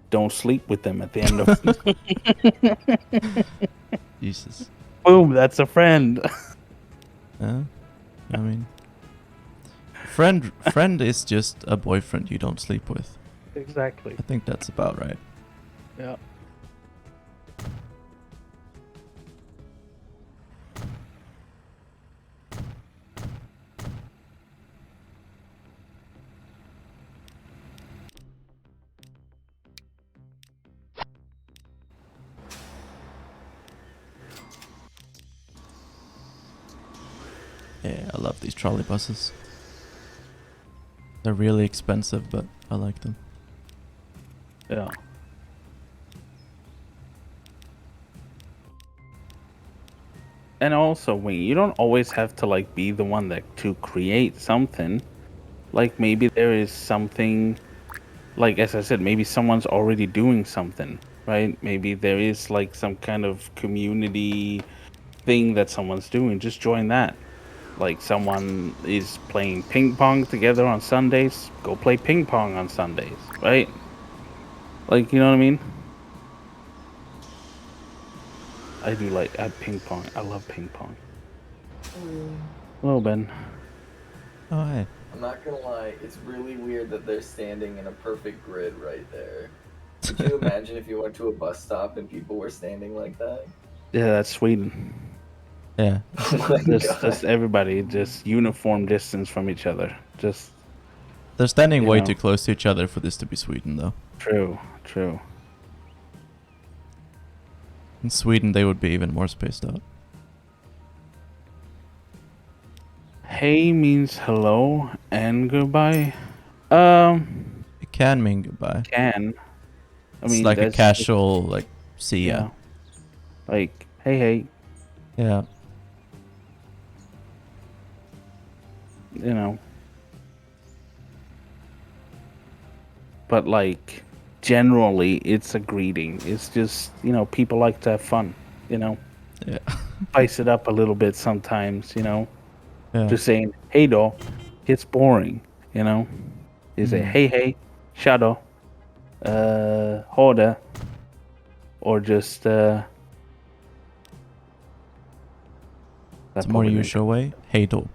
don't sleep with them at the end of. Jesus. Boom! That's a friend. Yeah. I mean, friend is just a boyfriend you don't sleep with. Exactly. I think that's about right. Yeah. Yeah, I love these trolley buses. They're really expensive, but I like them. Yeah. And also, Wing, you don't always have to like be the one that to create something. Like maybe there is something, like as I said, maybe someone's already doing something, right? Maybe there is like some kind of community thing that someone's doing. Just join that. Like someone is playing ping pong together on Sundays, go play ping pong on Sundays, right? Like, you know what I mean? I do like ping pong. I love ping pong. Hello, Ben. Oh, hey. I'm not gonna lie, it's really weird that they're standing in a perfect grid right there. Could you imagine if you went to a bus stop and people were standing like that? Yeah, that's Sweden. Yeah. Oh my Just god. everybody, just uniform distance from each other. Just They're standing You way know. too close to each other for this to be Sweden, though. true, true. In Sweden, they would be even more spaced out. Hey means hello and goodbye. It can mean goodbye. Can. I It's mean, like a that's casual, like, see ya. yeah. Like, hey, Yeah. you know. But like, generally, it's a greeting. It's just, people like to have fun. Yeah. Spice it up a little bit sometimes. Yeah. Just saying, hey, do, it's boring. You say, Mm. hey, shadow, hoda, or just It's a more usual way. Hey do.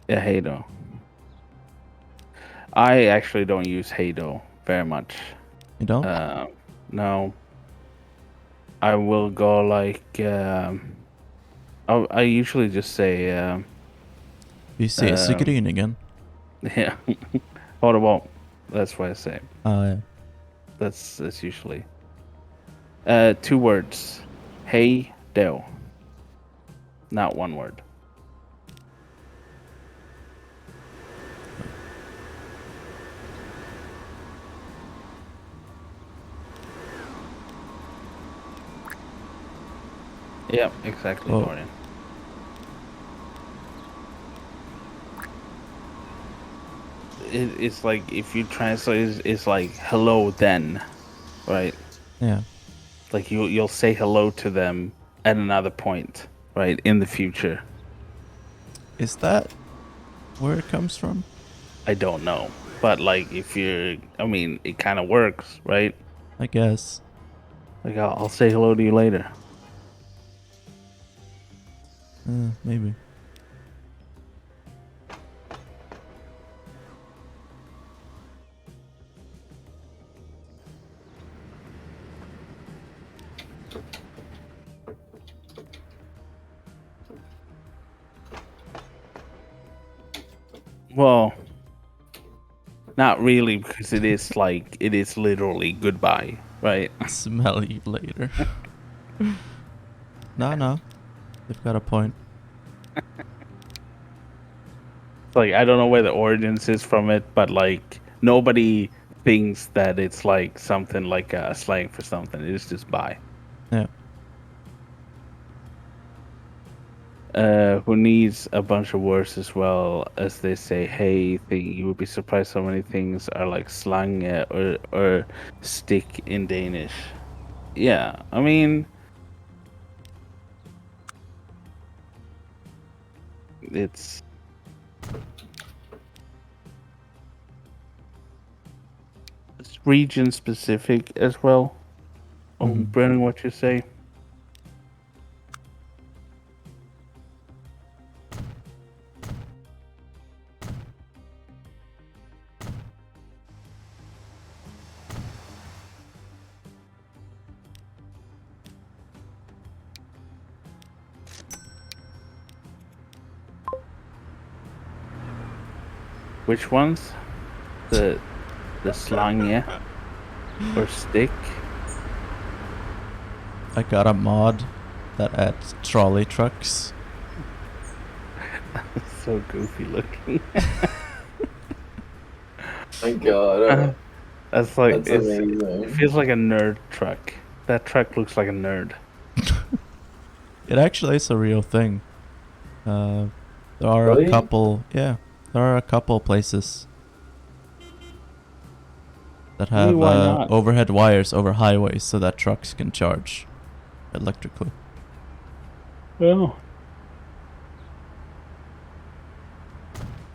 Yeah, hey do. I actually don't use hey do very much. You don't? No, I will go like I usually just say Vi ses i gryningen. yeah. What about? That's what I say. Ja. That's usually 2 words. Hey do. Not 1 word. Yeah, exactly, Oh. Dorian. It's like if you translate, it's like hello then, right? Yeah. Like you'll say hello to them at another point, right, in the future. Is that where it comes from? I don't know, but like I mean, it kind of works, right? I guess. Like I'll say hello to you later. Maybe. Well, not really, because it is literally goodbye, right? Smell you later. No. They've got a point. Like, I don't know where the origins is from it, but like nobody thinks that it's like something like a slang for something. It's just bye. Yeah. Who needs a bunch of words as well as they say hey thing. You would be surprised how many things are like slang or stick in Danish. Yeah, I mean, it's region specific as well. Brennan, what you say? Which ones? The slang, yeah, or stick. I got a mod that adds trolley trucks. So goofy looking. My God, That's like that's it amazing. feels like a nerd truck. That truck looks like a nerd. It actually is a real thing. There are Really? a couple. Yeah, there are a couple places that I mean, have why not? overhead wires over highways so that trucks can charge electrically. Well,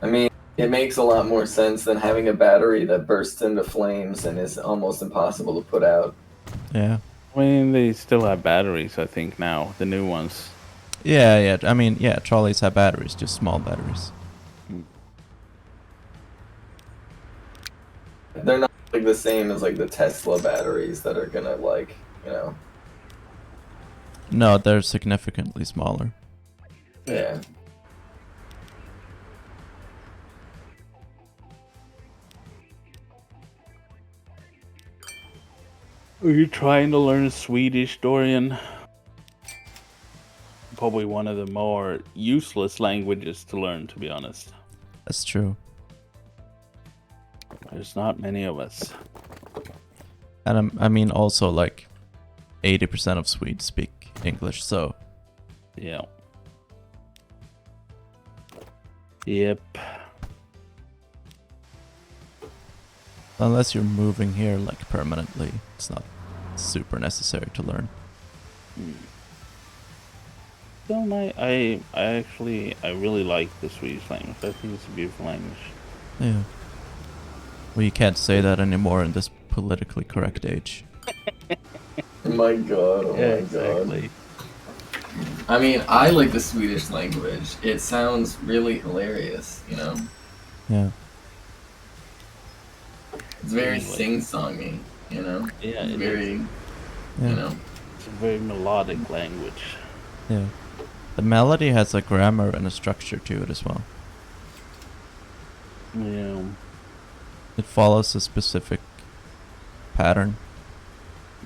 I mean, it makes a lot more sense than having a battery that bursts into flames and is almost impossible to put out. Yeah. I mean, they still have batteries, I think, now, the new ones. Yeah. I mean, yeah, trolleys have batteries, just small batteries. They're not like the same as like the Tesla batteries that are gonna like, you know. No, they're significantly smaller. Yeah. Are you trying to learn Swedish, Dorian? Probably one of the more useless languages to learn, to be honest. That's true. There's not many of us. And I mean, also, like, 80% of Swedes speak English, so... Yeah. Yep. Unless you're moving here, like, permanently, it's not super necessary to learn. Don't I actually really like the Swedish language. I think it's a beautiful language. Yeah. Well, you can't say that anymore in this politically correct age. My God, oh Yeah, my exactly. God. I mean, I like the Swedish language. It sounds really hilarious, you know? Yeah. It's very Anyway. sing-songy, you know? Yeah, It's it very, is. Yeah. you know? It's a very melodic language. Yeah. The melody has a grammar and a structure to it as well. Yeah. It follows a specific pattern.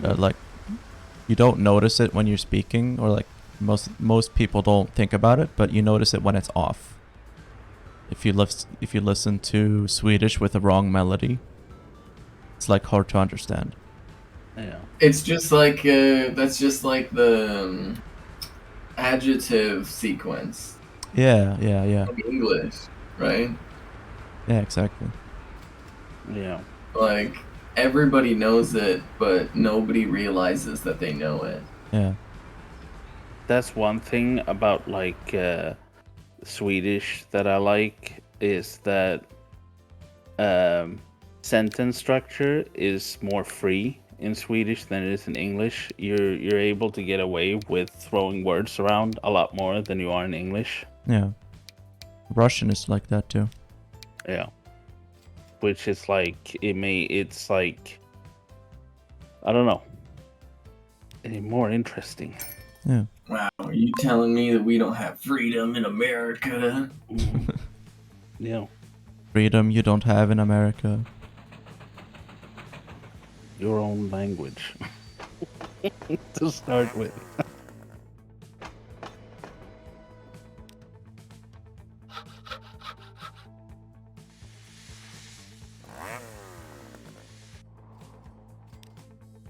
Like, you don't notice it when you're speaking, or like most people don't think about it, but you notice it when it's off. If you listen to Swedish with a wrong melody, it's like hard to understand. Yeah. It's just like, that's just like the adjective sequence Yeah. of English, right? Yeah, exactly. Yeah. Like, everybody knows it, but nobody realizes that they know it. Yeah. That's one thing about like Swedish that I like is that sentence structure is more free in Swedish than it is in English. You're able to get away with throwing words around a lot more than you are in English. Yeah. Russian is like that too. Yeah. Which is like it's like, I don't know, more interesting. Yeah. Wow, are you telling me that we don't have freedom in America? Yeah. Freedom you don't have in America. Your own language. To start with.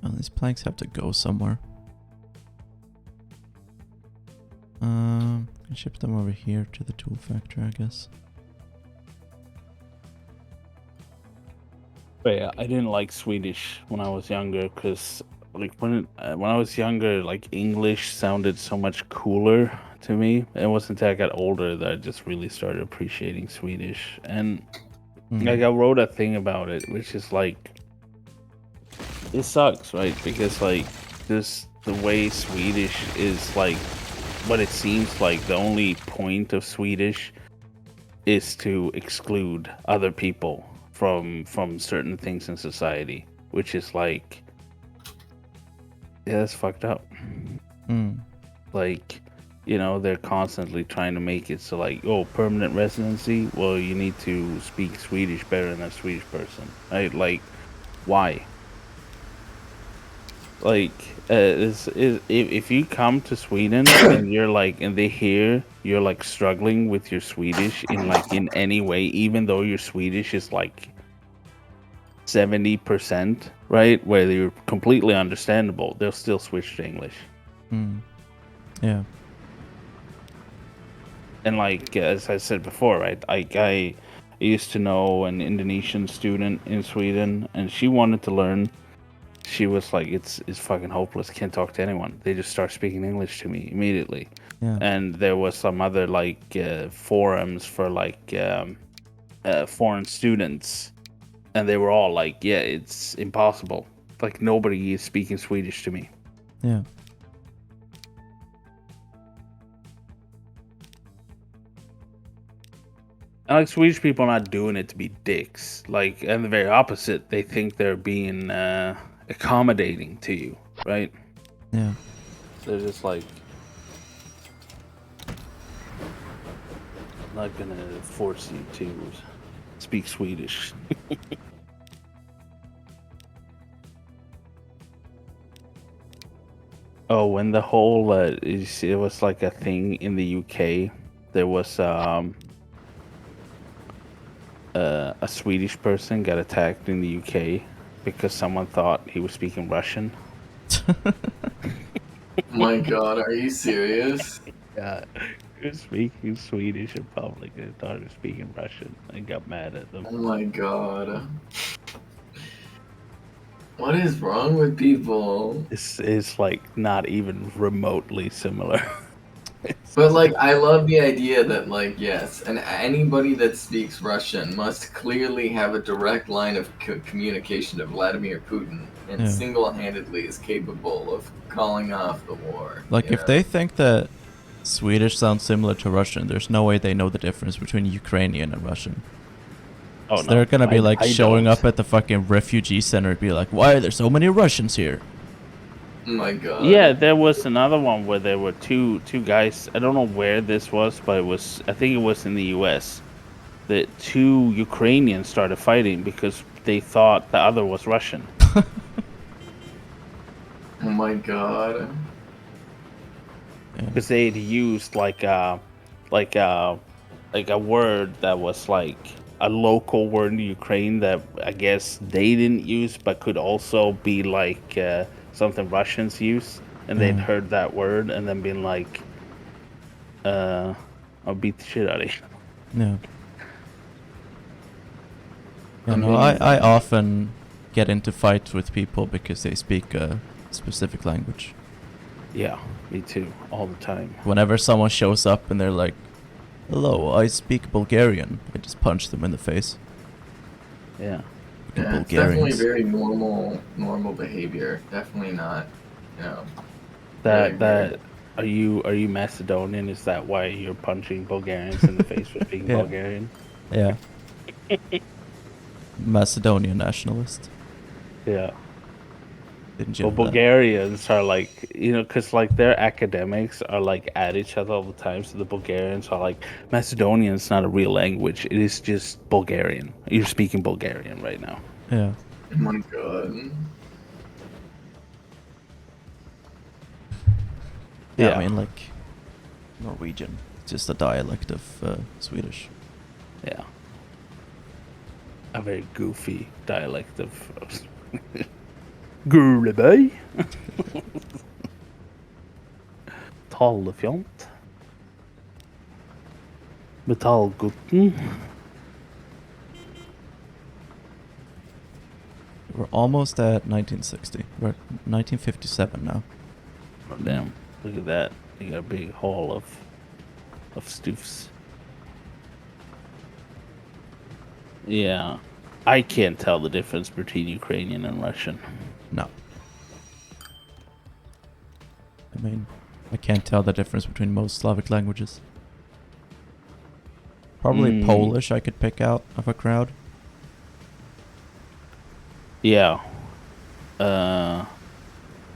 Oh, these planks have to go somewhere. Can ship them over here to the tool factory, I guess. But yeah, I didn't like Swedish when I was younger because, like, when I was younger, like, English sounded so much cooler to me. It wasn't until I got older that I just really started appreciating Swedish. And like, I wrote a thing about it, which is like, it sucks, right? Because like the way Swedish is, like, what it seems like the only point of Swedish is to exclude other people from certain things in society, which is like, yeah, that's fucked up. Like, you know, they're constantly trying to make it so, like, oh, permanent residency, well, you need to speak Swedish better than a Swedish person, right? Like, why? Like, if you come to Sweden and you're like, and they hear you're like struggling with your Swedish in any way, even though your Swedish is like 70%, right, where you're completely understandable, they'll still switch to English. Yeah. And like, as I said before, right, I used to know an Indonesian student in Sweden, and she wanted to learn. She was like, it's fucking hopeless. Can't talk to anyone. They just start speaking English to me immediately. Yeah. And there was some other like forums for like foreign students, and they were all like, yeah, it's impossible. Like, nobody is speaking Swedish to me. Yeah. And like, Swedish people are not doing it to be dicks. Like, and the very opposite, they think they're being accommodating to you, right? Yeah. They're just like, not gonna force you to speak Swedish. Oh, when the whole it was like a thing in the UK. There was a Swedish person got attacked in the UK because someone thought he was speaking Russian. My God, are you serious? Yeah, he was speaking Swedish in public and thought he was speaking Russian and got mad at them. Oh my God. What is wrong with people? This is like not even remotely similar. But like, I love the idea that, like, yes, and anybody that speaks Russian must clearly have a direct line of communication to Vladimir Putin, and Yeah. single-handedly is capable of calling off the war. Like, you if know? they think that Swedish sounds similar to Russian, there's no way they know the difference between Ukrainian and Russian. Oh, So they're gonna be like showing up at the fucking refugee center and be like, why are there so many Russians here? Oh my God. Yeah, there was another one where there were two guys. I don't know where this was, but I think it was in the U.S. that two Ukrainians started fighting because they thought the other was Russian. Oh my God. Because they had used like a word that was like a local word in Ukraine that I guess they didn't use, but could also be like something Russians use, and they'd heard that word and then been like, "I'll beat the shit out of you." Yeah. You know, I often get into fights with people because they speak a specific language. Yeah, me too, all the time. Whenever someone shows up and they're like, hello, I speak Bulgarian, I just punch them in the face. Yeah. Fucking Yeah, it's definitely Bulgarians. very normal behavior. Definitely not, you know, very, That very. that are you Macedonian? Is that why you're punching Bulgarians in the face for being Yeah. Bulgarian? Yeah. Macedonian nationalist. Yeah. Didn't you Well, know that? Bulgarians are like, because like their academics are like at each other all the time. So the Bulgarians are like, Macedonian is not a real language. It is just Bulgarian. You're speaking Bulgarian right now. Yeah. Oh my god. Yeah, Yeah. I mean, like, Norwegian. It's just a dialect of Swedish. Yeah. A very goofy dialect of Gulebøy. Talefjont. Metallgutten. We're almost at 1960. We're at 1957 now. Oh, damn. Look at that. You got a big haul of stoofs. Yeah. I can't tell the difference between Ukrainian and Russian. No. I mean, I can't tell the difference between most Slavic languages. Probably Polish I could pick out of a crowd. Yeah.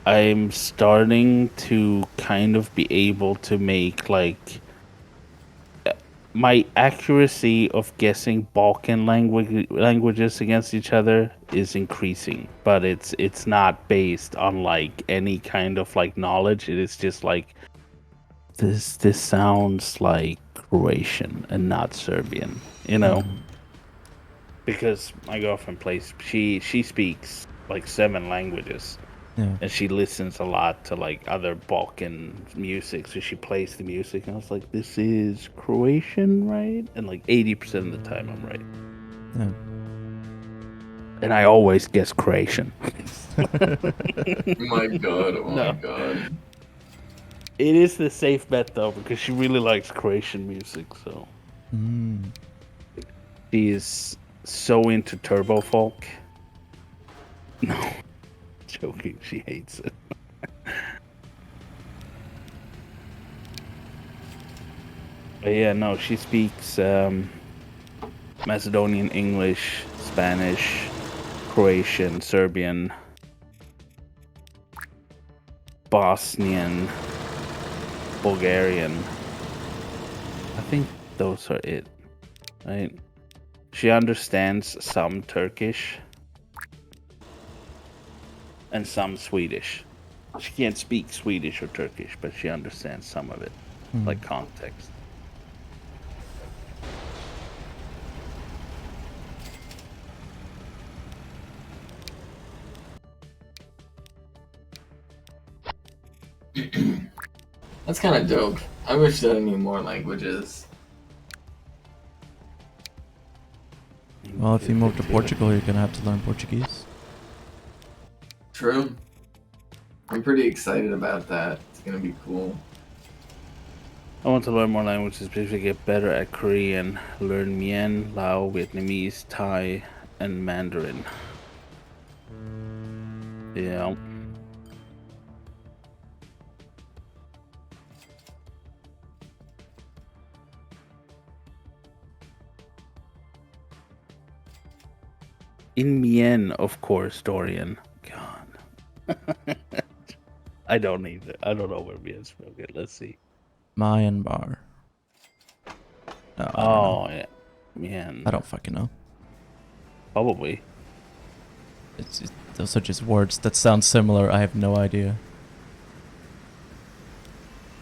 I'm starting to kind of be able to make like my accuracy of guessing Balkan languages against each other is increasing, but it's not based on like any kind of like knowledge. It is just like this sounds like Croatian and not Serbian, you know? Because my girlfriend plays she speaks like 7 languages. Yeah. And she listens a lot to like other Balkan music, so she plays the music, and I was like, "This is Croatian, right?" And like 80% of the time, I'm right, Yeah. and I always guess Croatian. Oh my god, oh my No. god. It is the safe bet though, because she really likes Croatian music, so she is so into turbo folk. No, joking, she hates it. But yeah, no, she speaks Macedonian, English, Spanish, Croatian, Serbian, Bosnian, Bulgarian. I think those are it, right? She understands some Turkish and some Swedish. She can't speak Swedish or Turkish, but she understands some of it, like context. That's kind of dope. I wish that I knew more languages. Well, if you move to Portugal, you're gonna have to learn Portuguese. True. I'm pretty excited about that. It's gonna be cool. I want to learn more languages, especially get better at Korean, learn Mien, Lao, Vietnamese, Thai, and Mandarin. Yeah. In Mien, of course, Dorian. God. I don't need it. I don't know where Mien's from. Okay, let's see. Myanmar. No, I don't know. Oh, yeah. Mien. I don't fucking know. Probably. Those are just words that sound similar. I have no idea.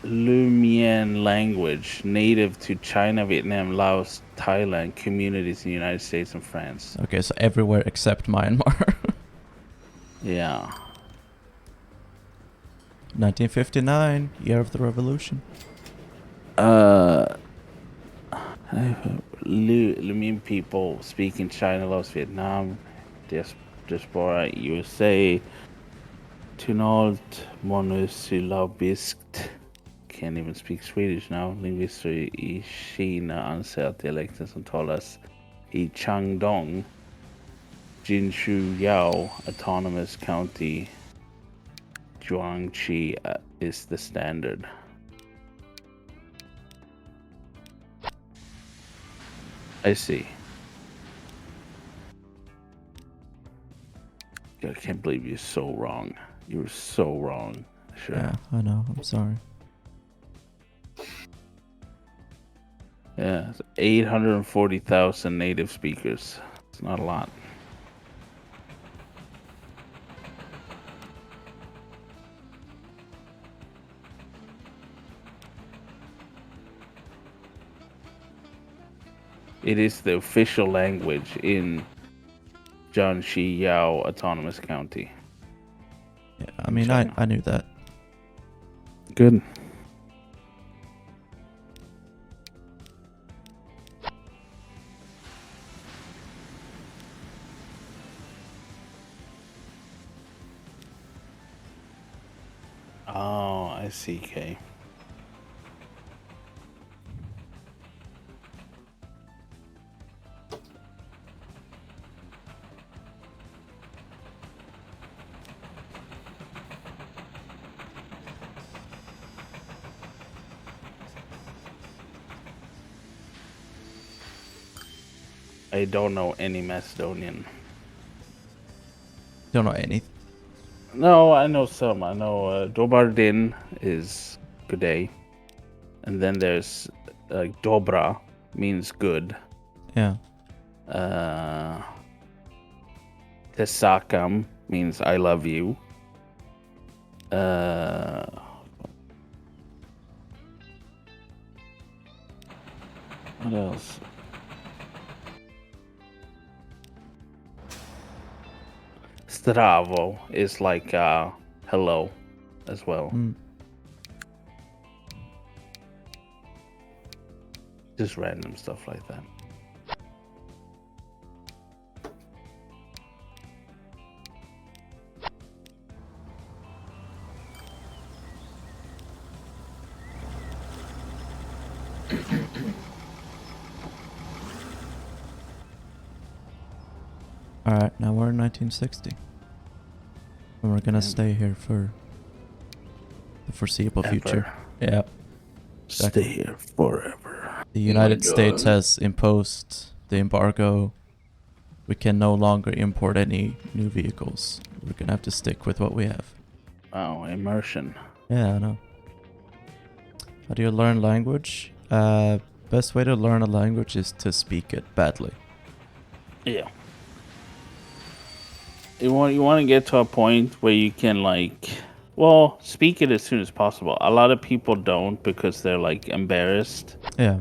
Lumien language, native to China, Vietnam, Laos, Thailand, communities in the United States and France. Okay, so everywhere except Myanmar. Yeah. 1959, year of the revolution. Lumien people speak in China, Laos, Vietnam, diaspora, USA, Tunalt, monosyllabiskt. Can't even speak Swedish now. Lingvister i Kina anser att dialekten som talas i Changdong Jinshu Yao Autonomous County, Zhuangqi is the standard. I see. I can't believe you're so wrong. You were so wrong. Sure. Yeah, I know. I'm sorry. Yeah, it's 840,000 native speakers. It's not a lot. It is the official language in Jiangxi Yao Autonomous County. Yeah, I mean, I knew that. Good. Oh, I see, Kay. I don't know any Macedonian. Don't know anything. No, I know some. I know Dobardin is good day. And then there's Dobra means good. Yeah. Tesakam means I love you. What else? Stravo is like hello as well. Mm. Just random stuff like that. Alright, now we're in 1960. And we're gonna stay here for the foreseeable future. Yeah. Stay here forever. The United God. States has imposed the embargo. We can no longer import any new vehicles. We're gonna have to stick with what we have. Wow, immersion. Yeah, I know. How do you learn language? Best way to learn a language is to speak it badly. Yeah. You want to get to a point where you can speak it as soon as possible. A lot of people don't because they're like embarrassed. Yeah.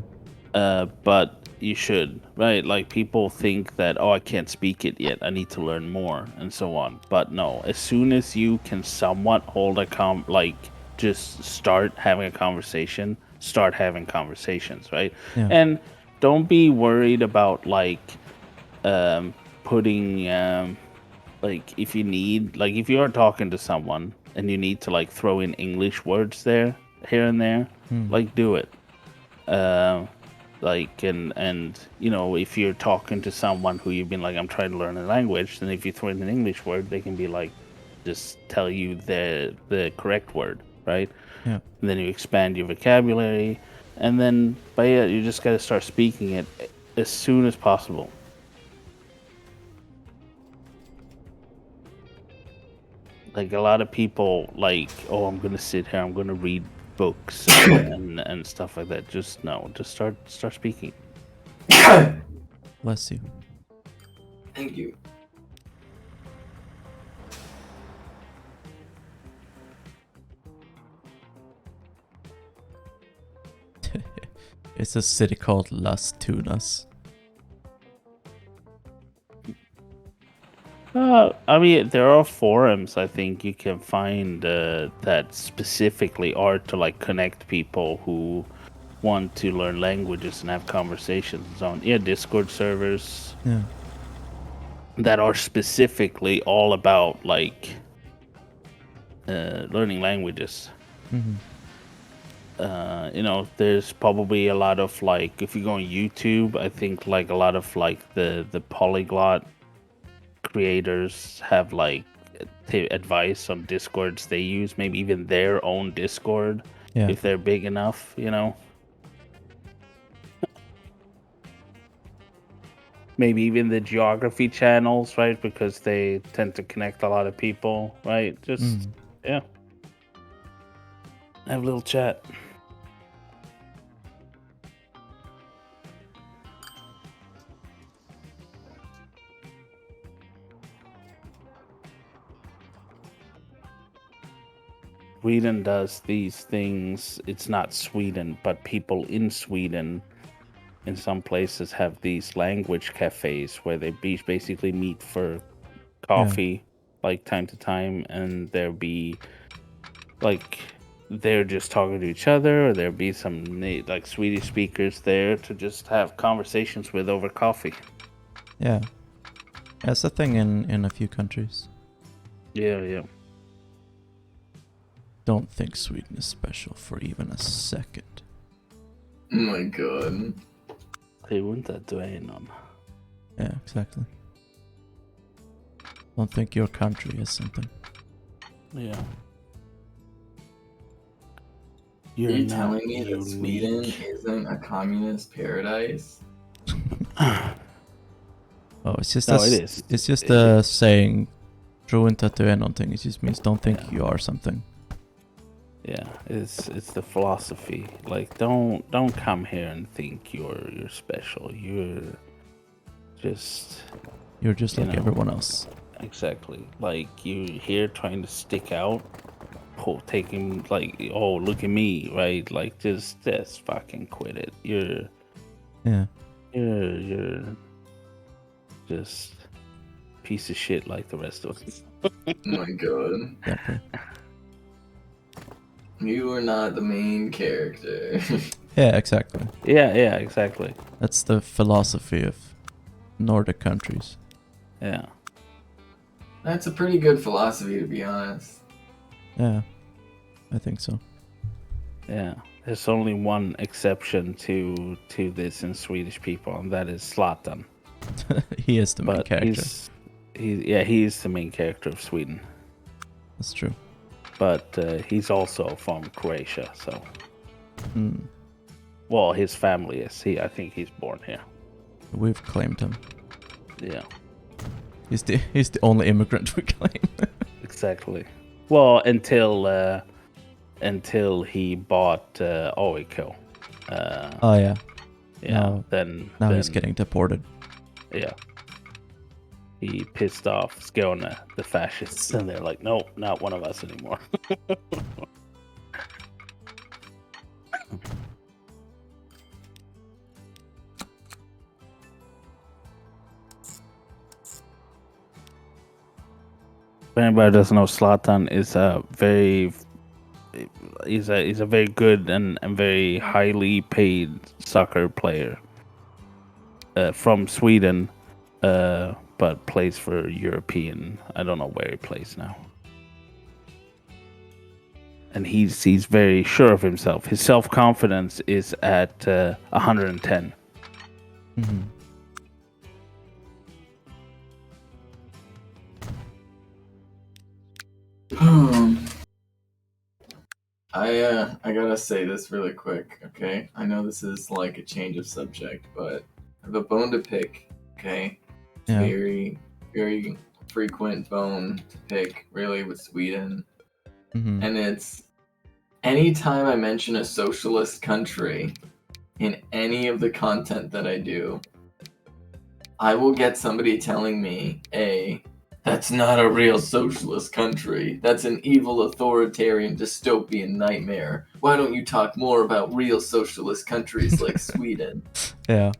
But you should, right? Like people think that, oh, I can't speak it yet. I need to learn more and so on. But no, as soon as you can somewhat hold just start having a conversation, start having conversations, right? Yeah. And don't be worried about putting if you need, if you are talking to someone and you need to throw in English words there, here and there, do it. And if you're talking to someone who you've been I'm trying to learn a language, then if you throw in an English word, they can be just tell you the correct word, right? Yeah. And then you expand your vocabulary, and then you just got to start speaking it as soon as possible. A lot of people oh, I'm gonna sit here, I'm gonna read books and stuff like that. Just start speaking. Bless you. Thank you. It's a city called Las Tunas. I mean, there are forums I think you can find that specifically are to connect people who want to learn languages and have conversations on. Yeah, Discord servers. Yeah. That are specifically all about learning languages. Mm-hmm. There's probably a lot of if you go on YouTube, I think a lot of the polyglot creators have like advice on Discords they use, maybe even their own Discord Yeah. if they're big enough, you know. Maybe even the geography channels, right? Because they tend to connect a lot of people, right? Just yeah, have a little chat. Sweden does these things. It's not Sweden, but people in Sweden in some places have these language cafes where they basically meet for coffee like time to time, and there'll be like they're just talking to each other, or there'll be some like Swedish speakers there to just have conversations with over coffee. Yeah. That's a thing in a few countries. Yeah. Don't think Sweden is special for even a second. Oh my god. Tror inte att du är någon. Yeah, exactly. Don't think your country is something. Yeah. Are you telling me that Sweden isn't a communist paradise? Oh, it's just No, it is. It's just a saying. Tro inte att du är någonting. It just means don't think you are something. Yeah, it's the philosophy. Like don't come here and think you're special. You're just like everyone else. Exactly. Like you're here trying to stick out, taking like, oh, look at me, right? Like just fucking quit it. You're just piece of shit like the rest of us. Oh my god. Yeah. You are not the main character. Yeah, exactly. Yeah, exactly. That's the philosophy of Nordic countries. Yeah. That's a pretty good philosophy, to be honest. Yeah, I think so. Yeah. There's only one exception to this in Swedish people, and that is Zlatan. He is the main character. He's the main character of Sweden. That's true. But he's also from Croatia, so. Well, his family is. I think he's born here. We've claimed him. Yeah. He's the only immigrant we claim. Exactly. Well, until he bought Oiko. Oh yeah. Yeah. Now he's getting deported. Yeah. He pissed off Skåne, the fascists, and they're like, nope, not one of us anymore. If anybody doesn't know, Zlatan is he's a very good and very highly paid soccer player from Sweden, but plays for European. I don't know where he plays now. And he's very sure of himself. His self-confidence is at 110. Mm-hmm. I gotta say this really quick, okay? I know this is like a change of subject, but I have a bone to pick, okay? Yeah. Very, very frequent bone to pick, really, with Sweden. Mm-hmm. And it's anytime I mention a socialist country in any of the content that I do, I will get somebody telling me, that's not a real socialist country. That's an evil, authoritarian, dystopian nightmare. Why don't you talk more about real socialist countries like Sweden? Yeah.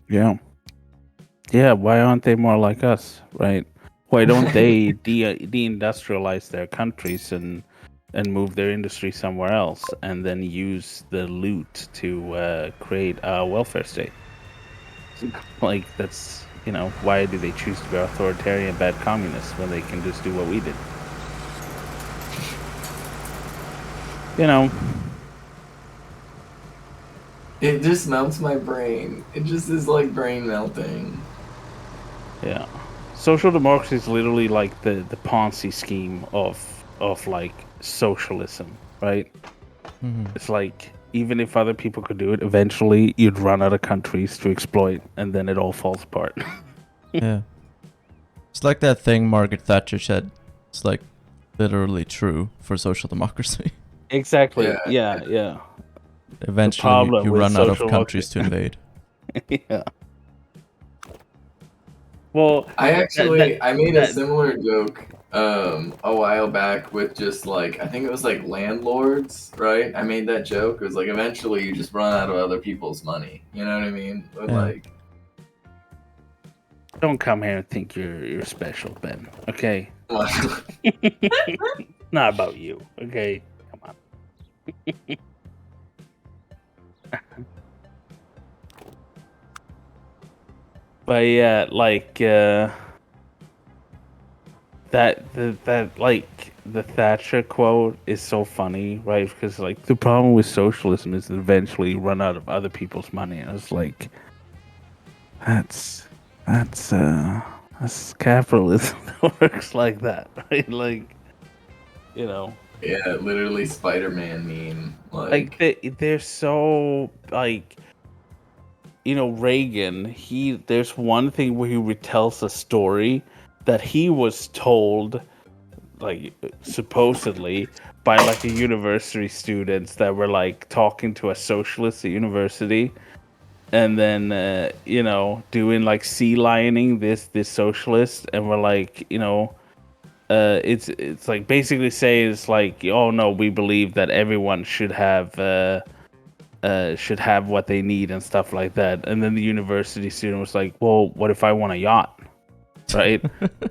Yeah. Yeah, why aren't they more like us, right? Why don't they deindustrialize their countries and move their industry somewhere else and then use the loot to create a welfare state? Like, that's, why do they choose to be authoritarian bad communists when they can just do what we did? It just melts my brain. It just is like brain melting. Yeah. social democracy is literally like the Ponzi scheme of like socialism, right? Mhm. It's like even if other people could do it, eventually you'd run out of countries to exploit, and then it all falls apart. Yeah. It's like that thing Margaret Thatcher said. It's like literally true for social democracy. Exactly. Yeah. Yeah. Eventually, problem you with run out of social countries to invade. Yeah. Well, I made a that- similar joke a while back with just like I think it was like landlords, right? I made that joke. It was like eventually you just run out of other people's money. You know what I mean? But Yeah. like don't come here and think you're special, Ben. Okay, not about you. Okay, come on. But yeah, like that like the Thatcher quote is so funny, right? Because like the problem with socialism is that eventually you run out of other people's money, and it's like that's capitalism that works like that, right? Like you know, yeah, literally Spider-Man meme. like they're so like Reagan. There's one thing where he retells a story that he was told like supposedly by like a university students that were like talking to a socialist at university, and then doing like sea lioning this socialist, and we're like it's like basically saying it's like, oh no, we believe that everyone should have what they need and stuff like that. And then the university student was like, well, what if I want a yacht? Right?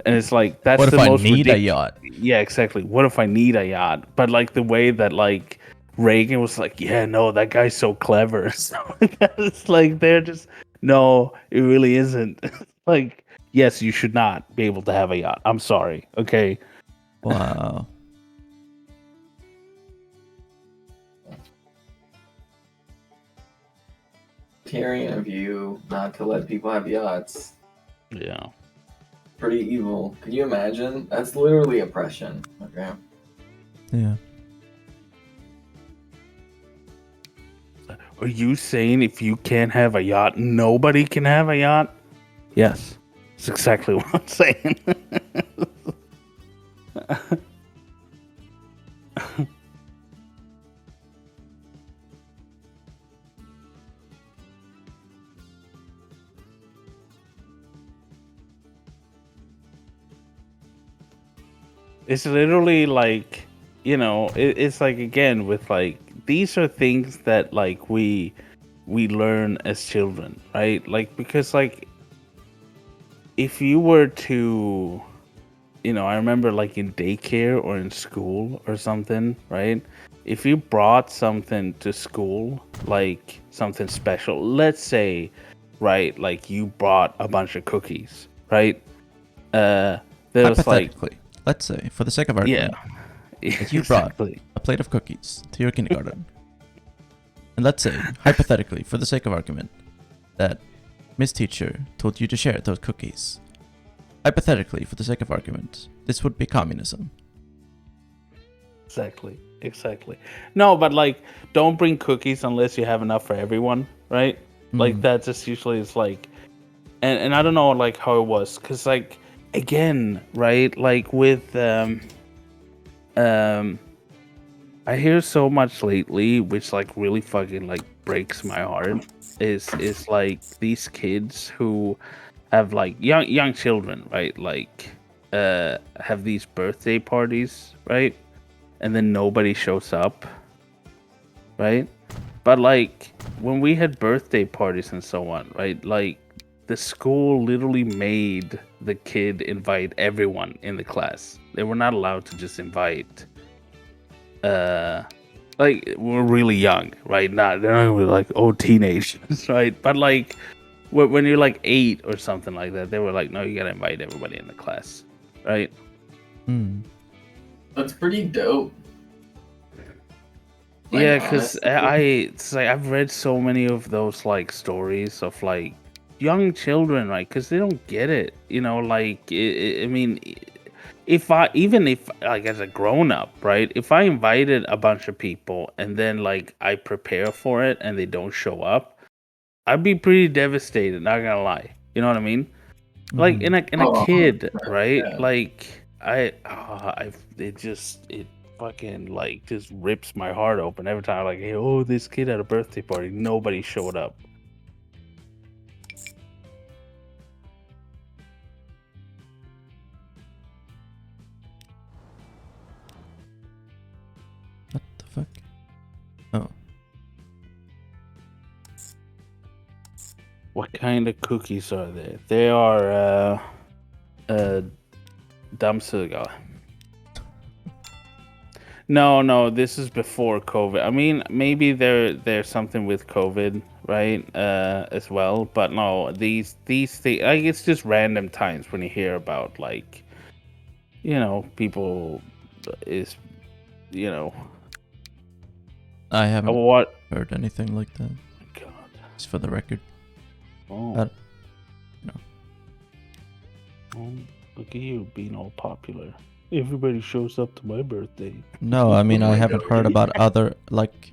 And it's like, that's What if the I most need a ridiculous. yacht? Yeah, exactly. What if I need a yacht? But like the way that like Reagan was like, yeah, no, that guy's so clever. So it's like they're just no, it really isn't. Like, yes, you should not be able to have a yacht. I'm sorry. Okay. Wow. Carrying a view not to let people have yachts. Yeah. Pretty evil. Could you imagine? That's literally oppression. Okay. Yeah. Are you saying if you can't have a yacht, nobody can have a yacht? Yes. That's exactly what I'm saying. It's literally like, it's like again with like these are things that like we learn as children, right? Like because like if you were to I remember like in daycare or in school or something, right? If you brought something to school, like something special, let's say, right, like you brought a bunch of cookies, right? There was like, Hypothetically, let's say, for the sake of yeah, argument, that you brought exactly. a plate of cookies to your kindergarten. And let's say, hypothetically, for the sake of argument, that Miss Teacher told you to share those cookies. Hypothetically, for the sake of argument, this would be communism. Exactly. No, but like, don't bring cookies unless you have enough for everyone, right? Like that just usually is like, and I don't know like how it was, cause like again, right? Like with I hear so much lately, which like really fucking like breaks my heart. Is like these kids who have like young children, right? Like have these birthday parties, right? And then nobody shows up, right? But like when we had birthday parties and so on, right? Like the school literally made the kid invite everyone in the class. They were not allowed to just invite like we're really young, right? Not they're not really like teenagers, right? But like when you're like 8 or something like that, they were like, no, you gotta invite everybody in the class, right? That's pretty dope. Like, Yeah, because honestly. it's like I've read so many of those like stories of like young children, right? Because they don't get it. Like I mean, if like as a grown up, right? If I invited a bunch of people and then like I prepare for it and they don't show up, I'd be pretty devastated. Not gonna lie. You know what I mean? Like Mhm. in a kid, right? yeah. Like it fucking like just rips my heart open every time. Like, hey, oh, this kid had a birthday party, nobody showed up. What the fuck? Oh, What kind of cookies are they? They are dammsugar. No, this is before COVID. I mean, maybe there's something with COVID, right? As well, but no, these things, like, it's just random times when you hear about like, people is, you know, I haven't what? heard anything like that. God. Just for the record. Oh. No. Oh, look at you being all popular. Everybody shows up to my birthday. No, I mean Oh I my haven't God. heard about other like.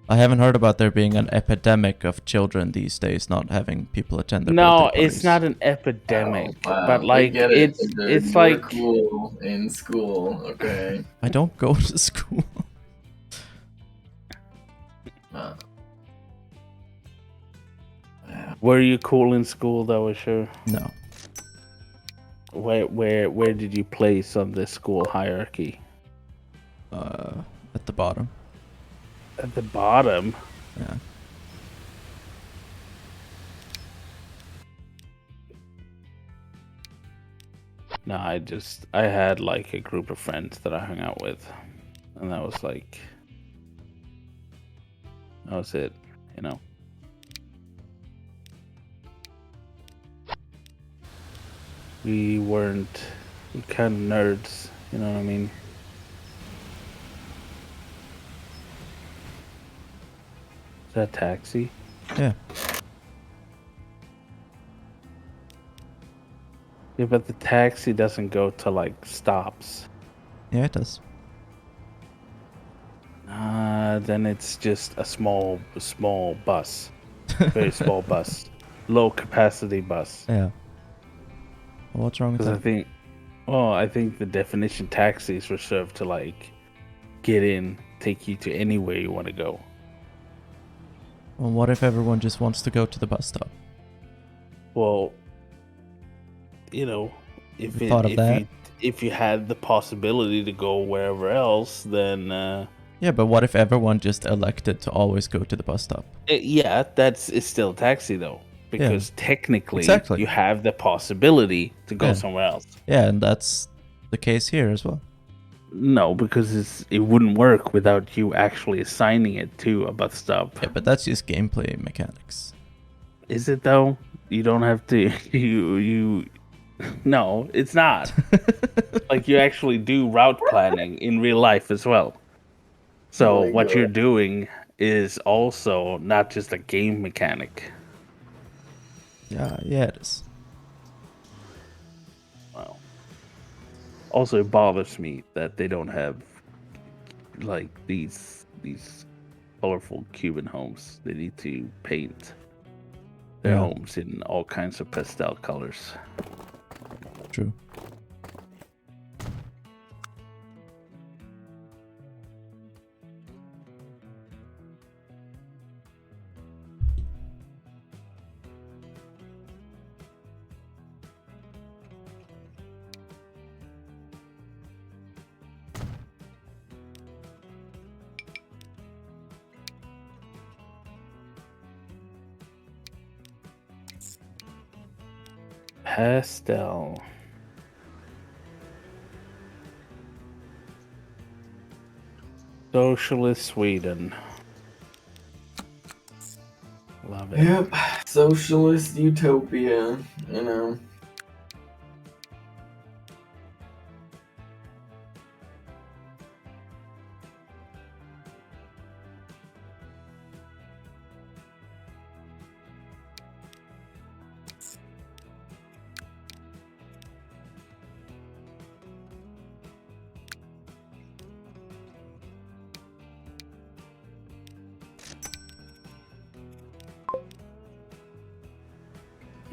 I haven't heard about there being an epidemic of children these days not having people attend their No, birthday parties. it's not an epidemic, Wow, but they like get it. it's You're like cool in school. Okay. I don't go to school. Uh, yeah. were you cool in school though, sure? No. Where did you place on the school hierarchy? At the bottom. At the bottom. Yeah. No, I had like a group of friends that I hung out with, and that was like that was it, you know. We weren't kind of nerds, you know what I mean? Is that a taxi? Yeah. Yeah, but the taxi doesn't go to like stops. Yeah, it does. Then it's just a small bus, very small bus, low capacity bus. Yeah. Well, what's wrong with Because that? I think the definition taxis were served to like get in, take you to anywhere you want to go. Well, what if everyone just wants to go to the bus stop? Well, if You thought of that? if you had the possibility to go wherever else, then Yeah, but what if everyone just elected to always go to the bus stop? yeah, it's still a taxi though, because technically Exactly. you have the possibility to go Yeah. somewhere else. Yeah, and that's the case here as well. No, because it wouldn't work without you actually assigning it to a bus stop. Yeah, but that's just gameplay mechanics. Is it though? You don't have to. You. No, it's not. Like you actually do route planning in real life as well. So Oh my what God. you're doing is also not just a game mechanic. Yeah, it is. Wow. Also, it bothers me that they don't have like these colorful Cuban homes. They need to paint their Yeah. homes in all kinds of pastel colors. True. Pastel. Socialist Sweden. Love it. Yep. Socialist utopia. You know.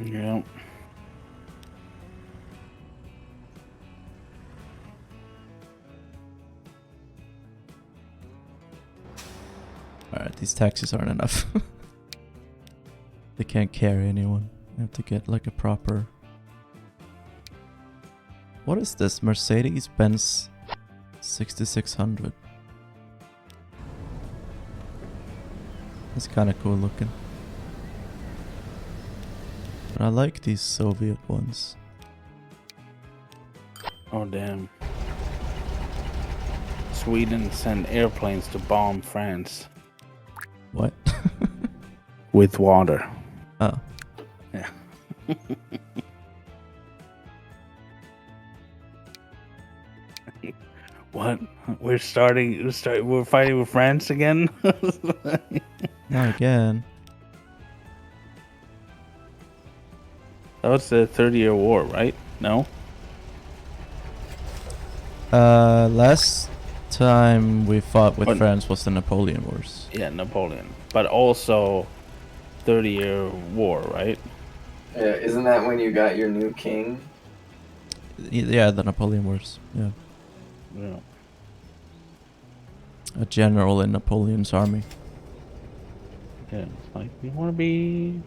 Yeah. Alright, these taxis aren't enough. They can't carry anyone. I have to get like a proper... What is this? Mercedes-Benz 6600. That's kind of cool looking. But I like these Soviet ones. Oh, damn. Sweden sent airplanes to bomb France What? with water. Oh. Yeah. What? We're fighting with France again? Not again. That was the 30-year war, right? No? Last time we fought with What? France was the Napoleon Wars. Yeah, Napoleon. But also 30-year war, right? Yeah, isn't that when you got your new king? Yeah, the Napoleon Wars. Yeah. Yeah. A general in Napoleon's army. Yeah, it's like, you want to be...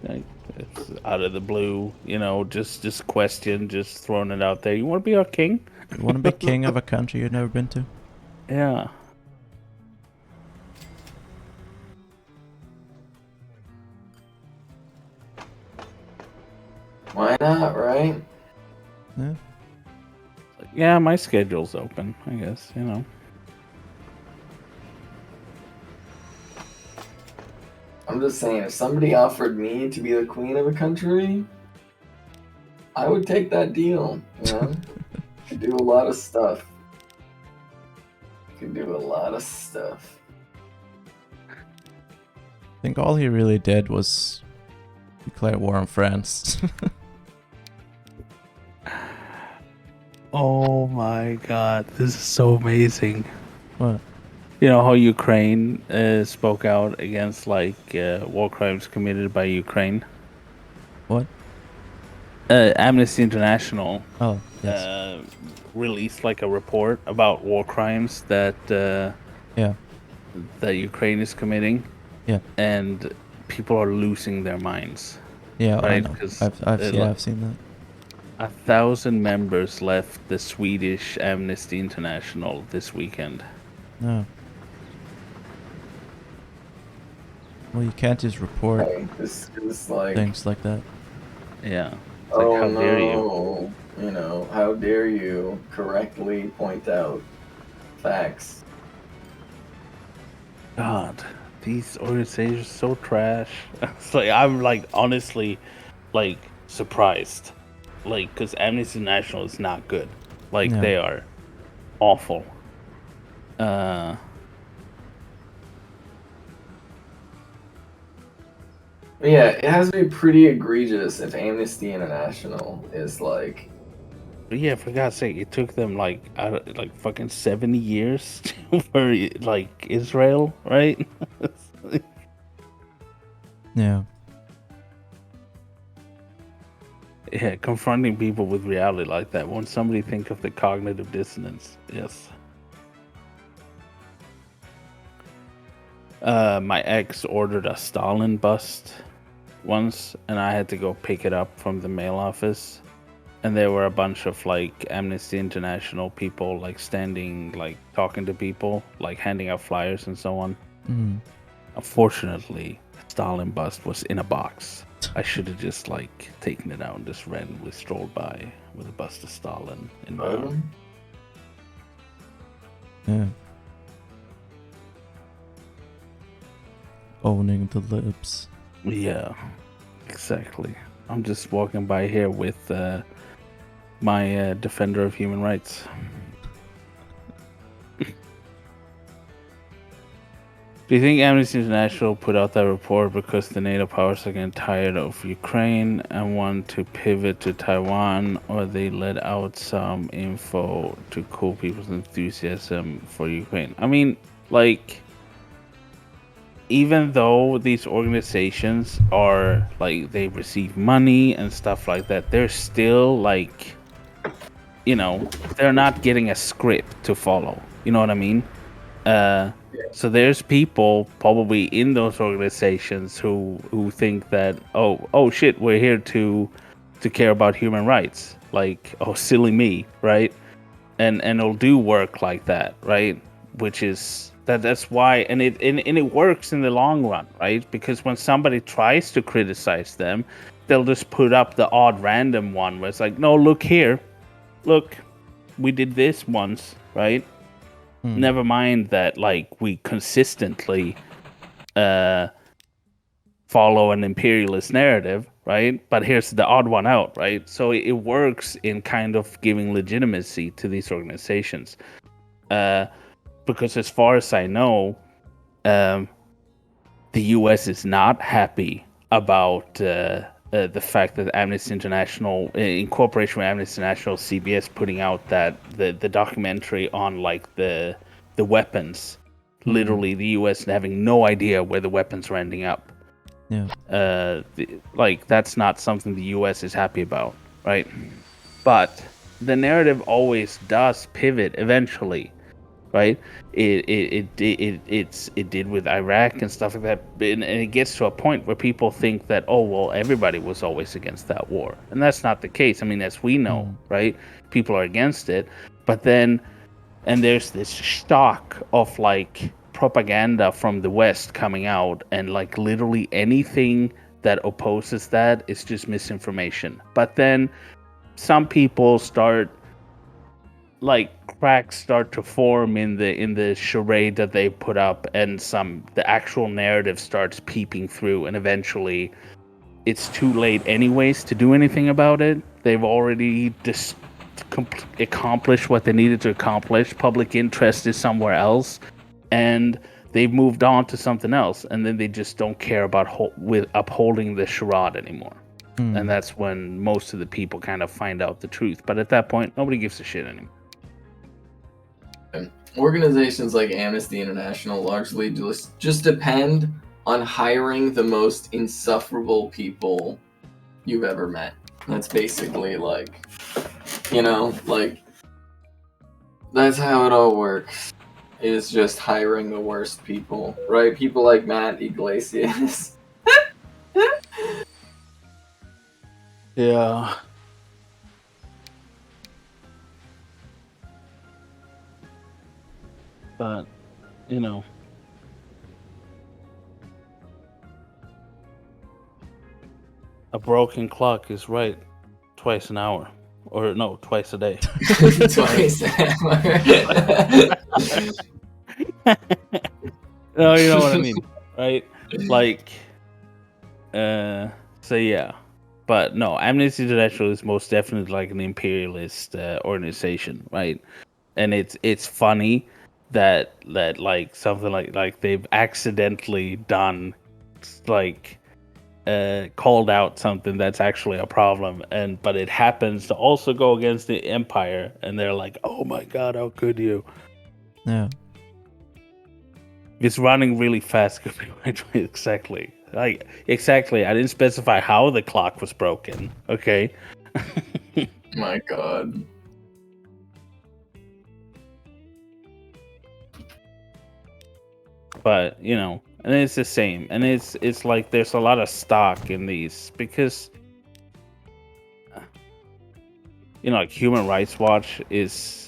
Like, it's out of the blue, just question, just throwing it out there. You want to be our king? You want to be king of a country you've never been to? Yeah. Why not, right? Yeah. Yeah, my schedule's open, I guess, I'm just saying, if somebody offered me to be the queen of a country, I would take that deal, Could do a lot of stuff. Could do a lot of stuff. I think all he really did was declare war on France. Oh my god, this is so amazing. What? You know how Ukraine spoke out against war crimes committed by Ukraine? What? Amnesty International Oh, yes. released a report about war crimes that Yeah. that Ukraine is committing. Yeah. And people are losing their minds. Yeah, I Right, know. 'cause I've seen that. 1,000 members left the Swedish Amnesty International this weekend. No. Well, you can't just report Hey, this is like, things like that. Yeah. It's oh how no, dare you? How dare you correctly point out facts? God, these organizations are so trash. It's I'm honestly surprised. Because Amnesty International is not good. Yeah. They are awful. Yeah, it has to be pretty egregious if Amnesty International is like, But yeah, for God's sake, it took them fucking 70 years for Israel, right? Yeah. Yeah, confronting people with reality like that. Won't somebody think of the cognitive dissonance? Yes. My ex ordered a Stalin bust once, and I had to go pick it up from the mail office. And there were a bunch of Amnesty International people standing, talking to people, handing out flyers and so on. Mm. Unfortunately, Stalin bust was in a box. I should have just taken it out and just randomly strolled by with a bust of Stalin in my arm. Yeah. Owning the libs. Yeah, exactly. I'm just walking by here with my defender of human rights. Do you think Amnesty International put out that report because the NATO powers are getting tired of Ukraine and want to pivot to Taiwan, or they let out some info to cool people's enthusiasm for Ukraine? I mean, even though these organizations are like they receive money and stuff like that, they're still like, they're not getting a script to follow. You know what I mean? So there's people probably in those organizations who think that oh shit, we're here to care about human rights. Like, oh, silly me, right? And it'll do work like that, right? Which is that's why, and it works in the long run, right? Because when somebody tries to criticize them, they'll just put up the odd random one where it's like, no, look here, look, we did this once, right? Never mind that, like, we consistently follow an imperialist narrative, right? But here's the odd one out, right? So it works in kind of giving legitimacy to these organizations. Because as far as I know, the U.S. is not happy about the fact that Amnesty International, in cooperation with Amnesty International, CBS putting out that the documentary on like the weapons, literally the U.S. having no idea where the weapons are ending up. Yeah. Like that's not something the U.S. is happy about, right? But the narrative always does pivot eventually, right? It did with Iraq and stuff like that, and it gets to a point where people think that, oh well, everybody was always against that war, and that's not the case. I mean, as we know, right? People are against it, but then, and there's this shock of like propaganda from the West coming out, and like literally anything that opposes that is just misinformation. But then some people start, like, cracks start to form in the charade that they put up, and the actual narrative starts peeping through, and eventually it's too late anyways to do anything about it. They've already accomplished what they needed to accomplish. Public interest is somewhere else, and they've moved on to something else, and then they just don't care about upholding the charade anymore. And that's when most of the people kind of find out the truth. But at that point, nobody gives a shit anymore. Organizations like Amnesty International largely just depend on hiring the most insufferable people you've ever met. That's basically like, like, that's how it all works. Is just hiring the worst people, right? People like Matt Iglesias. Yeah. But, a broken clock is right twice an hour. Or no, twice a day. Twice an hour. No, you know what I mean, right? Like, so yeah. But no, Amnesty International is most definitely like an imperialist organization, right? And it's funny that like something like they've accidentally done, like, called out something that's actually a problem, but it happens to also go against the empire, and they're like, oh my god, how could you? Yeah. It's running really fast. Exactly. Like, exactly. I didn't specify how the clock was broken. Okay. My god. But, and it's the same. And it's like there's a lot of stock in these because, like Human Rights Watch is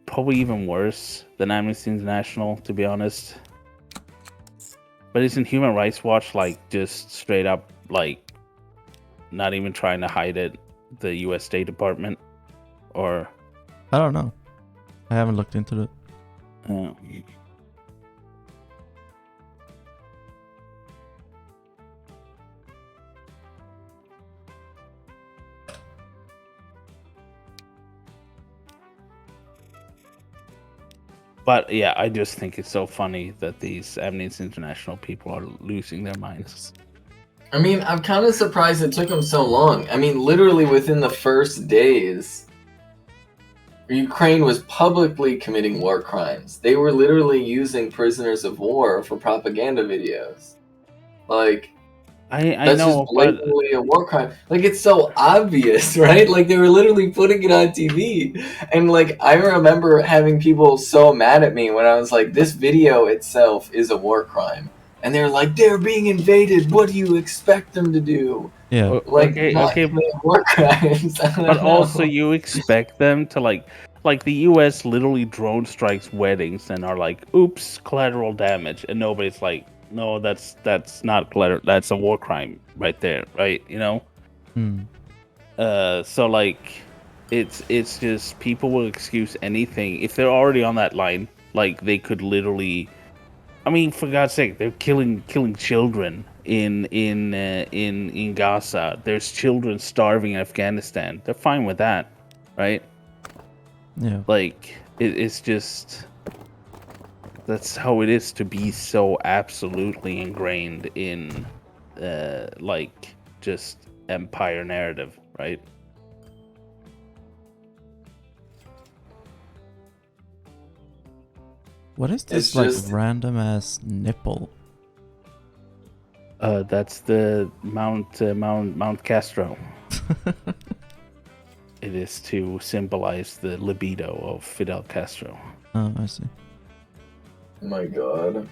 probably even worse than Amnesty International, to be honest. But isn't Human Rights Watch like just straight up like not even trying to hide it, the U.S. State Department? Or I don't know. I haven't looked into it. But yeah, I just think it's so funny that these Amnesty International people are losing their minds. I mean, I'm kind of surprised it took them so long. I mean, literally within the first days, Ukraine was publicly committing war crimes. They were literally using prisoners of war for propaganda videos. Like, I that's know, just blatantly a war crime. Like, it's so obvious, right? Like, they were literally putting it on TV. And, like, I remember having people so mad at me when I was like, this video itself is a war crime. And they're like, they're being invaded. What do you expect them to do? Yeah. Like, okay, not okay, commit war crimes. I don't but also know. you expect them to like the U.S. literally drone strikes weddings and are like, "Oops, collateral damage," and nobody's like, "No, that's not collateral. That's a war crime right there, right?" You know. Hmm. So like, it's just people will excuse anything if they're already on that line. Like they could literally, I mean, for God's sake, they're killing children in Gaza. There's children starving in Afghanistan. They're fine with that, right? Yeah. Like it's just that's how it is to be so absolutely ingrained in like just empire narrative, right? What is It's this like just random ass nipple? That's the Mount Castro. It is to symbolize the libido of Fidel Castro. Oh, I see. oh my god.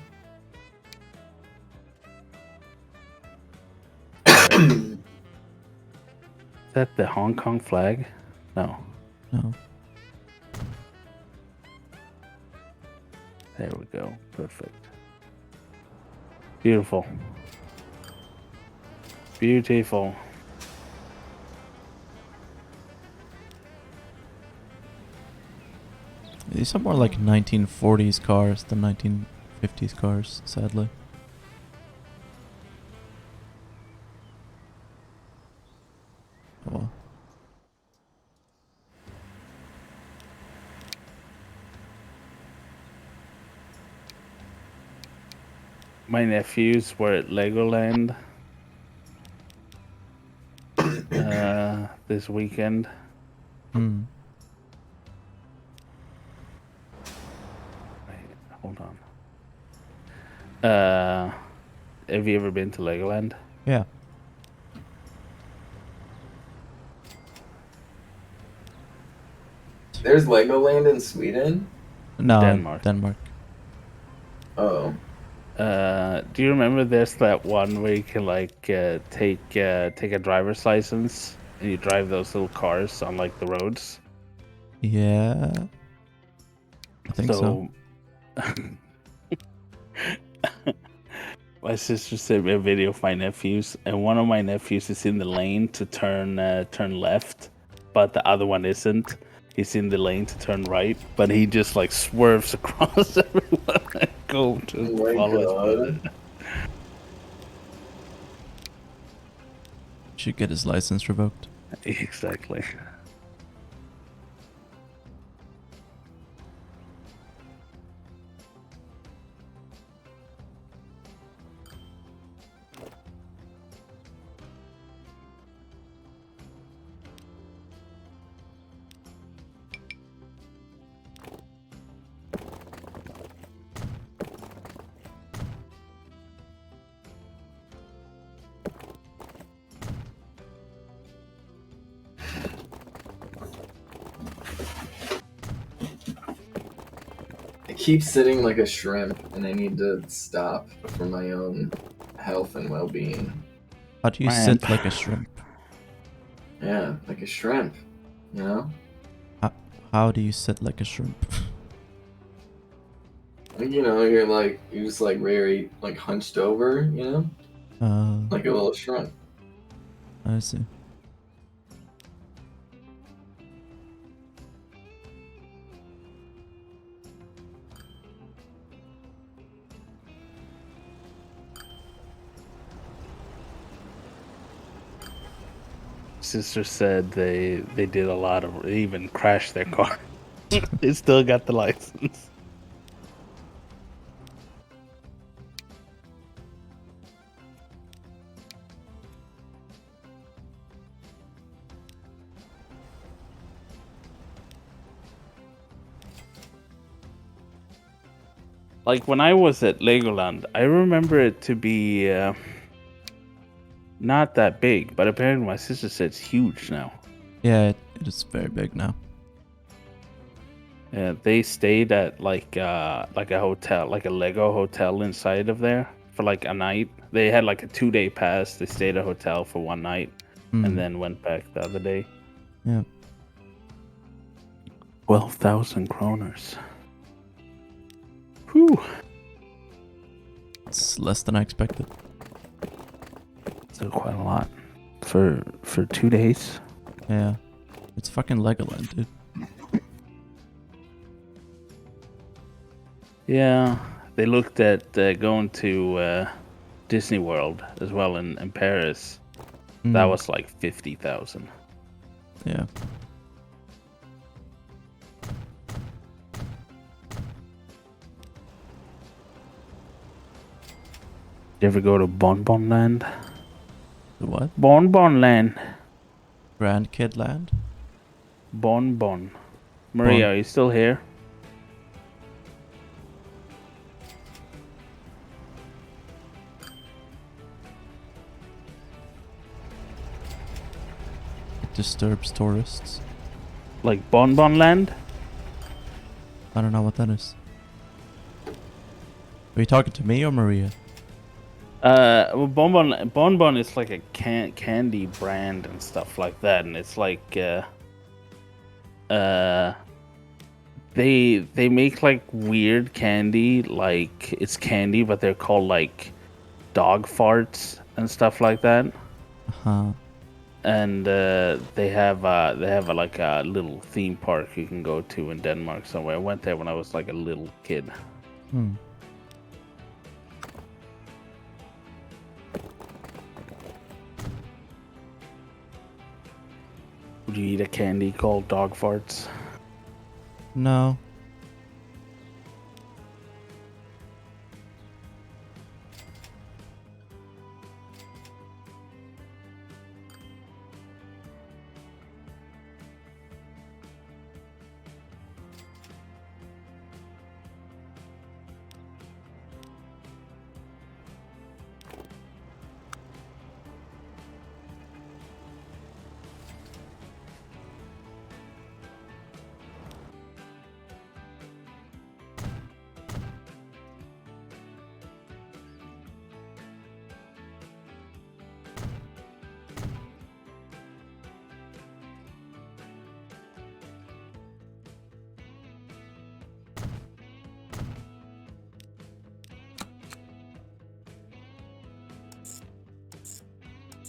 Is that the Hong Kong flag? No. No. There we go. Perfect. Beautiful. Beautiful. These are more like 1940s cars than 1950s cars, sadly. Oh, well. My nephews were at Legoland this weekend. Hmm. Wait, hold on. Have you ever been to Legoland? Yeah. There's Legoland in Sweden? No, Denmark. Denmark. Oh. Do you remember there's that one where you can like take a driver's license and you drive those little cars on like the roads? Yeah. I think so. My sister sent me a video of my nephews, and one of my nephews is in the lane to turn left, but the other one isn't. He's in the lane to turn right, but he just like swerves across everyone and go to Oh my follow his god. brother. Should get his license revoked. Exactly. I keep sitting like a shrimp, and I need to stop for my own health and well-being. How do you Man. sit like a shrimp? Yeah, like a shrimp, you know? How do you sit like a shrimp? Like, you know, you're just like very like hunched over, you know? Like a little shrimp. I see. Sister said they did a lot of, they even crashed their car. They still got the license. Like when I was at Legoland, I remember it to be not that big, but apparently my sister said it's huge now. Yeah, it is very big now. They stayed at like a hotel, like a Lego hotel inside of there for like a night. They had like a 2-day pass. They stayed at a hotel for one night and then went back the other day. Yeah. 12,000 kroners. Whew. It's less than I expected. Still quite a lot for 2 days. Yeah. It's fucking Legoland, dude. Yeah, they looked at going to Disney World as well in Paris. That was like 50,000. Yeah. You ever go to Bonbon Land? The what? Bonbon Land. Grandkid Land? Bonbon. Maria, are you still here? It disturbs tourists. Like Bonbon Land? I don't know what that is. Are you talking to me or Maria? Well, Bonbon is like a candy brand and stuff like that, and it's like they make like weird candy, like it's candy, but they're called like dog farts and stuff like that. Uh-huh. And they have like a little theme park you can go to in Denmark somewhere. I went there when I was like a little kid. Would you eat a candy called dog farts? No.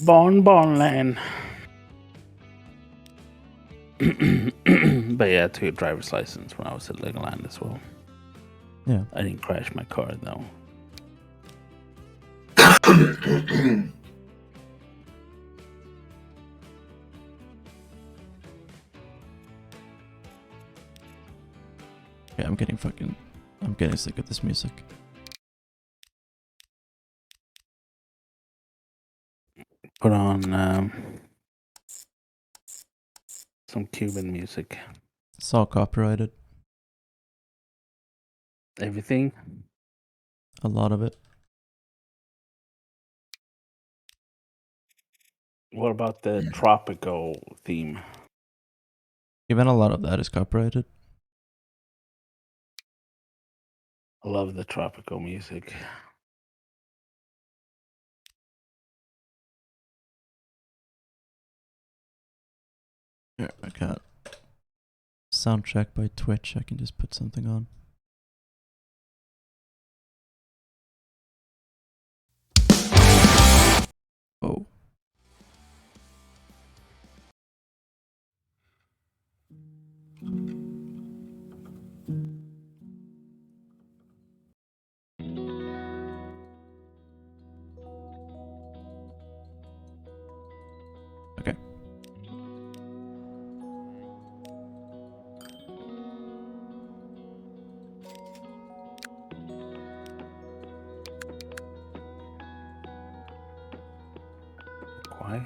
Bonbon Land. But yeah, I took a driver's license when I was at Legoland as well. Yeah. I didn't crash my car though. Yeah, I'm getting sick of this music. Put on some Cuban music. It's all copyrighted. Everything? A lot of it. What about the tropical theme? Even a lot of that is copyrighted. I love the tropical music. Here, I got soundtrack by Twitch. I can just put something on. Oh. Okay. Quiet.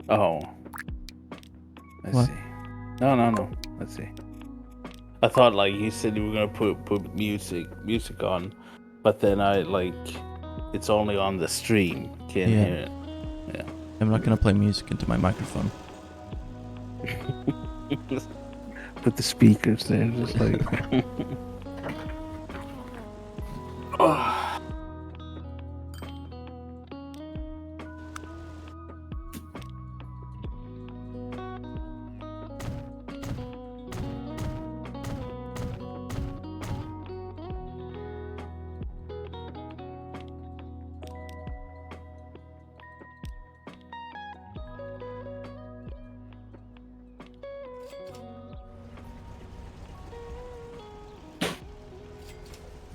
Oh. Let's What? see. No. Let's see. I thought like you said you were gonna put music on, but then I like it's only on the stream. Can't Yeah. hear it. Yeah. I'm not gonna play music into my microphone. Put the speakers there, just like.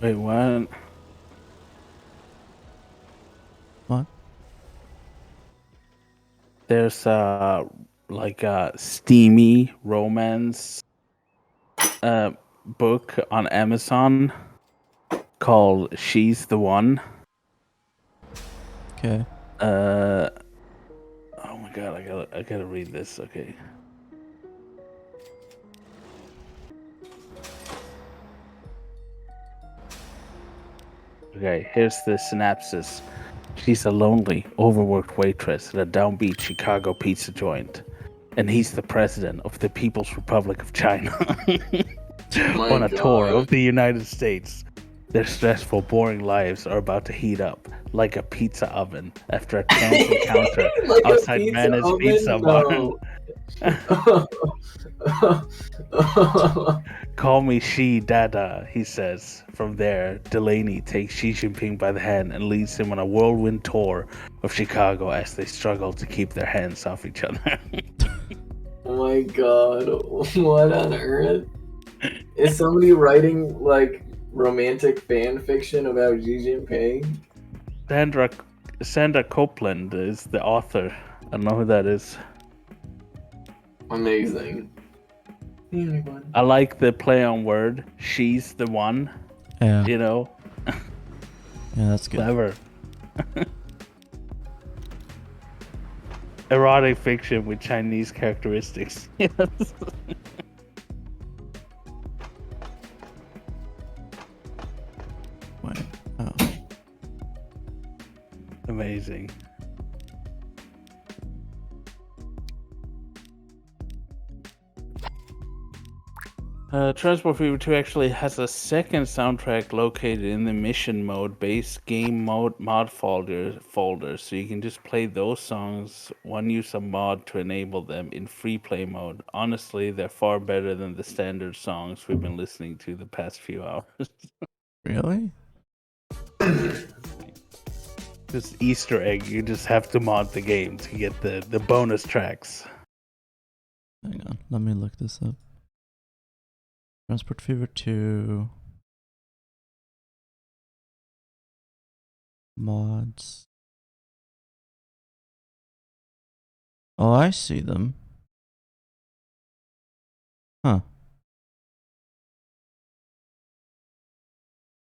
Wait, what? What? There's like a steamy romance book on Amazon called "She's the One." Okay. Oh my god, I gotta read this. Okay. Okay, here's the synopsis. She's a lonely, overworked waitress at a downbeat Chicago pizza joint, and he's the president of the People's Republic of China My on a tour God. of the United States. Their stressful, boring lives are about to heat up like a pizza oven after a chance encounter Like a outside pizza Mana's oven? Pizza Barn. No. Call me Xi Dada, he says. From there, Delaney takes Xi Jinping by the hand and leads him on a whirlwind tour of Chicago as they struggle to keep their hands off each other. Oh my God. What on earth? Is somebody writing like romantic fan fiction about Xi Jinping? Sandra Copeland is the author. I don't know who that is. Amazing. I like the play on word. She's the one. Yeah. You know, Yeah, that's good. clever. Erotic fiction with Chinese characteristics. Yes. Wait. Oh. Amazing. Transport Fever 2 actually has a second soundtrack located in the mission mode base game mod folder, so you can just play those songs. One use a mod to enable them in free play mode. Honestly, they're far better than the standard songs we've been listening to the past few hours. Really? This Easter egg, you just have to mod the game to get the bonus tracks. Hang on. Let me look this up. Transport Fever 2. Mods. Oh, I see them. Huh.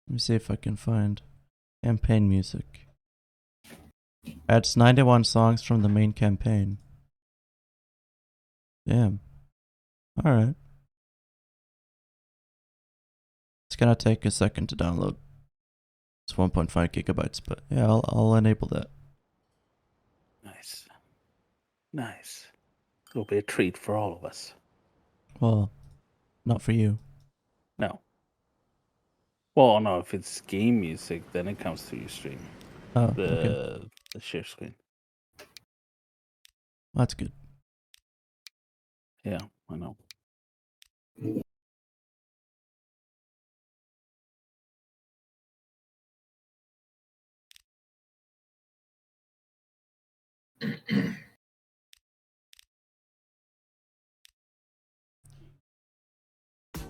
Let me see if I can find campaign music. Adds 91 songs from the main campaign. Damn. Alright. It's gonna take a second to download. It's 1.5 gigabytes, but yeah, I'll enable that. Nice. It'll be a treat for all of us. Well, not for you. No. Well, no, if it's game music, then it comes through your stream. Oh, okay. The share screen. That's good. Yeah, I know.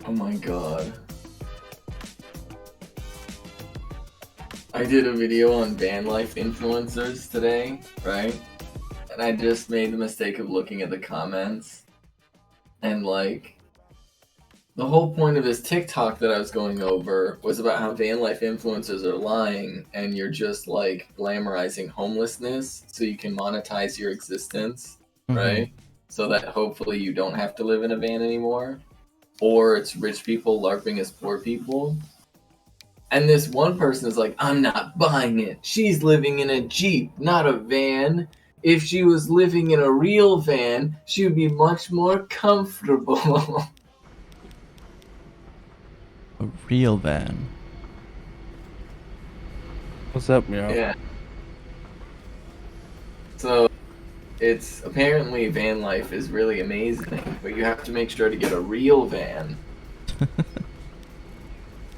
Oh my God. I did a video on van life influencers today, right? And I just made the mistake of looking at the comments. And like, the whole point of this TikTok that I was going over was about how van life influencers are lying and you're just like glamorizing homelessness so you can monetize your existence. right? So that hopefully you don't have to live in a van anymore. Or it's rich people LARPing as poor people. And this one person is like, I'm not buying it. She's living in a Jeep, not a van. If she was living in a real van, she would be much more comfortable. A real van. What's up, Miro? Yeah. So it's apparently van life is really amazing, but you have to make sure to get a real van.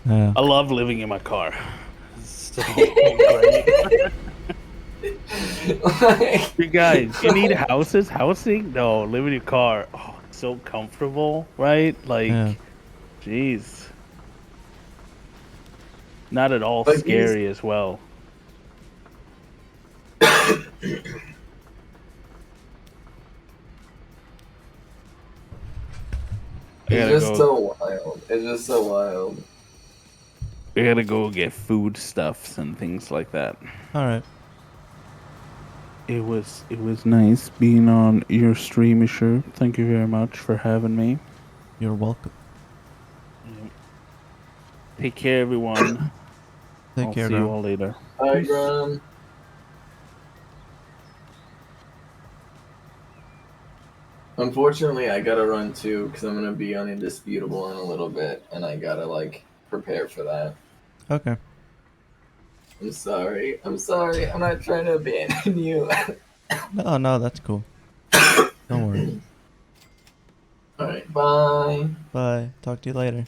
Yeah. I love living in my car. It's so great. Like, You guys, you need houses? Housing? No, live in your car. Oh, it's so comfortable, right? Like, Yeah. jeez. Not at all But he's- scary as well. I It's gotta just go. so wild. It's just so wild. I gotta go get foodstuffs and things like that. All right. It was nice being on your stream, sure. Thank you very much for having me. You're welcome. Take care, everyone. Take I'll care, see you Grom. all later. Hi, Peace. Grum. Unfortunately, I gotta run too because I'm gonna be on Indisputable in a little bit, and I gotta like prepare for that. Okay. I'm sorry. I'm sorry. I'm not trying to abandon you. No, that's cool. Don't worry. All right. Bye. Bye. Talk to you later.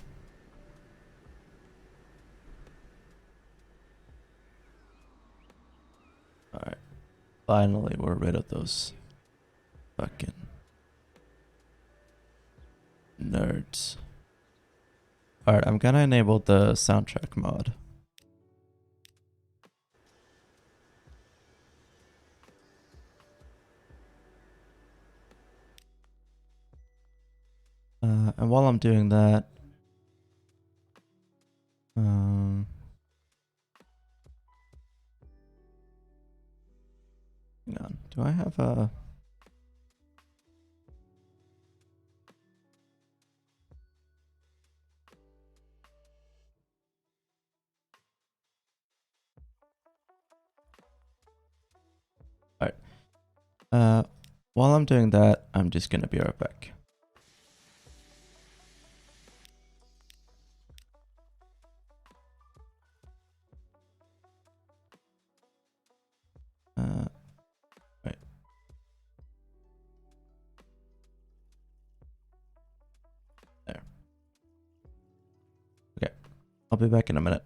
All right. Finally, we're rid of those fucking nerds. All right, I'm gonna enable the soundtrack mod. And while I'm doing that, hang on. Do I have a? All right. While I'm doing that, I'm just gonna be right back. Right. There. Okay. I'll be back in a minute.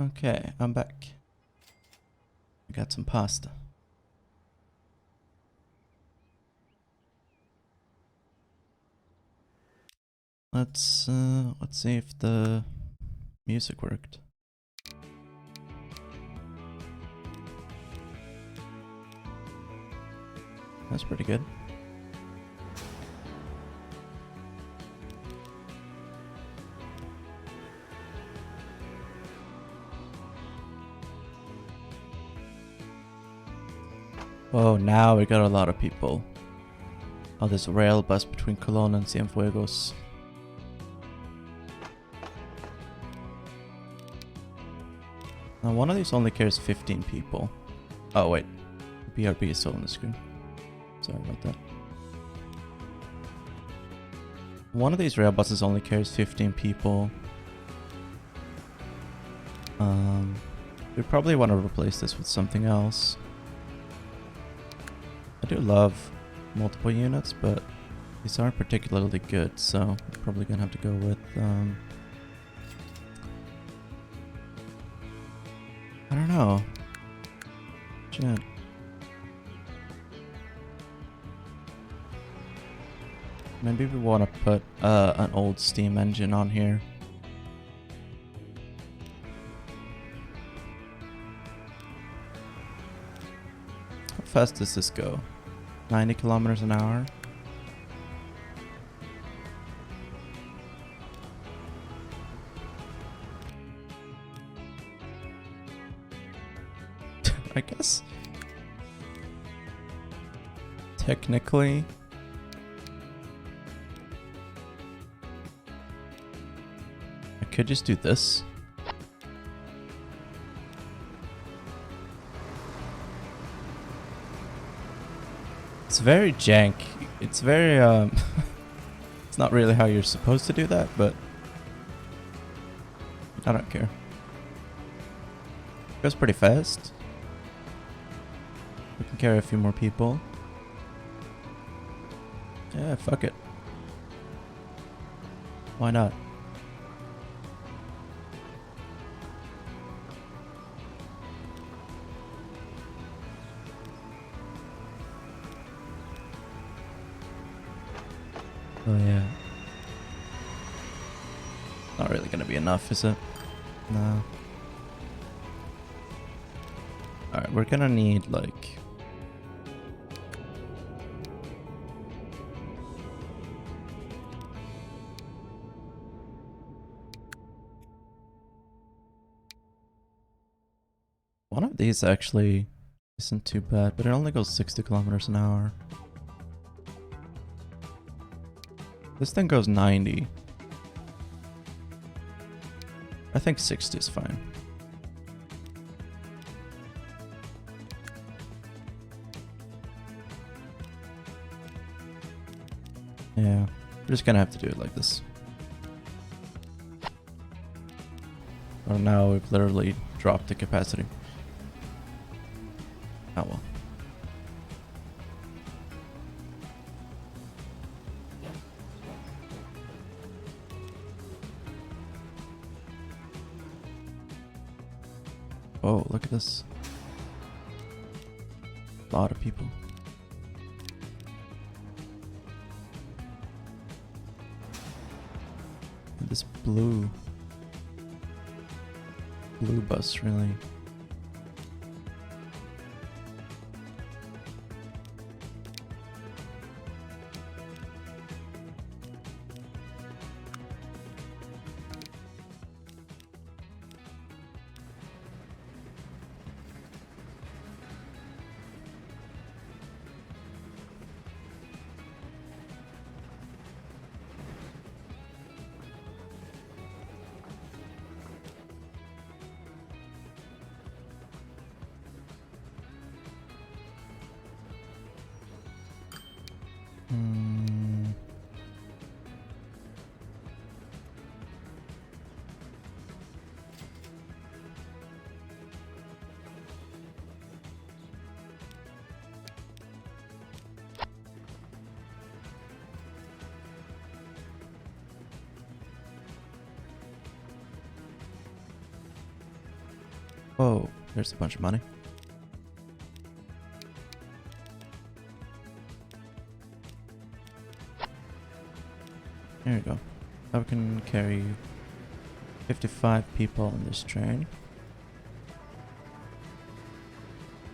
Okay, I'm back. I got some pasta. Let's see if the music worked. That's pretty good. Oh, now we got a lot of people. Oh, there's a rail bus between Cologne and Cienfuegos. Now, one of these only carries 15 people. Oh, wait. The BRB is still on the screen. Sorry about that. One of these rail buses only carries 15 people. We probably want to replace this with something else. I do love multiple units, but these aren't particularly good, so I'm probably gonna have to go with I don't know. Shit. Maybe we want to put an old steam engine on here. How fast does this go? 90 kilometers an hour? I guess technically I could just do this. It's very jank. It's very it's not really how you're supposed to do that, but I don't care. It goes pretty fast. We can carry a few more people. Yeah, fuck it. Why not? Oh yeah. Not really gonna be enough, is it? No. Alright, we're gonna need like... One of these actually isn't too bad, but it only goes 60 kilometers an hour. This thing goes 90. I think 60 is fine. Yeah, we're just gonna have to do it like this. Oh, now we've literally dropped the capacity. Oh well. Oh, look at this. A lot of people. And this blue bus, really. Whoa, there's a bunch of money. There you go. Now we can carry 55 people on this train.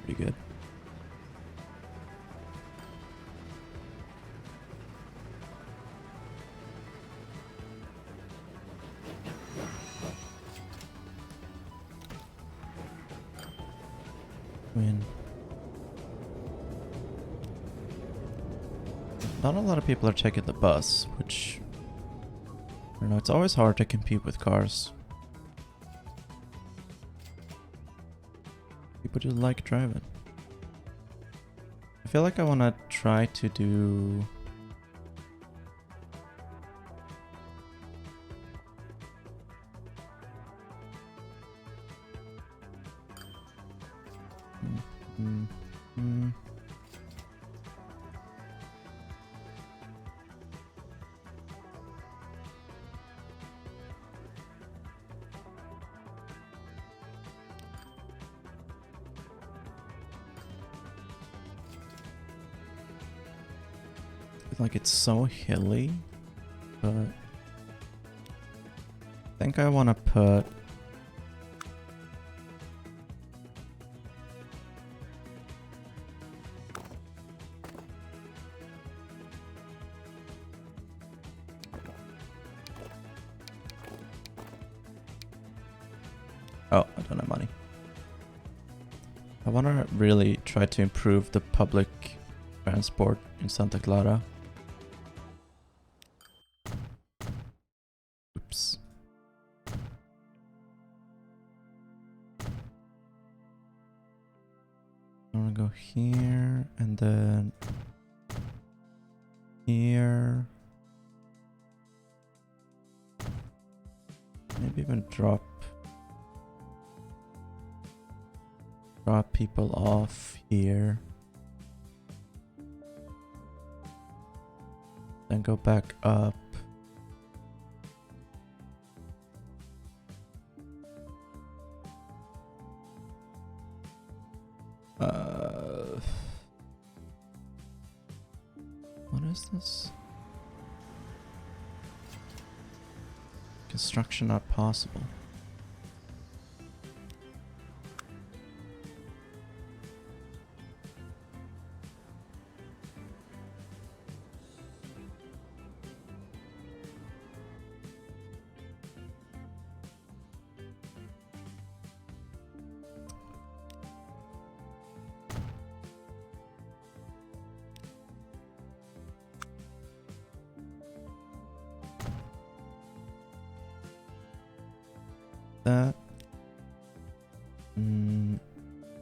Pretty good. Not a lot of people are taking the bus, which, I don't know, it's always hard to compete with cars. People just like driving. I feel like I want to try to do... Like it's so hilly, but I think I want to put oh, I don't have money. I want to really try to improve the public transport in Santa Clara. Oops. I want to go here and then here. Maybe even drop people off here. Then go back up. What is this? Construction not possible. That.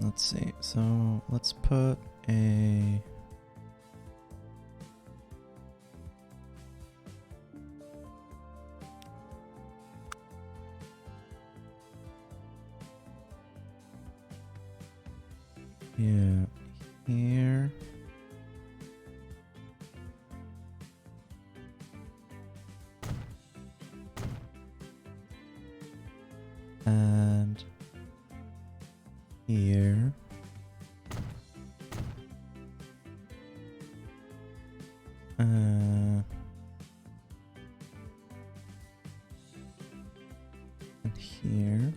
Let's see. So let's put a. Yeah, here. And here. And here.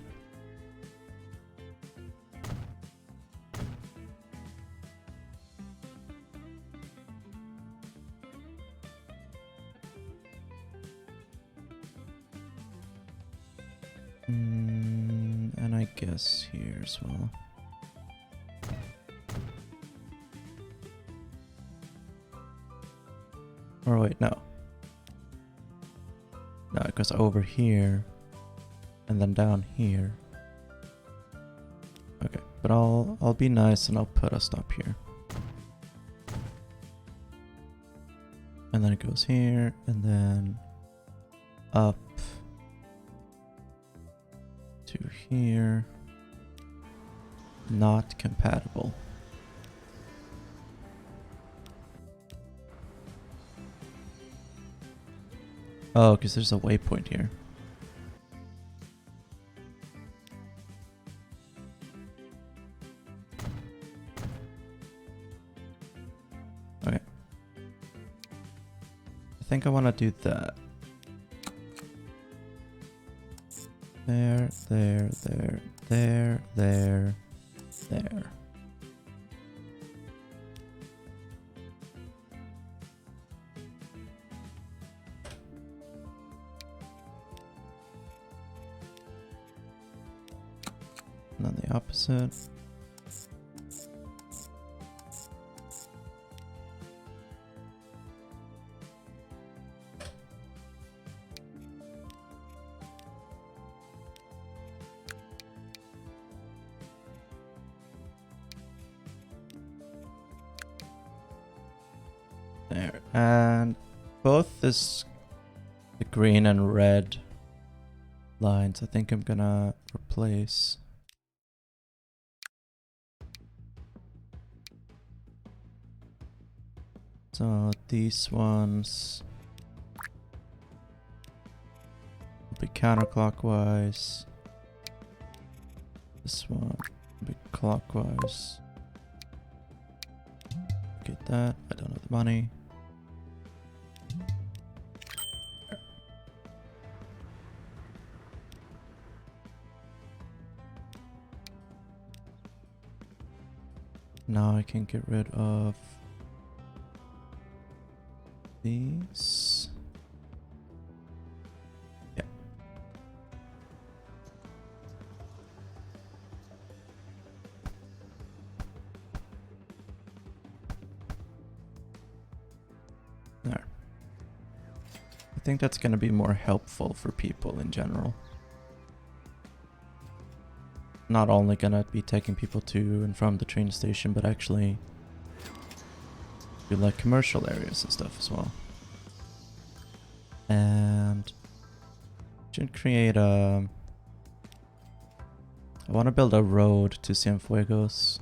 And I guess here as well. Or wait, no. No, it goes over here and then down here. Okay, but I'll be nice and I'll put a stop here. And then it goes here and then up to here. Not compatible. Oh, because there's a waypoint here. think I want to do that. There, there, there, there, there, there. And then the opposite. There. And both this the green and red lines I think I'm gonna replace. So these ones will be counterclockwise. This one will be clockwise. Get that. I don't have the money. Now I can get rid of these. Yeah. There. I think that's going to be more helpful for people in general. Not only going to be taking people to and from the train station, but actually do like commercial areas and stuff as well. And should create a... I want to build a road to Cienfuegos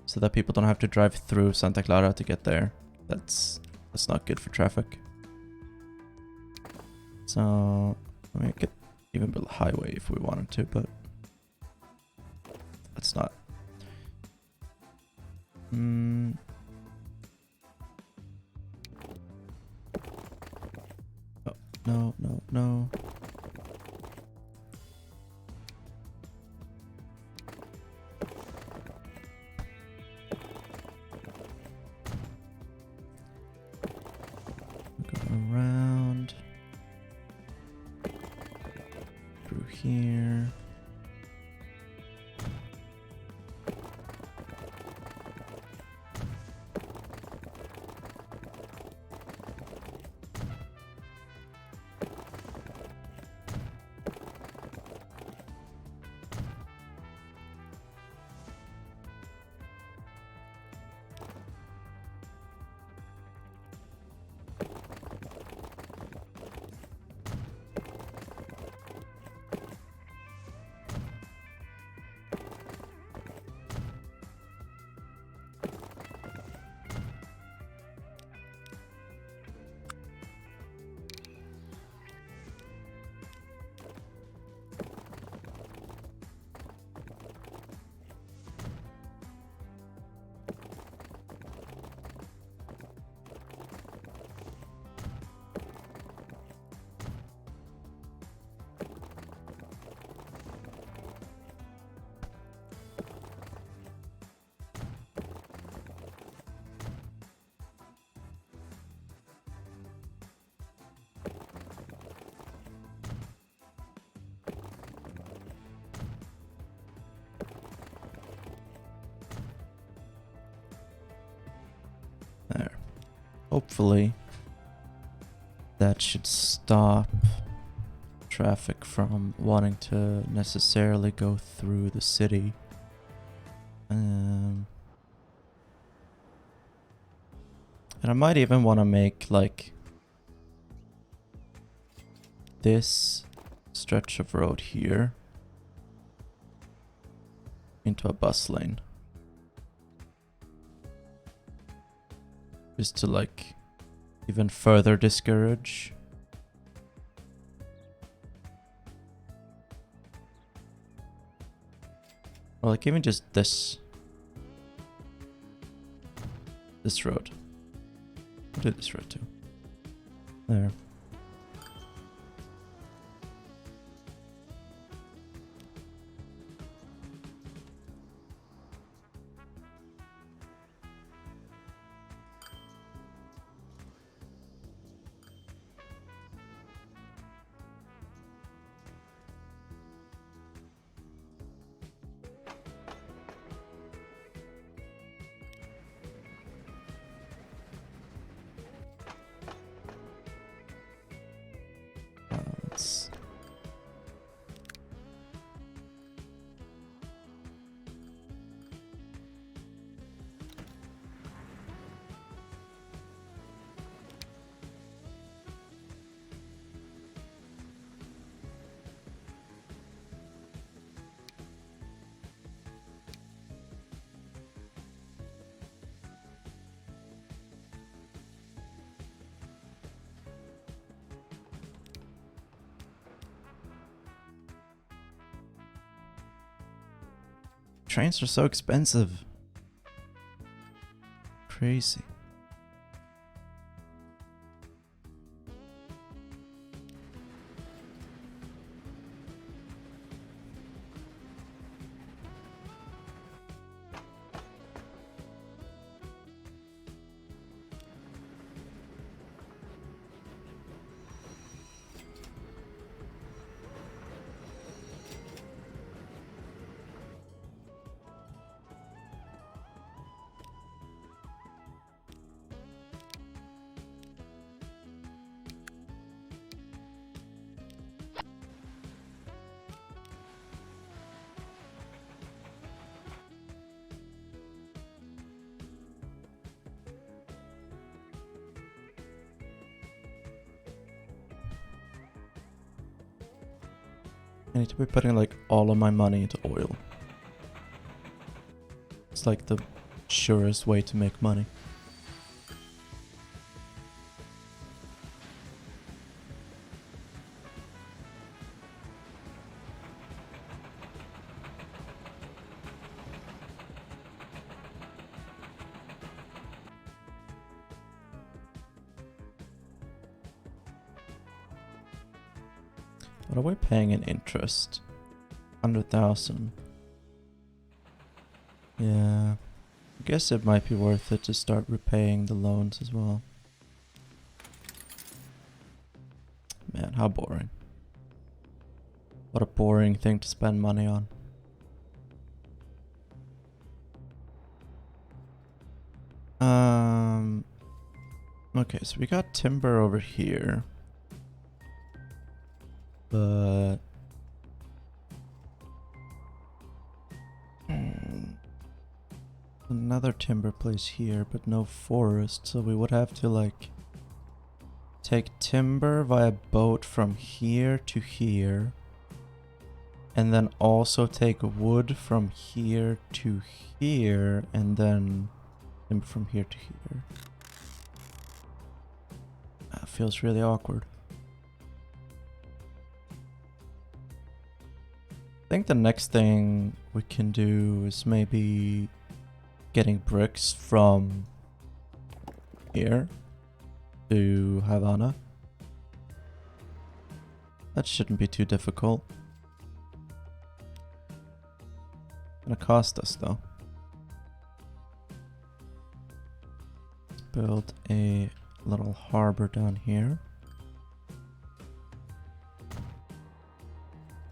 so that people don't have to drive through Santa Clara to get there. That's not good for traffic. So I mean, we could even build a highway if we wanted to, but that's not. Oh, no, no, no. Go around through here. There. Hopefully that should stop traffic from wanting to necessarily go through the city. And I might even want to make like this stretch of road here into a bus lane. Just to like even further discourage. Or like even just this road. I'll do this road too. There. Let's... Trains are so expensive. Crazy. I need to be putting like all of my money into oil. It's like the surest way to make money. What are we paying in interest? 100,000. Yeah. I guess it might be worth it to start repaying the loans as well. Man, how boring. What a boring thing to spend money on. Okay, so we got timber over here. But another timber place here, but no forest, so we would have to like take timber via boat from here to here, and then also take wood from here to here, and then timber from here to here. That feels really awkward. I think the next thing we can do is maybe getting bricks from here to Havana. That shouldn't be too difficult. Gonna cost us though. Let's build a little harbor down here.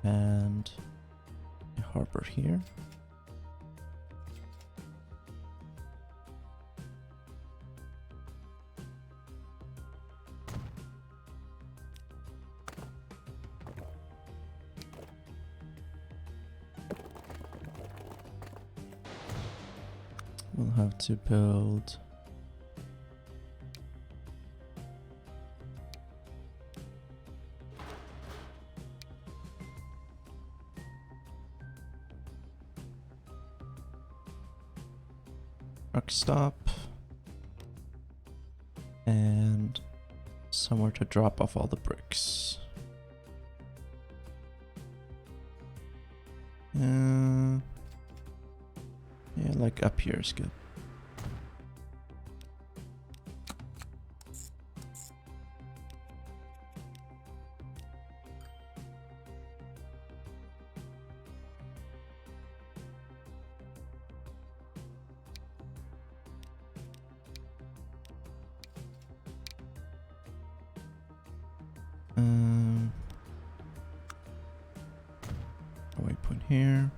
And a harbor here. We'll have to build truck stop and somewhere to drop off all the bricks. Yeah, like up here is good. A waypoint here.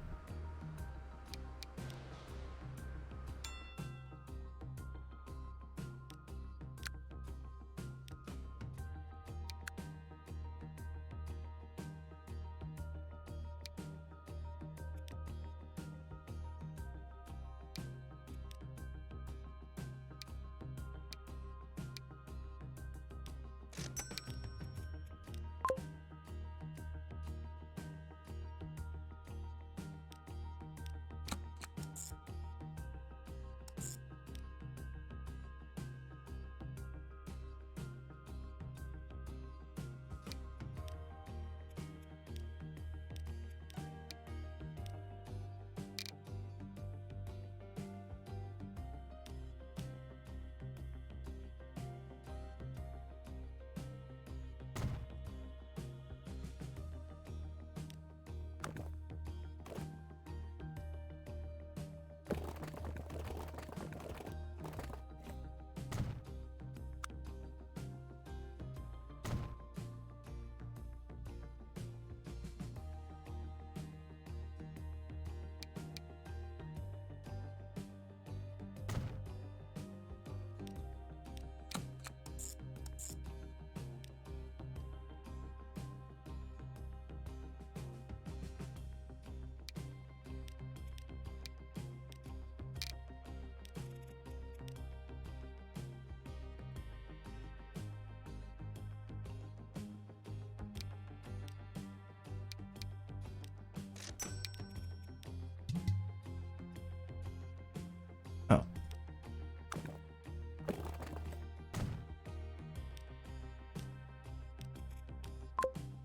Oh.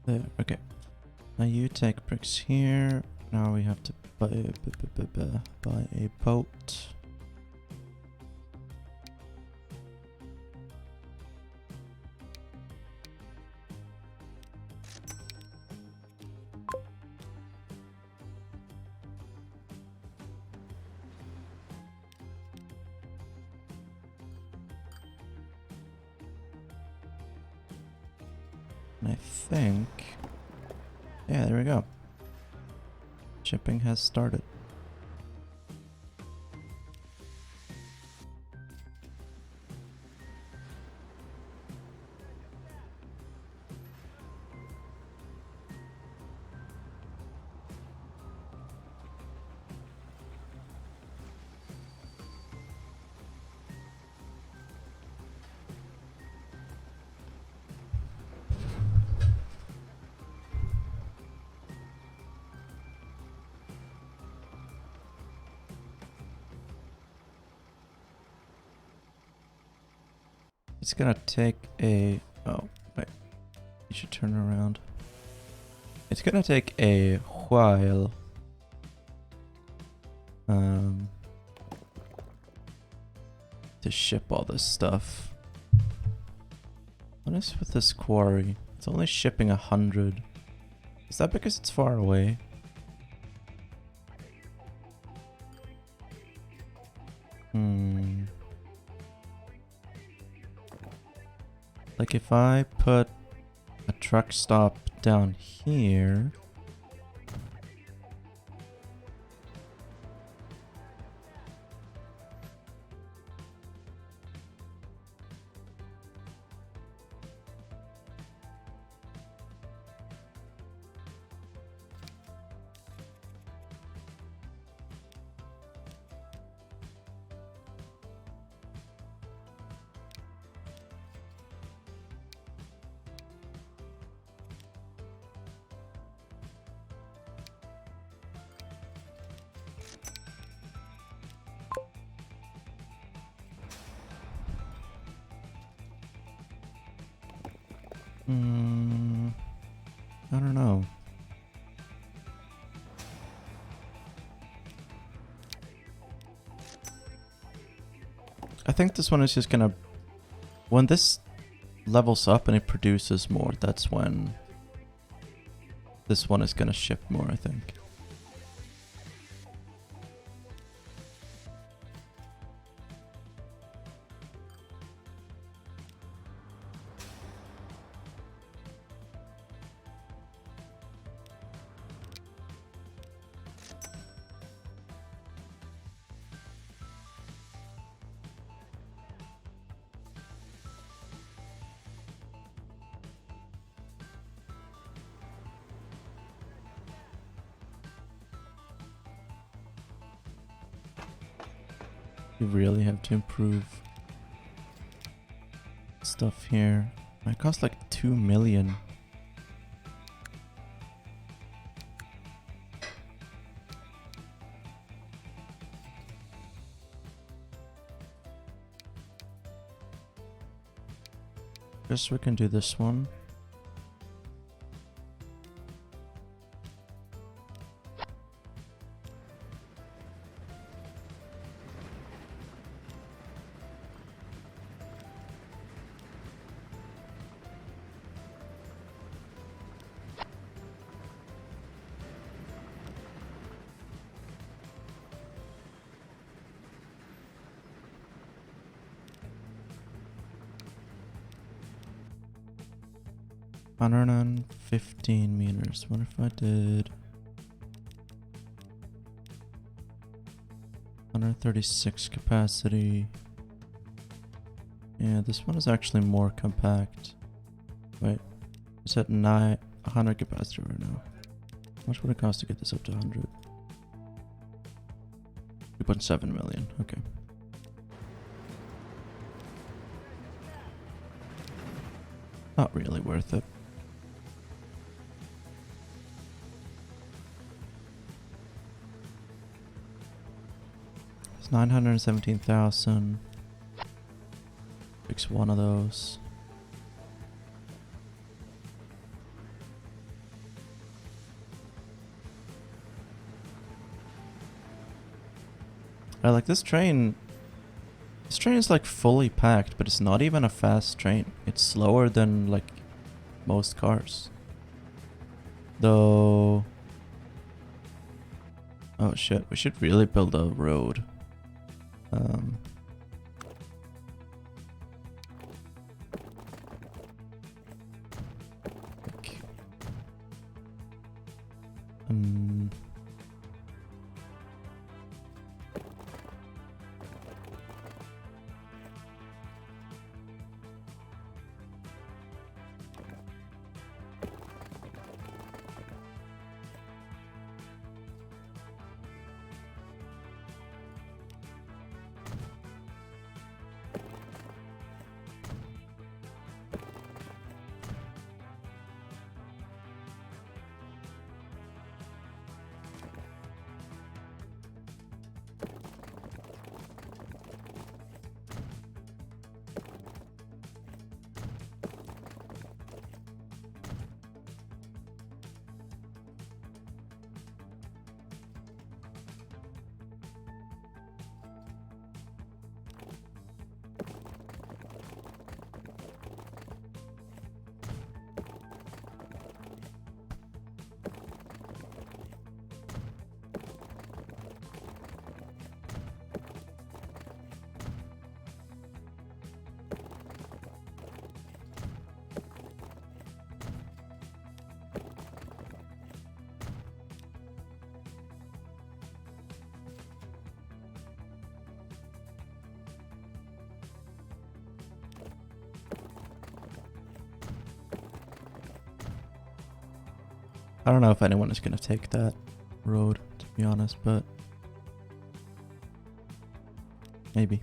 There, okay. Now you take bricks here. Now we have to buy a boat. And I think... yeah, there we go. Shipping has started. It's gonna take a... oh, wait. You should turn around. It's gonna take a while. To ship all this stuff. What is with this quarry? It's only shipping 100. Is that because it's far away? Like if I put a truck stop down here... I don't know. I think this one is just gonna... when this levels up and it produces more, that's when this one is gonna ship more, I think. You really have to improve stuff here. It costs like 2 million. Guess we can do this one. $115 meters. What if I did 136 capacity? Yeah, this one is actually more compact. Wait, it's at 100 capacity right now. How much would it cost to get this up to 100? 2.7 million. Okay. Not really worth it. It's 917,000. Fix one of those. I like this train. This train is like fully packed, but it's not even a fast train. It's slower than like most cars. Though. Oh shit, we should really build a road. Like, I don't know if anyone is gonna take that road, to be honest, but maybe.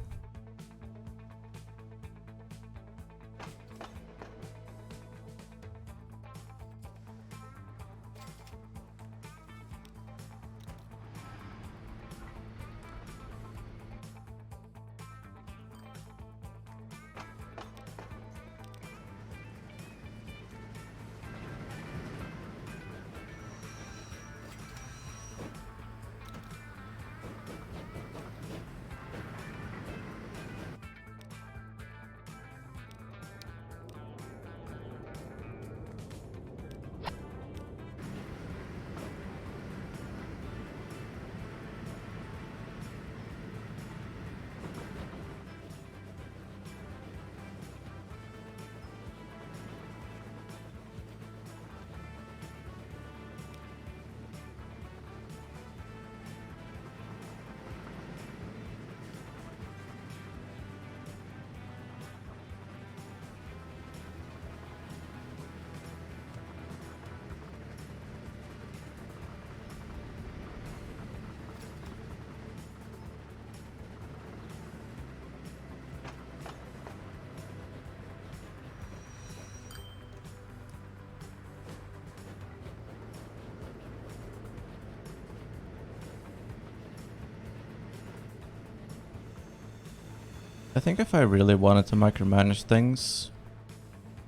I think if I really wanted to micromanage things,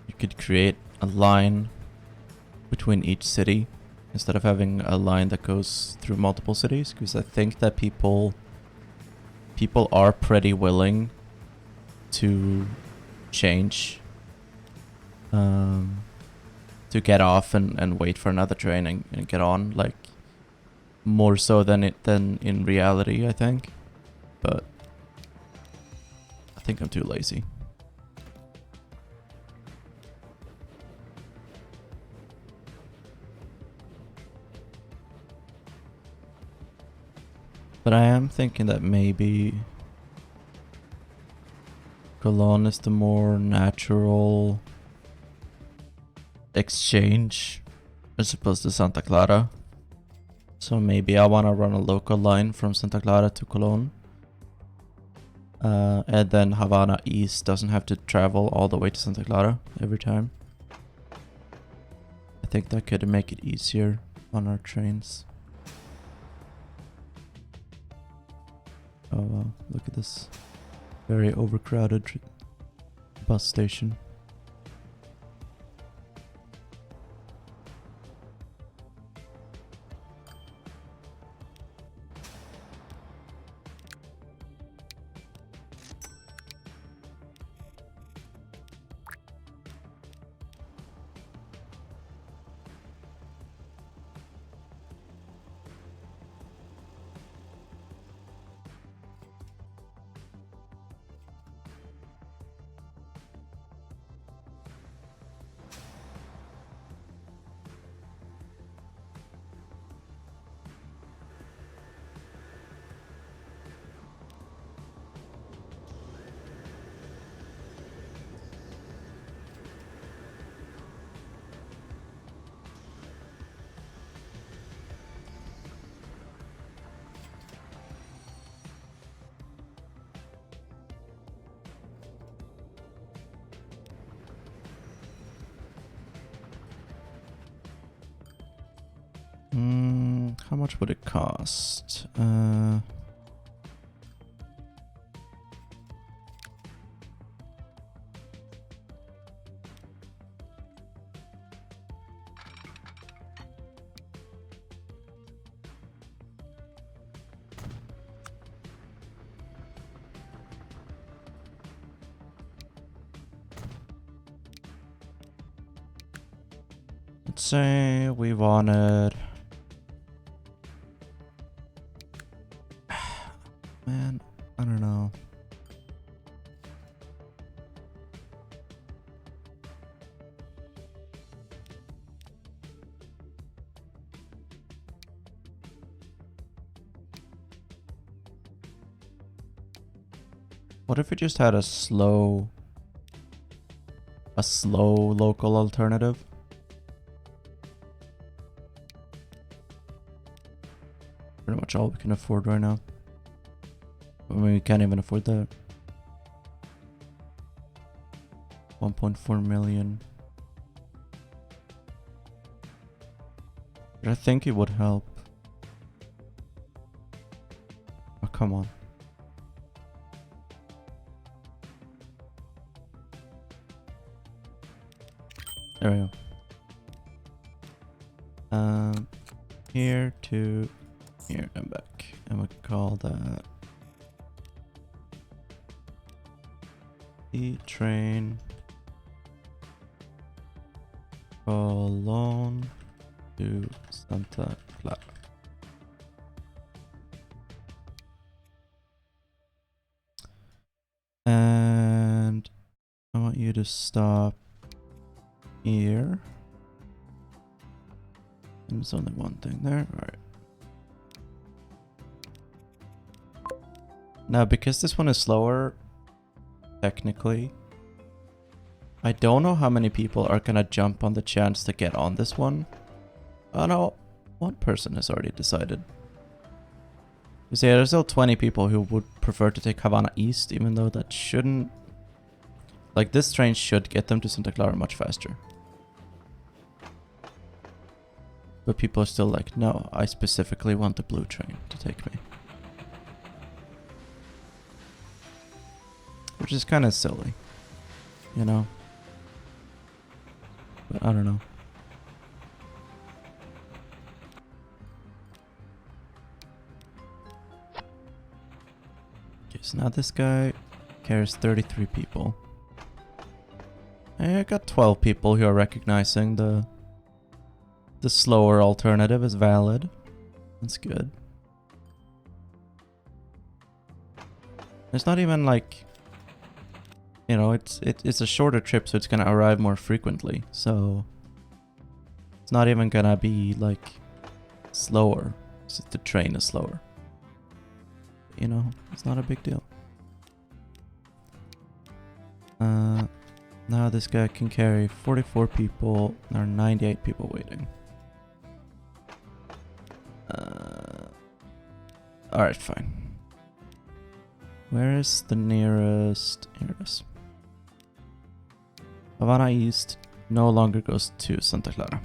you could create a line between each city instead of having a line that goes through multiple cities, because I think that people are pretty willing to change, to get off and wait for another train and get on, like more so than in reality, I think. But I think I'm too lazy. But I am thinking that maybe Cologne is the more natural exchange as opposed to Santa Clara. So maybe I want to run a local line from Santa Clara to Cologne. And then Havana East doesn't have to travel all the way to Santa Clara every time. I think that could make it easier on our trains. Oh wow, look at this very overcrowded bus station. How much would it cost? Let's say we wanted... Man, I don't know. What if we just had a slow local alternative? Pretty much all we can afford right now. I mean, we can't even afford that. 1.4 million. But I think it would help. Oh, come on. There we go. Here to here and back. And we call that the train Cologne to Santa Clara. And I want you to stop here. And there's only one thing there. All right. Now, because this one is slower, technically, I don't know how many people are gonna jump on the chance to get on this one. Oh no, one person has already decided. You see, there's still 20 people who would prefer to take Havana East, even though that shouldn't... Like, this train should get them to Santa Clara much faster. But people are still like, no, I specifically want the blue train to take me. which is kind of silly, you know? But I don't know. Okay, so now this guy carries 33 people. I got 12 people who are recognizing the slower alternative is valid. That's good. It's not even like, you know, it's a shorter trip, so it's gonna arrive more frequently. So it's not even gonna be like slower. It's just the train is slower. You know, it's not a big deal. Now this guy can carry 44 people. There are 98 people waiting. Alright, fine. Where is the nearest? Here it is. Havana East no longer goes to Santa Clara.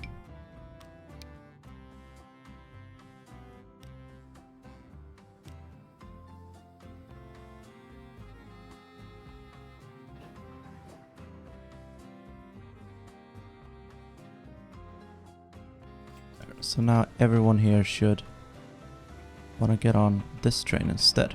So now everyone here should want to get on this train instead.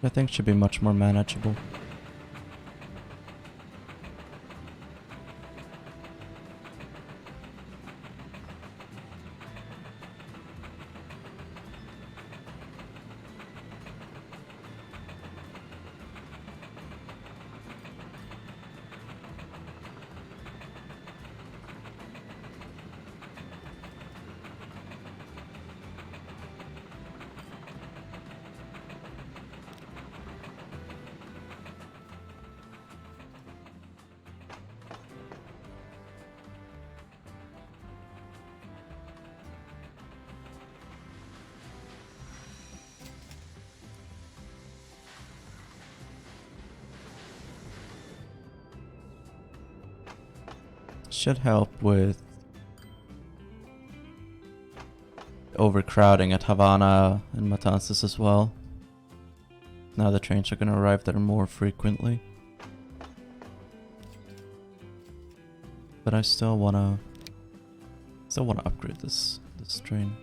I think should be much more manageable. Should help with overcrowding at Havana and Matanzas as well. Now the trains are gonna arrive there more frequently. But I still wanna upgrade this train.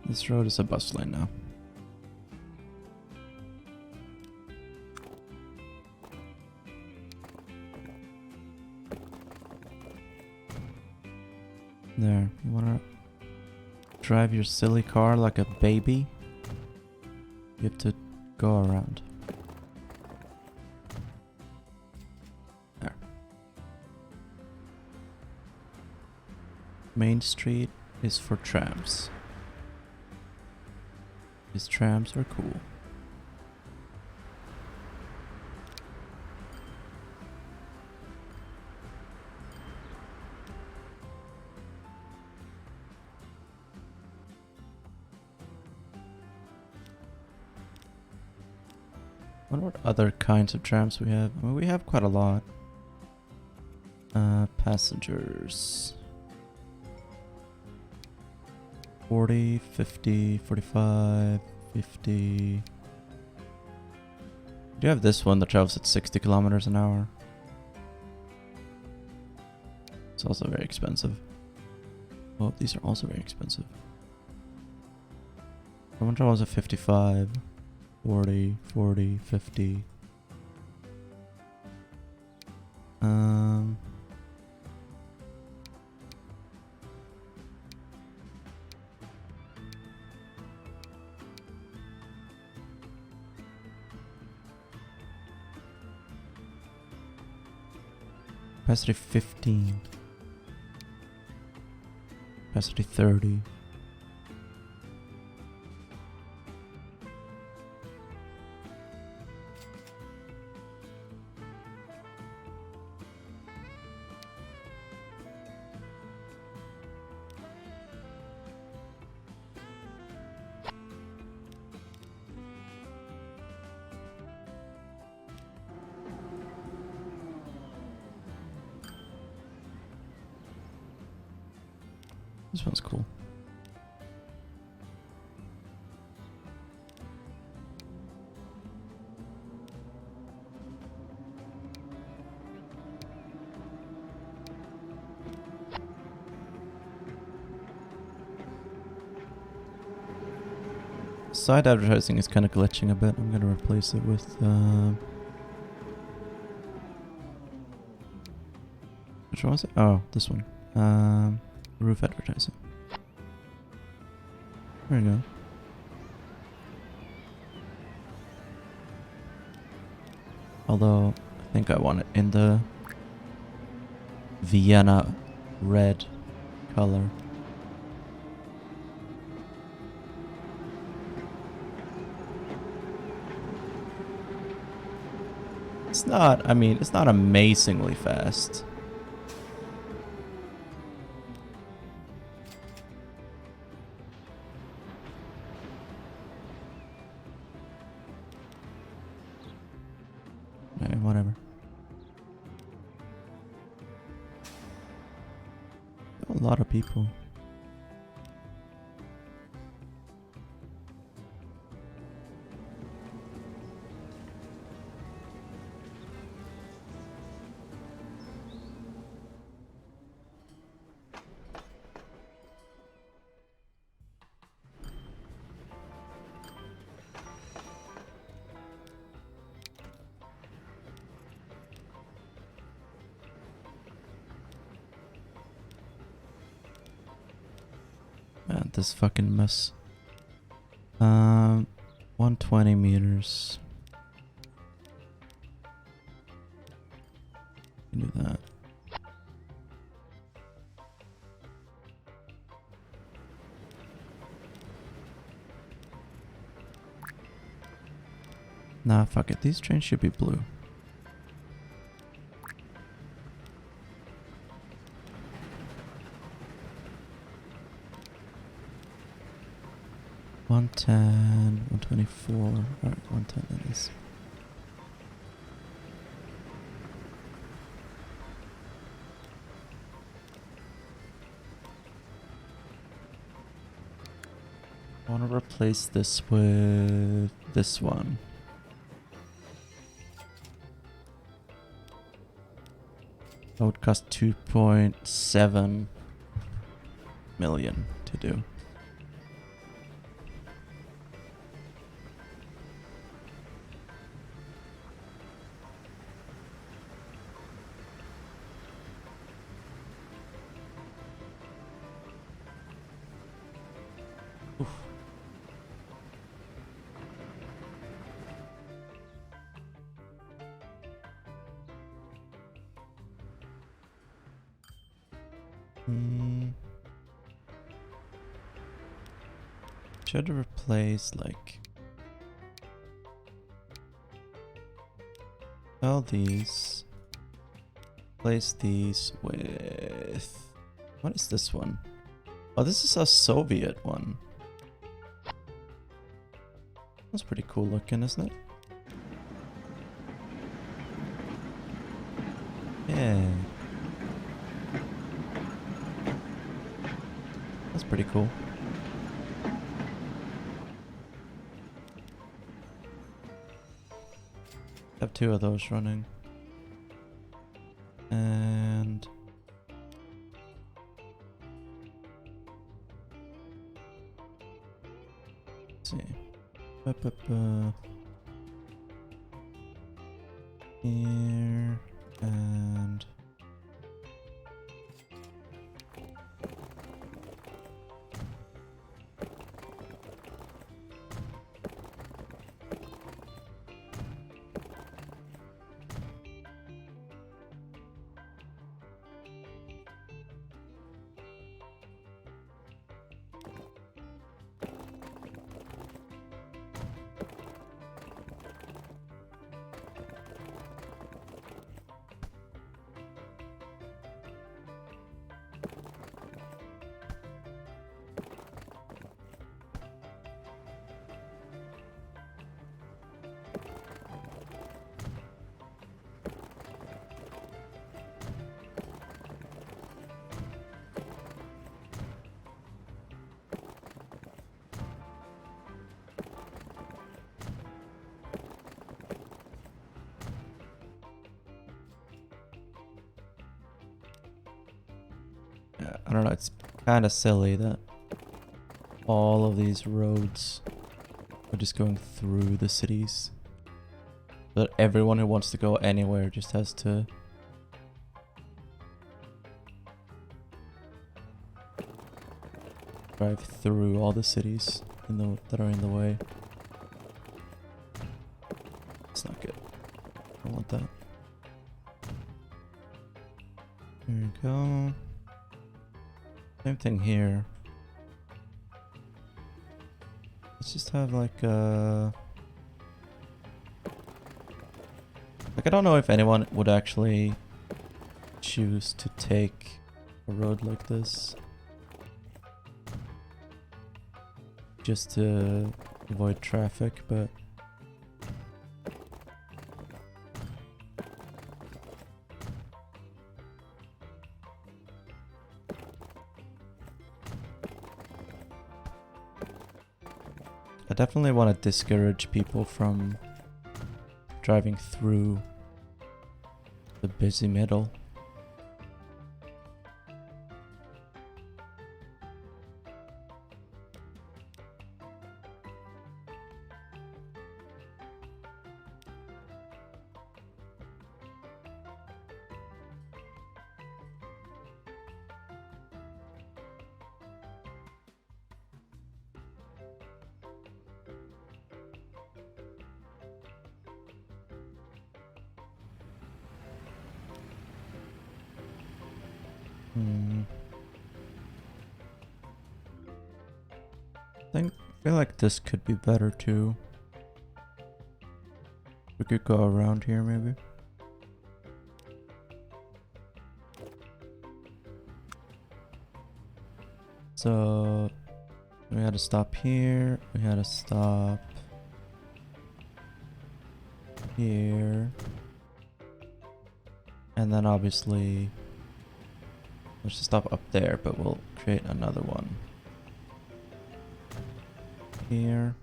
This road is a bus lane now. There, you wanna drive your silly car like a baby? You have to go around. There. Main Street is for trams. These trams are cool. I wonder what other kinds of trams we have. I mean, we have quite a lot. Passengers. 40, 50, 45, 50. Do you have this one that travels at 60 kilometers an hour? It's also very expensive. Oh, these are also very expensive. The one travels at 55, 40, 40, 50. Capacity 15. Capacity 30. This one's cool. Side advertising is kind of glitching a bit. I'm gonna replace it with which one was it? Oh, this one. Roof advertising. There we go. Although I think I want it in the Vienna red color. It's not, I mean, it's not amazingly fast. Whatever. A lot of people. Man, this fucking mess. 120 meters. Can do that. Nah, fuck it. These trains should be blue. One 124. Alright, 110 it is. I want to replace this with this one. That would cost 2.7 million to do. Oof. Should replace like all these. Replace these with, what is this one? Oh, this is a Soviet one. That's pretty cool looking, isn't it? Yeah. That's pretty cool. Have two of those running. And let's see. Here and I don't know, it's kind of silly that all of these roads are just going through the cities. But everyone who wants to go anywhere just has to drive through all the cities that are in the way. It's not good. I don't want that. There we go. Same thing here. Let's just have like a... Like, I don't know if anyone would actually choose to take a road like this just to avoid traffic, but I definitely want to discourage people from driving through the busy middle. I feel like this could be better too. We could go around here maybe. So we had to stop here, we had to stop here, and then obviously let's just stop up there, but we'll create another one here,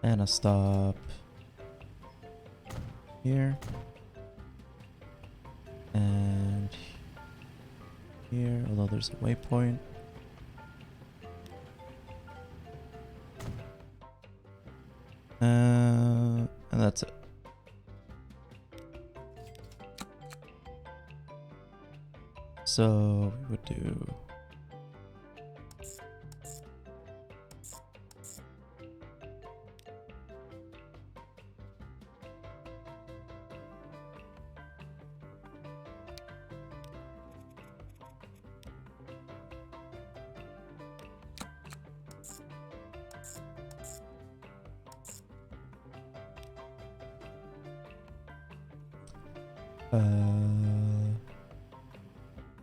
and a stop here, and here, although there's a waypoint. And that's it. So we would do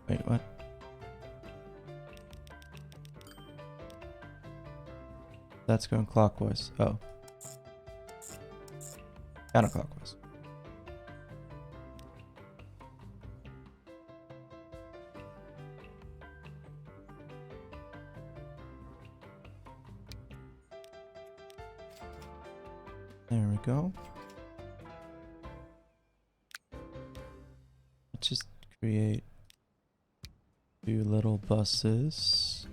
wait, what? That's going clockwise. Oh. Counterclockwise. There we go. Let's just create 2 little buses.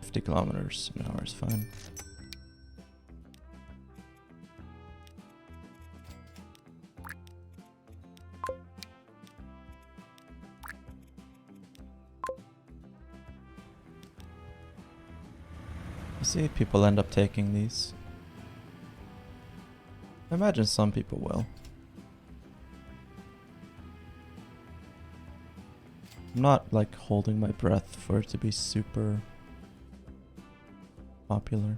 50 kilometers an hour is fine. I see if people end up taking these. I imagine some people will. I'm not like holding my breath for it to be super popular.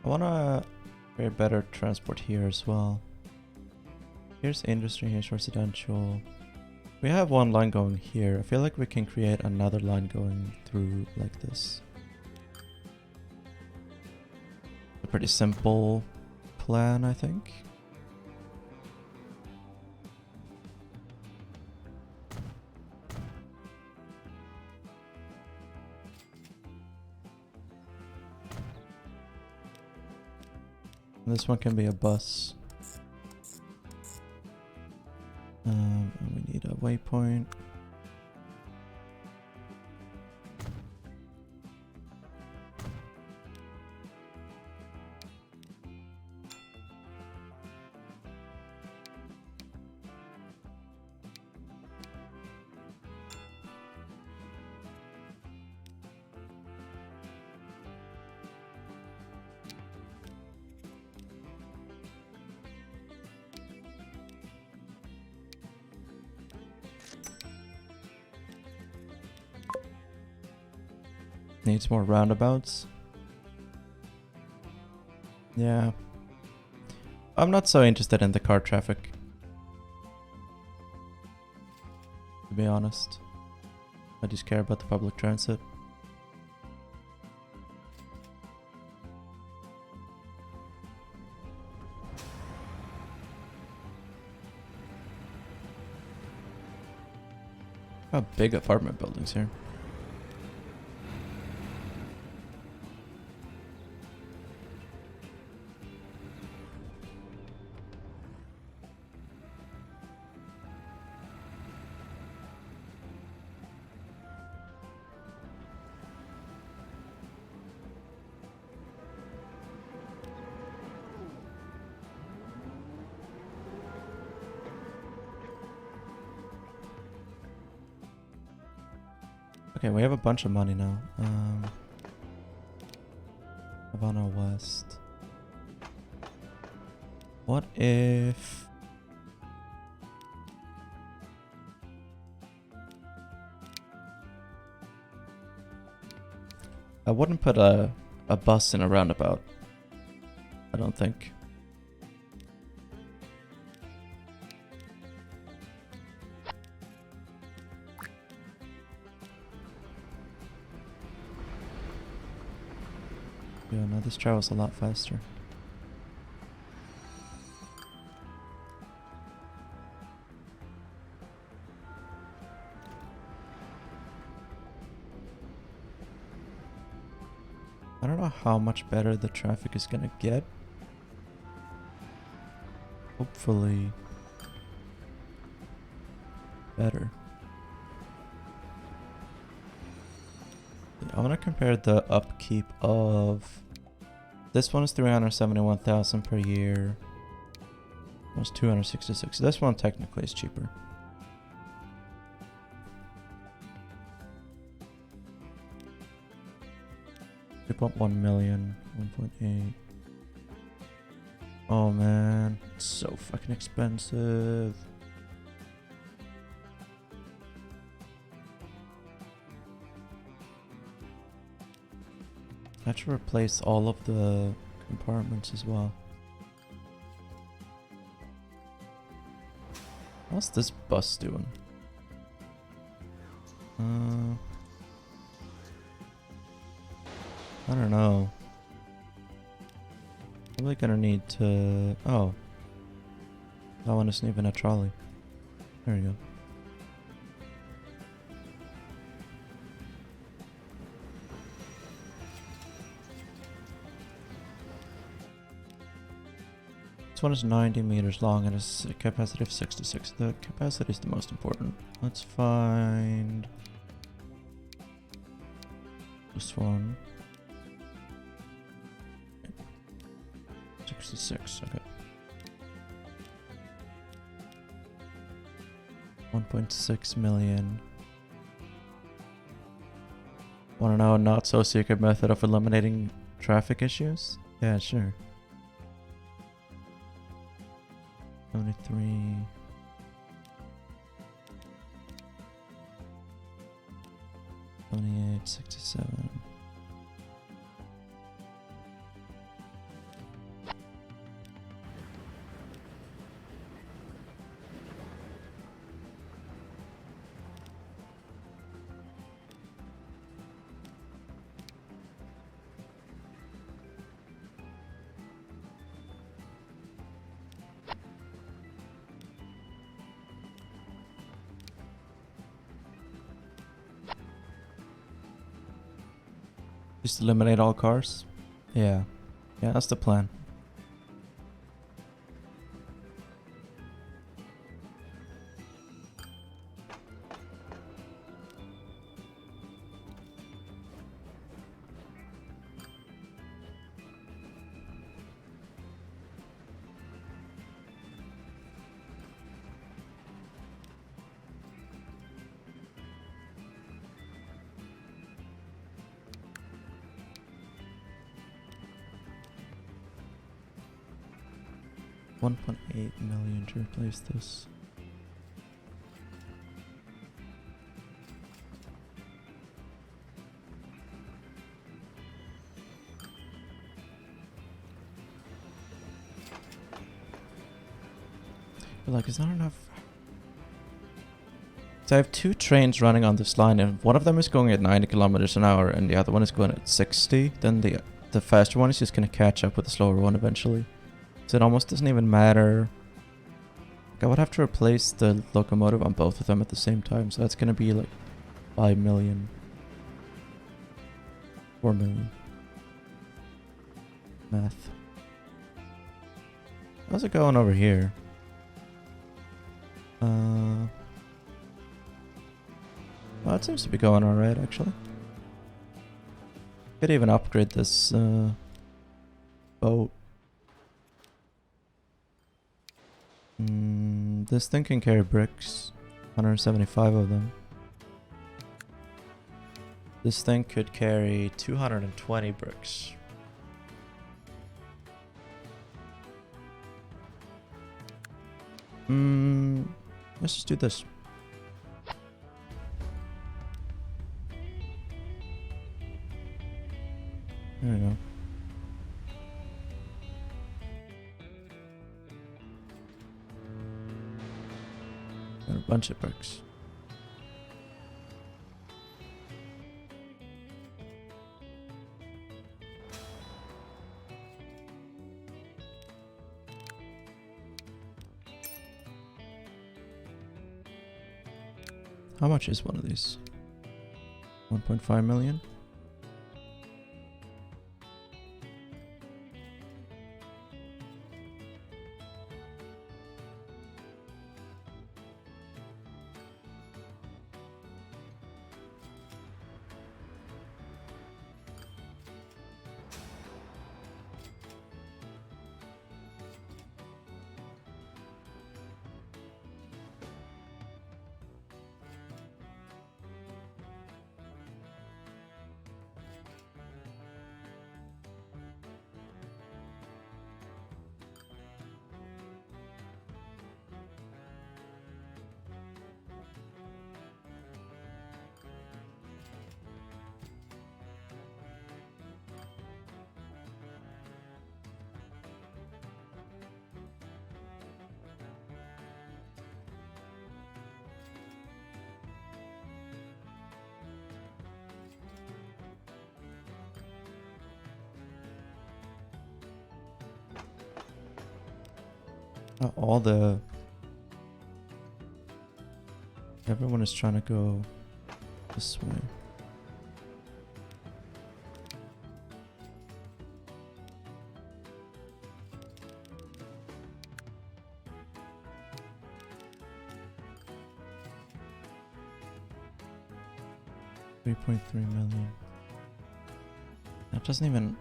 I wanna create better transport here as well. Here's industry, here's residential. We have one line going here. I feel like we can create another line going through like this. A pretty simple plan, I think. This one can be a bus. And we need a waypoint. Needs more roundabouts. Yeah. I'm not so interested in the car traffic, to be honest. I just care about the public transit. How big apartment buildings here. Okay, we have a bunch of money now. Havana West. What if... I wouldn't put a bus in a roundabout. I don't think. Yeah, no, this travels a lot faster. I don't know how much better the traffic is gonna get. Hopefully better. I want to compare the upkeep of... This one is 371,000 per year. Almost 266. This one technically is cheaper. $3.1 million, 1.8. Oh man, it's so fucking expensive. I have to replace all of the compartments as well. What's this bus doing? I don't know. Probably gonna need to... Oh. That one isn't even a trolley. There you go. This one is 90 meters long and has a capacity of 66. The capacity is the most important. Let's find this one. 66, okay. 1.6 million. Wanna know a not so secret method of eliminating traffic issues? Yeah, sure. 73. 28, 67. Just eliminate all cars? Yeah. Yeah, that's the plan. 1.8 million to replace this. But like, is not enough. So I have 2 trains running on this line, and one of them is going at 90 kilometers an hour, and the other one is going at 60. Then the faster one is just gonna catch up with the slower one eventually. So it almost doesn't even matter. Like, I would have to replace the locomotive on both of them at the same time, so that's gonna be like 5 million. 4 million. Math. How's it going over here? Well, it seems to be going alright, actually. Could even upgrade this boat. This thing can carry bricks. 175 of them. This thing could carry 220 bricks. Let's just do this. There we go. Got a bunch of bricks. How much is one of these? 1.5 million? All the... Everyone is trying to go this way. $3.3 million. That doesn't even...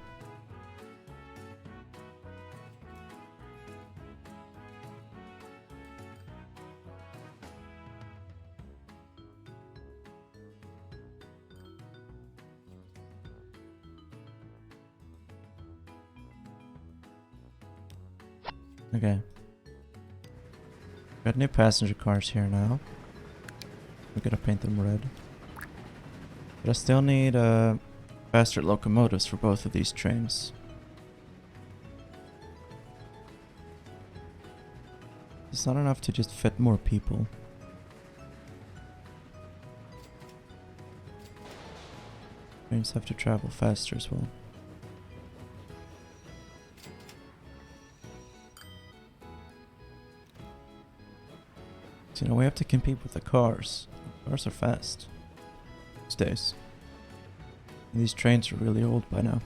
Okay. Got new passenger cars here now. We gotta paint them red. But I still need faster locomotives for both of these trains. It's not enough to just fit more people. Trains have to travel faster as well. So, you know, we have to compete with the cars. Cars are fast these days. And these trains are really old by now.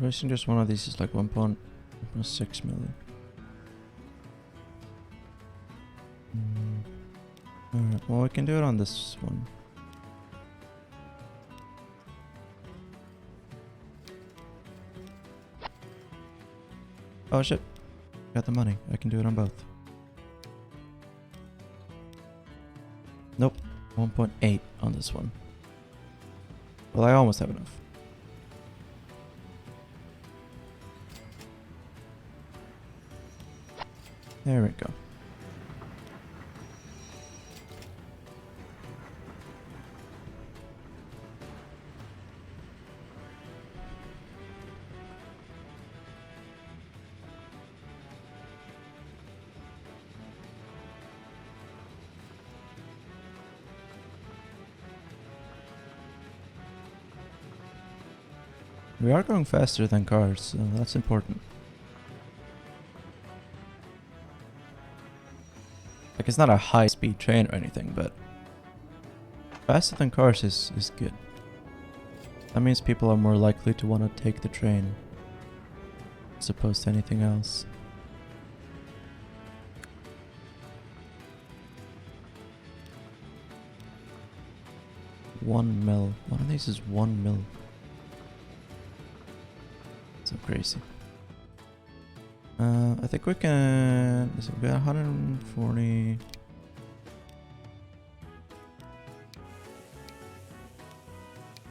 Racing just one of these is like 1.6 million. Alright, well we can do it on this one. Oh shit. Got the money. I can do it on both. Nope. 1.8 on this one. Well, I almost have enough. There we go. We are going faster than cars, so that's important. Like, it's not a high-speed train or anything, but faster than cars is good. That means people are more likely to want to take the train as opposed to anything else. $1 mil. One of these is 1 mil. So crazy. I think we can. So we got 140.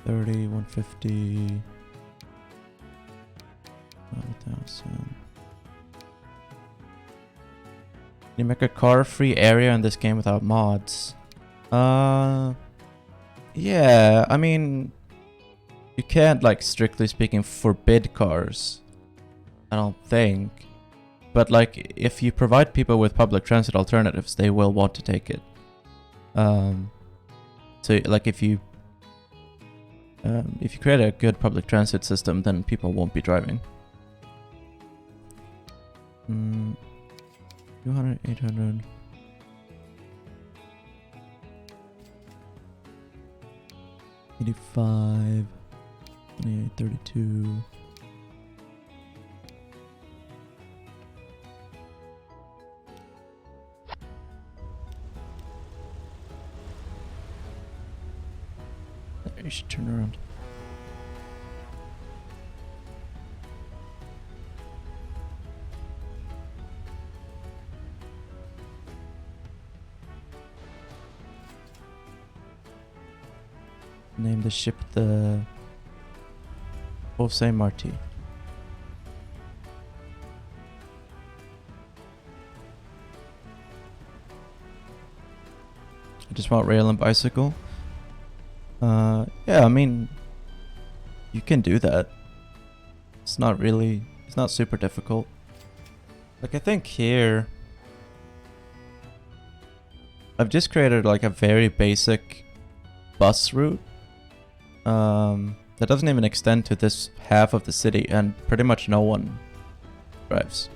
$30, $150. 1,000. Can you make a car-free area in this game without mods? Yeah. I mean, you can't, like, strictly speaking, forbid cars. I don't think. But, like, if you provide people with public transit alternatives, they will want to take it. So, like, if you create a good public transit system, then people won't be driving. 200, 800. $85, 28, 32. You should turn around. Name the ship the Jose Marti. I just want rail and bicycle. Yeah, I mean, you can do that. It's not super difficult. Like, I think here, I've just created like a very basic bus route. That doesn't even extend to this half of the city, and pretty much no one drives.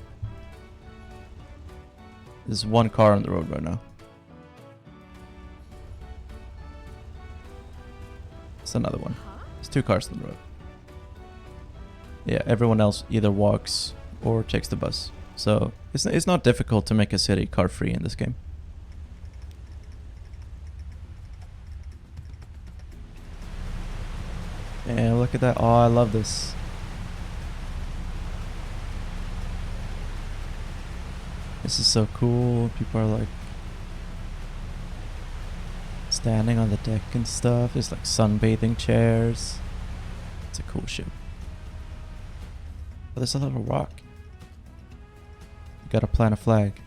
There's one car on the road right now. It's another one. There's 2 cars on the road. Yeah, everyone else either walks or takes the bus. So it's not difficult to make a city car free in this game. Yeah, look at that. Oh, I love this. This is so cool. People are like standing on the deck and stuff. There's like sunbathing chairs. It's a cool ship. Oh, there's a little rock. You gotta plant a flag.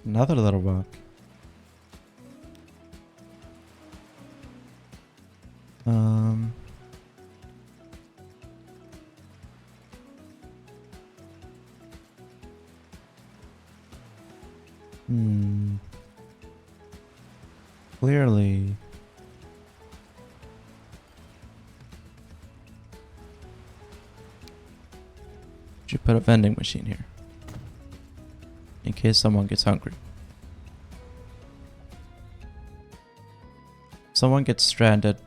Another little rock. Clearly. Should put a vending machine here. In case someone gets hungry. Someone gets stranded,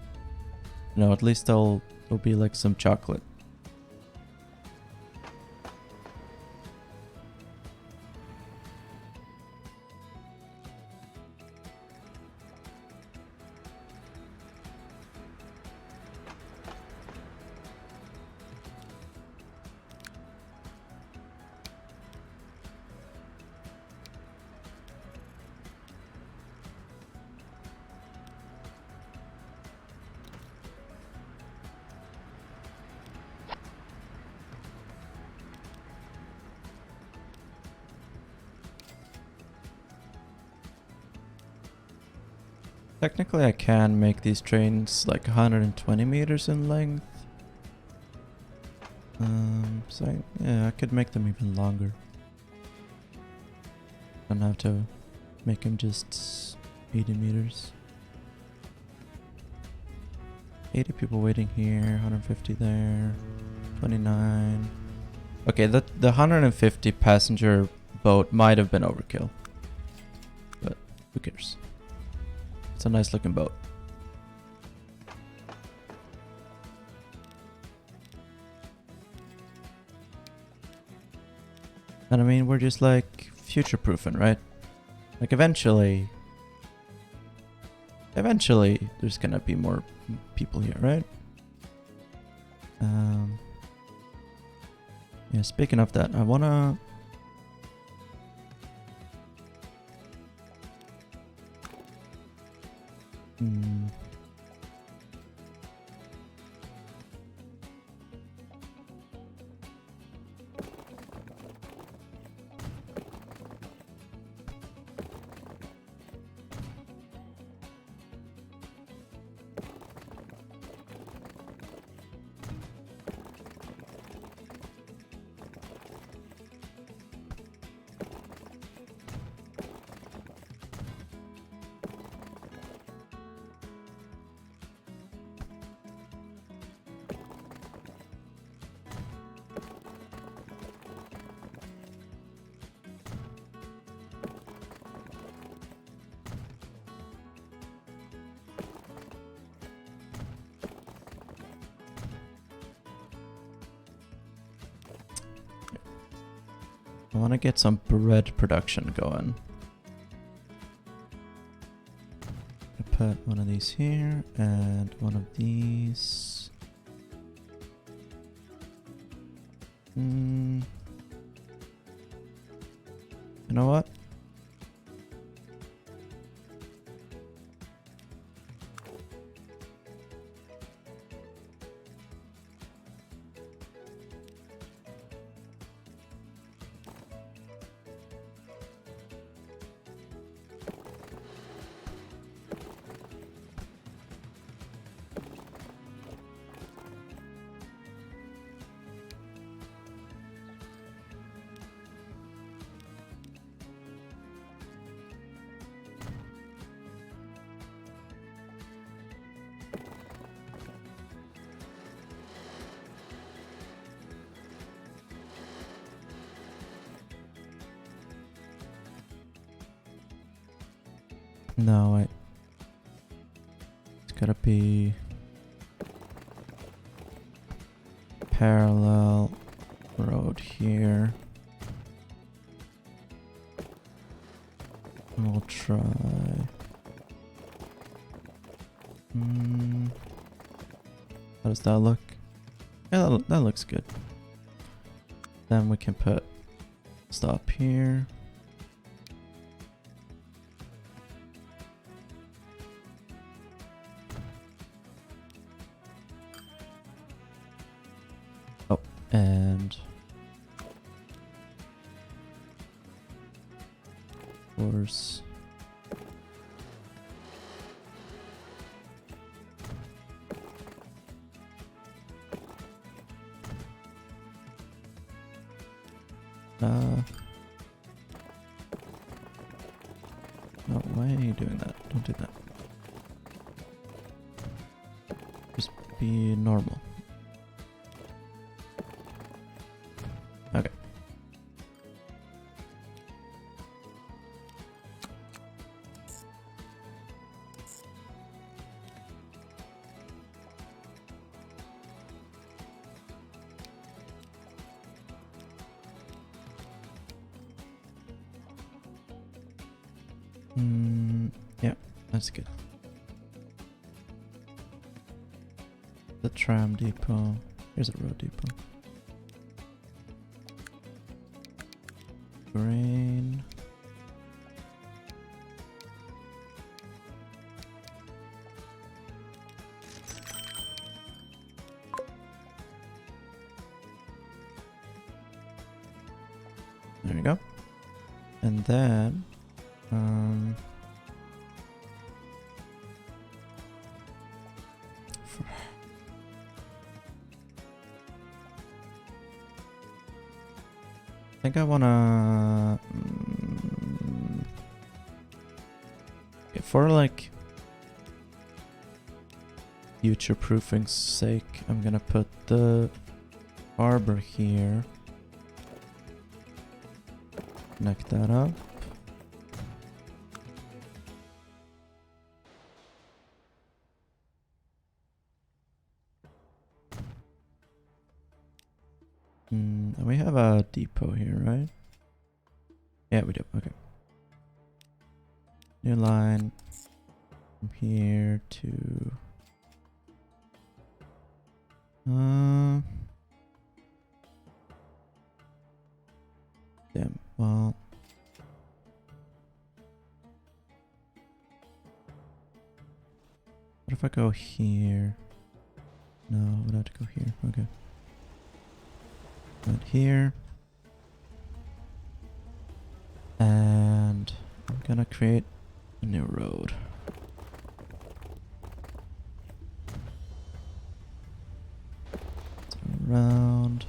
you know, at least there'll be like some chocolate. Technically I can make these trains like 120 meters in length. So yeah, I could make them even longer. Don't have to make them just 80 meters. 80 people waiting here, 150 there, 29. Okay, the 150 passenger boat might have been overkill. But who cares? It's a nice looking boat. And I mean, we're just like future-proofing, right? Like eventually there's gonna be more people here, right? Yeah, speaking of that, I wanna... I want to get some bread production going. I put one of these here and one of these. You know what? No, wait. It's gotta be parallel road here. We'll try. How does that look? Yeah, that looks good. Then we can put stop here. Oh, and of course. No, why are you doing that? Don't do that. Just be normal. That's good. The tram depot. Here's a road depot. Grain. There we go. And then, I think I wanna, for like future-proofing's sake, I'm gonna put the harbor here. Connect that up. And we have a depot here, right? Yeah, we do. Okay. New line from here to... damn. Well... what if I go here? No, I would have to go here. Okay. Right here. And I'm gonna create a new road. Around.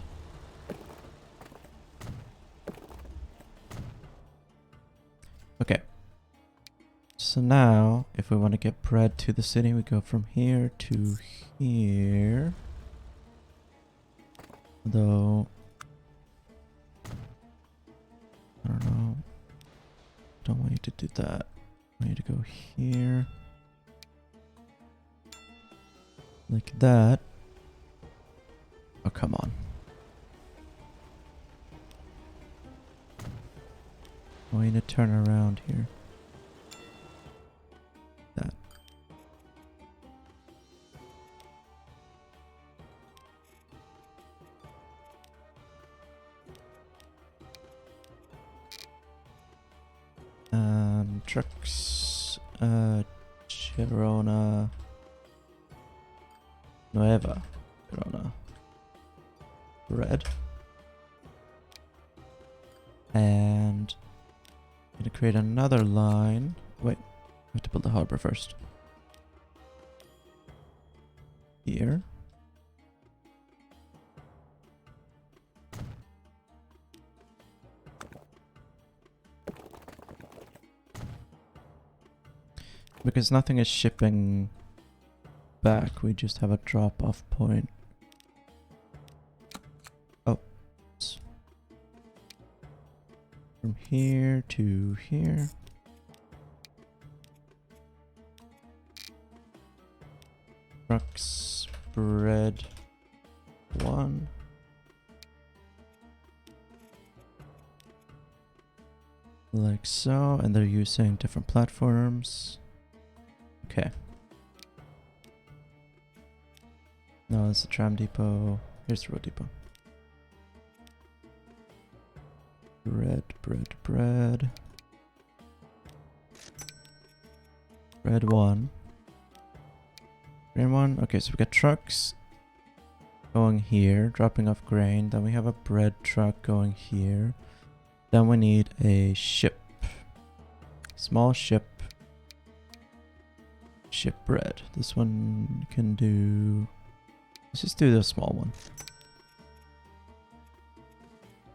Okay. So now, if we want to get bread to the city, we go from here to here. Though, I don't know. Don't want you to do that. I want you to go here. Like that. Oh, come on. I want you to turn around here. That. Trucks, Girona, Nueva, Girona, red, and I'm gonna create another line. Wait, I have to build the harbor first. Here. Because nothing is shipping back, we just have a drop-off point. Oh. From here to here. Trucks, bread, 1. Like so, and they're using different platforms. Okay. No, it's the tram depot. Here's the road depot. Bread, bread, bread. Bread 1. Grain 1. Okay, so we got trucks going here, dropping off grain. Then we have a bread truck going here. Then we need a ship. Small ship. Ship bread. This one can do... let's just do the small one.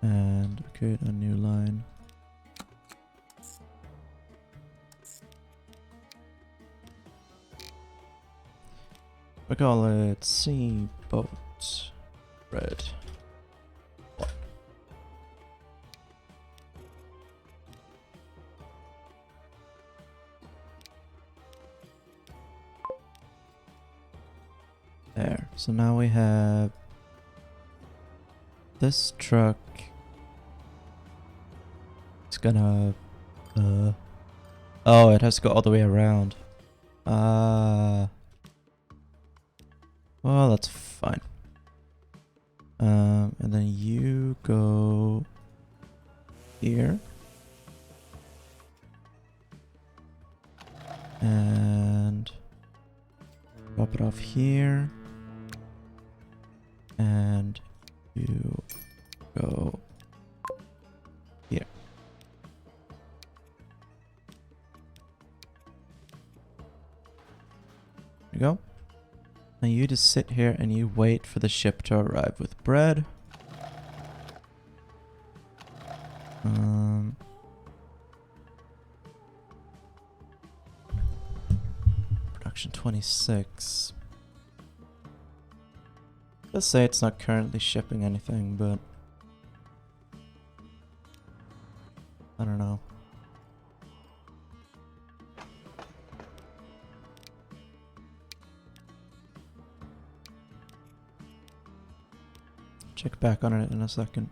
And create a new line. We call it sea boat bread. There. So now we have this truck. It's gonna oh, it has to go all the way around. Well, that's fine. And then you go here. And drop it off here. And you go here. There you go. Now you just sit here and you wait for the ship to arrive with bread. Production 26. Let's say it's not currently shipping anything, but I don't know. Check back on it in a second.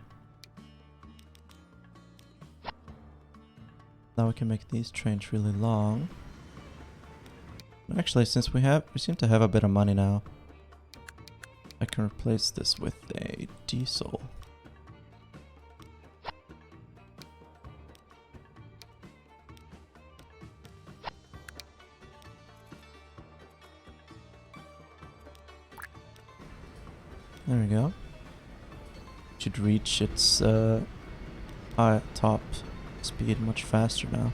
Now we can make these trains really long. Actually, since we seem to have a bit of money now, I can replace this with a diesel. There we go. Should reach its top speed much faster now.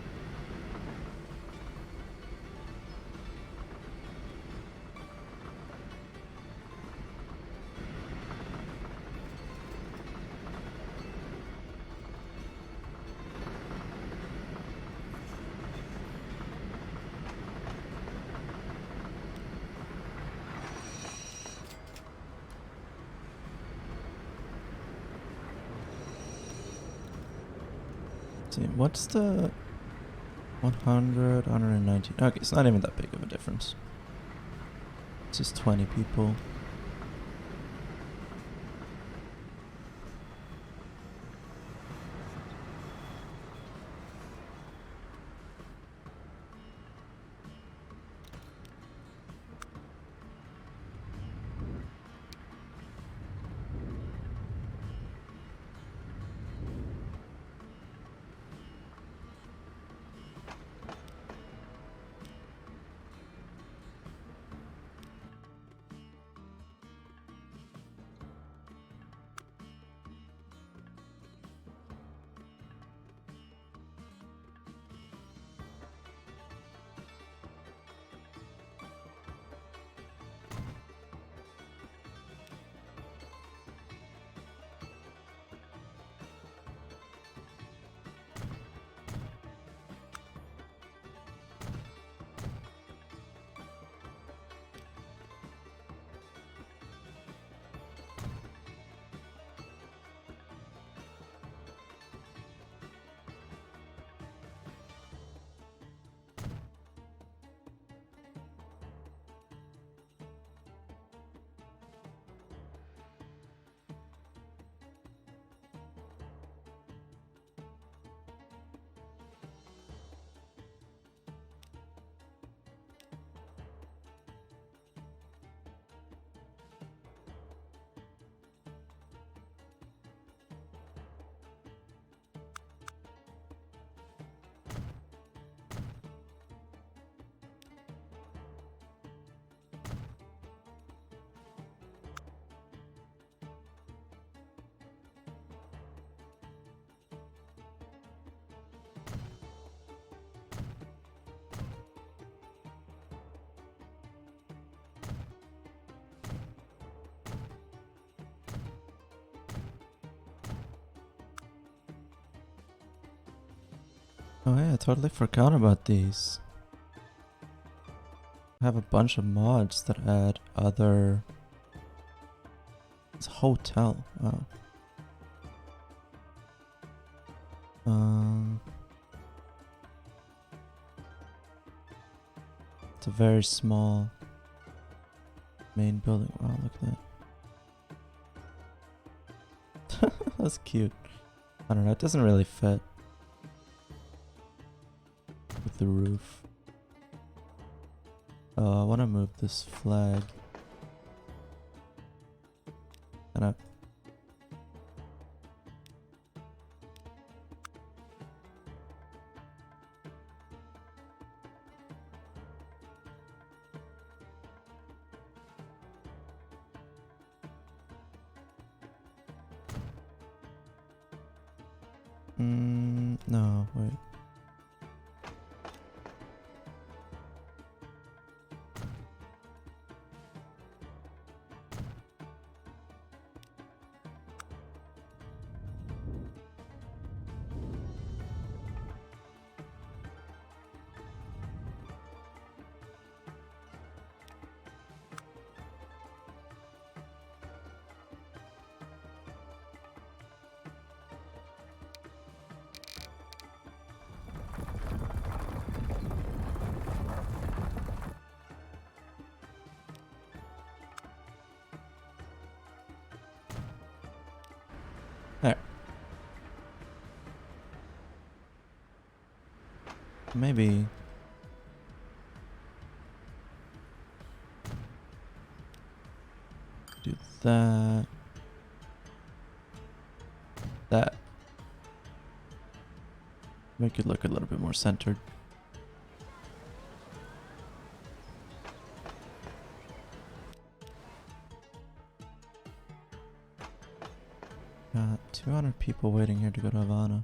See, what's the 100, 119? Okay, it's not even that big of a difference. It's just 20 people. Oh yeah, I totally forgot about these. I have a bunch of mods that add other... It's a hotel. Wow. It's a very small main building. Wow, look at that. That's cute. I don't know, it doesn't really fit with the roof. Oh, I want to move this flag. And I... no, wait. There. Maybe... do that. That. Make it look a little bit more centered. 200 people waiting here to go to Havana.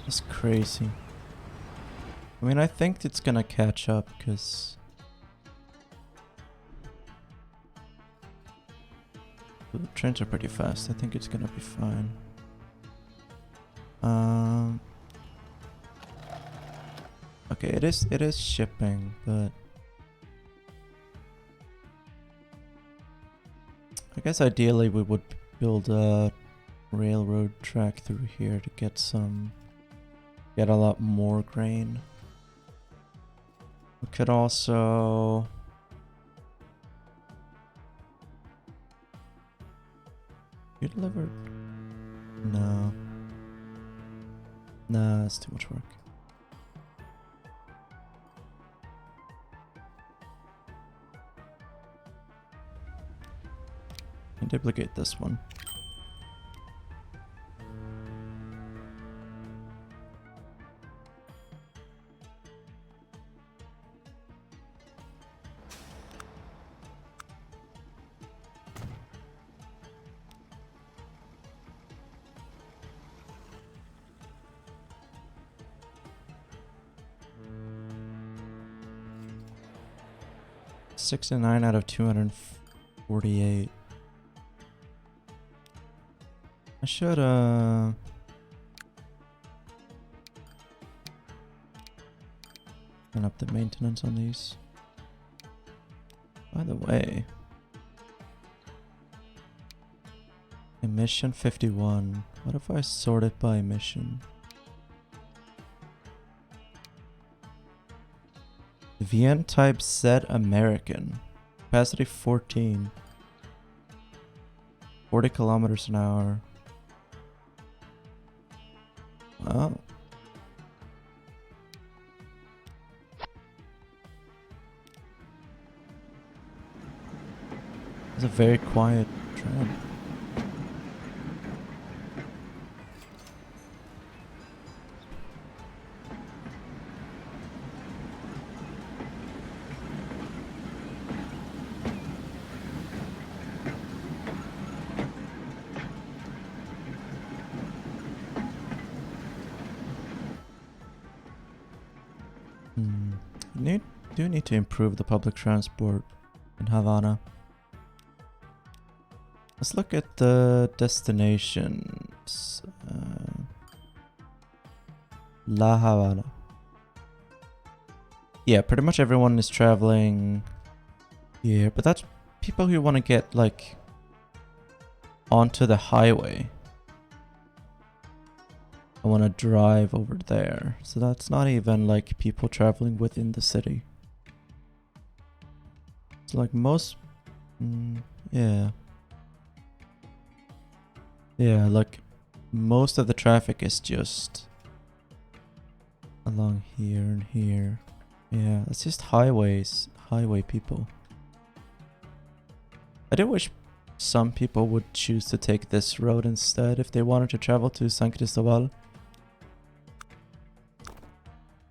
That's crazy. I mean, I think it's gonna catch up because the trains are pretty fast. I think it's gonna be fine. Okay, it is shipping, but I guess ideally we would build a railroad track through here to get a lot more grain. We could also you delivered? No. Nah, that's too much work. And duplicate this one. Six and 9 out of 248. I should turn up the maintenance on these. By the way, emission 51. What if I sort it by emission? VN type Z American. Capacity 14. 40 kilometers an hour. Wow. It's a very quiet train. Do need to improve the public transport in Havana. Let's look at the destinations. La Habana. Yeah, pretty much everyone is traveling Yeah, but that's people who want to get, like, onto the highway. I want to drive over there. So that's not even, like, people traveling within the city. So, like, most... yeah. Yeah, like, most of the traffic is just along here and here. Yeah, it's just highways. Highway people. I do wish some people would choose to take this road instead if they wanted to travel to San Cristobal.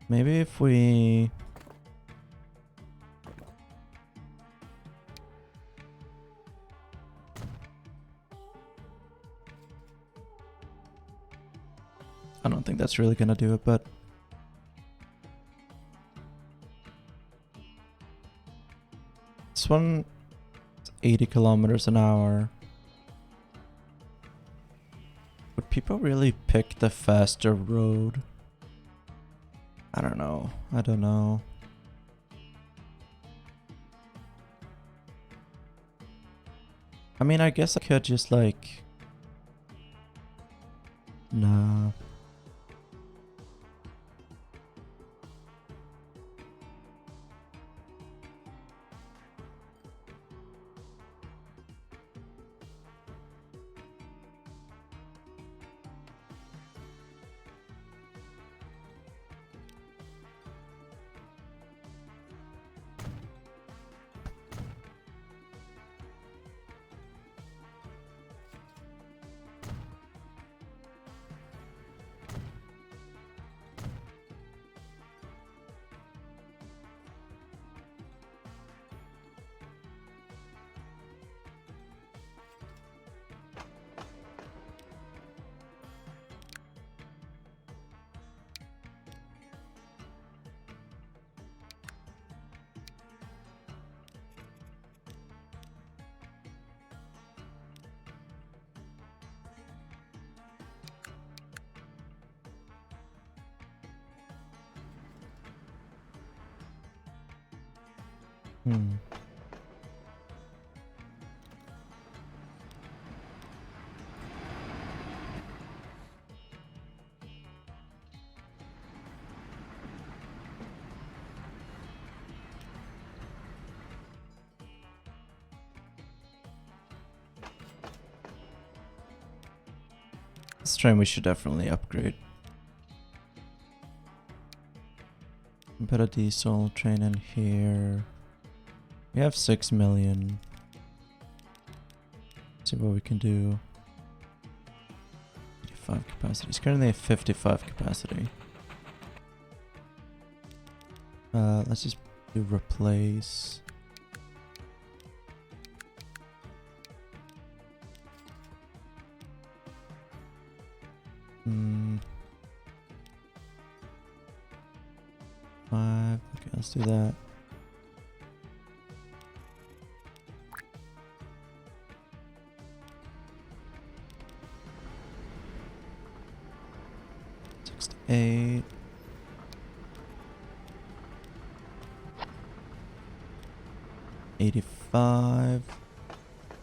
Maybe if we... I don't think that's really gonna do it, but... This one... 80 kilometers an hour. Would people really pick the faster road? I don't know. I don't know. I mean, I guess I could just like... Nah. Hmm. This train we should definitely upgrade. Put a diesel train in here. We have 6 million. See what we can do. 55 capacity. It's currently at 55 capacity. Let's just do replace. Five. Okay, let's do that. Eight. $85.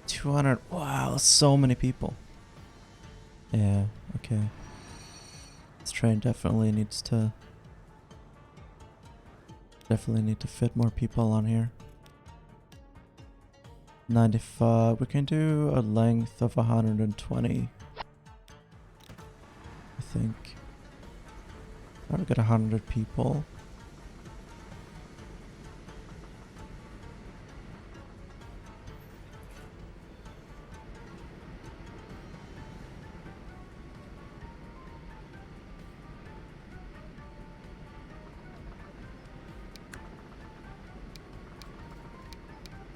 200. Wow, so many people. Yeah, okay. This train definitely needs to... Definitely need to fit more people on here. 95. We can do a length of 120. I think. I've got 100 people.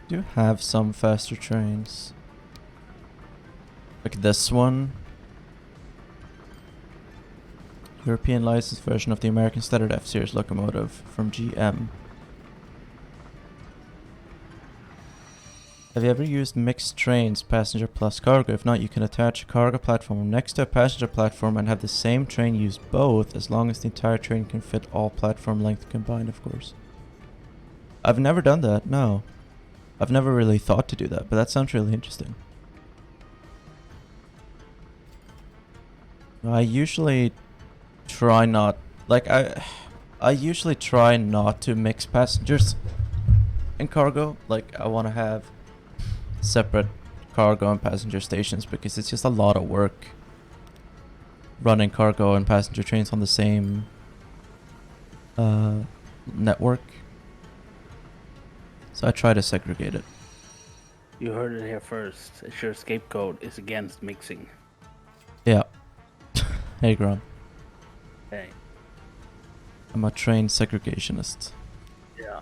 Do have some faster trains. Like this one. European licensed version of the American Standard F-Series locomotive from GM. Have you ever used mixed trains, passenger plus cargo? If not, you can attach a cargo platform next to a passenger platform and have the same train use both, as long as the entire train can fit all platform length combined, of course. I've never done that, no. I've never really thought to do that, but that sounds really interesting. I usually try not, like, I usually try not to mix passengers and cargo. Like, I want to have separate cargo and passenger stations because it's just a lot of work running cargo and passenger trains on the same network. So I try to segregate it. You heard it here first. Sure, Scapegoat is against mixing. Yeah. Hey, Grom. Hey. I'm a trained segregationist. Yeah.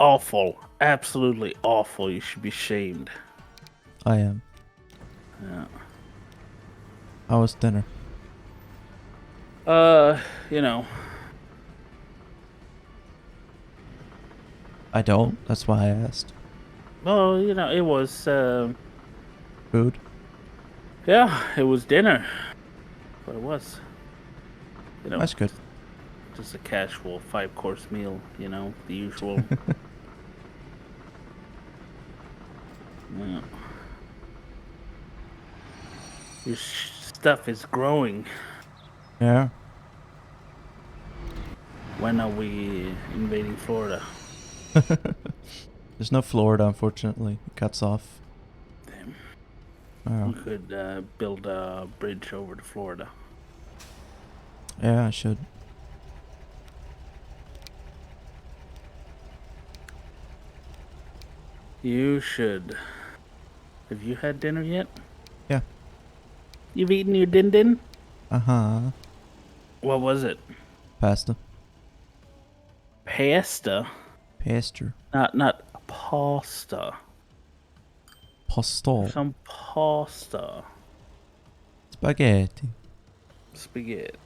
Awful. Absolutely awful. You should be shamed. I am. Yeah. How was dinner? You know. I don't. That's why I asked. Well, you know, it was, Food? yeah, it was dinner. But it was. You know, That's good. just a casual 5-course meal, you know, the usual. Yeah. Your stuff is growing. Yeah. When are we invading Florida? There's no Florida, unfortunately. It cuts off. Damn. Oh. We could build a bridge over to Florida. Yeah, I should. You should. Have you had dinner yet? Yeah. You've eaten your din-din? Uh-huh. What was it? Pasta. Pasta? Pasture. Not pasta. Pasta. Some pasta. Spaghetti. Spaghetti.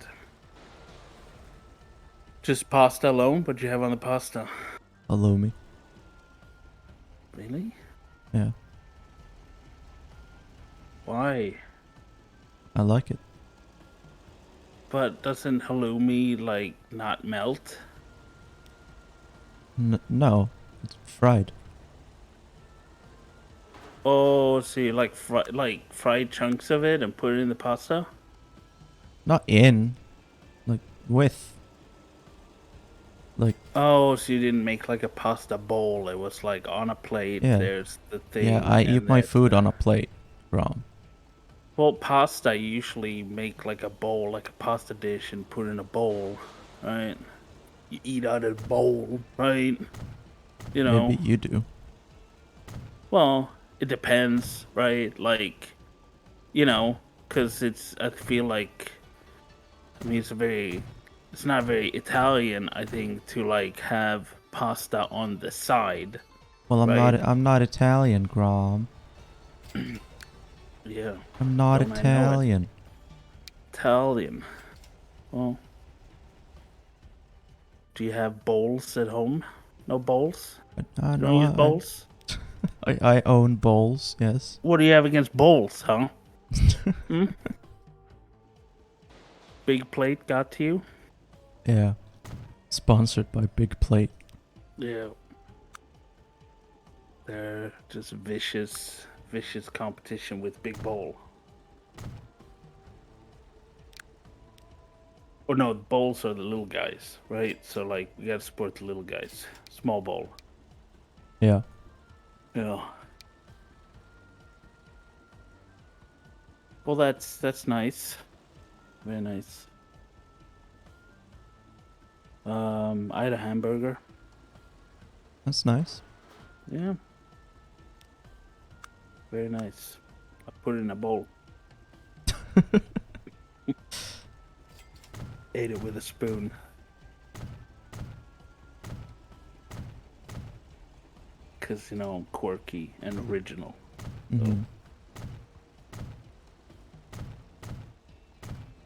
Just pasta alone? What you have on the pasta? Halloumi. Really? Yeah. Why? I like it. But doesn't halloumi, like, not melt? No. It's fried. Oh, so you like fried chunks of it and put it in the pasta? Not in. Like, with. Like, Oh, so you didn't make like a pasta bowl. It was like on a plate. yeah. There's the thing. Yeah, I eat and my that's food on a plate, Grom. Well, pasta you usually make like a bowl, like a pasta dish, and put in a bowl, right? You eat out of a bowl, right? You Maybe know. you do. Well, it depends, right? Like, you know, because it's. I feel like. I mean, it's not very Italian, I think, to like have pasta on the side, Well, right? I'm not Italian, Grom. Yeah. I'm not Don't I know it? Italian. Italian. Well, do you have bowls at home? No bowls? I You don't know use bowls? I own bowls, yes. What do you have against bowls, huh? Hmm? Big plate got to you? Yeah. Sponsored by Big Plate. Yeah. They're just vicious competition with Big Bowl. Or no, bowls are the little guys, right? So like we gotta support the little guys. Small bowl. Yeah. Yeah. Well, that's nice. Very nice. I had a hamburger. That's nice. Yeah. Very nice. I put it in a bowl. Ate it with a spoon. Because, you know, I'm quirky and original. Mhm.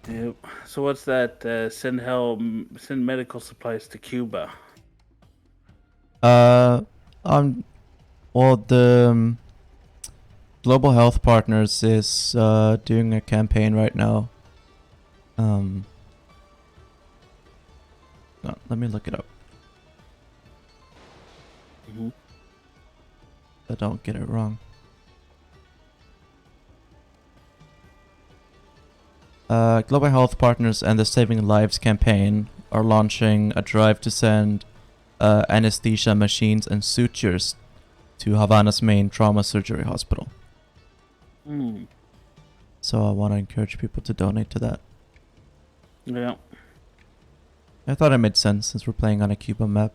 Yep. So what's that? Send medical supplies to Cuba. Um, well, the Global Health Partners is doing a campaign right now. No, let me look it up. Mm-hmm. I don't get it wrong. Global Health Partners and the Saving Lives campaign are launching a drive to send anesthesia machines and sutures to Havana's main trauma surgery hospital. So I want to encourage people to donate to that. Yeah. I thought it made sense since we're playing on a Cuba map.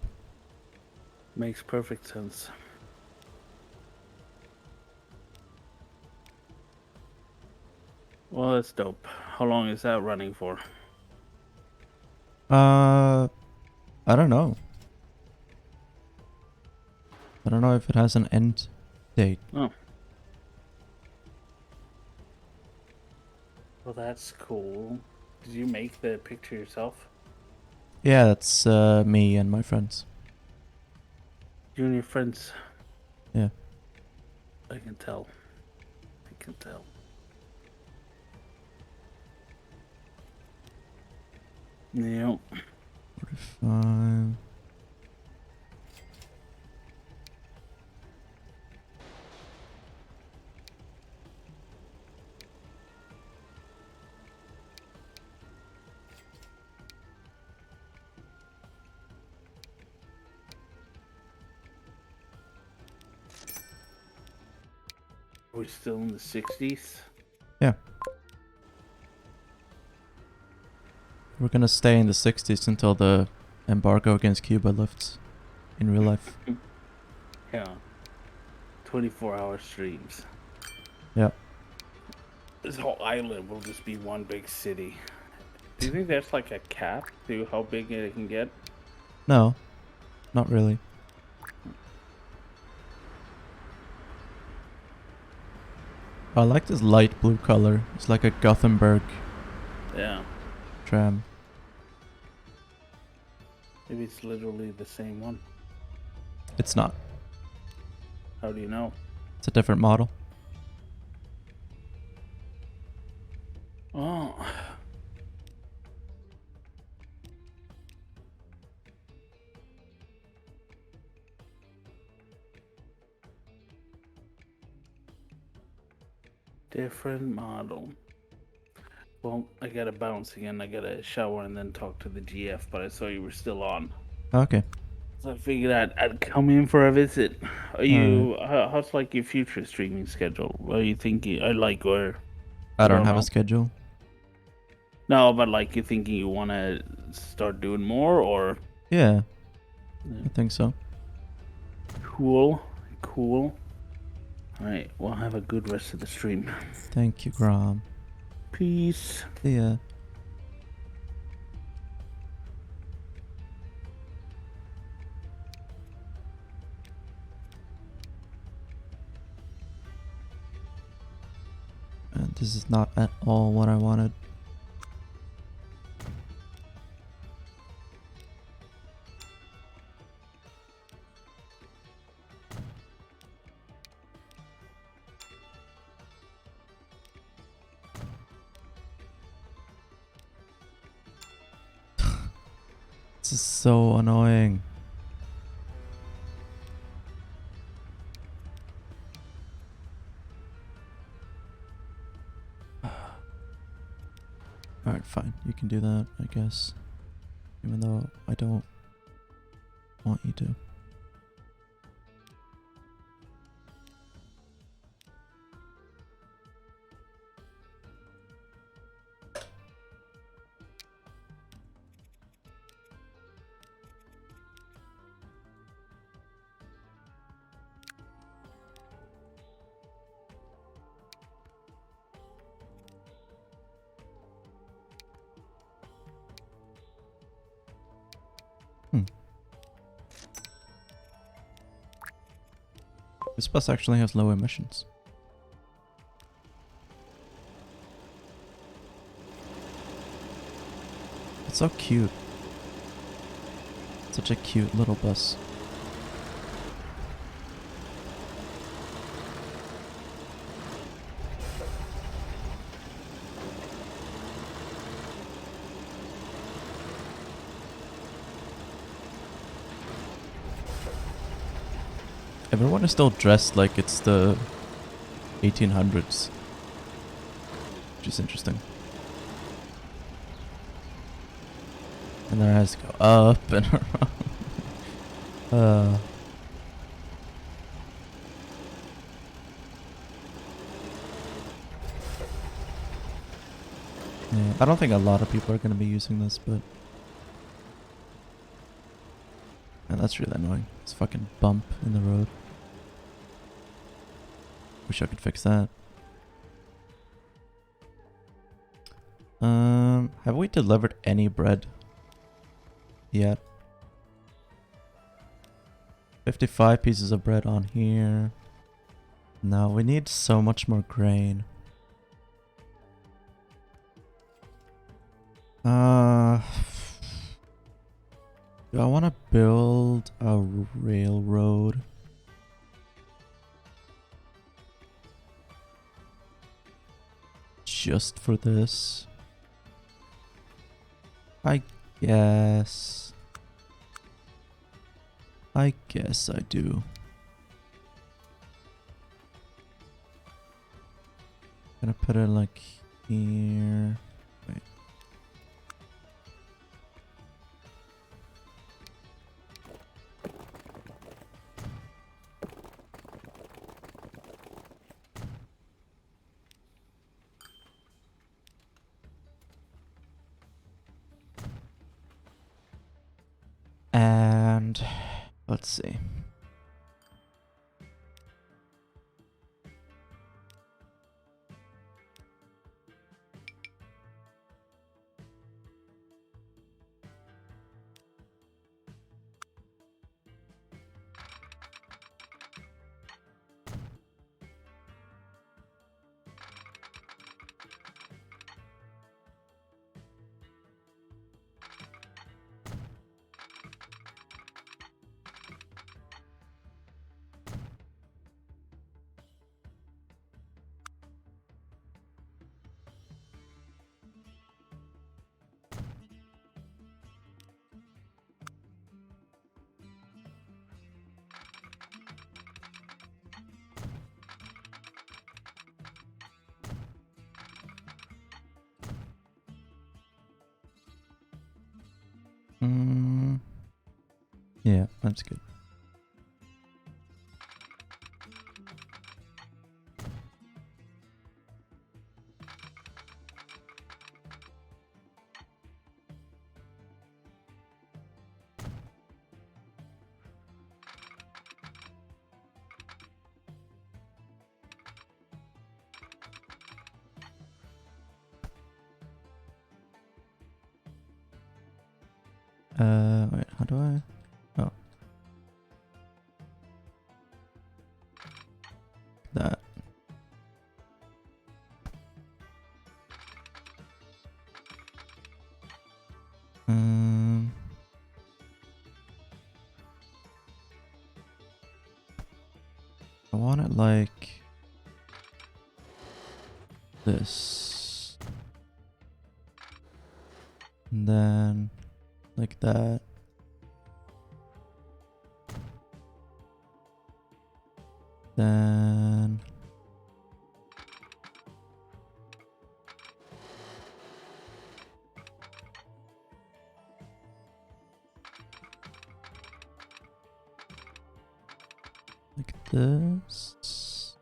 Makes perfect sense. Well, that's dope. How long is that running for? I don't know. I don't know if it has an end date. Oh. Well, that's cool. Did you make the picture yourself? Yeah, that's me and my friends. You and your friends? Yeah. I can tell. I can tell. Yeah. 45. Are we still in the 60s? Yeah. We're gonna stay in the 60s until the embargo against Cuba lifts in real life. Yeah. 24-hour streams. Yeah. This whole island will just be one big city. Do you think there's like a cap to how big it can get? No, not really. I like this light blue color. It's like a Gothenburg Yeah. tram. Maybe it's literally the same one. It's not. How do you know? It's a different model. Oh. Different model. Well, I gotta bounce again. I gotta shower and then talk to the GF, but I saw you were still on. Okay. So I figured I'd come in for a visit. Are you, how's like your future streaming schedule? What are you thinking? I like, or I don't don't have know. a schedule. No, but like you thinking you want to start doing more, or Yeah, Yeah. I think so. Cool. All right, well, have a good rest of the stream. Thank you, Grom. Peace. See ya. And this is not at all what I wanted. This is so annoying. Alright, fine. You can do that, I guess. Even though I don't want you to. This bus actually has low emissions. It's so cute. Such a cute little bus. Everyone is still dressed like it's the 1800s, which is interesting. And their eyes go up and around. Yeah, I don't think a lot of people are going to be using this, but... Yeah, that's really annoying. This fucking bump in the road. Wish I could fix that. Have we delivered any bread yet? 55 pieces of bread on here. No, we need so much more grain. Do I want to build a railroad? Just for this? I guess I do. Gonna put it like here. Wait. And let's see. Yeah, that's good. Wait, how do I? Oh. That. I want it like this. And then like that. Then like this.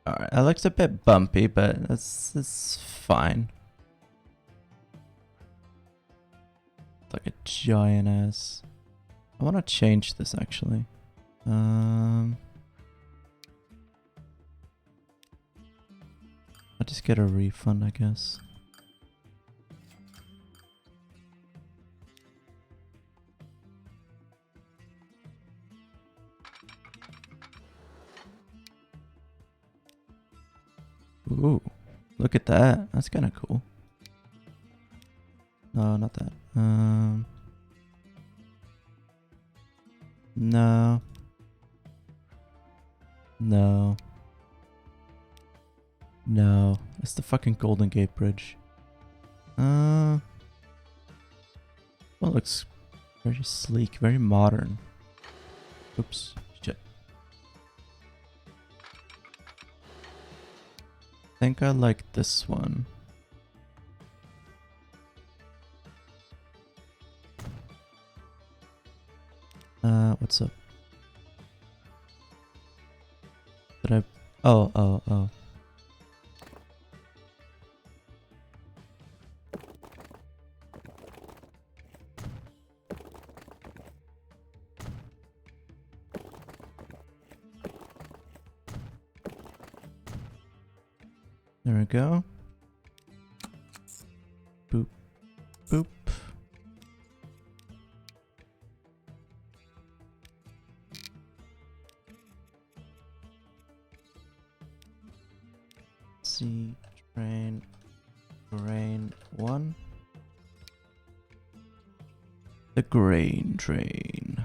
Alright, that looks a bit bumpy, but that's fine. It's like a giant ass. I want to change this actually. I'll just get a refund, I guess. Ooh, look at that. That's kind of cool. No, not that. No. No. No, it's the fucking Golden Gate Bridge. Well, it looks very sleek, very modern. Oops, shit. I think I like this one. What's up? Did I? Oh. There we go. Boop, boop. C train, grain 1. The grain train.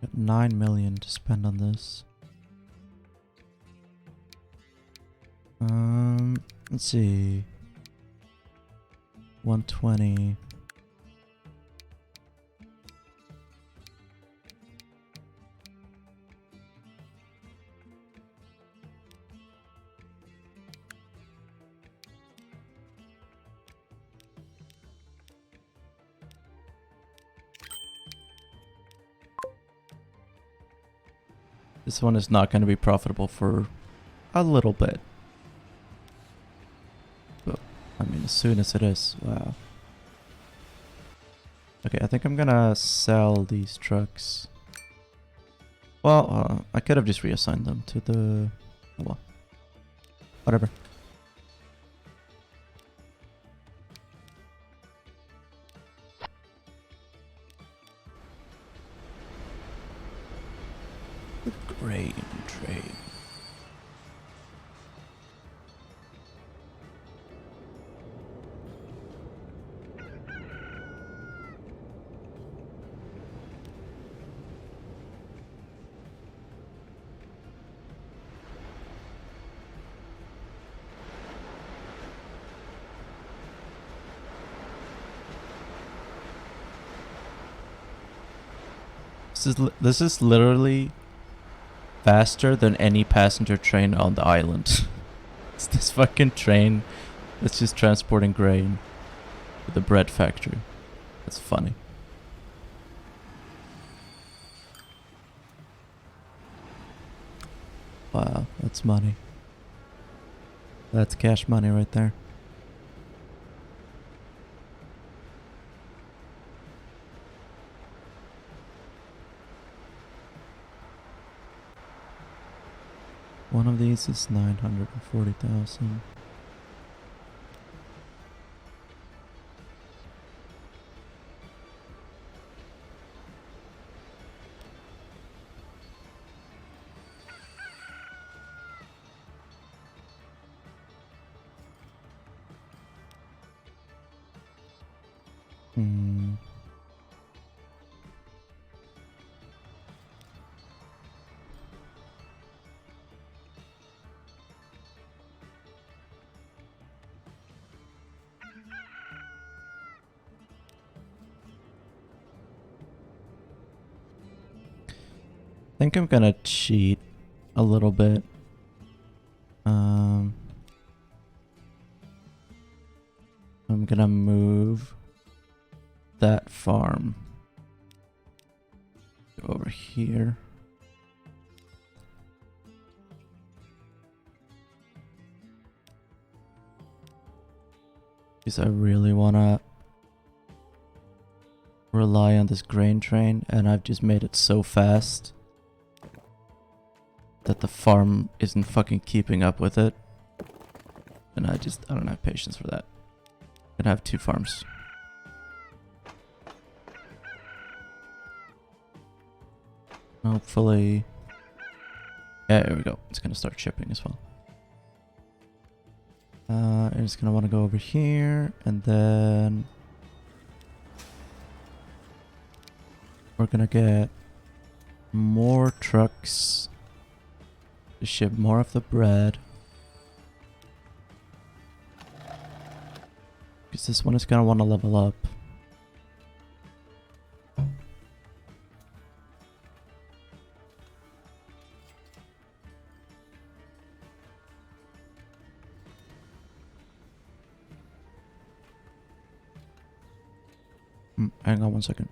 Got 9 million to spend on this. Let's see. 120. This one is not going to be profitable for a little bit. But, I mean, as soon as it is, wow. Okay, I think I'm gonna sell these trucks. Well, I could have just reassigned them to the... Oh well. Whatever. The grain train. This is literally faster than any passenger train on the island. It's this fucking train that's just transporting grain to the bread factory. That's funny. Wow, that's money. That's cash money right there. One of these is 940,000. I think I'm gonna cheat a little bit. I'm gonna move that farm over here. Because I really wanna rely on this grain train, and I've just made it so fast that the farm isn't fucking keeping up with it. And I don't have patience for that. I'm gonna have 2 farms. Hopefully... Yeah, there we go. It's gonna start shipping as well. I'm just gonna want to go over here, and then we're gonna get more trucks to ship more of the bread. Because this one is gonna want to level up. Hang on 1 second.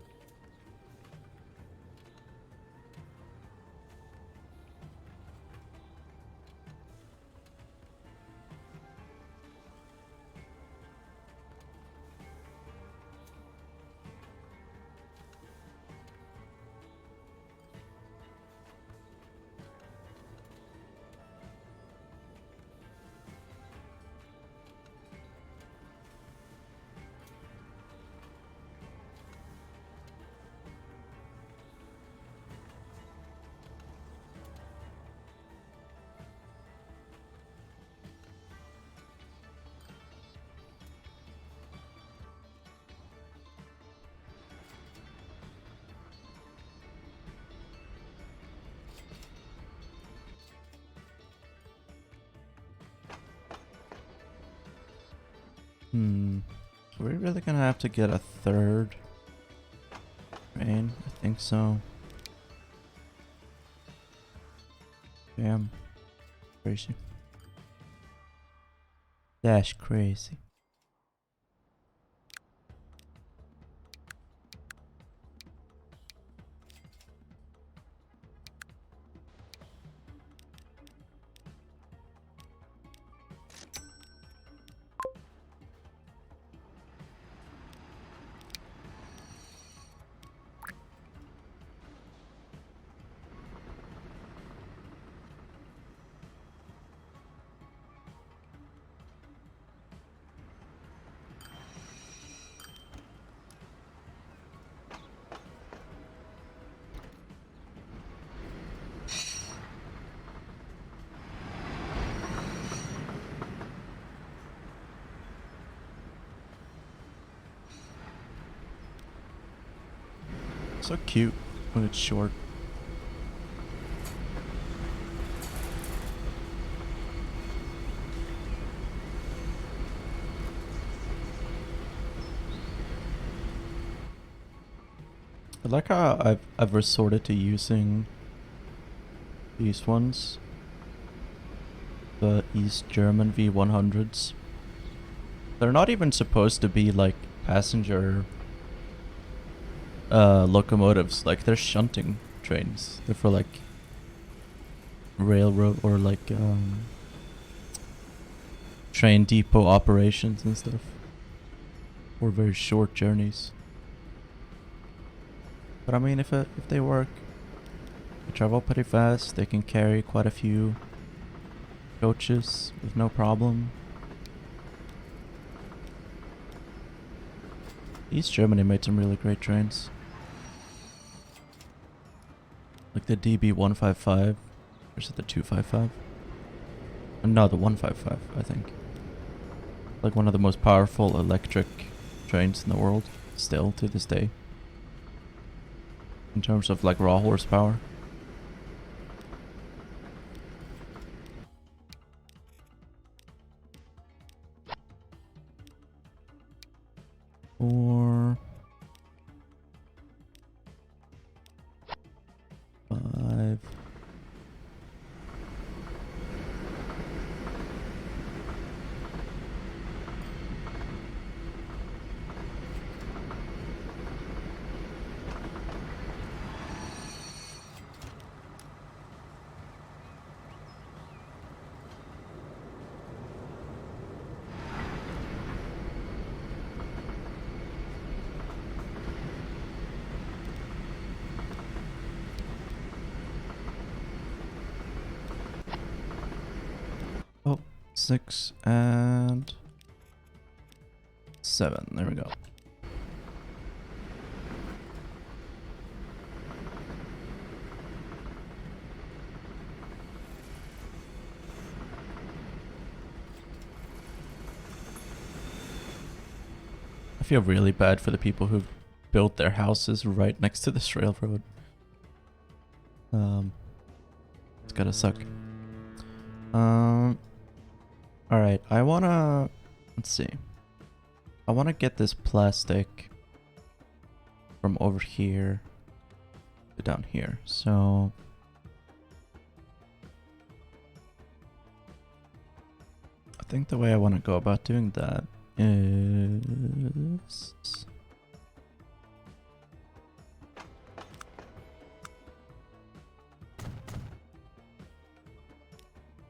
So we're really gonna have to get a third train? I think so. Damn. Crazy. That's crazy. So cute when it's short. I like how I've resorted to using these ones. The East German V100s. They're not even supposed to be like passenger locomotives. Like they're shunting trains. They're for like railroad or like train depot operations and stuff. Or very short journeys. But I mean, if they work, they travel pretty fast. They can carry quite a few coaches with no problem. East Germany made some really great trains. Like the DB155. Or is it the 255? No, the 155, I think. Like one of the most powerful electric trains in the world. Still, to this day. In terms of like raw horsepower. Or 5. Oh, 6 and 7. There we go. feel really bad for the people who built their houses right next to this railroad. It's gotta suck. Alright, I wanna... Let's see. I wanna get this plastic from over here to down here. So... I think the way I want to go about doing that is...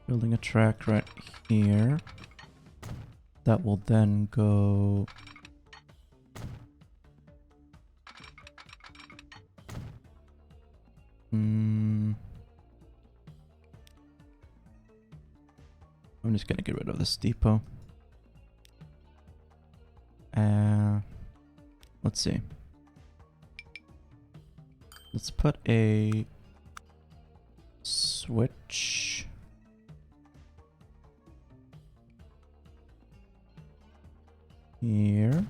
building a track right here. That will then go... I'm just gonna get rid of this depot. Let's see. Let's put a switch here.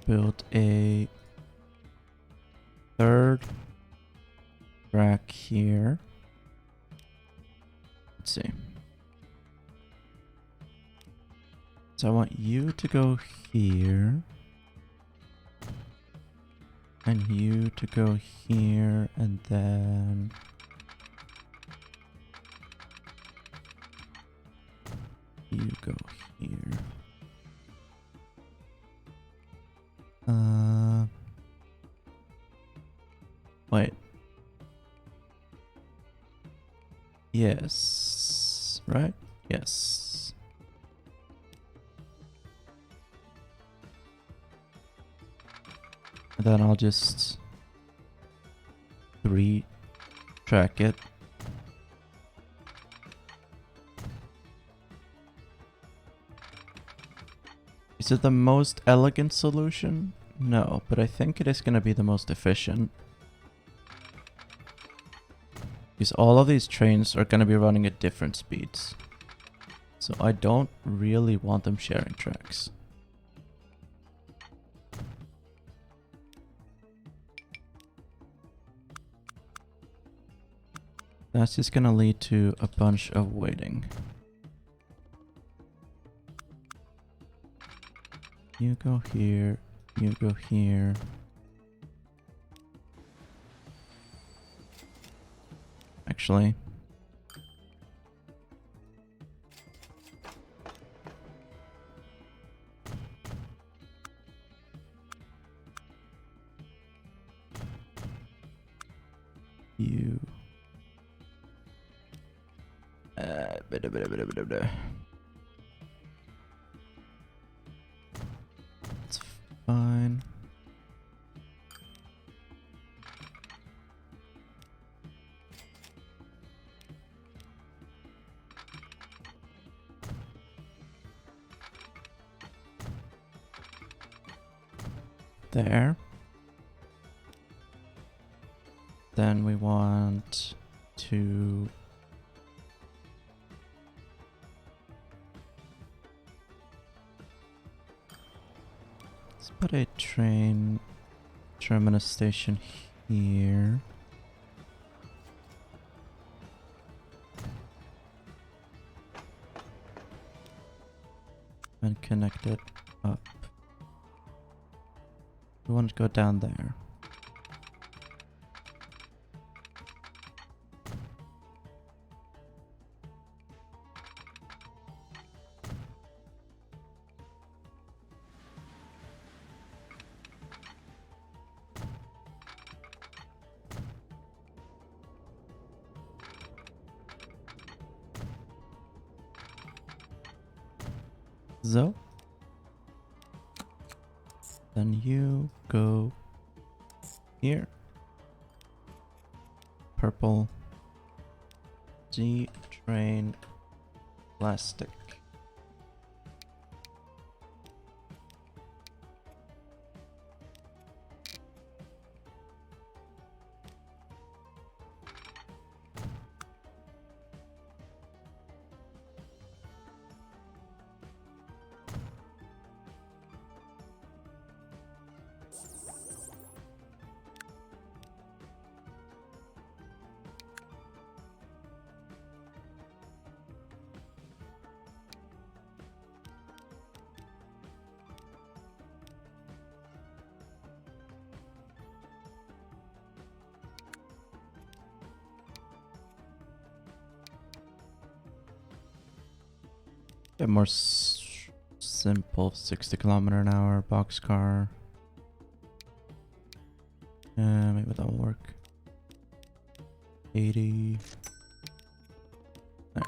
Build a third rack here. Let's see. So I want you to go here. And you to go here, and then... you go here. Wait. Yes. Right? Yes. And then I'll just 3-track it. Is it the most elegant solution? No, but I think it is going to be the most efficient. Because all of these trains are going to be running at different speeds. So I don't really want them sharing tracks. That's just going to lead to a bunch of waiting. You go here, you go here. Actually, you it's fine. There. Then we want to let's put a train terminus station here. And connect it up. We want to go down there. So, then you go here. Purple G train plastic. A more simple 60km/h boxcar. Maybe that'll work. 80. There.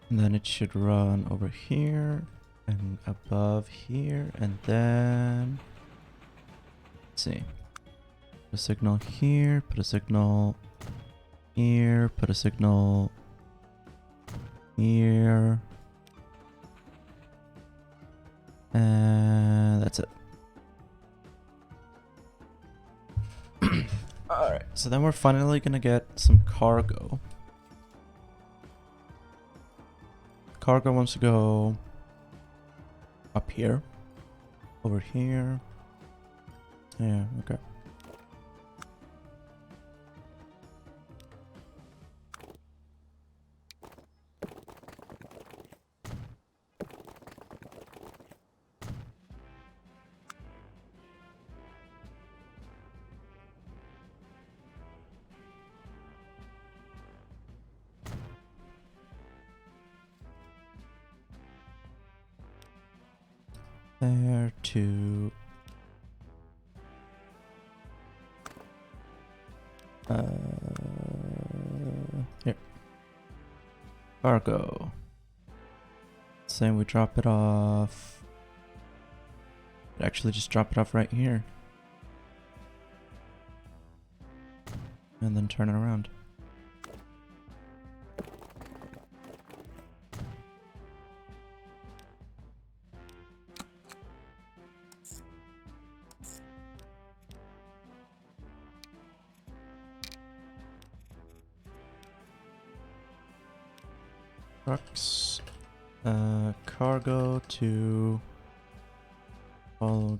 And then it should run over here and above here, and then let's see. Put a signal here, put a signal here, put a signal here. And that's it. Alright, so then we're finally gonna get some cargo. Cargo wants to go up here, over here. Yeah, okay. There to here. Cargo. Saying we drop it off. Actually just drop it off right here. And then turn it around. Trucks, cargo to following.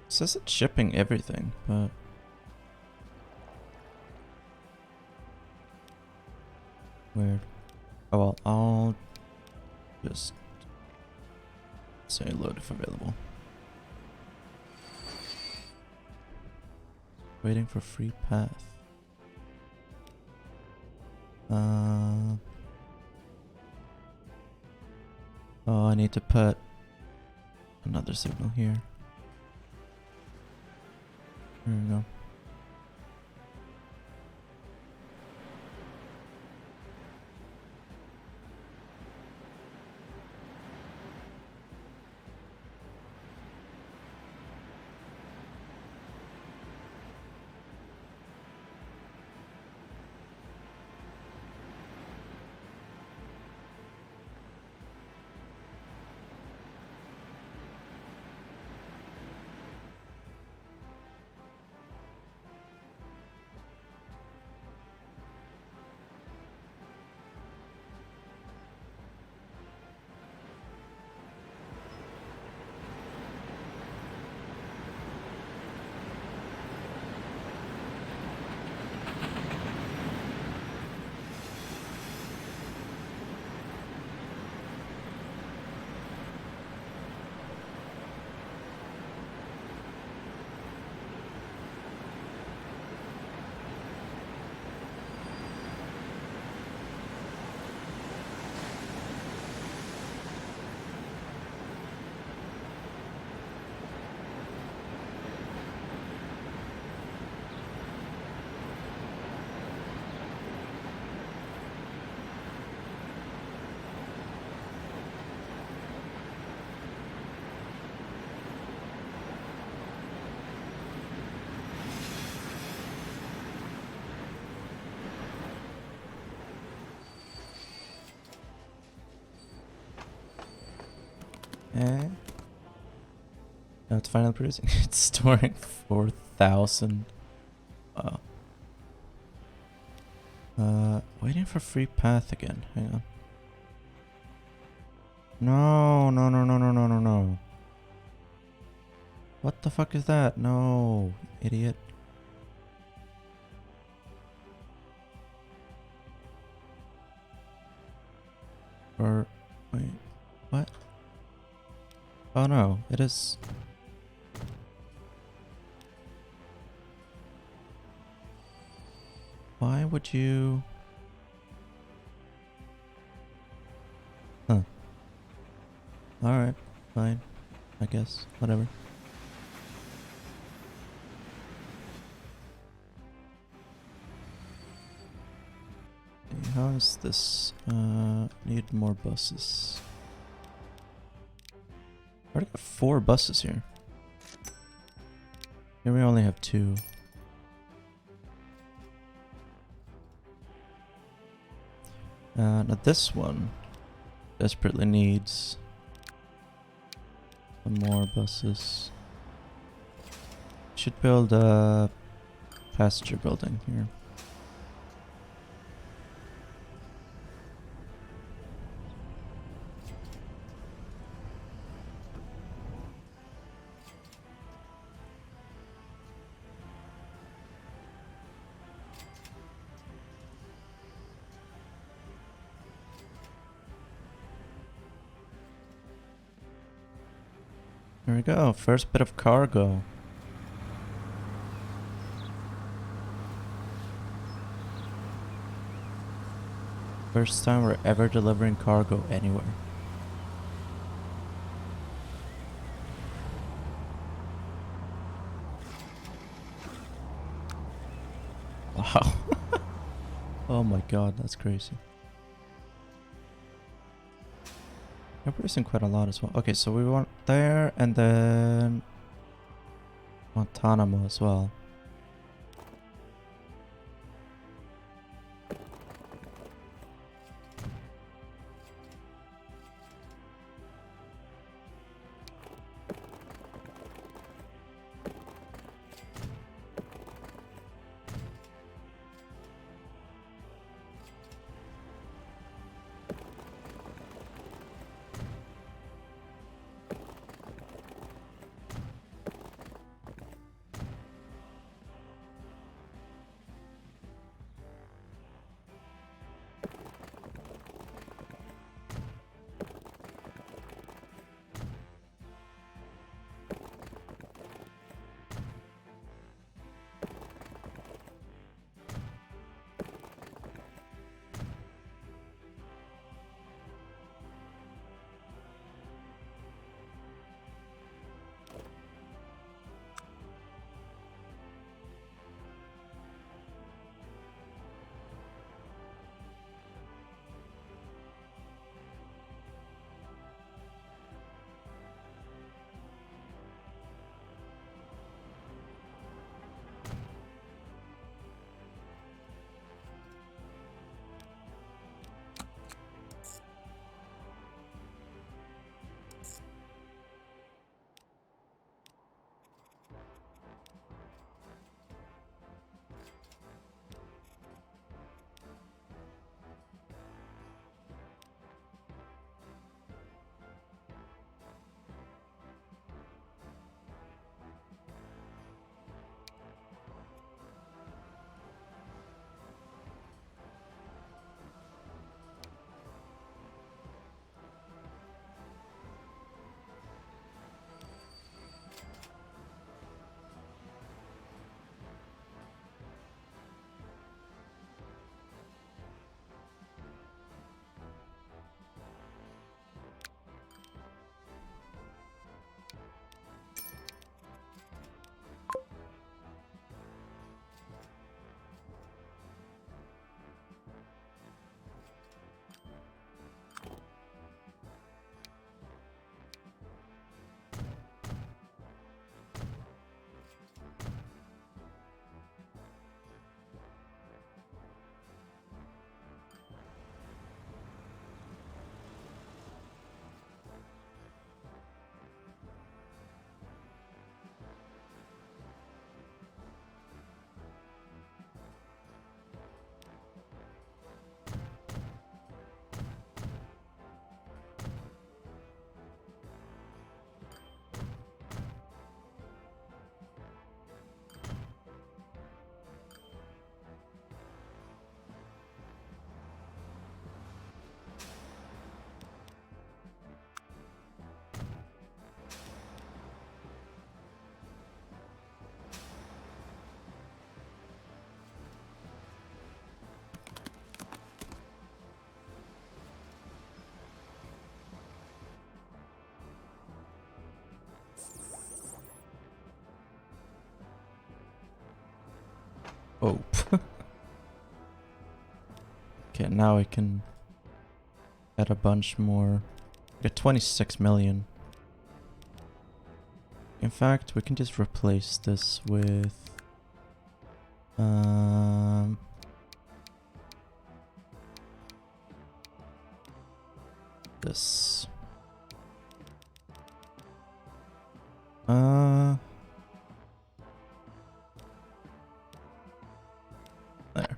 It says it's shipping everything, but weird. Oh well, I'll just say load if available. Waiting for free path. Oh, I need to put another signal here. There we go. Eh? No, it's finally producing. It's storing 4,000. Waiting for free path again. Hang on. No, no, no, no, no, no, no, no. What the fuck is that? No, idiot. Or, wait, what? Oh no, it is. Why would you? Huh. Alright, fine. I guess. Whatever. Okay, how is this? Need more buses. I already got 4 buses here. Here we only have 2. Now this one desperately needs some more buses. Should build a passenger building here. There we go, first bit of cargo. First time we're ever delivering cargo anywhere. Wow. Oh my god, that's crazy. We're producing quite a lot as well. Okay, so we want there and then Guantanamo as well. Oh. Okay, now I can add a bunch more. Get 26 million. In fact, we can just replace this with this. There.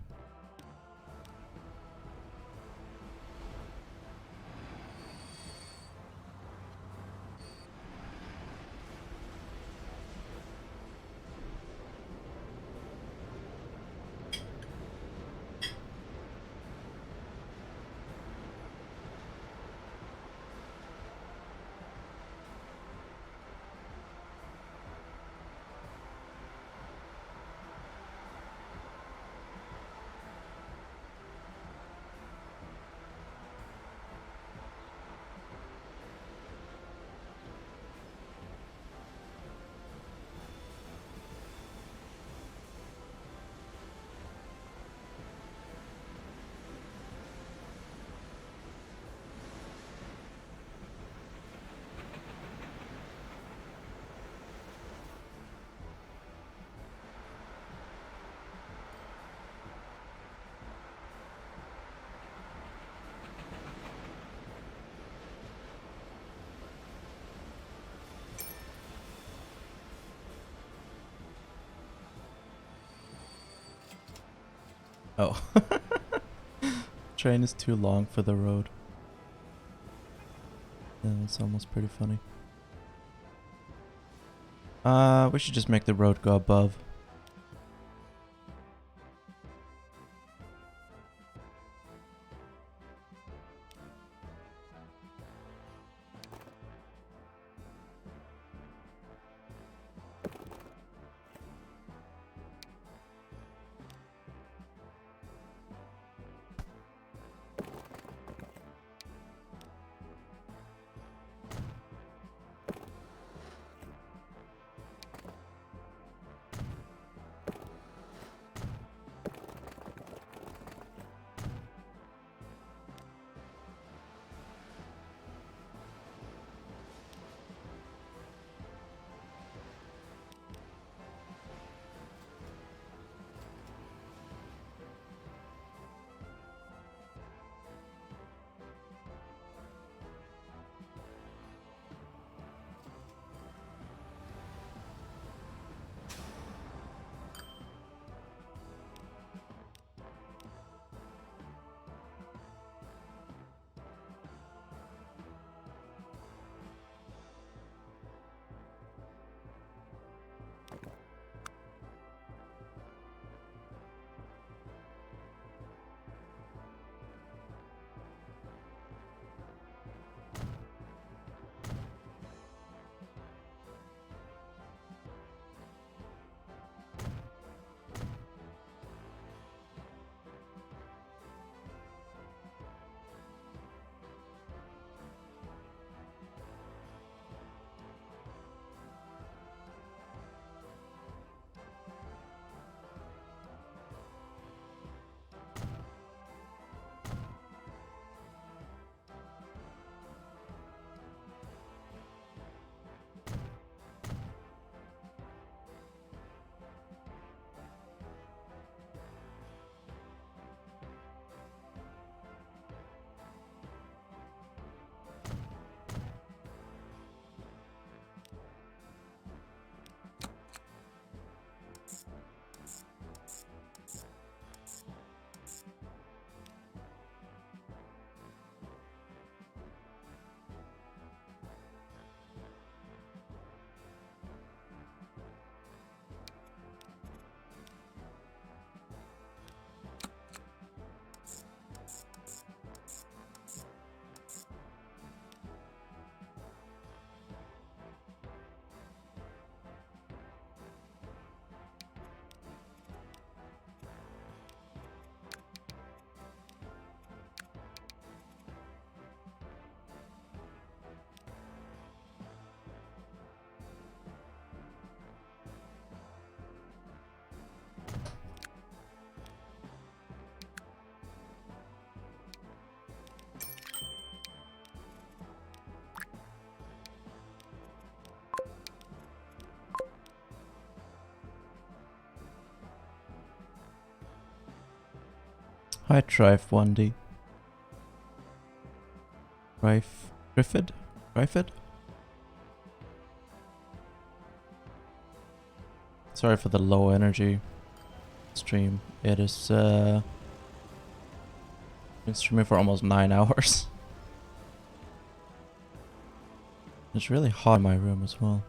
Oh. Train is too long for the road. Yeah, it's almost pretty funny. We should just make the road go above. Hi, Trife 1D. Griffid? Griffid? Sorry for the low energy stream. It is been streaming for almost 9 hours. It's really hot in my room as well.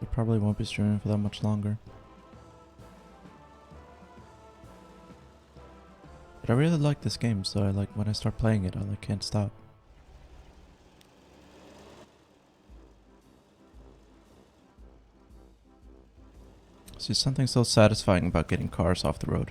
I probably won't be streaming for that much longer. But I really like this game, so I like when I start playing it, I like can't stop. See, something so satisfying about getting cars off the road.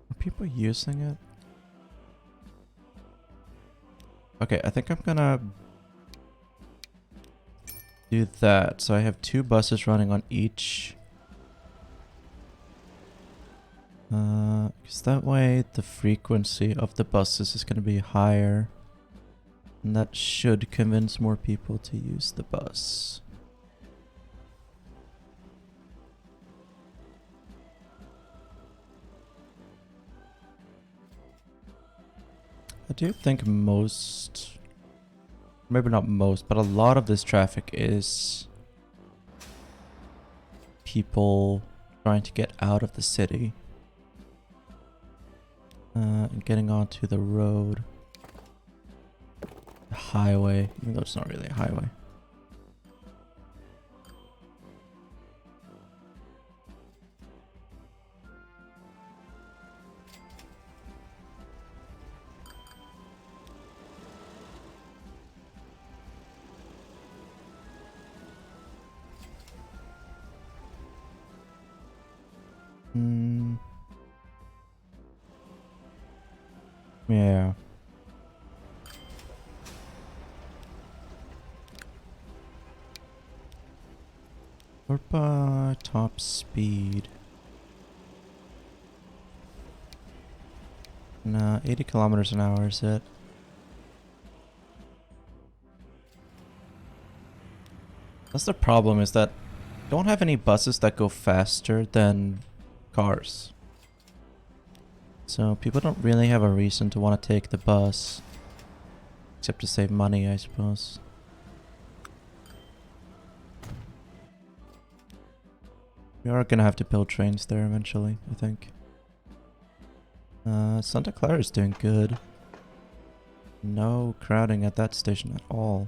Are people using it? Okay, I think I'm gonna do that. So I have 2 buses running on each. Because that way the frequency of the buses is gonna be higher. And that should convince more people to use the bus. I do think most, maybe not most, but a lot of this traffic is people trying to get out of the city. And getting onto the road. The highway, even though it's not really a highway. Yeah. Or by top speed. Nah, 80 kilometers an hour is it. That's the problem, is that I don't have any buses that go faster than cars. So people don't really have a reason to want to take the bus. Except to save money, I suppose. We are gonna have to build trains there eventually, I think. Santa Clara is doing good. No crowding at that station at all.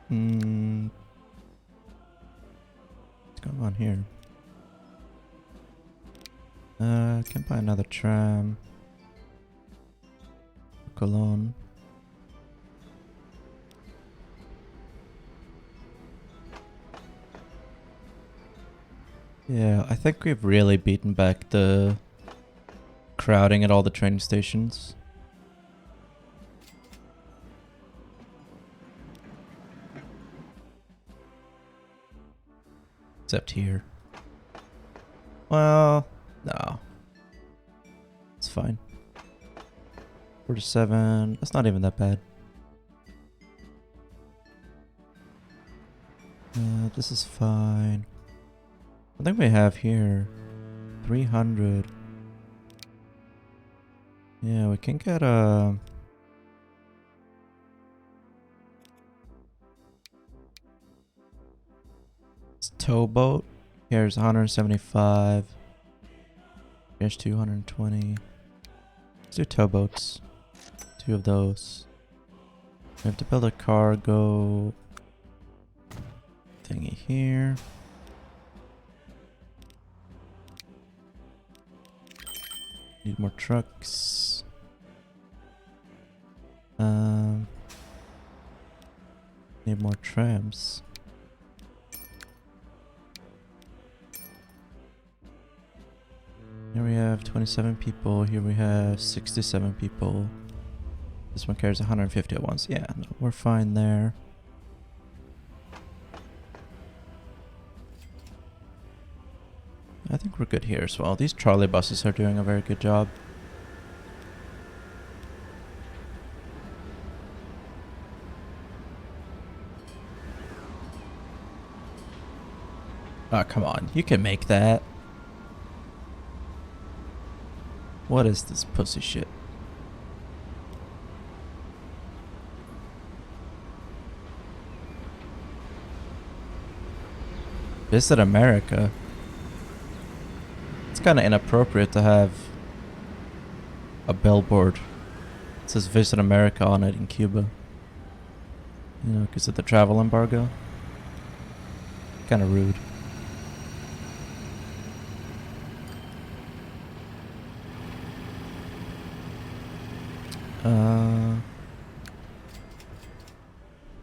What's going on here? Can buy another tram. Cologne. Yeah, I think we've really beaten back the crowding at all the train stations. Except here. Well, no. It's fine. 47. That's not even that bad. This is fine. I think we have here 300. Yeah, we can get a... It's towboat. Here's 175. Here's 220. Let's do towboats. 2 of those. We have to build a cargo thingy here. Need more trucks. Need more trams. Here we have 27 people. Here we have 67 people. This one carries 150 at once. Yeah, no, we're fine there. I think we're good here as well. These trolley buses are doing a very good job. Oh, come on. You can make that. What is this pussy shit? Visit America? It's kind of inappropriate to have a billboard that says Visit America on it in Cuba. You know, because of the travel embargo. Kind of rude.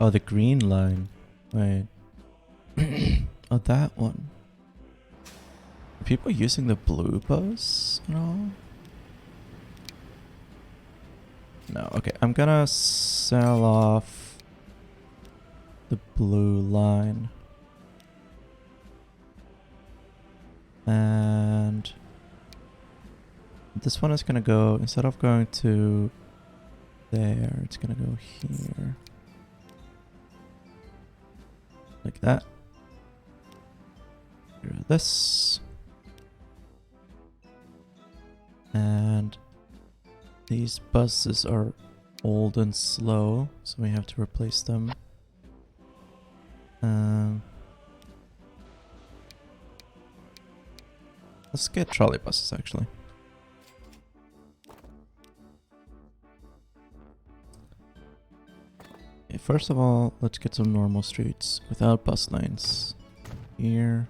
Oh, the green line. Wait. Oh, that one. Are people using the blue bus? No. No, okay. I'm gonna sell off the blue line. And this one is gonna go, instead of going to there, it's gonna go here. Like that. Here, this. And these buses are old and slow, so we have to replace them. Let's get trolley buses actually. Okay, first of all, let's get some normal streets without bus lanes. Here.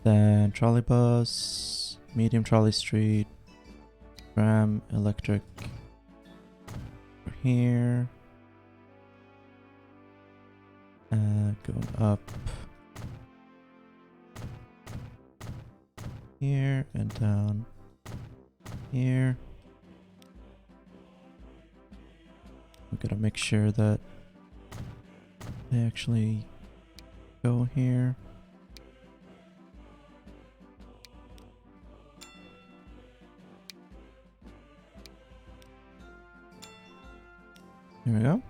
Then trolley bus, medium trolley street, tram, electric. Over here. Going up. Here and down. Here. We gotta make sure that they actually go here. Here we go.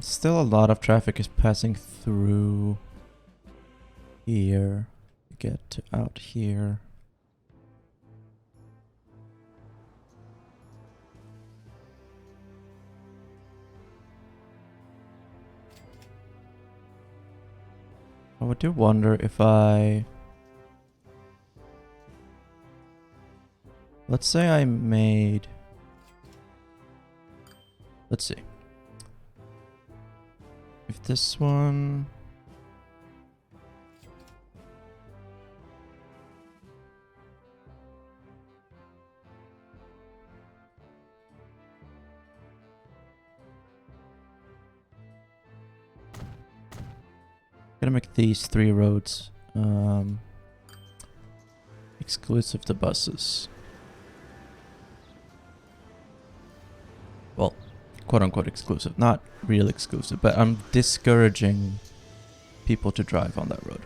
Still a lot of traffic is passing through here to get to out here. I do wonder if I... Let's say I made... Let's see. If this one... Gonna make these 3 roads exclusive to buses. Well, quote unquote exclusive, not real exclusive, but I'm discouraging people to drive on that road.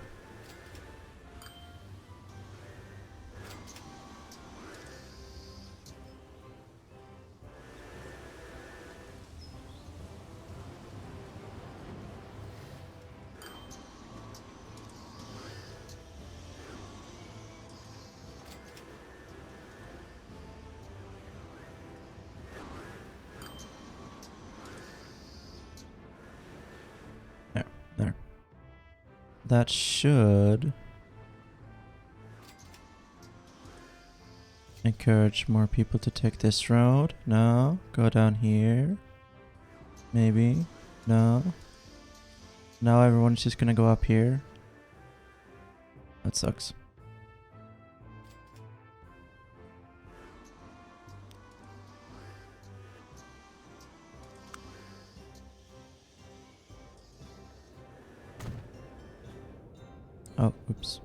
There. That should... encourage more people to take this road. No, go down here. Maybe. No. Now everyone's just gonna go up here. That sucks. Oh, oops.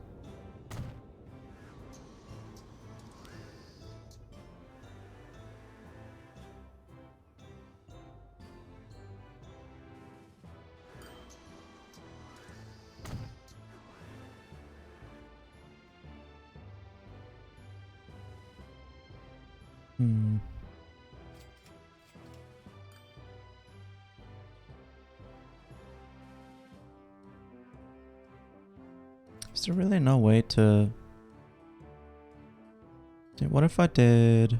Hmm. Is there really no way to... What if I did...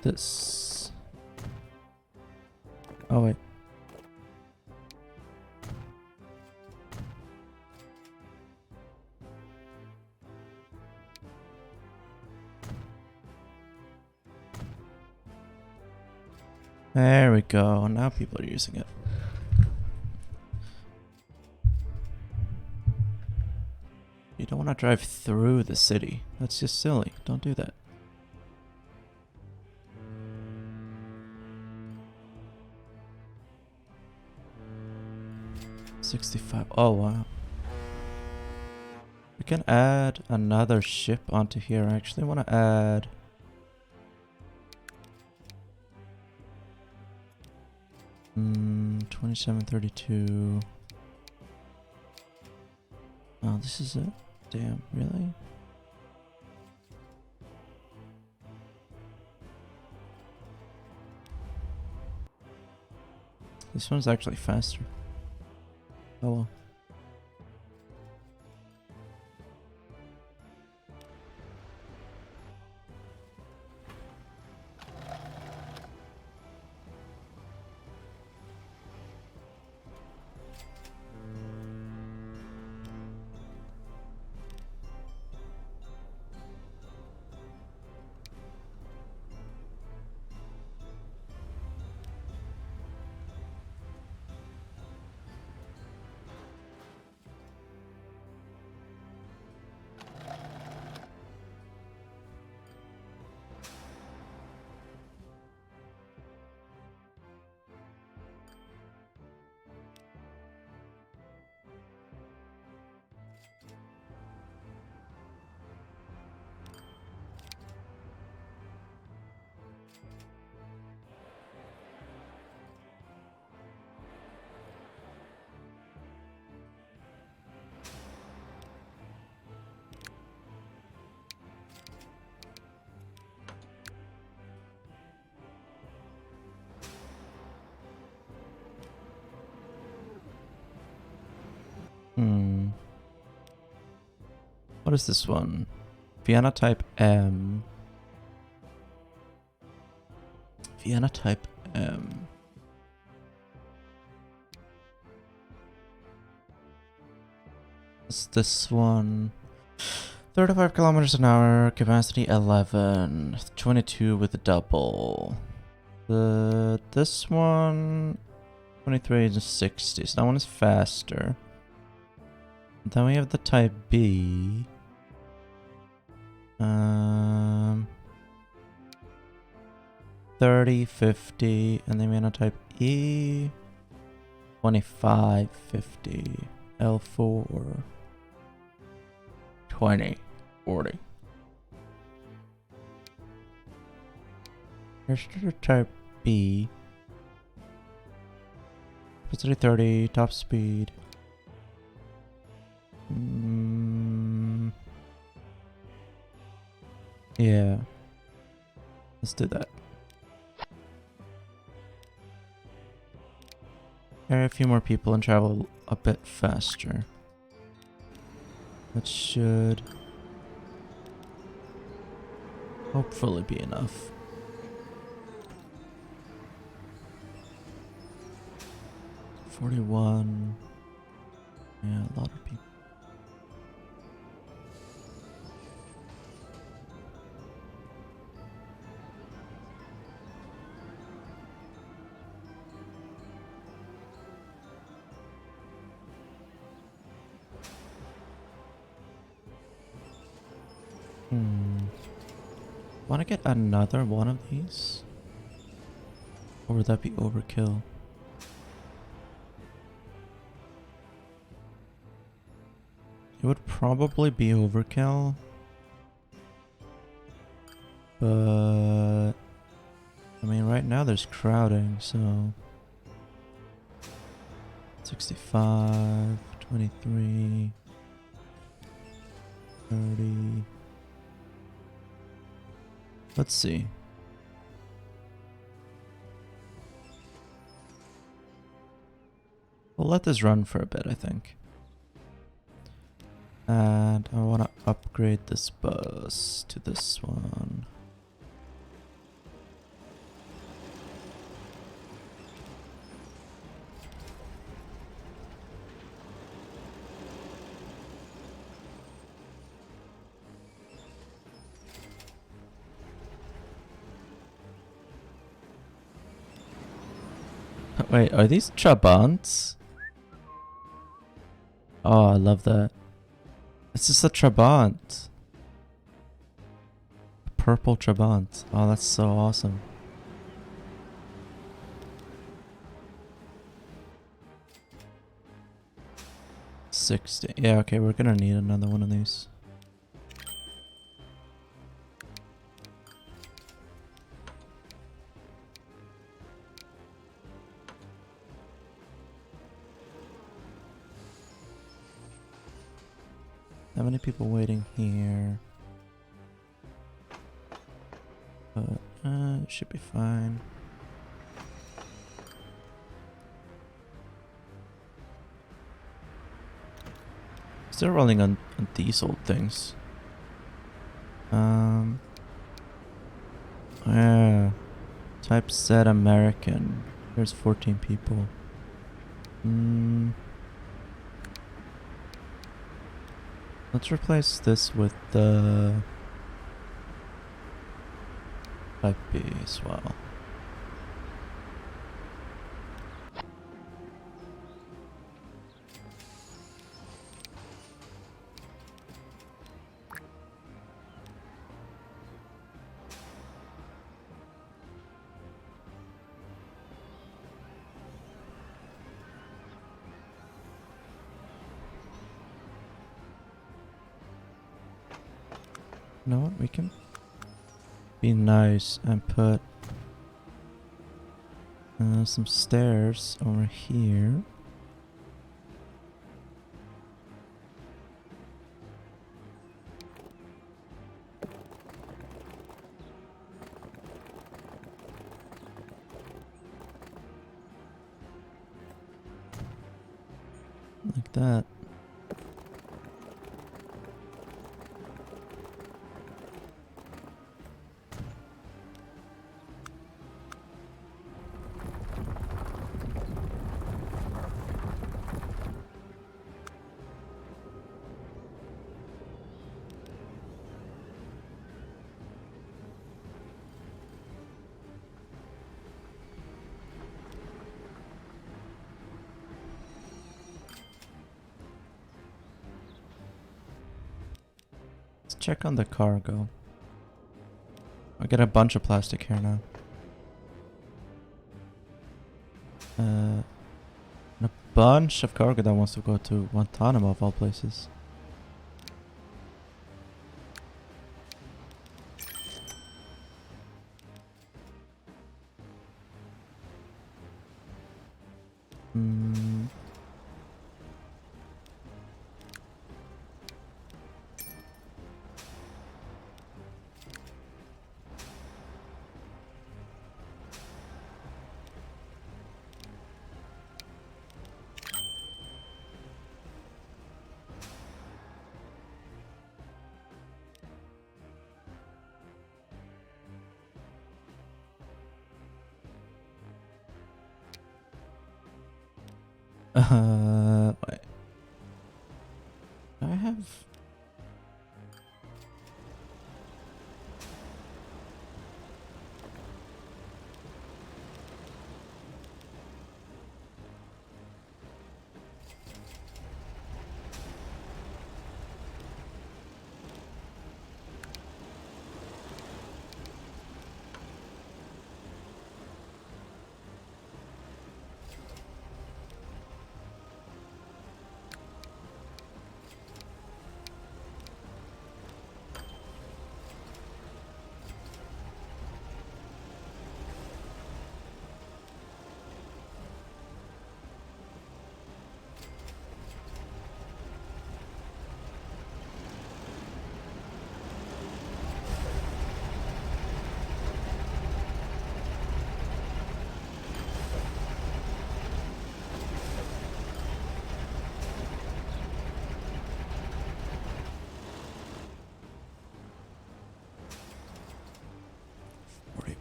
this? Oh wait. There we go. Now people are using it. You don't want to drive through the city. That's just silly. Don't do that. $65. Oh, wow. We can add another ship onto here. I actually want to add... Hmm, 2732. Oh, this is it? Damn, really? This one's actually faster. Oh well. Hmm. What is this one? Vienna type M. Vienna type M. What's this one? 35 kilometers an hour, capacity 11, 22 with a double. This one, 23 and 60, so that one is faster. Then we have the type B. 30, 50, and then we have a type E. 25, 50, L4. 20, 40. Here's the type B. Capacity 30, top speed. Yeah. Let's do that. Carry a few more people and travel a bit faster. That should hopefully be enough. $41. Yeah, a lot of people. Want to get another one of these? Or would that be overkill? It would probably be overkill. But I mean, right now there's crowding, so 65, 23, 30. Let's see. We'll let this run for a bit, I think. And I want to upgrade this bus to this one. Wait, are these Trabants? Oh, I love that. It's just a Trabant. A purple Trabant. Oh, that's so awesome. $60. Yeah, okay, we're gonna need another one of these. How many people waiting here? But it should be fine. Still rolling on these old things. Yeah. Type Z American. There's 14 people. Let's replace this with the Type B as well. You know what? We can be nice and put some stairs over here. Like that. Let's check on the cargo. I get a bunch of plastic here now. And a bunch of cargo that wants to go to Guantanamo of all places. Wait. I have...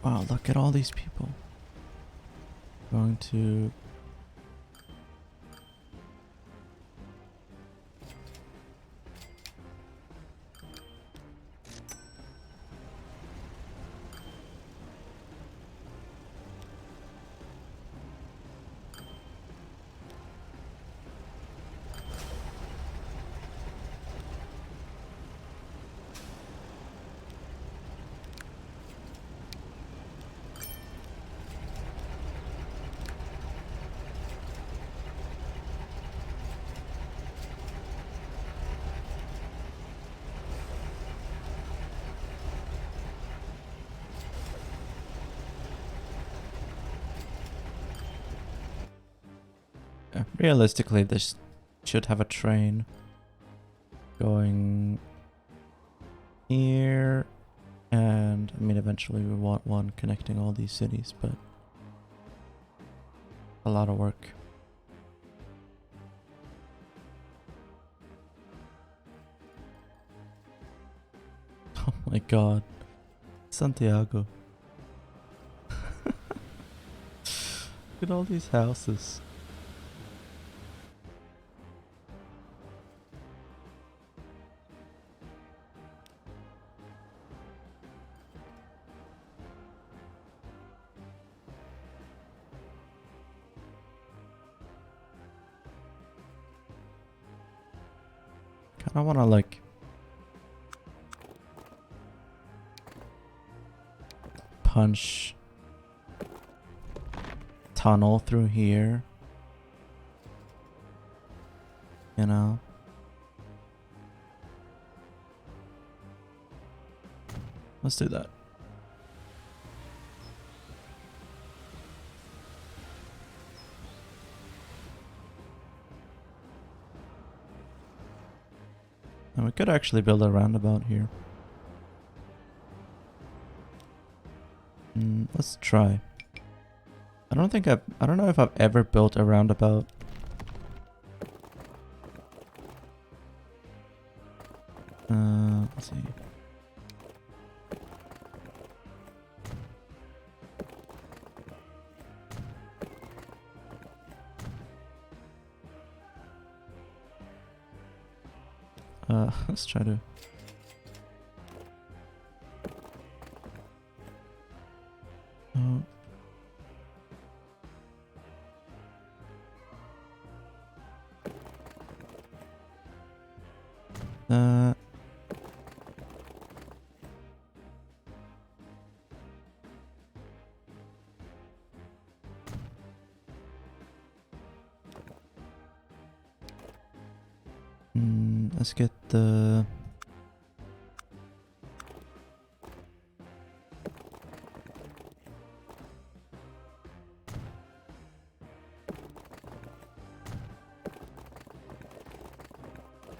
Wow, look at all these people. Going to... realistically, this should have a train going here, and I mean, eventually we want one connecting all these cities, but a lot of work. Oh my god, Santiago. Look at all these houses. Kinda wanna like punch tunnel through here, you know. Let's do that. And we could actually build a roundabout here. Let's try. I don't know if I've ever built a roundabout. Let's see. Let's try to... let's get the...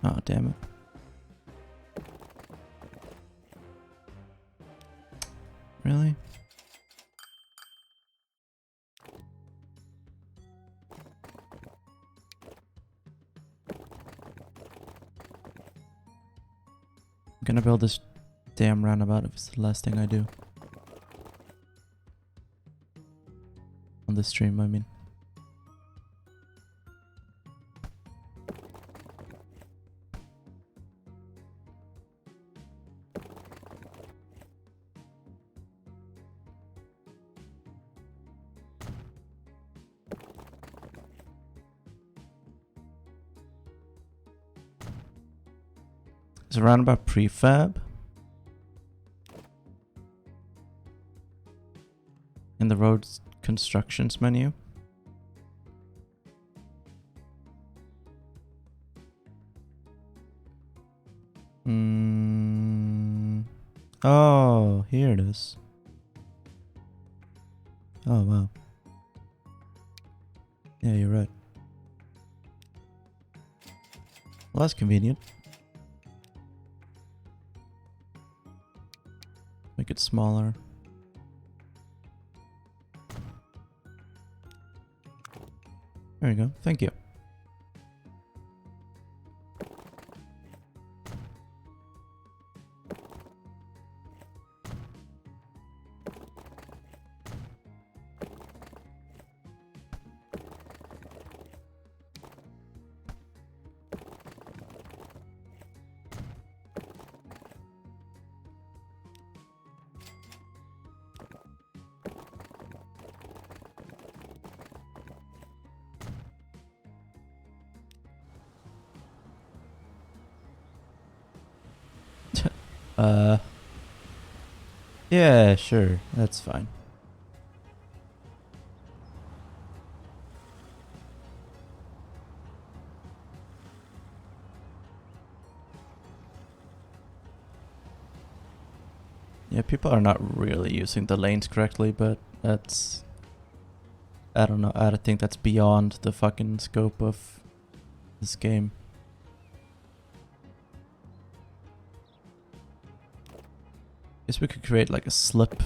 Oh, damn it. Really? I'm gonna build this damn roundabout if it's the last thing I do. On this stream, I mean. Is it around about prefab? In the roads constructions menu? Oh, here it is. Oh, wow. Yeah, you're right. Well, that's convenient. Make it smaller. There you go. Thank you. Yeah, sure. That's fine. Yeah, people are not really using the lanes correctly, but that's... I don't know. I think that's beyond the fucking scope of this game. Guess we could create like a slip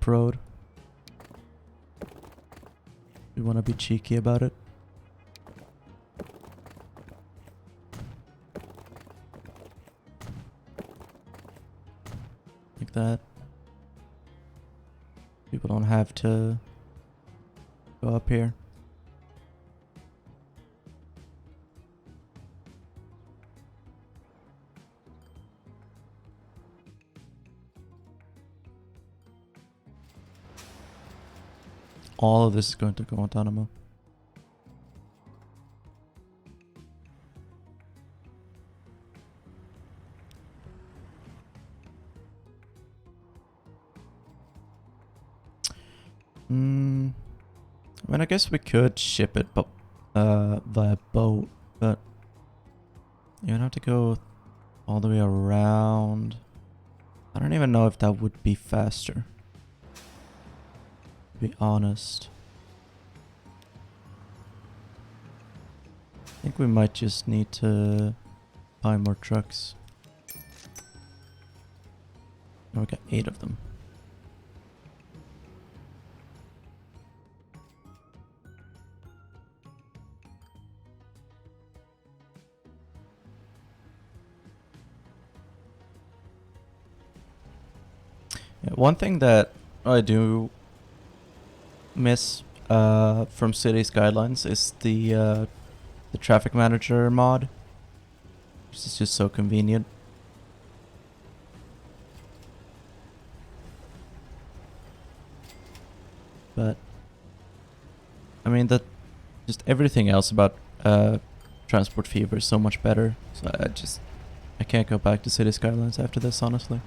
road. We want to be cheeky about it. Like that. People don't have to go up here. All of this is going to Guantanamo. I mean, I guess we could ship it, but via boat, but you would have to go all the way around. I don't even know if that would be faster, to be honest. I think we might just need to buy more trucks. Oh, we got 8 of them. Yeah, one thing that I do miss from City Skylines is the traffic manager mod. This is just so convenient. But I mean that just everything else about Transport Fever is so much better. So I can't go back to City Skylines after this, honestly.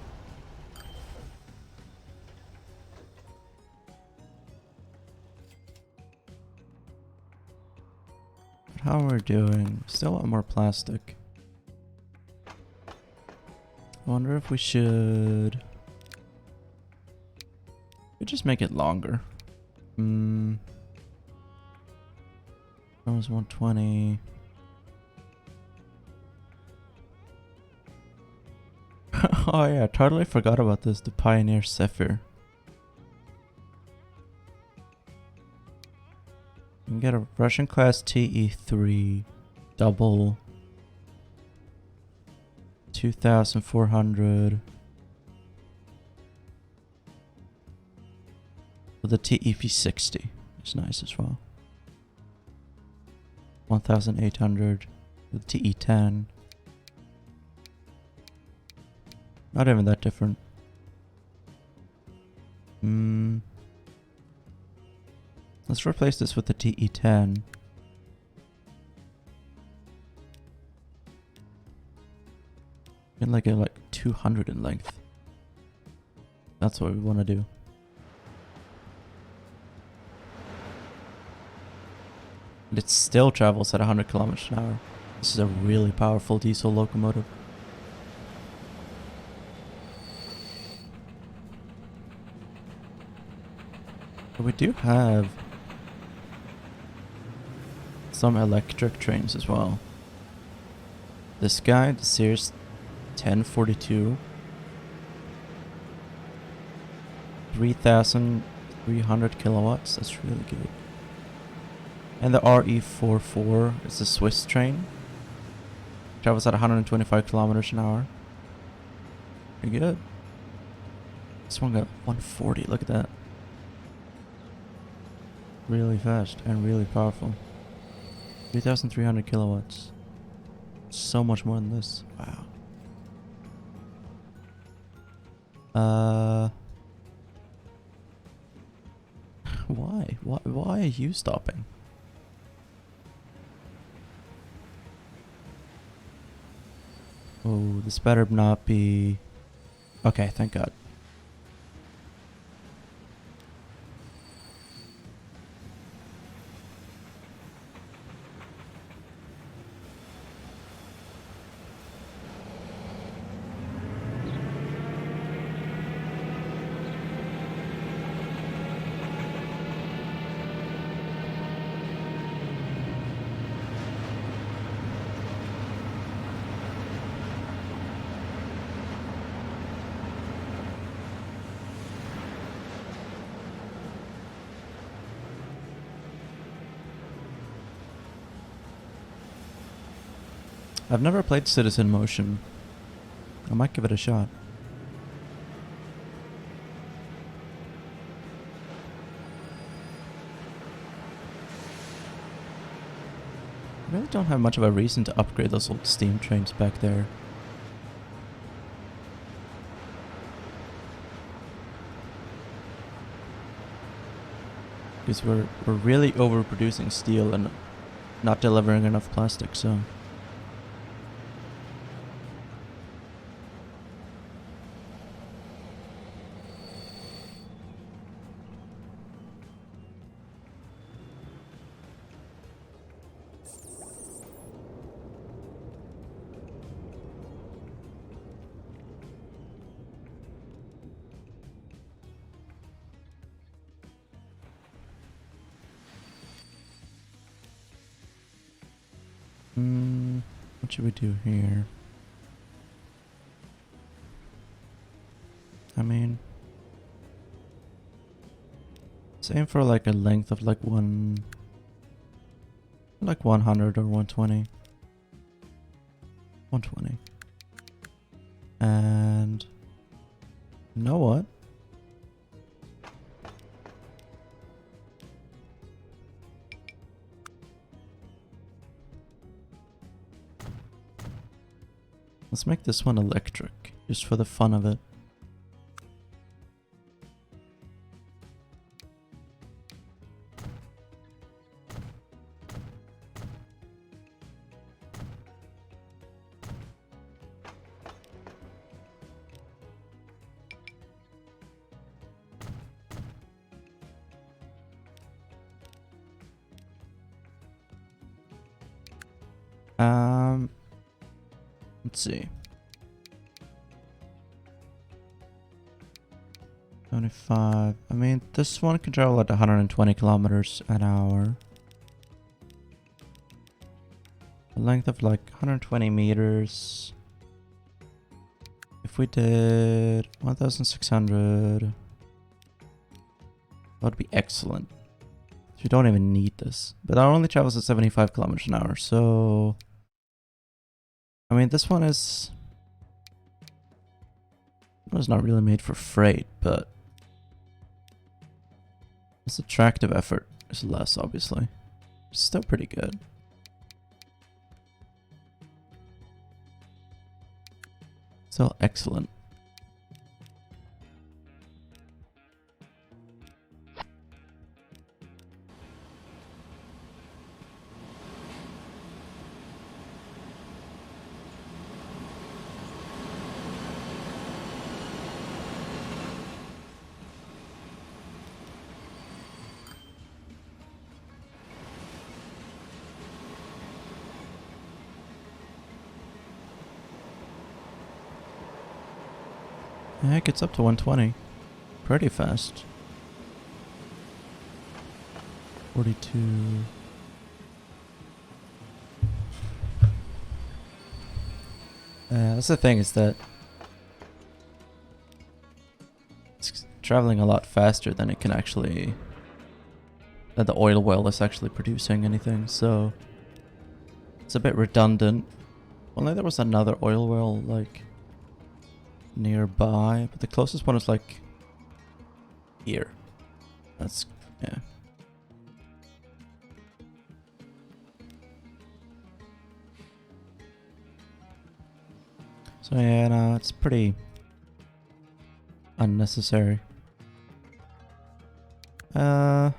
How we're doing? Still want more plastic. I wonder if we should just make it longer. That was 120. Oh yeah, totally forgot about this. The Pioneer Zephyr. You can get a Russian class TE3 double 2,400 with a TEP60. It's nice as well. 1,800 with TE10. Not even that different. Let's replace this with the TE10. And like 200 in length. That's what we want to do. And it still travels at 100 kilometers an hour. This is a really powerful diesel locomotive. But we do have some electric trains as well. This guy, the Sears 1042, 3,300 kilowatts. That's really good. And the RE44 is a Swiss train. Travels at 125 kilometers an hour. Pretty good. This one got 140. Look at that. Really fast and really powerful. 3,300 kilowatts. So much more than this. Wow. Why? Why are you stopping? Oh, this better not be... Okay, thank God. I've never played Citizen Motion. I might give it a shot. I really don't have much of a reason to upgrade those old steam trains back there. Because we're really overproducing steel and not delivering enough plastic, so... What should we do here? I mean... let's aim for like a length of like 100 or 120. 120. And... you know what? Let's make this one electric, just for the fun of it. Let's see. 25. I mean, this one can travel at 120 kilometers an hour. A length of like 120 meters. If we did 1,600, that would be excellent. So you don't even need this. But our only travels at 75 kilometers an hour, so... I mean, this one is... it was not really made for freight, but... its attractive effort is less, obviously. It's still pretty good. Still excellent. Yeah, it gets up to 120. Pretty fast. 42. That's the thing, is that it's traveling a lot faster than it can actually... that the oil well is actually producing anything, so... it's a bit redundant. Only there was another oil well, like... nearby, but the closest one is like... here. That's... yeah. So yeah, no, it's pretty unnecessary. I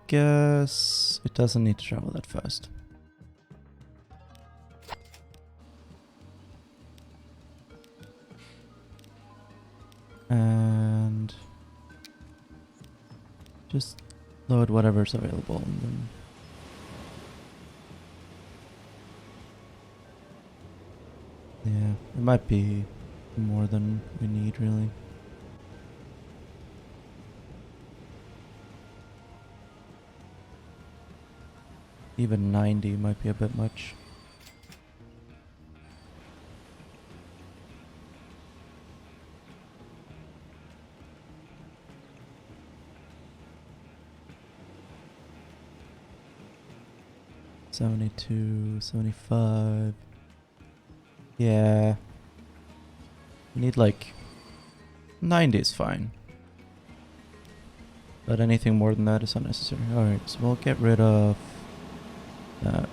guess it doesn't need to travel that fast. And just load whatever's available and then... yeah, it might be more than we need, really. Even 90 might be a bit much. $72, $75. Yeah. We need like 90 is fine. But anything more than that is unnecessary. Alright, so we'll get rid of that.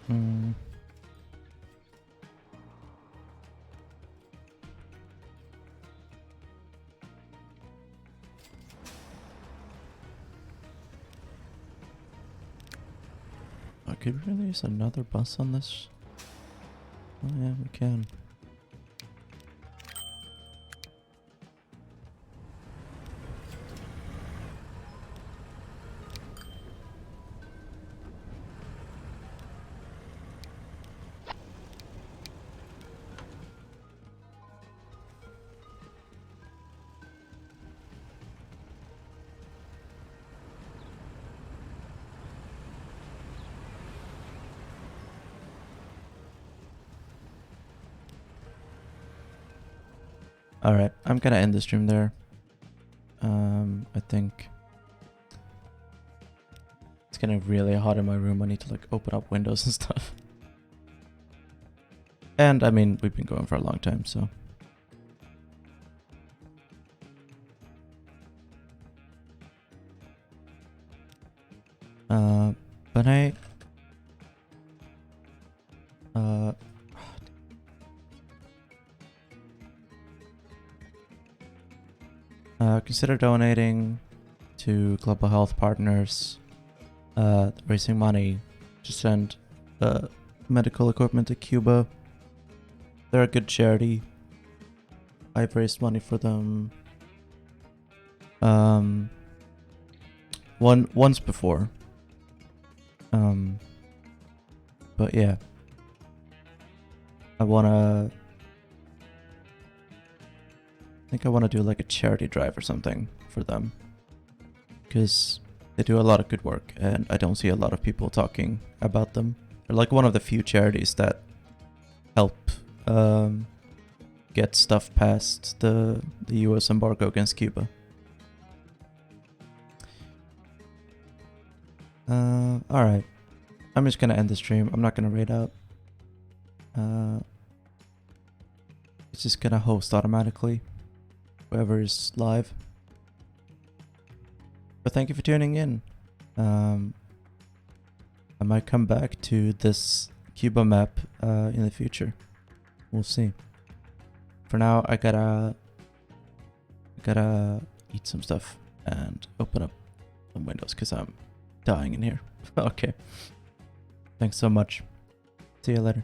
Hmm. Oh, could we really use another bus on this? Oh yeah, we can. Alright, I'm gonna end the stream there. I think it's getting really hot in my room. I need to like open up windows and stuff. And I mean, we've been going for a long time, so. But I consider donating to Global Health Partners, raising money to send medical equipment to Cuba. They're a good charity. I've raised money for them once before. But yeah, I think I wanna do like a charity drive or something for them, because they do a lot of good work and I don't see a lot of people talking about them. They're like one of the few charities that help get stuff past the US embargo against Cuba. Alright. I'm just gonna end the stream. I'm not gonna raid out. It's just gonna host automatically, whoever is live. But thank you for tuning in. I might come back to this Cuba map in the future. We'll see. For now, I gotta eat some stuff and open up some windows because I'm dying in here. Okay. Thanks so much. See you later.